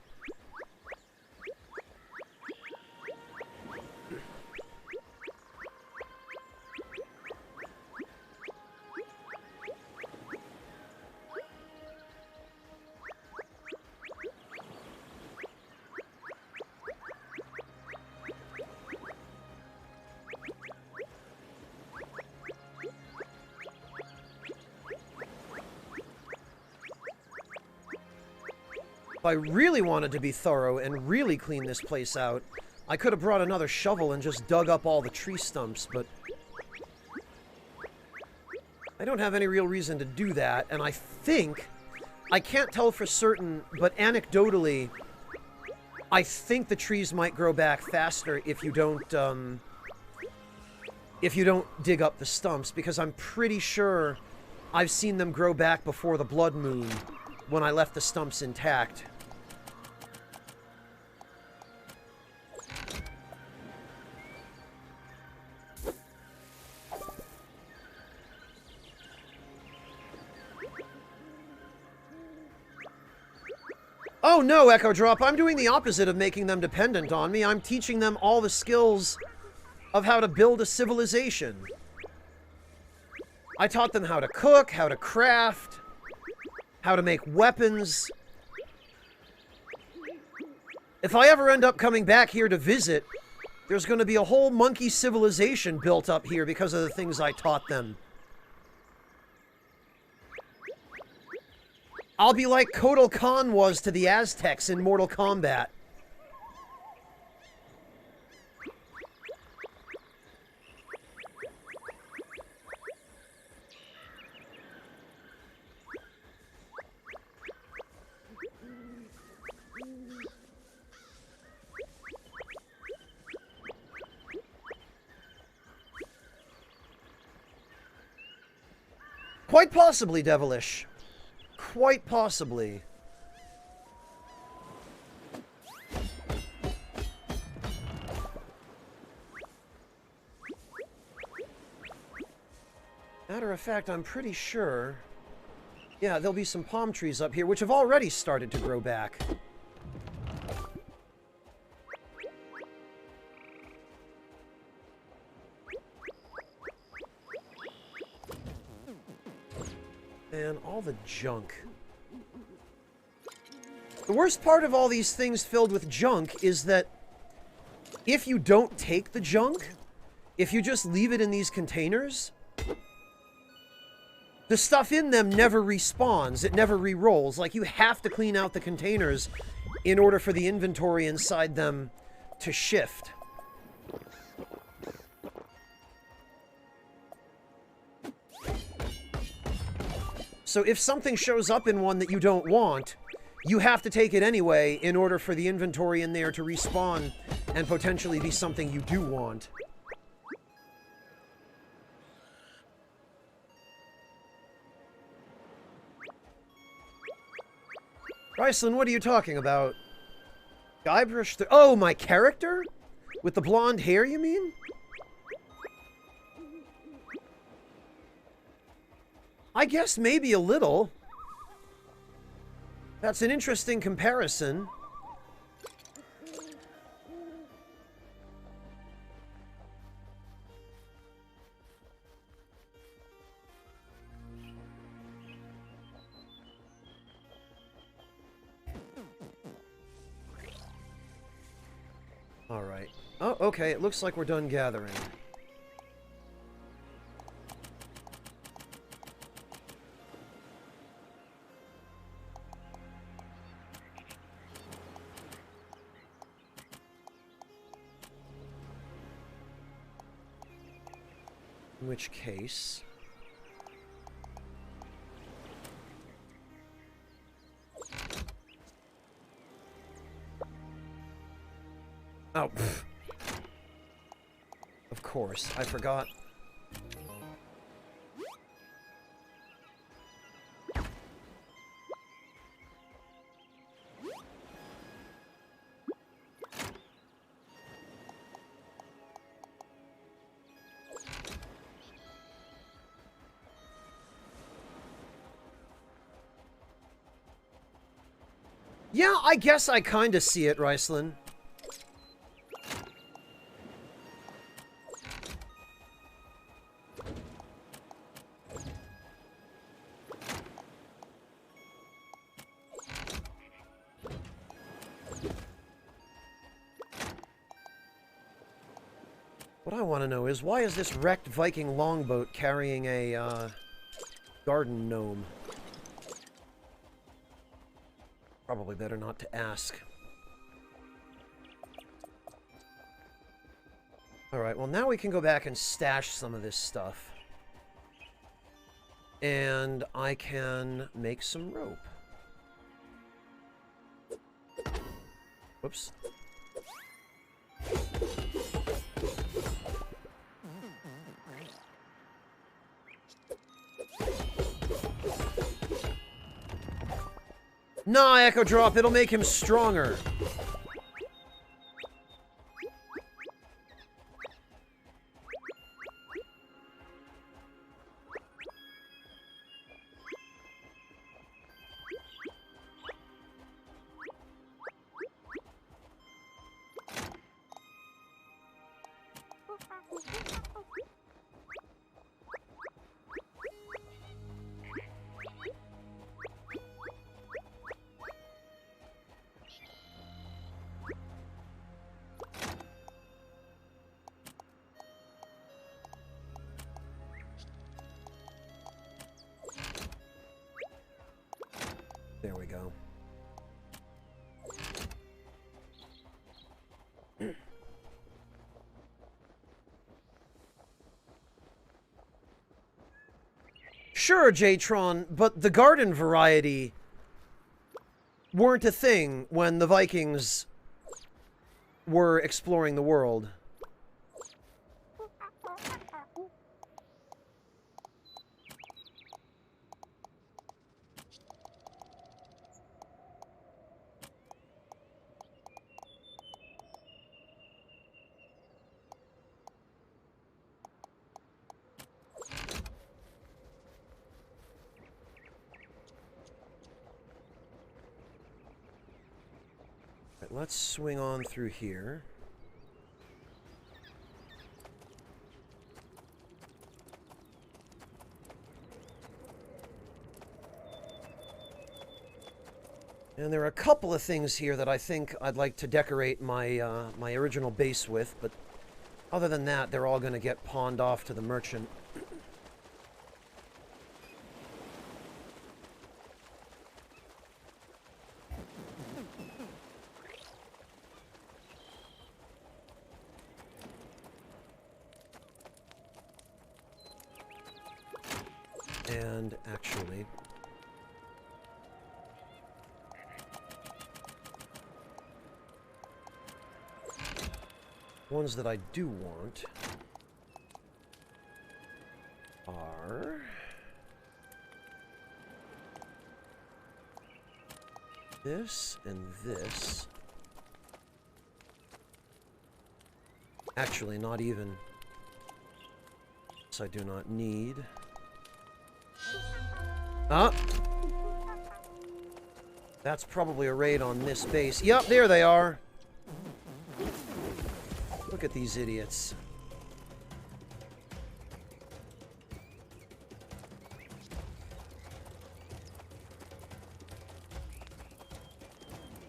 If I really wanted to be thorough and really clean this place out, I could have brought another shovel and just dug up all the tree stumps, but I don't have any real reason to do that, and I think, I can't tell for certain, but anecdotally, I think the trees might grow back faster if you don't dig up the stumps, because I'm pretty sure I've seen them grow back before the blood moon when I left the stumps intact. Oh no, Echo Drop, I'm doing the opposite of making them dependent on me. I'm teaching them all the skills of how to build a civilization. I taught them how to cook, how to craft, how to make weapons. If I ever end up coming back here to visit, there's going to be a whole monkey civilization built up here because of the things I taught them. I'll be like Kotal Khan was to the Aztecs in Mortal Kombat. Quite possibly, Devilish. Quite possibly. Matter of fact, I'm pretty sure... Yeah, there'll be some palm trees up here, which have already started to grow back. And all the junk. The worst part of all these things filled with junk is that if you don't take the junk, if you just leave it in these containers, the stuff in them never respawns. It never re-rolls. Like, you have to clean out the containers in order for the inventory inside them to shift. So if something shows up in one that you don't want, you have to take it anyway in order for the inventory in there to respawn and potentially be something you do want. Ryslin, what are you talking about? Guybrush... Oh, my character? With the blonde hair, you mean? I guess maybe a little. That's an interesting comparison. All right. Oh, okay. It looks like we're done gathering. In which case... Oh, pfft. Of course, I forgot. Yeah, I guess I kinda see it, Ryslin. What I want to know is, why is this wrecked Viking longboat carrying a, garden gnome? Probably better not to ask. Alright, well now we can go back and stash some of this stuff. And I can make some rope. Whoops. Nah, Echo Drop, it'll make him stronger. There we go. Sure, Jtron, but the garden variety weren't a thing when the Vikings were exploring the world. Let's swing on through here. And there are a couple of things here that I think I'd like to decorate my my original base with, but other than that, they're all going to get pawned off to the merchant. And actually, ones that I do want are this and this. Actually, not even. This I do not need. That's probably a raid on this base. Yup, there they are. Look at these idiots.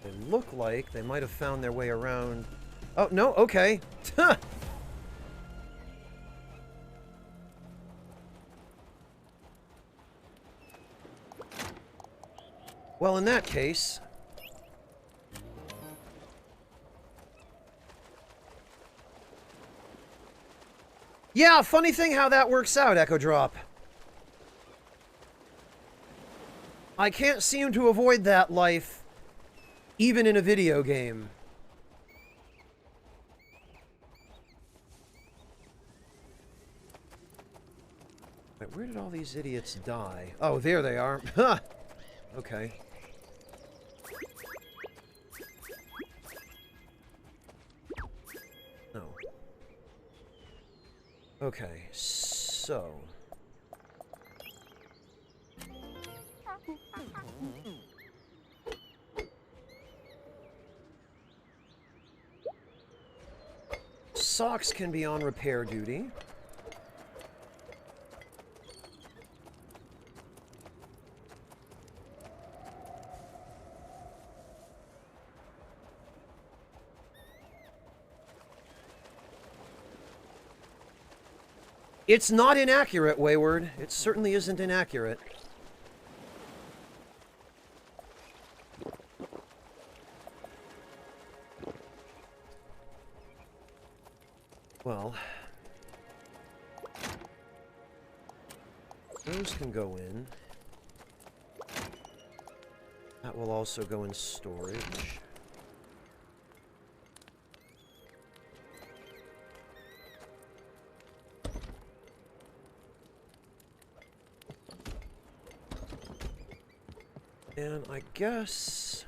They look like they might have found their way around. Oh, no, okay. Well, in that case... Yeah, funny thing how that works out, Echo Drop. I can't seem to avoid that life, even in a video game. Wait, where did all these idiots die? Oh, there they are. Huh. Okay. No. Okay, so... Socks can be on repair duty. It's not inaccurate, Wayward. It certainly isn't inaccurate. Well, those can go in. That will also go in storage. And I guess...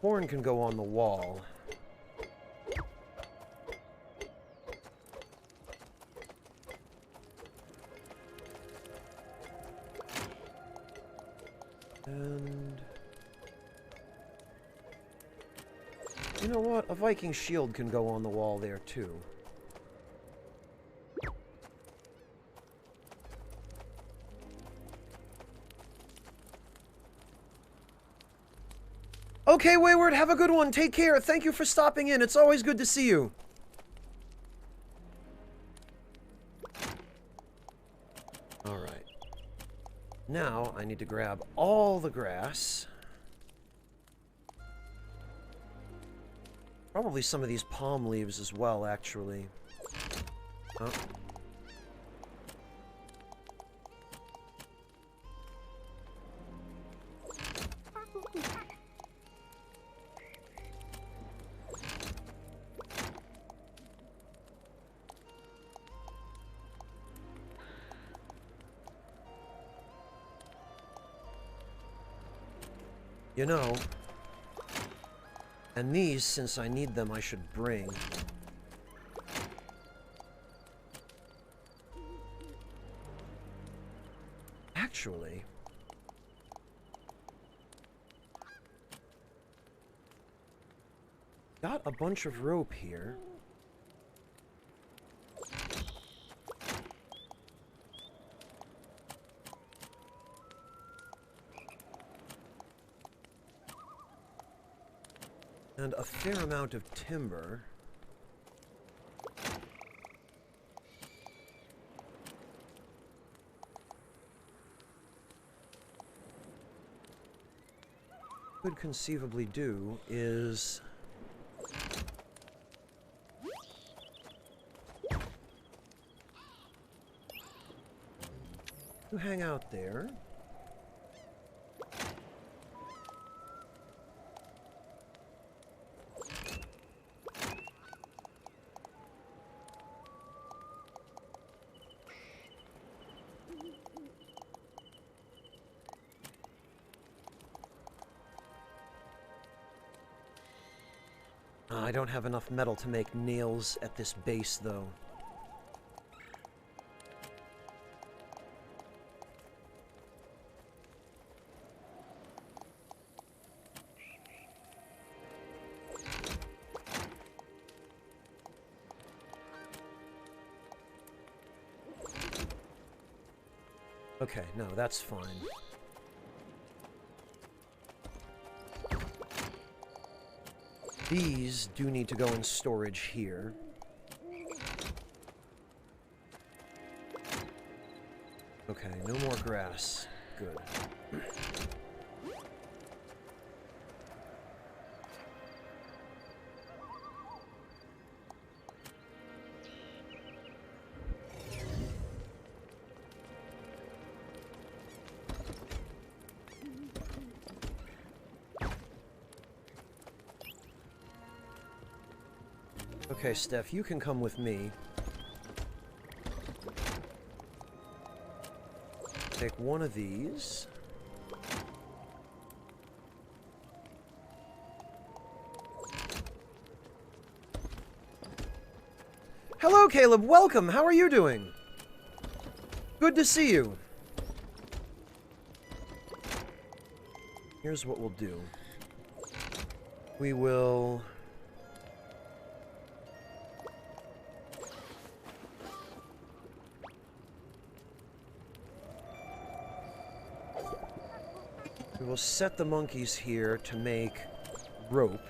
horn can go on the wall. And... you know what? A Viking shield can go on the wall there, too. Okay, Wayward, have a good one. Take care. Thank you for stopping in. It's always good to see you. All right. Now I need to grab all the grass. Probably some of these palm leaves as well, actually. Oh. You know, and these, since I need them, I should bring. Actually, got a bunch of rope here. And a fair amount of timber. Could conceivably do is to hang out there. I don't have enough metal to make nails at this base, though. Okay, no, that's fine. These do need to go in storage here. Okay, no more grass. Good. Okay, Steph, you can come with me. Take one of these. Hello, Caleb. Welcome. How are you doing? Good to see you. Here's what we'll do. We will... We will set the monkeys here to make rope.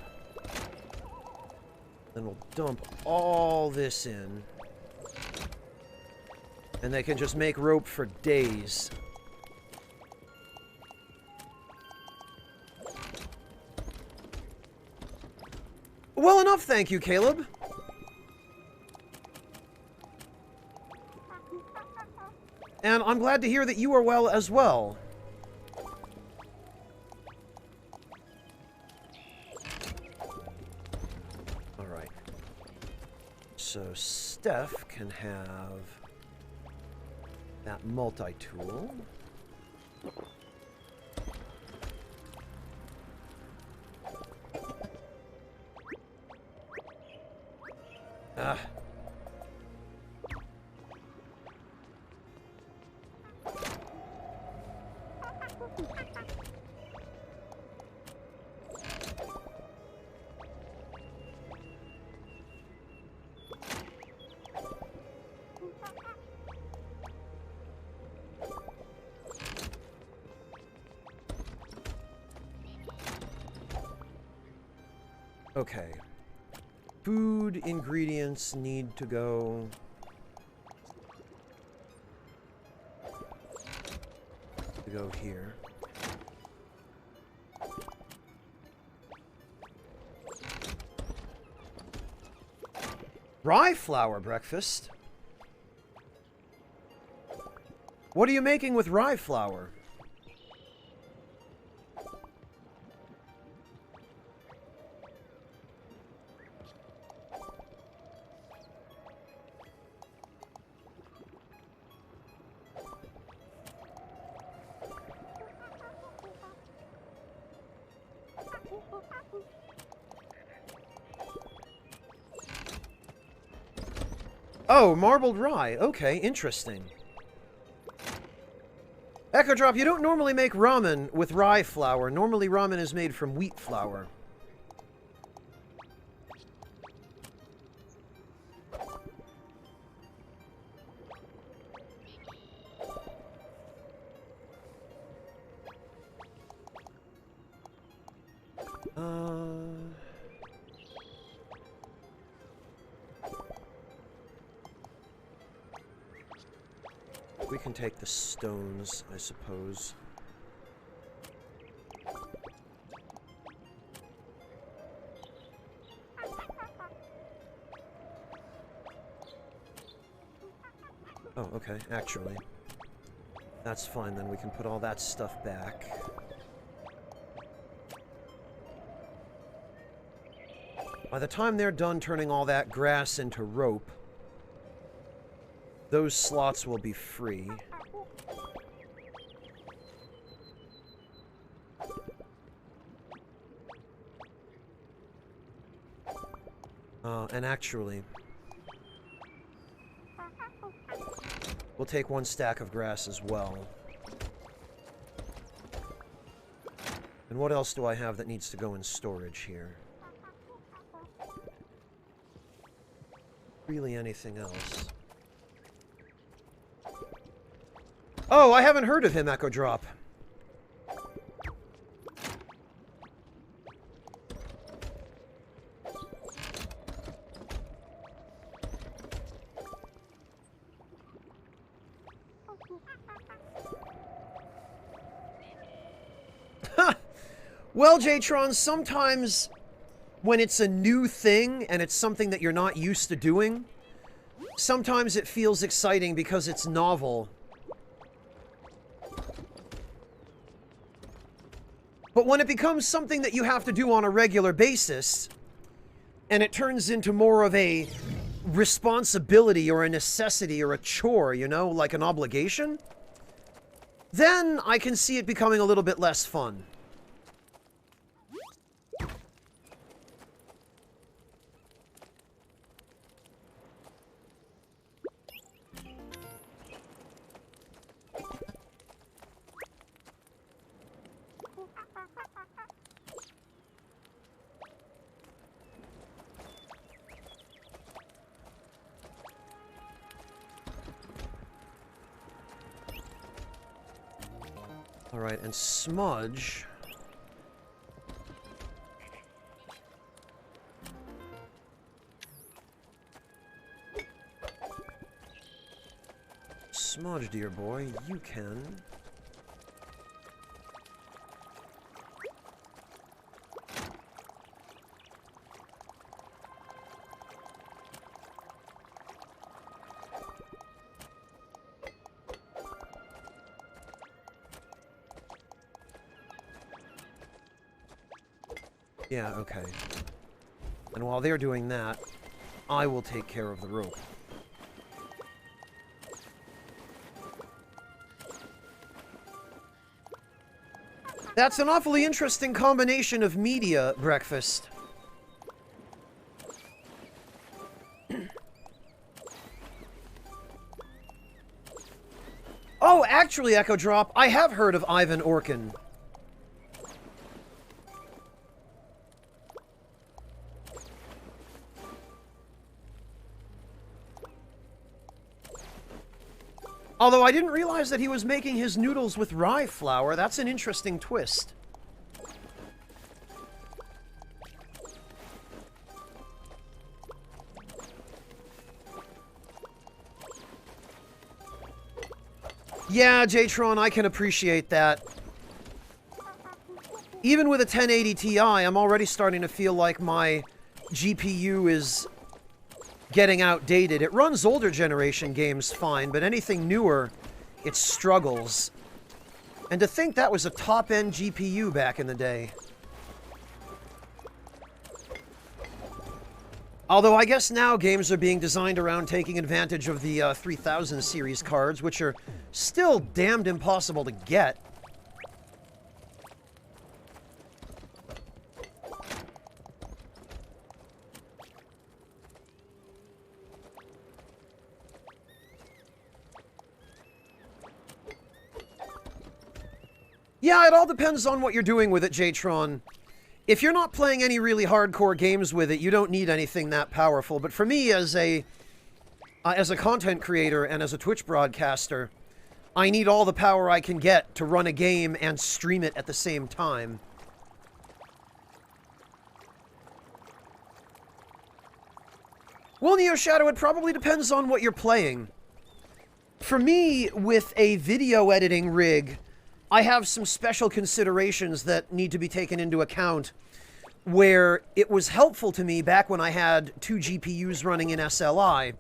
Then we'll dump all this in. And they can just make rope for days. Well enough, thank you, Caleb. And I'm glad to hear that you are well as well. So Steph can have that multi-tool. Ah. Okay. Food ingredients need to go... to go here. Rye flour breakfast? What are you making with rye flour? Oh, marbled rye. Okay, interesting. Echo Drop, you don't normally make ramen with rye flour. Normally ramen is made from wheat flour. We can take the stones, I suppose. Oh, okay, actually. That's fine, then we can put all that stuff back. By the time they're done turning all that grass into rope, those slots will be free. And actually, we'll take one stack of grass as well. And what else do I have that needs to go in storage here? Really anything else? Oh, I haven't heard of him, Echo Drop. Well, Jtron, sometimes when it's a new thing and it's something that you're not used to doing, sometimes it feels exciting because it's novel. But when it becomes something that you have to do on a regular basis, and it turns into more of a responsibility or a necessity or a chore, you know, like an obligation, then I can see it becoming a little bit less fun. Alright, and Smudge... Smudge, dear boy, you can... Yeah, okay. And while they're doing that, I will take care of the rope. That's an awfully interesting combination of media, Breakfast. Oh, actually, Echo Drop, I have heard of Ivan Orkin. Although I didn't realize that he was making his noodles with rye flour. That's an interesting twist. Yeah, Jtron, I can appreciate that. Even with a 1080 Ti, I'm already starting to feel like my GPU is getting outdated. It runs older generation games fine, but anything newer, it struggles. And to think that was a top-end GPU back in the day. Although I guess now games are being designed around taking advantage of the 3000 series cards, which are still damned impossible to get. Yeah, it all depends on what you're doing with it, Jtron. If you're not playing any really hardcore games with it, you don't need anything that powerful. But for me, as a content creator and as a Twitch broadcaster, I need all the power I can get to run a game and stream it at the same time. Well, Neo Shadow, it probably depends on what you're playing. For me, with a video editing rig, I have some special considerations that need to be taken into account, where it was helpful to me back when I had 2 GPUs running in SLI,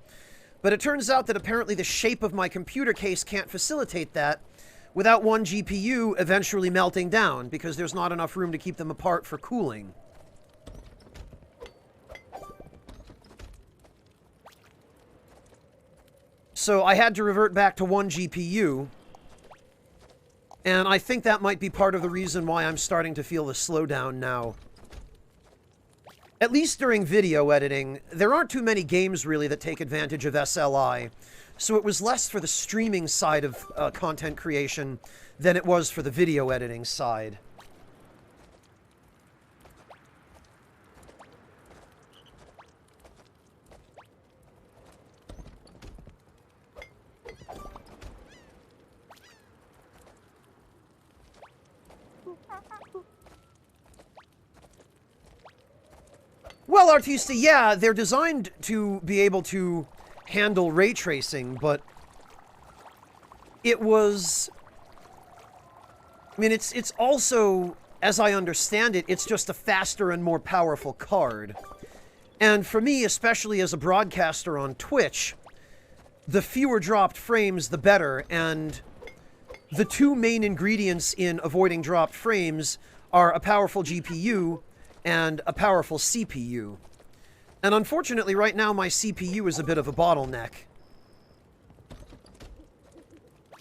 but it turns out that apparently the shape of my computer case can't facilitate that without one GPU eventually melting down, because there's not enough room to keep them apart for cooling. So I had to revert back to one GPU, and I think that might be part of the reason why I'm starting to feel the slowdown now. At least during video editing, there aren't too many games really that take advantage of SLI, so it was less for the streaming side of content creation than it was for the video editing side. Well, Artista, yeah, they're designed to be able to handle ray tracing, but it was... I mean, it's also, as I understand it, it's just a faster and more powerful card. And for me, especially as a broadcaster on Twitch, the fewer dropped frames, the better, and the two main ingredients in avoiding dropped frames are a powerful GPU and a powerful CPU. And unfortunately, right now, my CPU is a bit of a bottleneck. I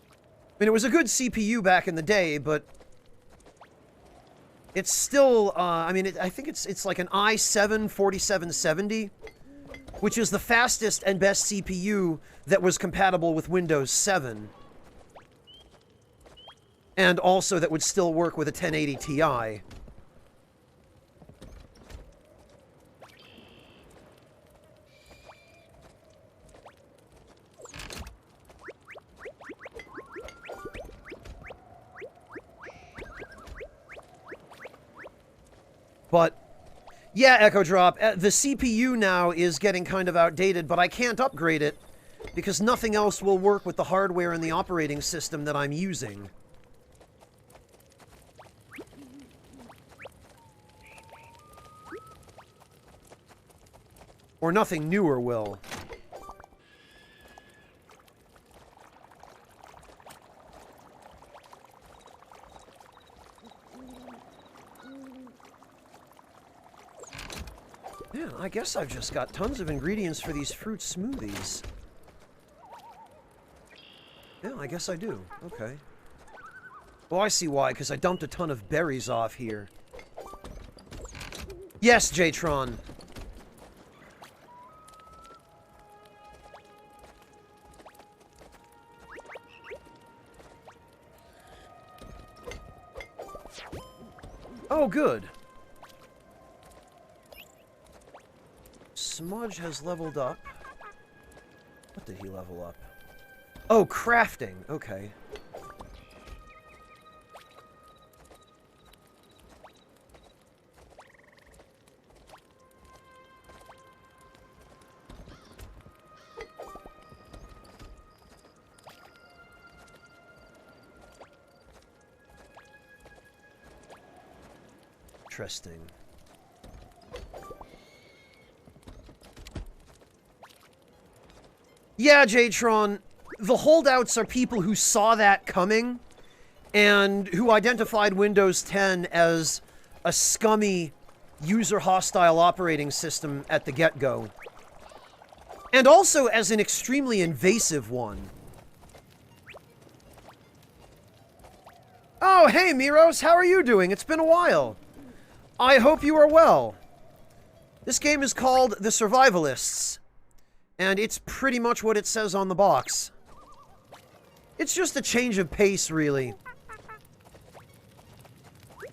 mean, it was a good CPU back in the day, but it's still, I mean, I think it's like an i7-4770, which is the fastest and best CPU that was compatible with Windows 7. And also that would still work with a 1080 Ti. But, yeah, Echo Drop, the CPU now is getting kind of outdated, but I can't upgrade it because nothing else will work with the hardware and the operating system that I'm using. Or nothing newer will. Yeah, I guess I've just got tons of ingredients for these fruit smoothies. Yeah, I guess I do. Okay. Well, I see why, because I dumped a ton of berries off here. Yes, Jtron. Oh, good. Smudge has leveled up. What did he level up? Oh, crafting. Okay. Interesting. Yeah, Jtron, the holdouts are people who saw that coming and who identified Windows 10 as a scummy, user-hostile operating system at the get-go. And also as an extremely invasive one. Oh, hey, Miros, how are you doing? It's been a while. I hope you are well. This game is called The Survivalists, and it's pretty much what it says on the box. It's just a change of pace, really.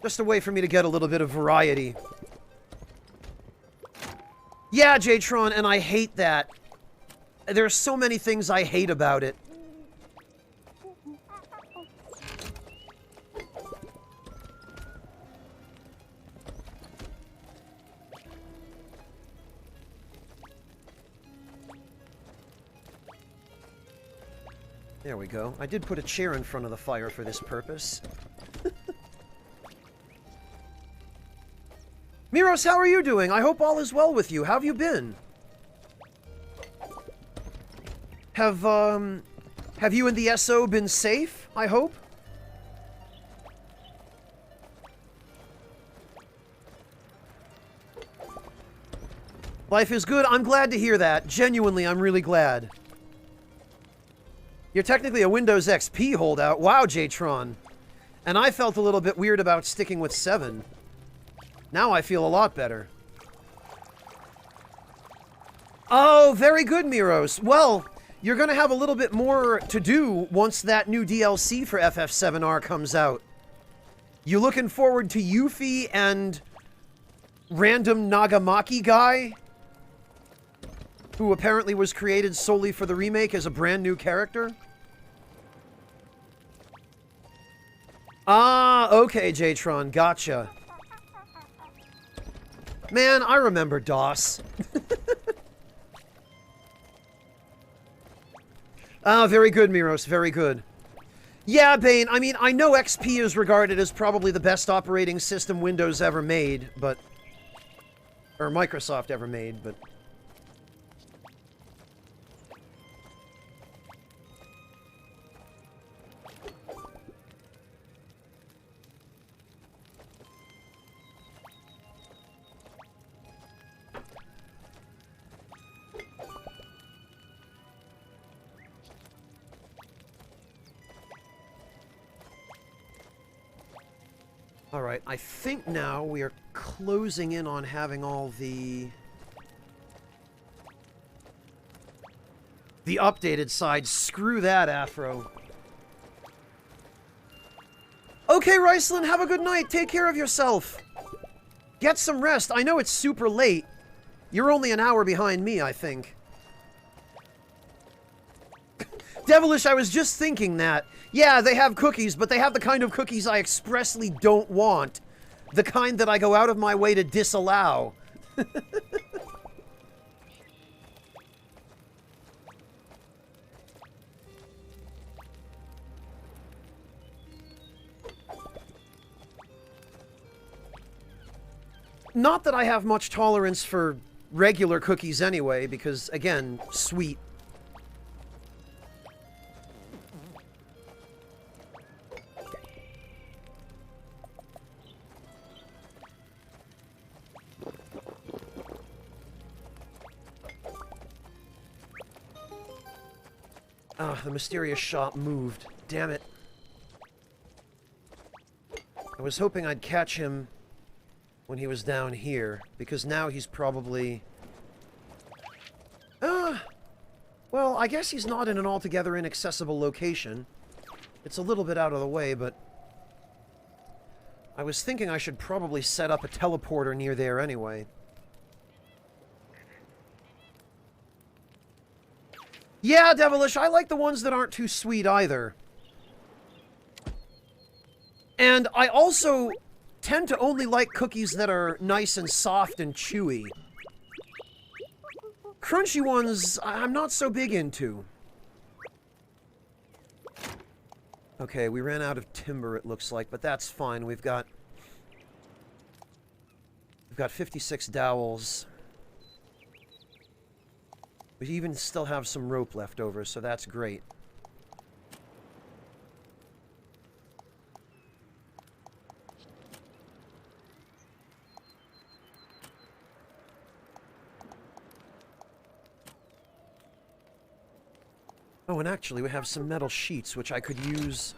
Just a way for me to get a little bit of variety. Yeah, Jtron, and I hate that. There are so many things I hate about it. There we go. I did put a chair in front of the fire for this purpose. Miros, how are you doing? I hope all is well with you. How have you been? Have you and the SO been safe, I hope? Life is good. I'm glad to hear that. Genuinely, I'm really glad. You're technically a Windows XP holdout. Wow, Jtron. And I felt a little bit weird about sticking with 7. Now I feel a lot better. Oh, very good, Miros. Well, you're going to have a little bit more to do once that new DLC for FF7R comes out. You looking forward to Yuffie and random Nagamaki guy, who apparently was created solely for the remake as a brand new character? Ah, okay, Jtron, gotcha. Man, I remember DOS. Ah, very good, Miros, very good. Yeah, Bane, I mean, I know XP is regarded as probably the best operating system Windows ever made, but... or Microsoft ever made, but... Alright, I think now we are closing in on having all the updated side. Screw that, Afro. Okay, Riceland, have a good night. Take care of yourself. Get some rest. I know it's super late. You're only an hour behind me, I think. Devilish, I was just thinking that. Yeah, they have cookies, but they have the kind of cookies I expressly don't want. The kind that I go out of my way to disallow. Not that I have much tolerance for regular cookies anyway, because, again, sweet. Ah, the mysterious shop moved. Damn it. I was hoping I'd catch him when he was down here, because now he's probably... well, I guess he's not in an altogether inaccessible location. It's a little bit out of the way, but... I was thinking I should probably set up a teleporter near there anyway. Yeah, Devilish, I like the ones that aren't too sweet either. And I also tend to only like cookies that are nice and soft and chewy. Crunchy ones, I'm not so big into. Okay, we ran out of timber, it looks like, but that's fine. We've got We've got 56 dowels. We even still have some rope left over, so that's great. Oh, and actually, we have some metal sheets, which I could use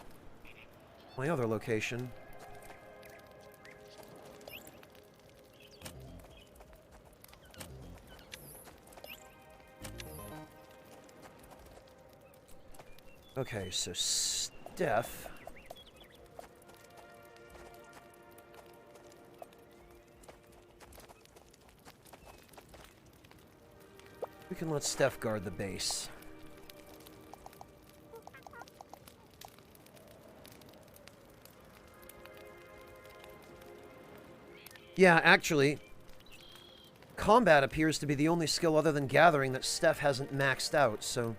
my other location. Okay, so Steph. We can let Steph guard the base. Yeah, actually, combat appears to be the only skill other than gathering that Steph hasn't maxed out, so...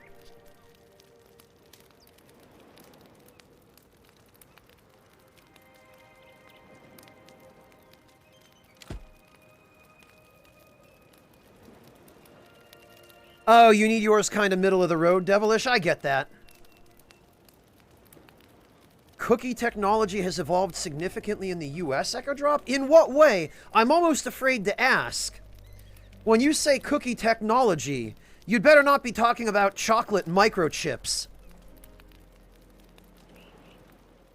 Oh, you need yours kind of middle of the road, Devilish? I get that. Cookie technology has evolved significantly in the US, Echo Drop? In what way? I'm almost afraid to ask. When you say cookie technology, you'd better not be talking about chocolate microchips.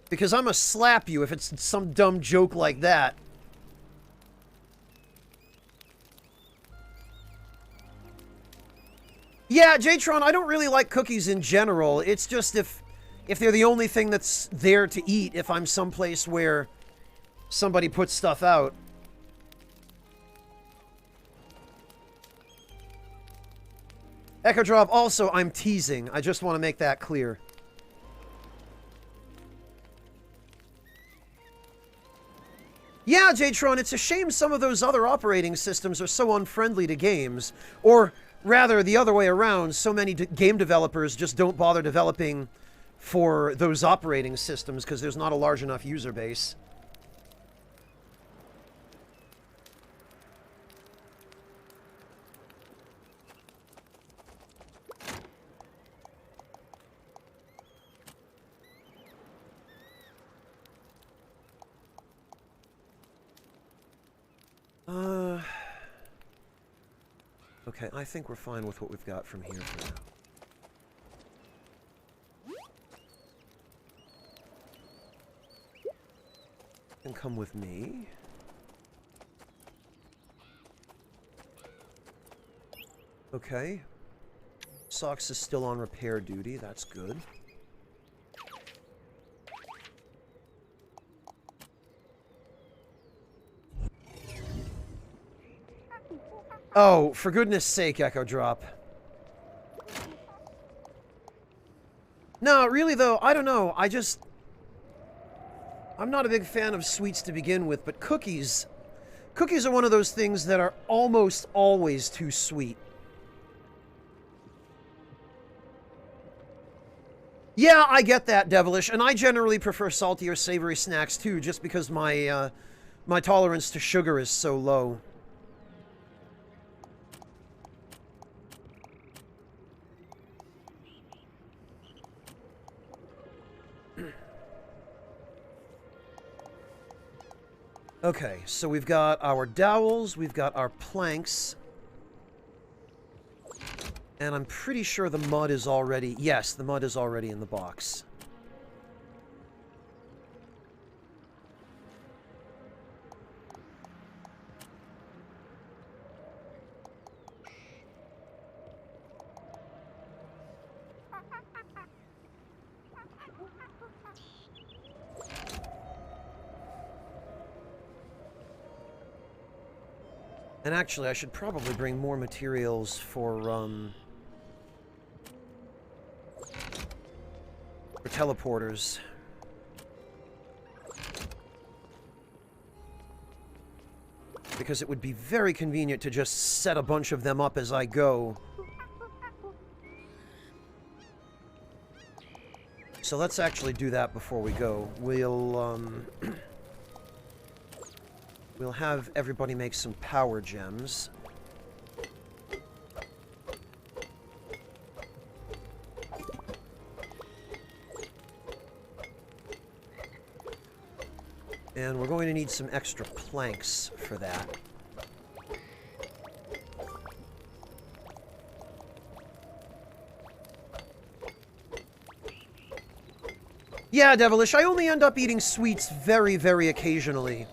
Because I'm gonna slap you if it's some dumb joke like that. Yeah, Jatron, I don't really like cookies in general. It's just if they're the only thing that's there to eat, if I'm someplace where somebody puts stuff out. Echo Drop, also, I'm teasing. I just want to make that clear. Yeah, Jatron, it's a shame some of those other operating systems are so unfriendly to games. Or, rather, the other way around, so many game developers just don't bother developing for those operating systems because there's not a large enough user base. Okay, I think we're fine with what we've got from here for now. And come with me. Okay. Socks is still on repair duty, that's good. Oh, for goodness sake, Echo Drop. No, really though, I don't know. I'm not a big fan of sweets to begin with, but cookies are one of those things that are almost always too sweet. Yeah, I get that, Devilish, and I generally prefer salty or savory snacks too, just because my my tolerance to sugar is so low. Okay, so we've got our dowels, we've got our planks. And I'm pretty sure the mud is already... Yes, the mud is already in the box. And actually, I should probably bring more materials for teleporters. Because it would be very convenient to just set a bunch of them up as I go. So let's actually do that before we go. We'll, We'll have everybody make some power gems. And we're going to need some extra planks for that. Yeah, Devilish, I only end up eating sweets very, very occasionally.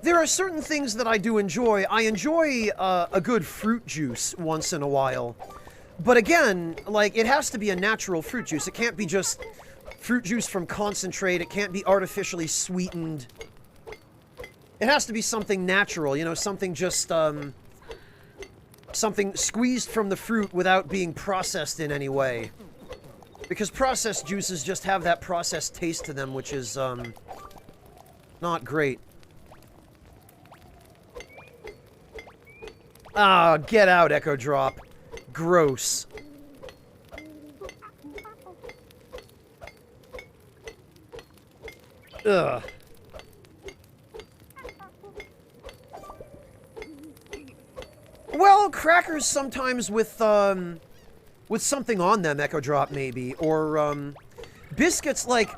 There are certain things that I do enjoy. I enjoy a good fruit juice once in a while. But again, like, it has to be a natural fruit juice. It can't be just fruit juice from concentrate. It can't be artificially sweetened. It has to be something natural, you know, something just, something squeezed from the fruit without being processed in any way. Because processed juices just have that processed taste to them, which is, not great. Ah, get out, Echo Drop. Gross. Ugh. Well, crackers sometimes with something on them, Echo Drop maybe, or, biscuits, like,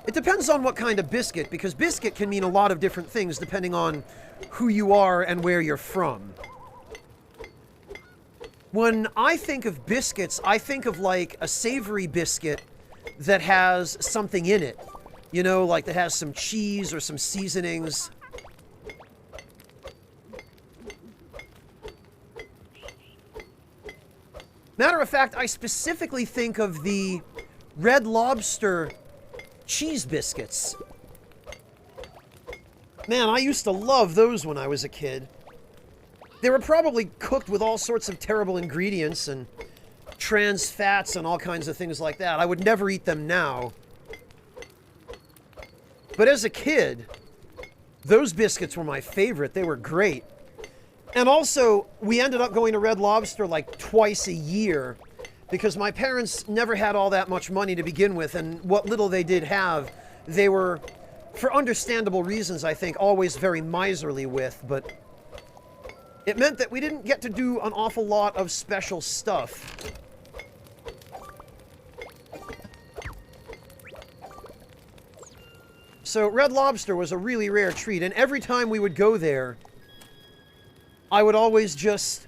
it depends on what kind of biscuit, because biscuit can mean a lot of different things depending on who you are and where you're from. When I think of biscuits, I think of, like, a savory biscuit that has something in it. You know, like that has some cheese or some seasonings. Matter of fact, I specifically think of the Red Lobster cheese biscuits. Man, I used to love those when I was a kid. They were probably cooked with all sorts of terrible ingredients and trans fats and all kinds of things like that. I would never eat them now. But as a kid, those biscuits were my favorite. They were great. And also, we ended up going to Red Lobster like twice a year because my parents never had all that much money to begin with, and what little they did have, they were, for understandable reasons, I think, always very miserly with, but it meant that we didn't get to do an awful lot of special stuff. So Red Lobster was a really rare treat, and every time we would go there, I would always just...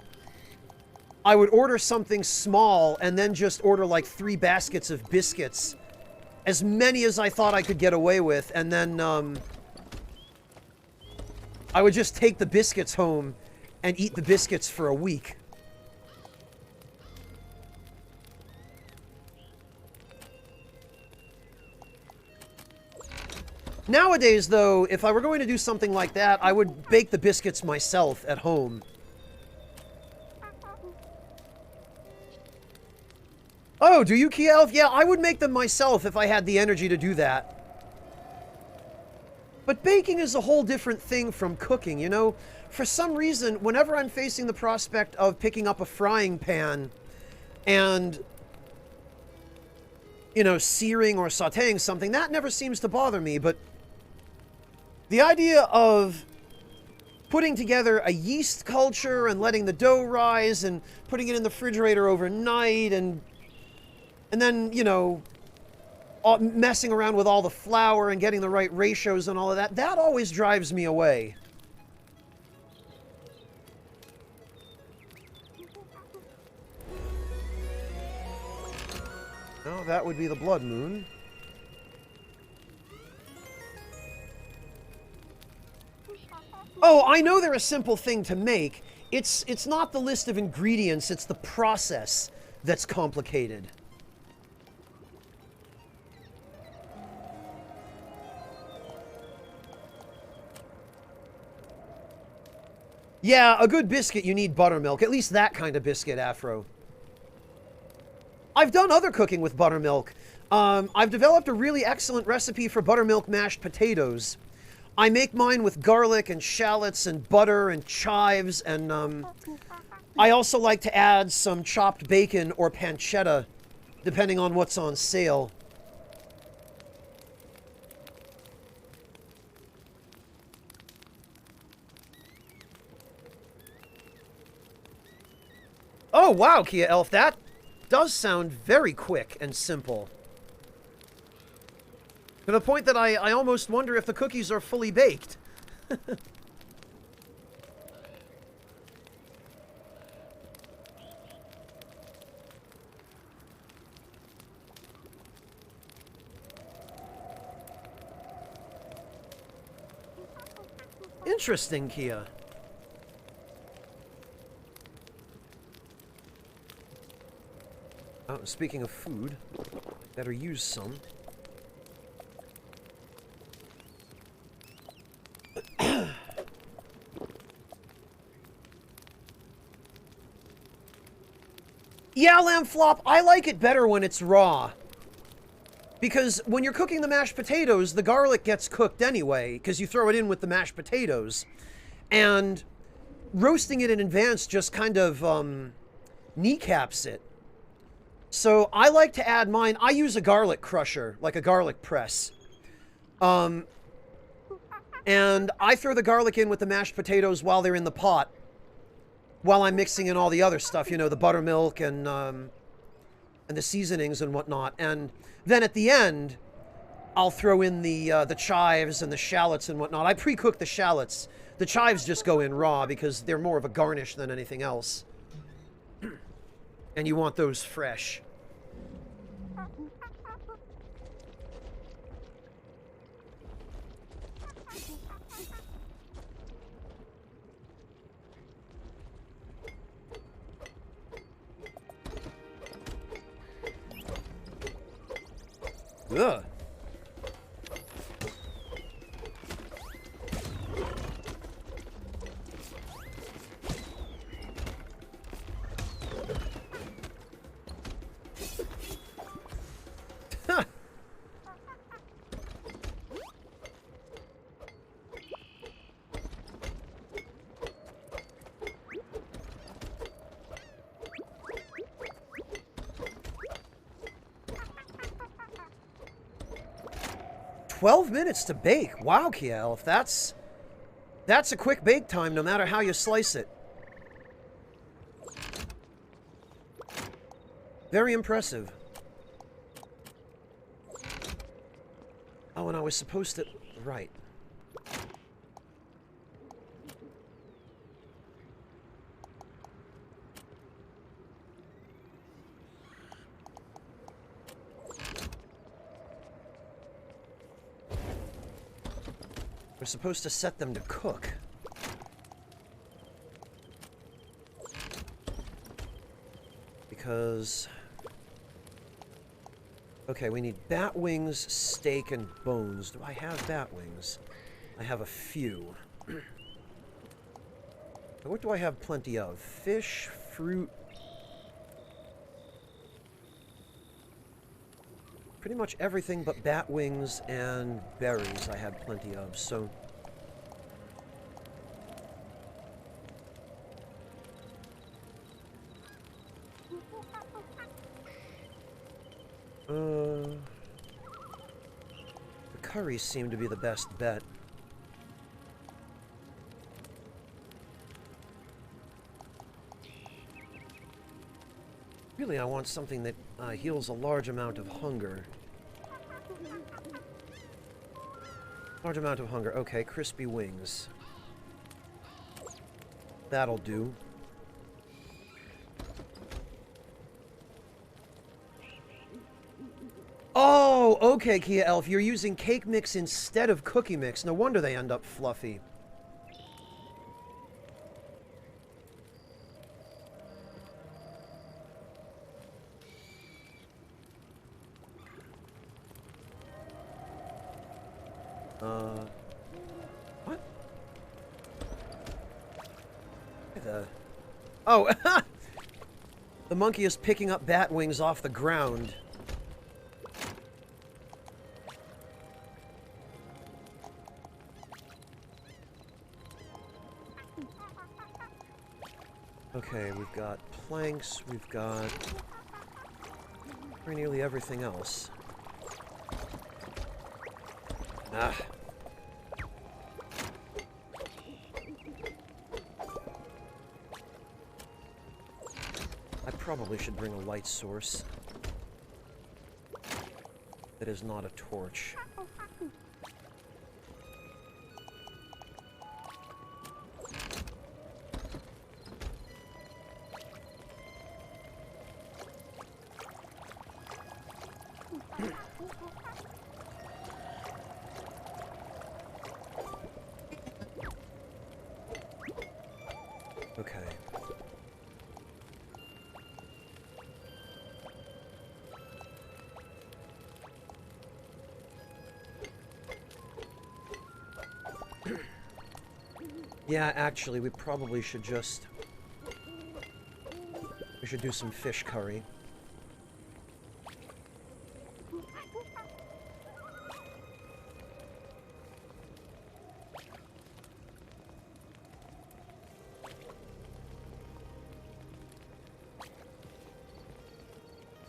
I would order something small and then just order like 3 baskets of biscuits. As many as I thought I could get away with, and then I would just take the biscuits home and eat the biscuits for a week. Nowadays, though, if I were going to do something like that, I would bake the biscuits myself at home. Oh, do you, Key Elf? Yeah, I would make them myself if I had the energy to do that. But baking is a whole different thing from cooking, you know? For some reason, whenever I'm facing the prospect of picking up a frying pan and, you know, searing or sauteing something, that never seems to bother me, but the idea of putting together a yeast culture and letting the dough rise and putting it in the refrigerator overnight and then, you know, messing around with all the flour and getting the right ratios and all of that, that always drives me away. No, that would be the blood moon. Oh, I know they're a simple thing to make. It's not the list of ingredients, it's the process that's complicated. Yeah, a good biscuit, you need buttermilk. At least that kind of biscuit, Afro. I've done other cooking with buttermilk. I've developed a really excellent recipe for buttermilk mashed potatoes. I make mine with garlic and shallots and butter and chives, and I also like to add some chopped bacon or pancetta, depending on what's on sale. Oh, wow, Kia Elf, that does sound very quick and simple. To the point that I almost wonder if the cookies are fully baked. Interesting, Kia. Oh, speaking of food, better use some. Yeah, Lamb Flop, I like it better when it's raw. Because when you're cooking the mashed potatoes, the garlic gets cooked anyway, because you throw it in with the mashed potatoes. And roasting it in advance just kind of kneecaps it. So I like to add mine. I use a garlic crusher, like a garlic press. And I throw the garlic in with the mashed potatoes while they're in the pot, while I'm mixing in all the other stuff, you know, the buttermilk and the seasonings and whatnot. And then at the end, I'll throw in the chives and the shallots and whatnot. I pre-cook the shallots. The chives just go in raw because they're more of a garnish than anything else. And you want those fresh. Ugh. 12 minutes to bake. Wow, Kia Elf, that's a quick bake time no matter how you slice it. Very impressive. Oh, and I was supposed to... Right. We're supposed to set them to cook. Because... Okay, we need bat wings, steak, and bones. Do I have bat wings? I have a few. What do I have plenty of? Fish, fruit... Pretty much everything but bat wings and berries I had plenty of, so... The curries seem to be the best bet. Really, I want something that heals a large amount of hunger. Large amount of hunger. Okay, crispy wings. That'll do. Oh, okay, Kia Elf. You're using cake mix instead of cookie mix. No wonder they end up fluffy. What? Oh, the monkey is picking up bat wings off the ground. Okay, we've got planks, we've got nearly everything else. Ah. I probably should bring a light source that is not a torch. Okay. Yeah, actually, we probably should just... We should do some fish curry.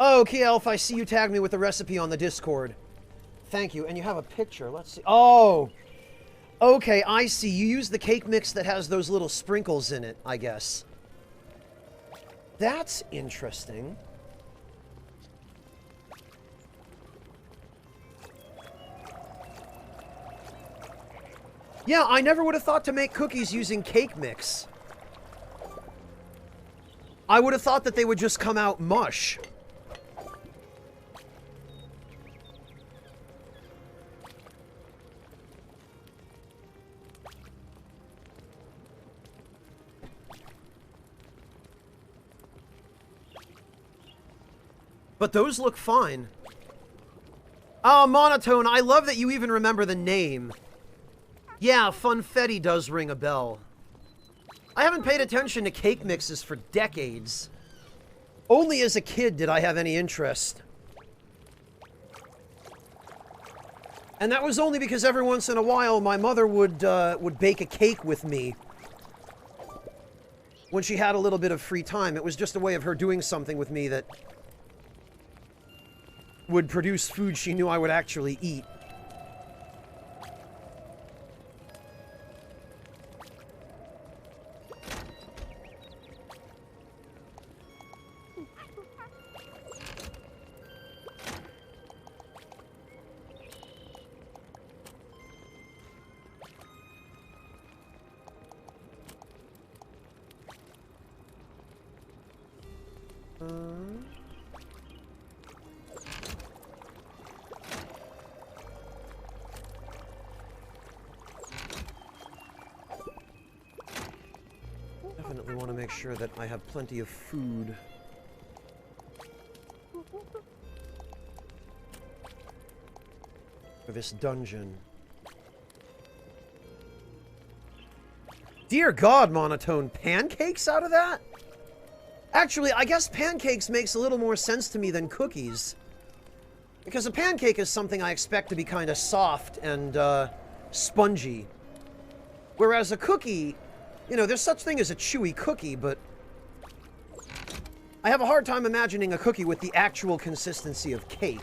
Oh, Kielf, I see you tagged me with the recipe on the Discord. Thank you. And you have a picture. Let's see. Oh! Okay, I see. You use the cake mix that has those little sprinkles in it, I guess. That's interesting. Yeah, I never would have thought to make cookies using cake mix. I would have thought that they would just come out mush. But those look fine. Oh, Monotone, I love that you even remember the name. Yeah, Funfetti does ring a bell. I haven't paid attention to cake mixes for decades. Only as a kid did I have any interest. And that was only because every once in a while my mother would bake a cake with me. When she had a little bit of free time. It was just a way of her doing something with me that would produce food she knew I would actually eat. Definitely want to make sure that I have plenty of food. For this dungeon. Dear God, Monotone, pancakes out of that? Actually, I guess pancakes makes a little more sense to me than cookies. Because a pancake is something I expect to be kind of soft and, spongy. Whereas a cookie, you know, there's such thing as a chewy cookie, but I have a hard time imagining a cookie with the actual consistency of cake.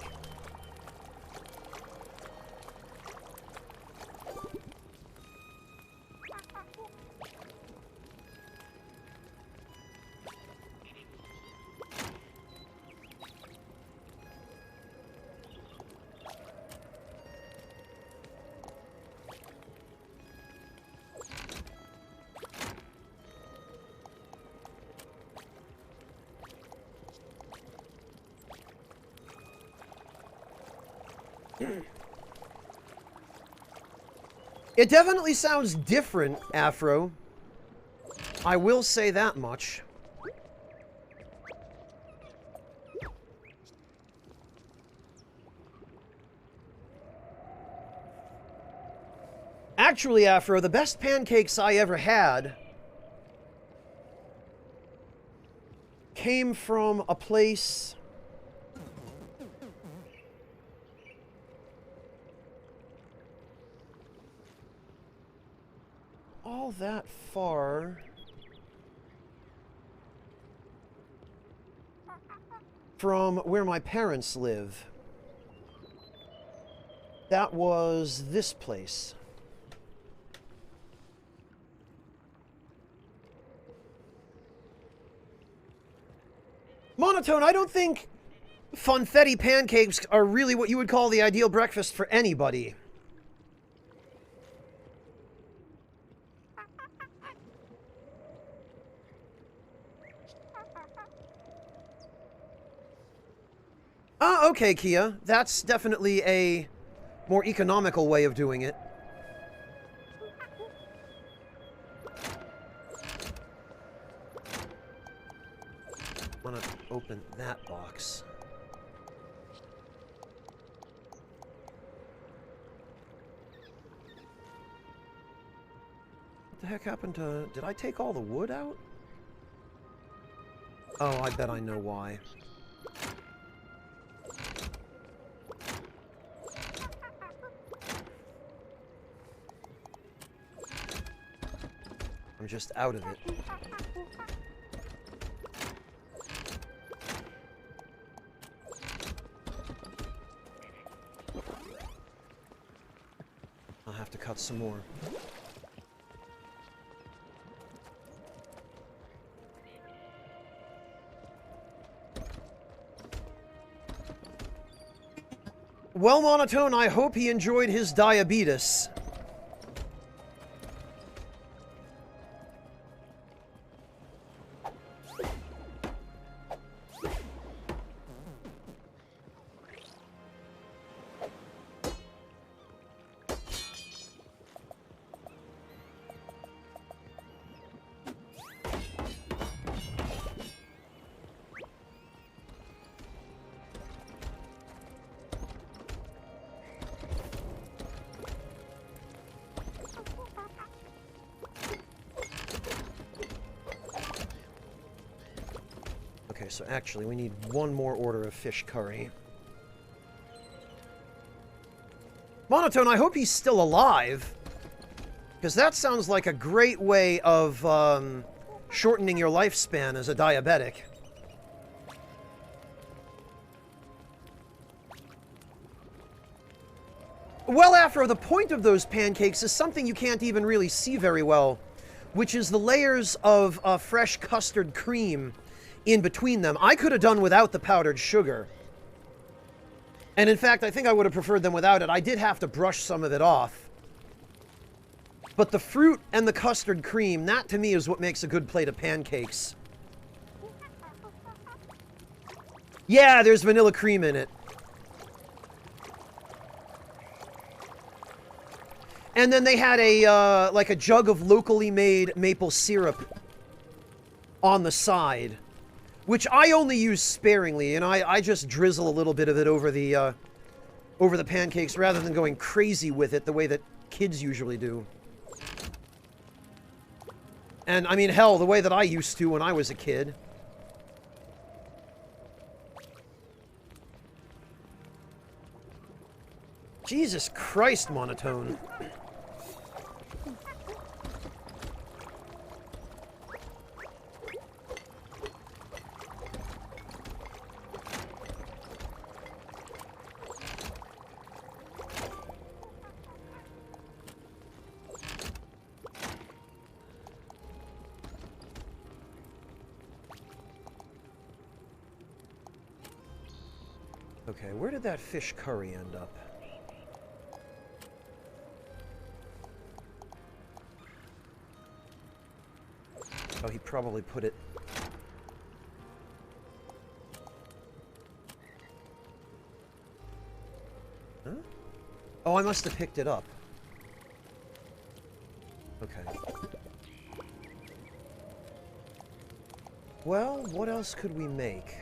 It definitely sounds different, Afro. I will say that much. Actually, Afro, the best pancakes I ever had came from a place... all that far from where my parents live. That was this place. Monotone, I don't think funfetti pancakes are really what you would call the ideal breakfast for anybody. Ah, okay, Kia. That's definitely a more economical way of doing it. I want to open that box. What the heck happened to... Did I take all the wood out? Oh, I bet I know why. I'm just out of it. I'll have to cut some more. Well, Monotone, I hope he enjoyed his diabetes. Okay, so actually we need one more order of fish curry. Monotone, I hope he's still alive. Because that sounds like a great way of shortening your lifespan as a diabetic. Well, Afro, the point of those pancakes is something you can't even really see very well, which is the layers of fresh custard cream in between them. I could have done without the powdered sugar. And in fact, I think I would have preferred them without it. I did have to brush some of it off. But the fruit and the custard cream, that to me is what makes a good plate of pancakes. Yeah, there's vanilla cream in it. And then they had a, like a jug of locally made maple syrup on the side, which I only use sparingly, and I just drizzle a little bit of it over the pancakes rather than going crazy with it the way that kids usually do. And, I mean, hell, the way that I used to when I was a kid. Jesus Christ, Monotone. Okay, where did that fish curry end up? Oh, he probably put it... Huh? Oh, I must have picked it up. Okay. Well, what else could we make?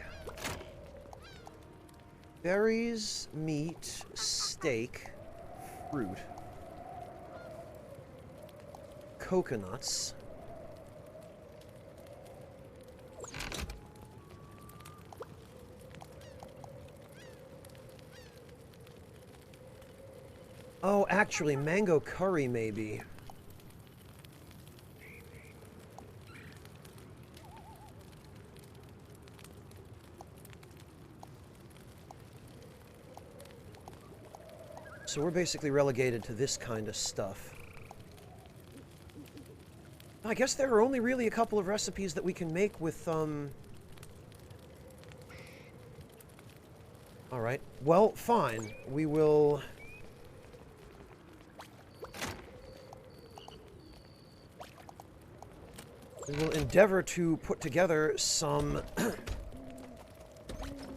Berries, meat, steak, fruit, coconuts. Oh, actually, mango curry, maybe. So we're basically relegated to this kind of stuff. I guess there are only really a couple of recipes that we can make with Alright. Well, fine. We will... We will endeavor to put together some...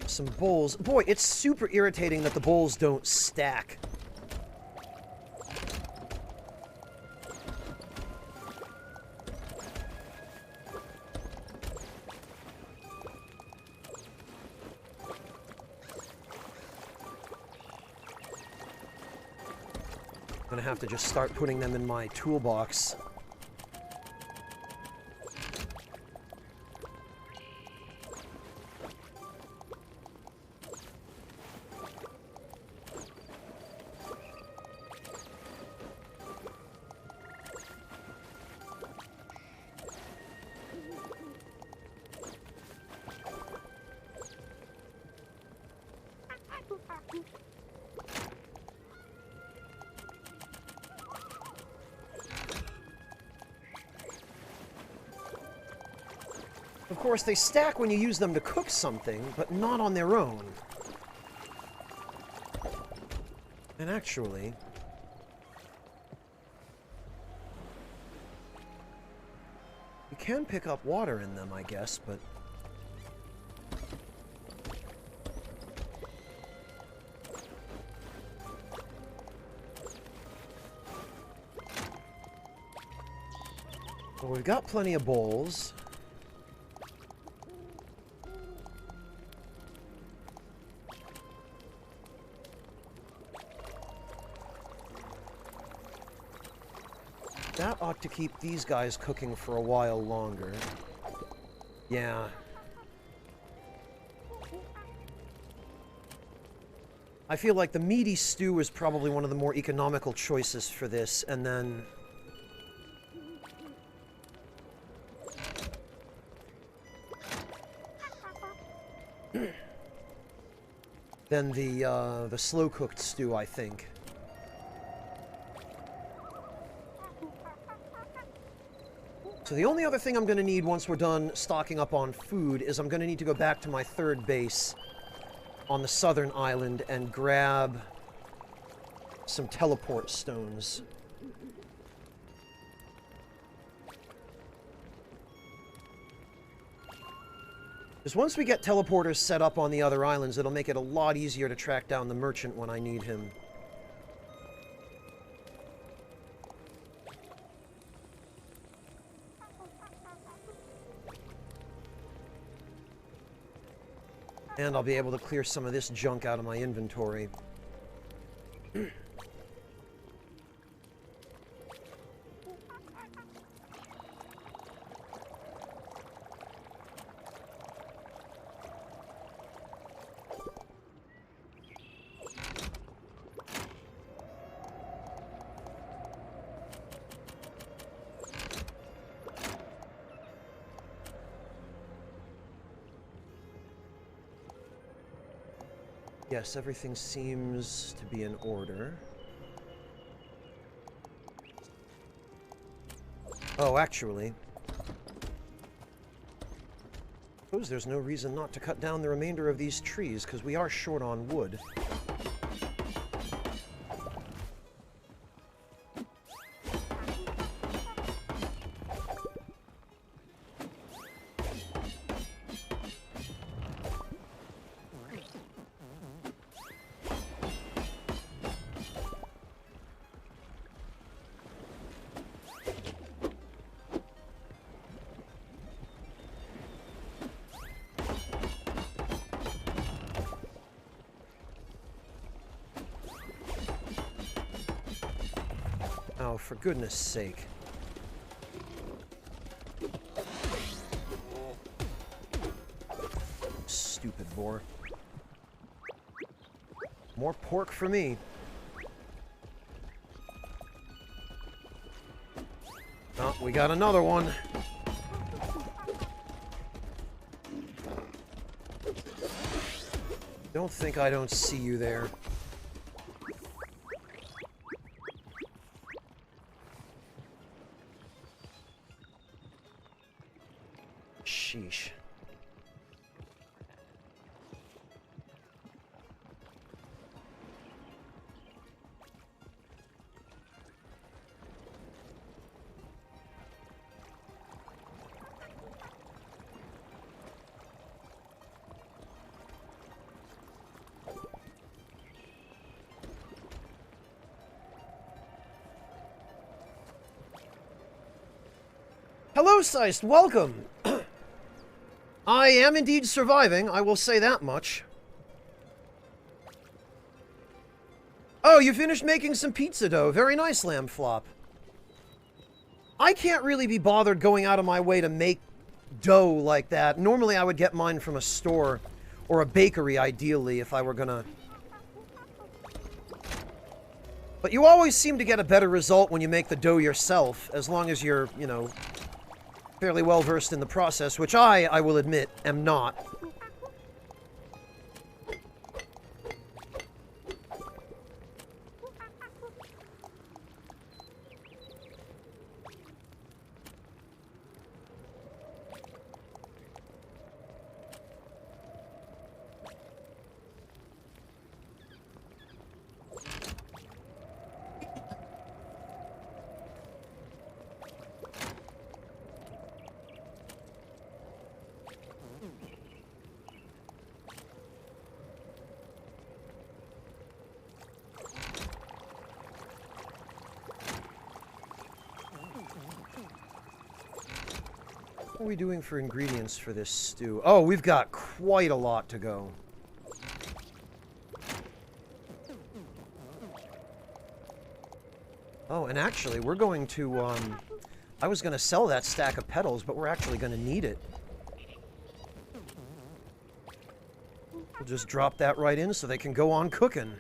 some bowls. Boy, it's super irritating that the bowls don't stack. I'm gonna have to just start putting them in my toolbox. Of course, they stack when you use them to cook something, but not on their own. And actually... you can pick up water in them, I guess, but... well, we've got plenty of bowls. That ought to keep these guys cooking for a while longer. Yeah. I feel like the meaty stew is probably one of the more economical choices for this, and then... then the slow-cooked stew, I think. So the only other thing I'm going to need once we're done stocking up on food is I'm going to need to go back to my third base on the southern island and grab some teleport stones. Because once we get teleporters set up on the other islands, it'll make it a lot easier to track down the merchant when I need him. And I'll be able to clear some of this junk out of my inventory. Yes, everything seems to be in order. Oh, actually... I suppose there's no reason not to cut down the remainder of these trees, because we are short on wood. Oh, for goodness sake. Stupid boar. More pork for me. Oh, we got another one. Don't think I don't see you there. Sheesh. Hello, Seist. Welcome. I am indeed surviving, I will say that much. Oh, you finished making some pizza dough. Very nice, Lamb Flop. I can't really be bothered going out of my way to make dough like that. Normally I would get mine from a store or a bakery, ideally, if I were gonna... But you always seem to get a better result when you make the dough yourself, as long as you're, you know, fairly well versed in the process, which I will admit, am not. What are we doing for ingredients for this stew? Oh, we've got quite a lot to go. Oh, and actually, we're going to, I was going to sell that stack of petals, but we're actually going to need it. We'll just drop that right in so they can go on cooking.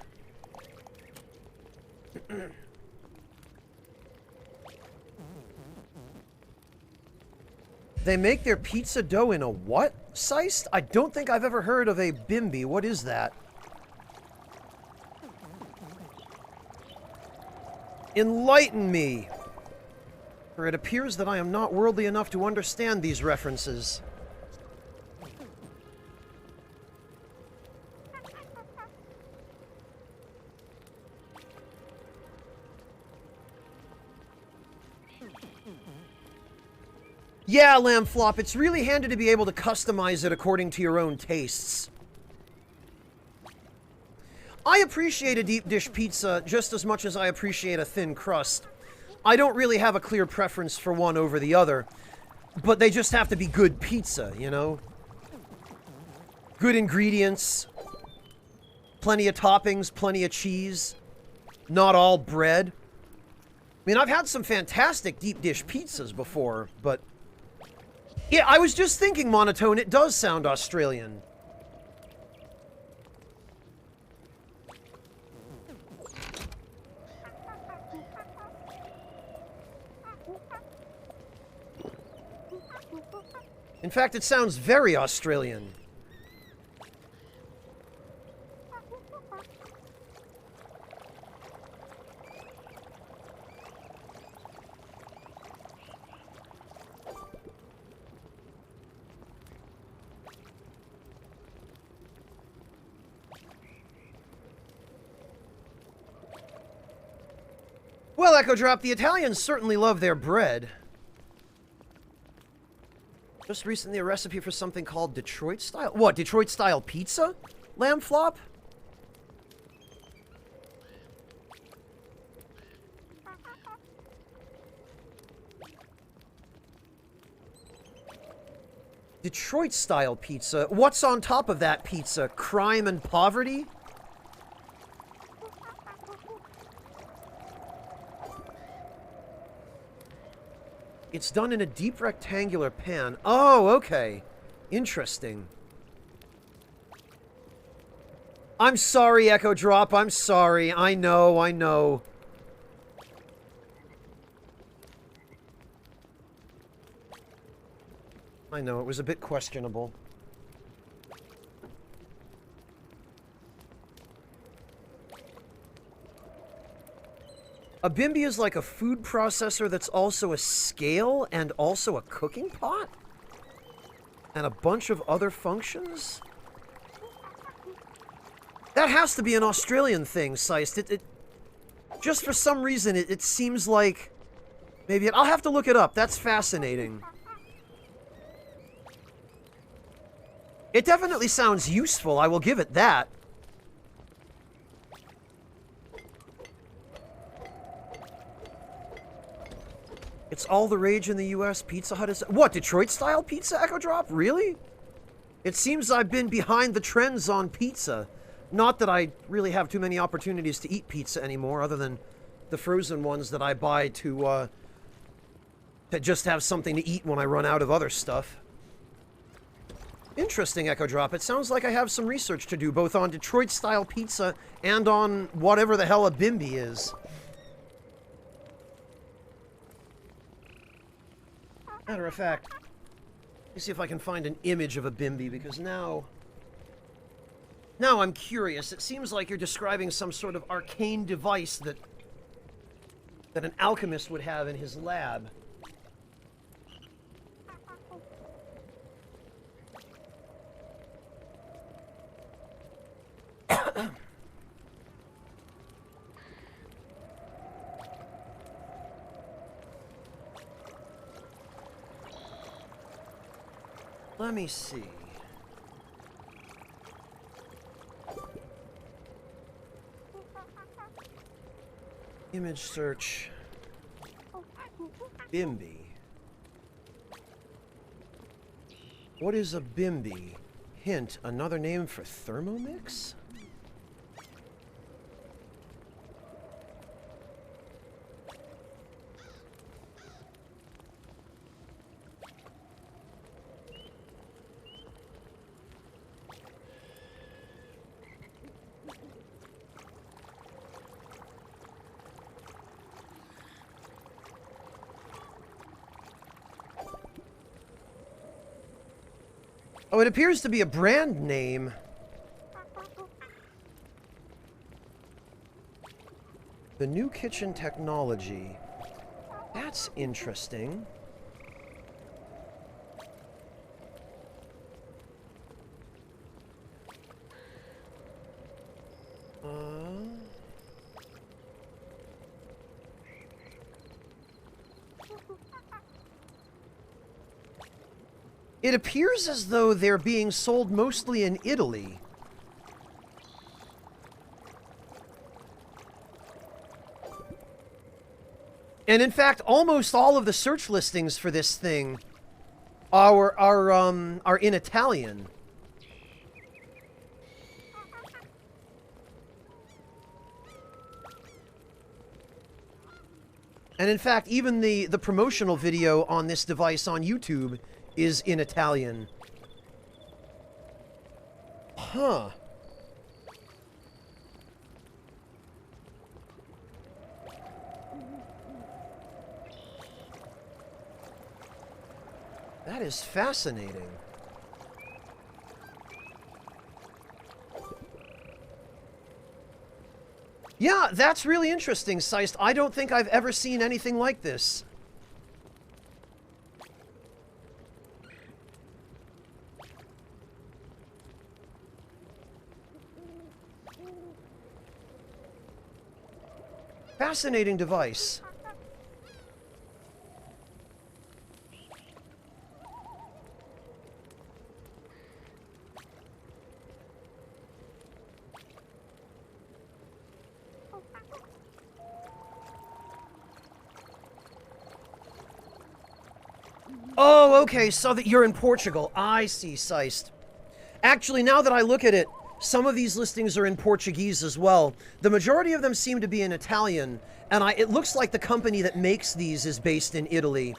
They make their pizza dough in a what, Seist? I don't think I've ever heard of a bimby. What is that? Enlighten me! For it appears that I am not worldly enough to understand these references. Yeah, Lamb Flop, it's really handy to be able to customize it according to your own tastes. I appreciate a deep dish pizza just as much as I appreciate a thin crust. I don't really have a clear preference for one over the other, but they just have to be good pizza, you know? Good ingredients, plenty of toppings, plenty of cheese, not all bread. I mean, I've had some fantastic deep dish pizzas before, but... Yeah, I was just thinking, Monotone, it does sound Australian. In fact, it sounds very Australian. Well, Echo Drop, the Italians certainly love their bread. Just recently a recipe for something called Detroit style. What, Detroit style pizza? Lamb Flop? Detroit style pizza? What's on top of that pizza? Crime and poverty? It's done in a deep rectangular pan. Oh, okay. Interesting. I'm sorry, Echo Drop. I'm sorry. I know, I know. I know, it was a bit questionable. A bimby is like a food processor that's also a scale and also a cooking pot? And a bunch of other functions? That has to be an Australian thing, Seist. Just for some reason, it seems like... Maybe I'll have to look it up. That's fascinating. It definitely sounds useful, I will give it that. It's It's all the rage in the US. Pizza Hut is... What, Detroit-style pizza, Echo Drop? Really? It seems I've been behind the trends on pizza. Not that I really have too many opportunities to eat pizza anymore, other than the frozen ones that I buy to just have something to eat when I run out of other stuff. Interesting, Echo Drop. It sounds like I have some research to do, both on Detroit-style pizza and on whatever the hell a bimby is. Matter of fact, let me see if I can find an image of a bimby, because now I'm curious. It seems like you're describing some sort of arcane device that an alchemist would have in his lab. Let me see. Image search. Bimby. What is a bimby? Hint, another name for Thermomix? Oh, it appears to be a brand name. The new kitchen technology. That's interesting. It appears as though they're being sold mostly in Italy. And in fact, almost all of the search listings for this thing are in Italian. And in fact, even the promotional video on this device on YouTube is in Italian. Huh. That is fascinating. Yeah, that's really interesting, Seist. I don't think I've ever seen anything like this. Fascinating device. Oh, okay, so that you're in Portugal. I see, Seist. Actually, now that I look at it, some of these listings are in Portuguese as well. The majority of them seem to be in Italian, and it looks like the company that makes these is based in Italy.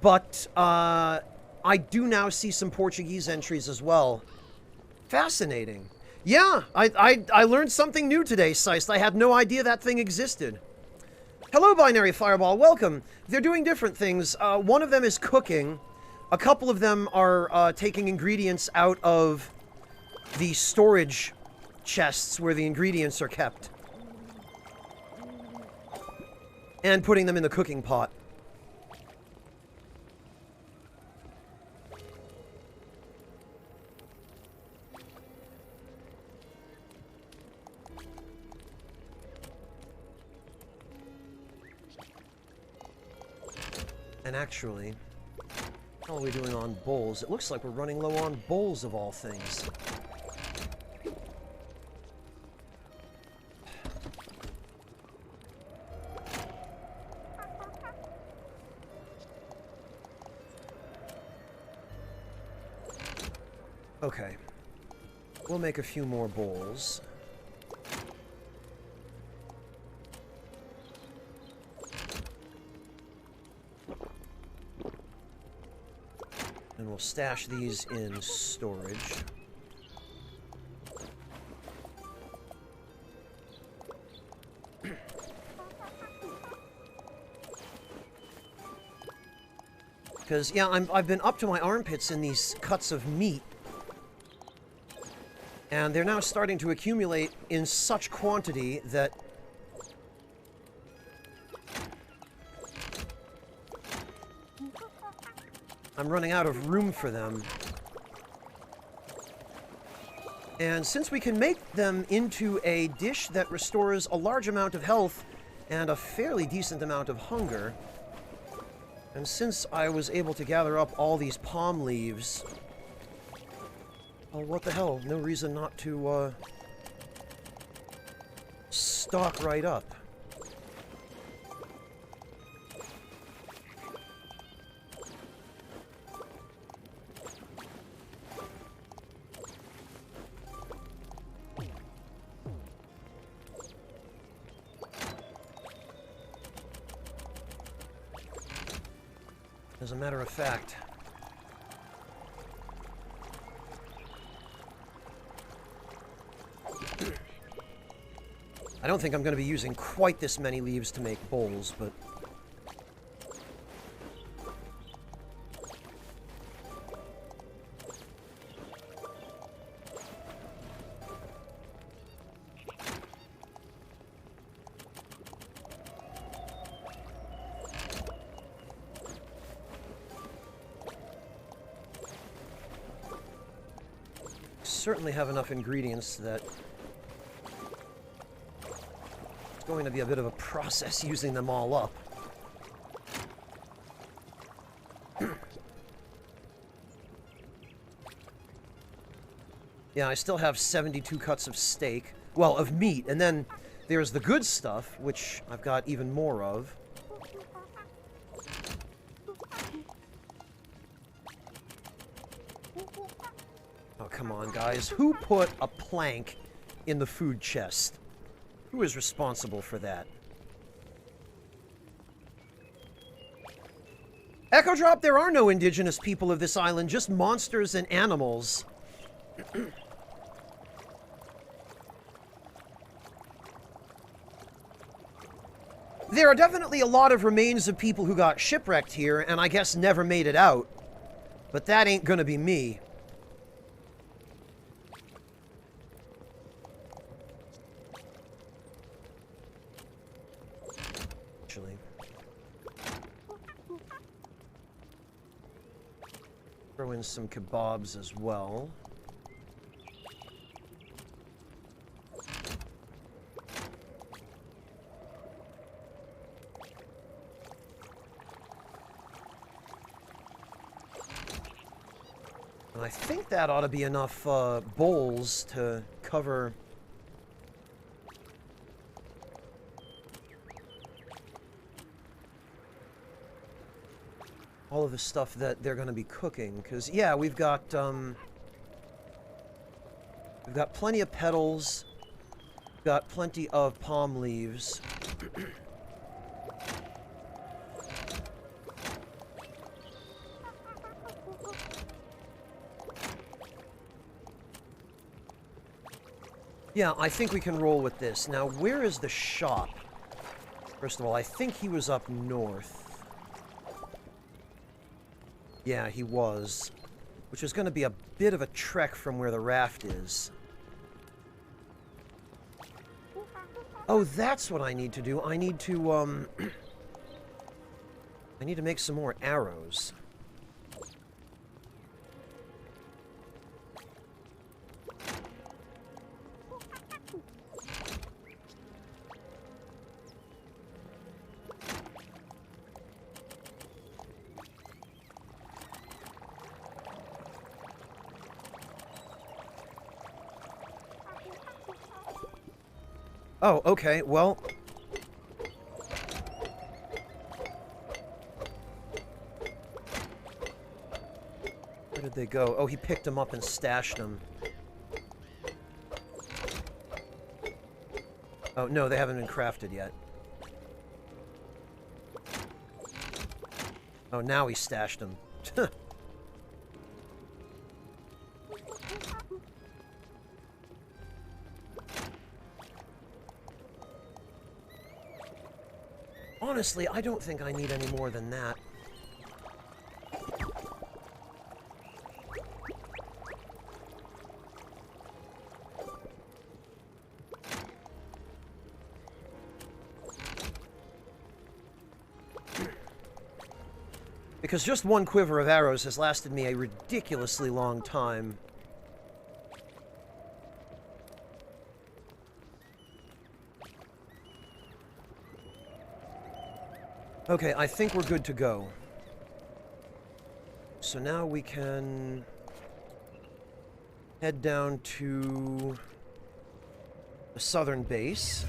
But I do now see some Portuguese entries as well. Fascinating. Yeah, I learned something new today, Seist. I had no idea that thing existed. Hello, Binary Fireball. Welcome. They're doing different things. One of them is cooking. A couple of them are taking ingredients out of the storage chests where the ingredients are kept and putting them in the cooking pot. And actually, how are we doing on bowls? It looks like we're running low on bowls of all things. Okay. We'll make a few more bowls. And we'll stash these in storage. Because, yeah, I've been up to my armpits in these cuts of meat. And they're now starting to accumulate in such quantity that I'm running out of room for them. And since we can make them into a dish that restores a large amount of health and a fairly decent amount of hunger, and since I was able to gather up all these palm leaves, well, what the hell? No reason not to, stock right up. As a matter of fact, I don't think I'm going to be using quite this many leaves to make bowls, but certainly have enough ingredients that it's going to be a bit of a process using them all up. Yeah, I still have 72 cuts of steak. Well, of meat, and then there's the good stuff, which I've got even more of. Oh, come on, guys. Who put a plank in the food chest? Who is responsible for that? Echo Drop, there are no indigenous people of this island, just monsters and animals. There are definitely a lot of remains of people who got shipwrecked here, and I guess never made it out. But that ain't gonna be me. Actually. Throw in some kebabs as well. And I think that ought to be enough bowls to cover all of the stuff that they're going to be cooking. Because, yeah, we've got plenty of petals, we've got plenty of palm leaves. Yeah, I think we can roll with this. Now, where is the shop? First of all, I think he was up north. Yeah, he was. Which is going to be a bit of a trek from where the raft is. Oh, that's what I need to do. I need to, I need to make some more arrows. Oh, okay, well... Where did they go? Oh, he picked them up and stashed them. Oh, no, they haven't been crafted yet. Oh, now he stashed them. Honestly, I don't think I need any more than that. Because just one quiver of arrows has lasted me a ridiculously long time. Okay, I think we're good to go. So now we can head down to the southern base.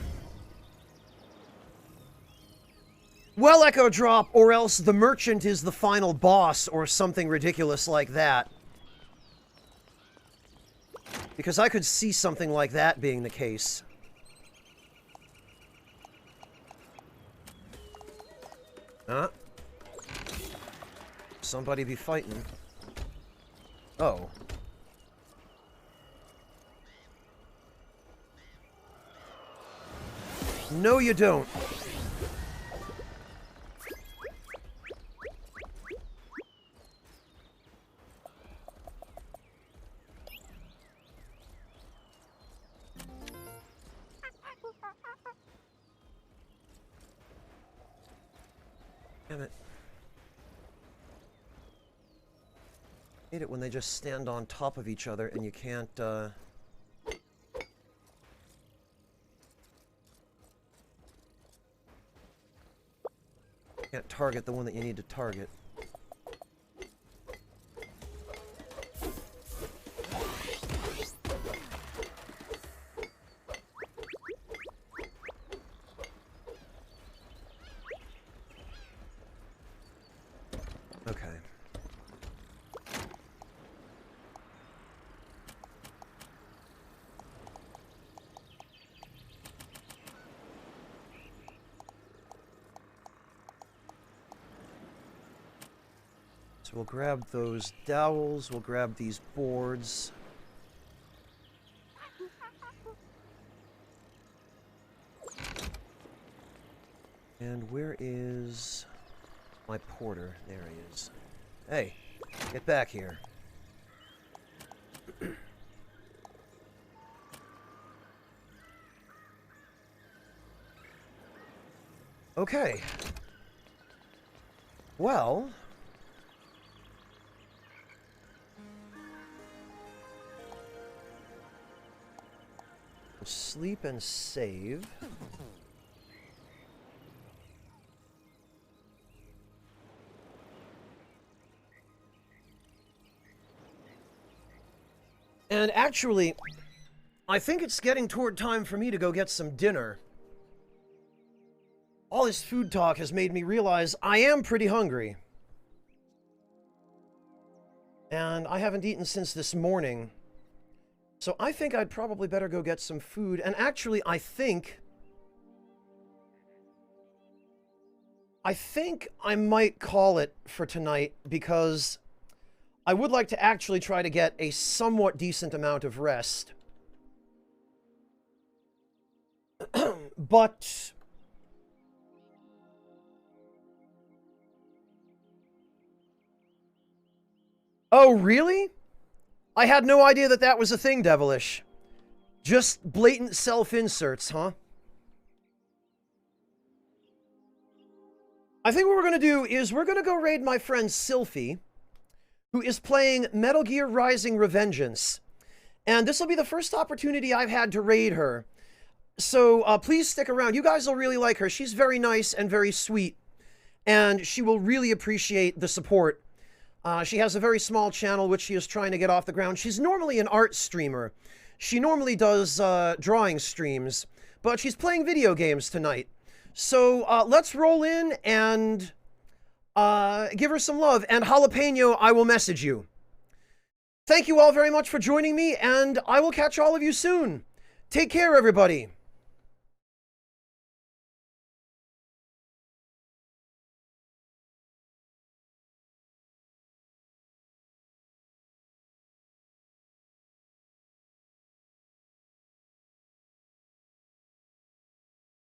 Well, Echo Drop, or else the merchant is the final boss, or something ridiculous like that. Because I could see something like that being the case. Huh? Somebody be fighting. Oh. No, you don't. Damn it. I hate it when they just stand on top of each other and you can't, can't target the one that you need to target. Okay. So we'll grab those dowels, we'll grab these boards. And where is my porter? There he is. Hey, get back here. Okay. Well... sleep and save. And actually, I think it's getting toward time for me to go get some dinner. All this food talk has made me realize I am pretty hungry. And I haven't eaten since this morning. So I think I'd probably better go get some food. And actually, I think I might call it for tonight because I would like to actually try to get a somewhat decent amount of rest. But... oh, really? I had no idea that that was a thing, Devilish. Just blatant self-inserts, huh? I think what we're going to do is we're going to go raid my friend Sylphie, who is playing Metal Gear Rising: Revengeance. And this will be the first opportunity I've had to raid her. So please stick around. You guys will really like her. She's very nice and very sweet. And she will really appreciate the support. She has a very small channel which she is trying to get off the ground. She's normally an art streamer. She normally does drawing streams, but she's playing video games tonight. So let's roll in and give her some love. And Jalapeno, I will message you. Thank you all very much for joining me, and I will catch all of you soon. Take care, everybody.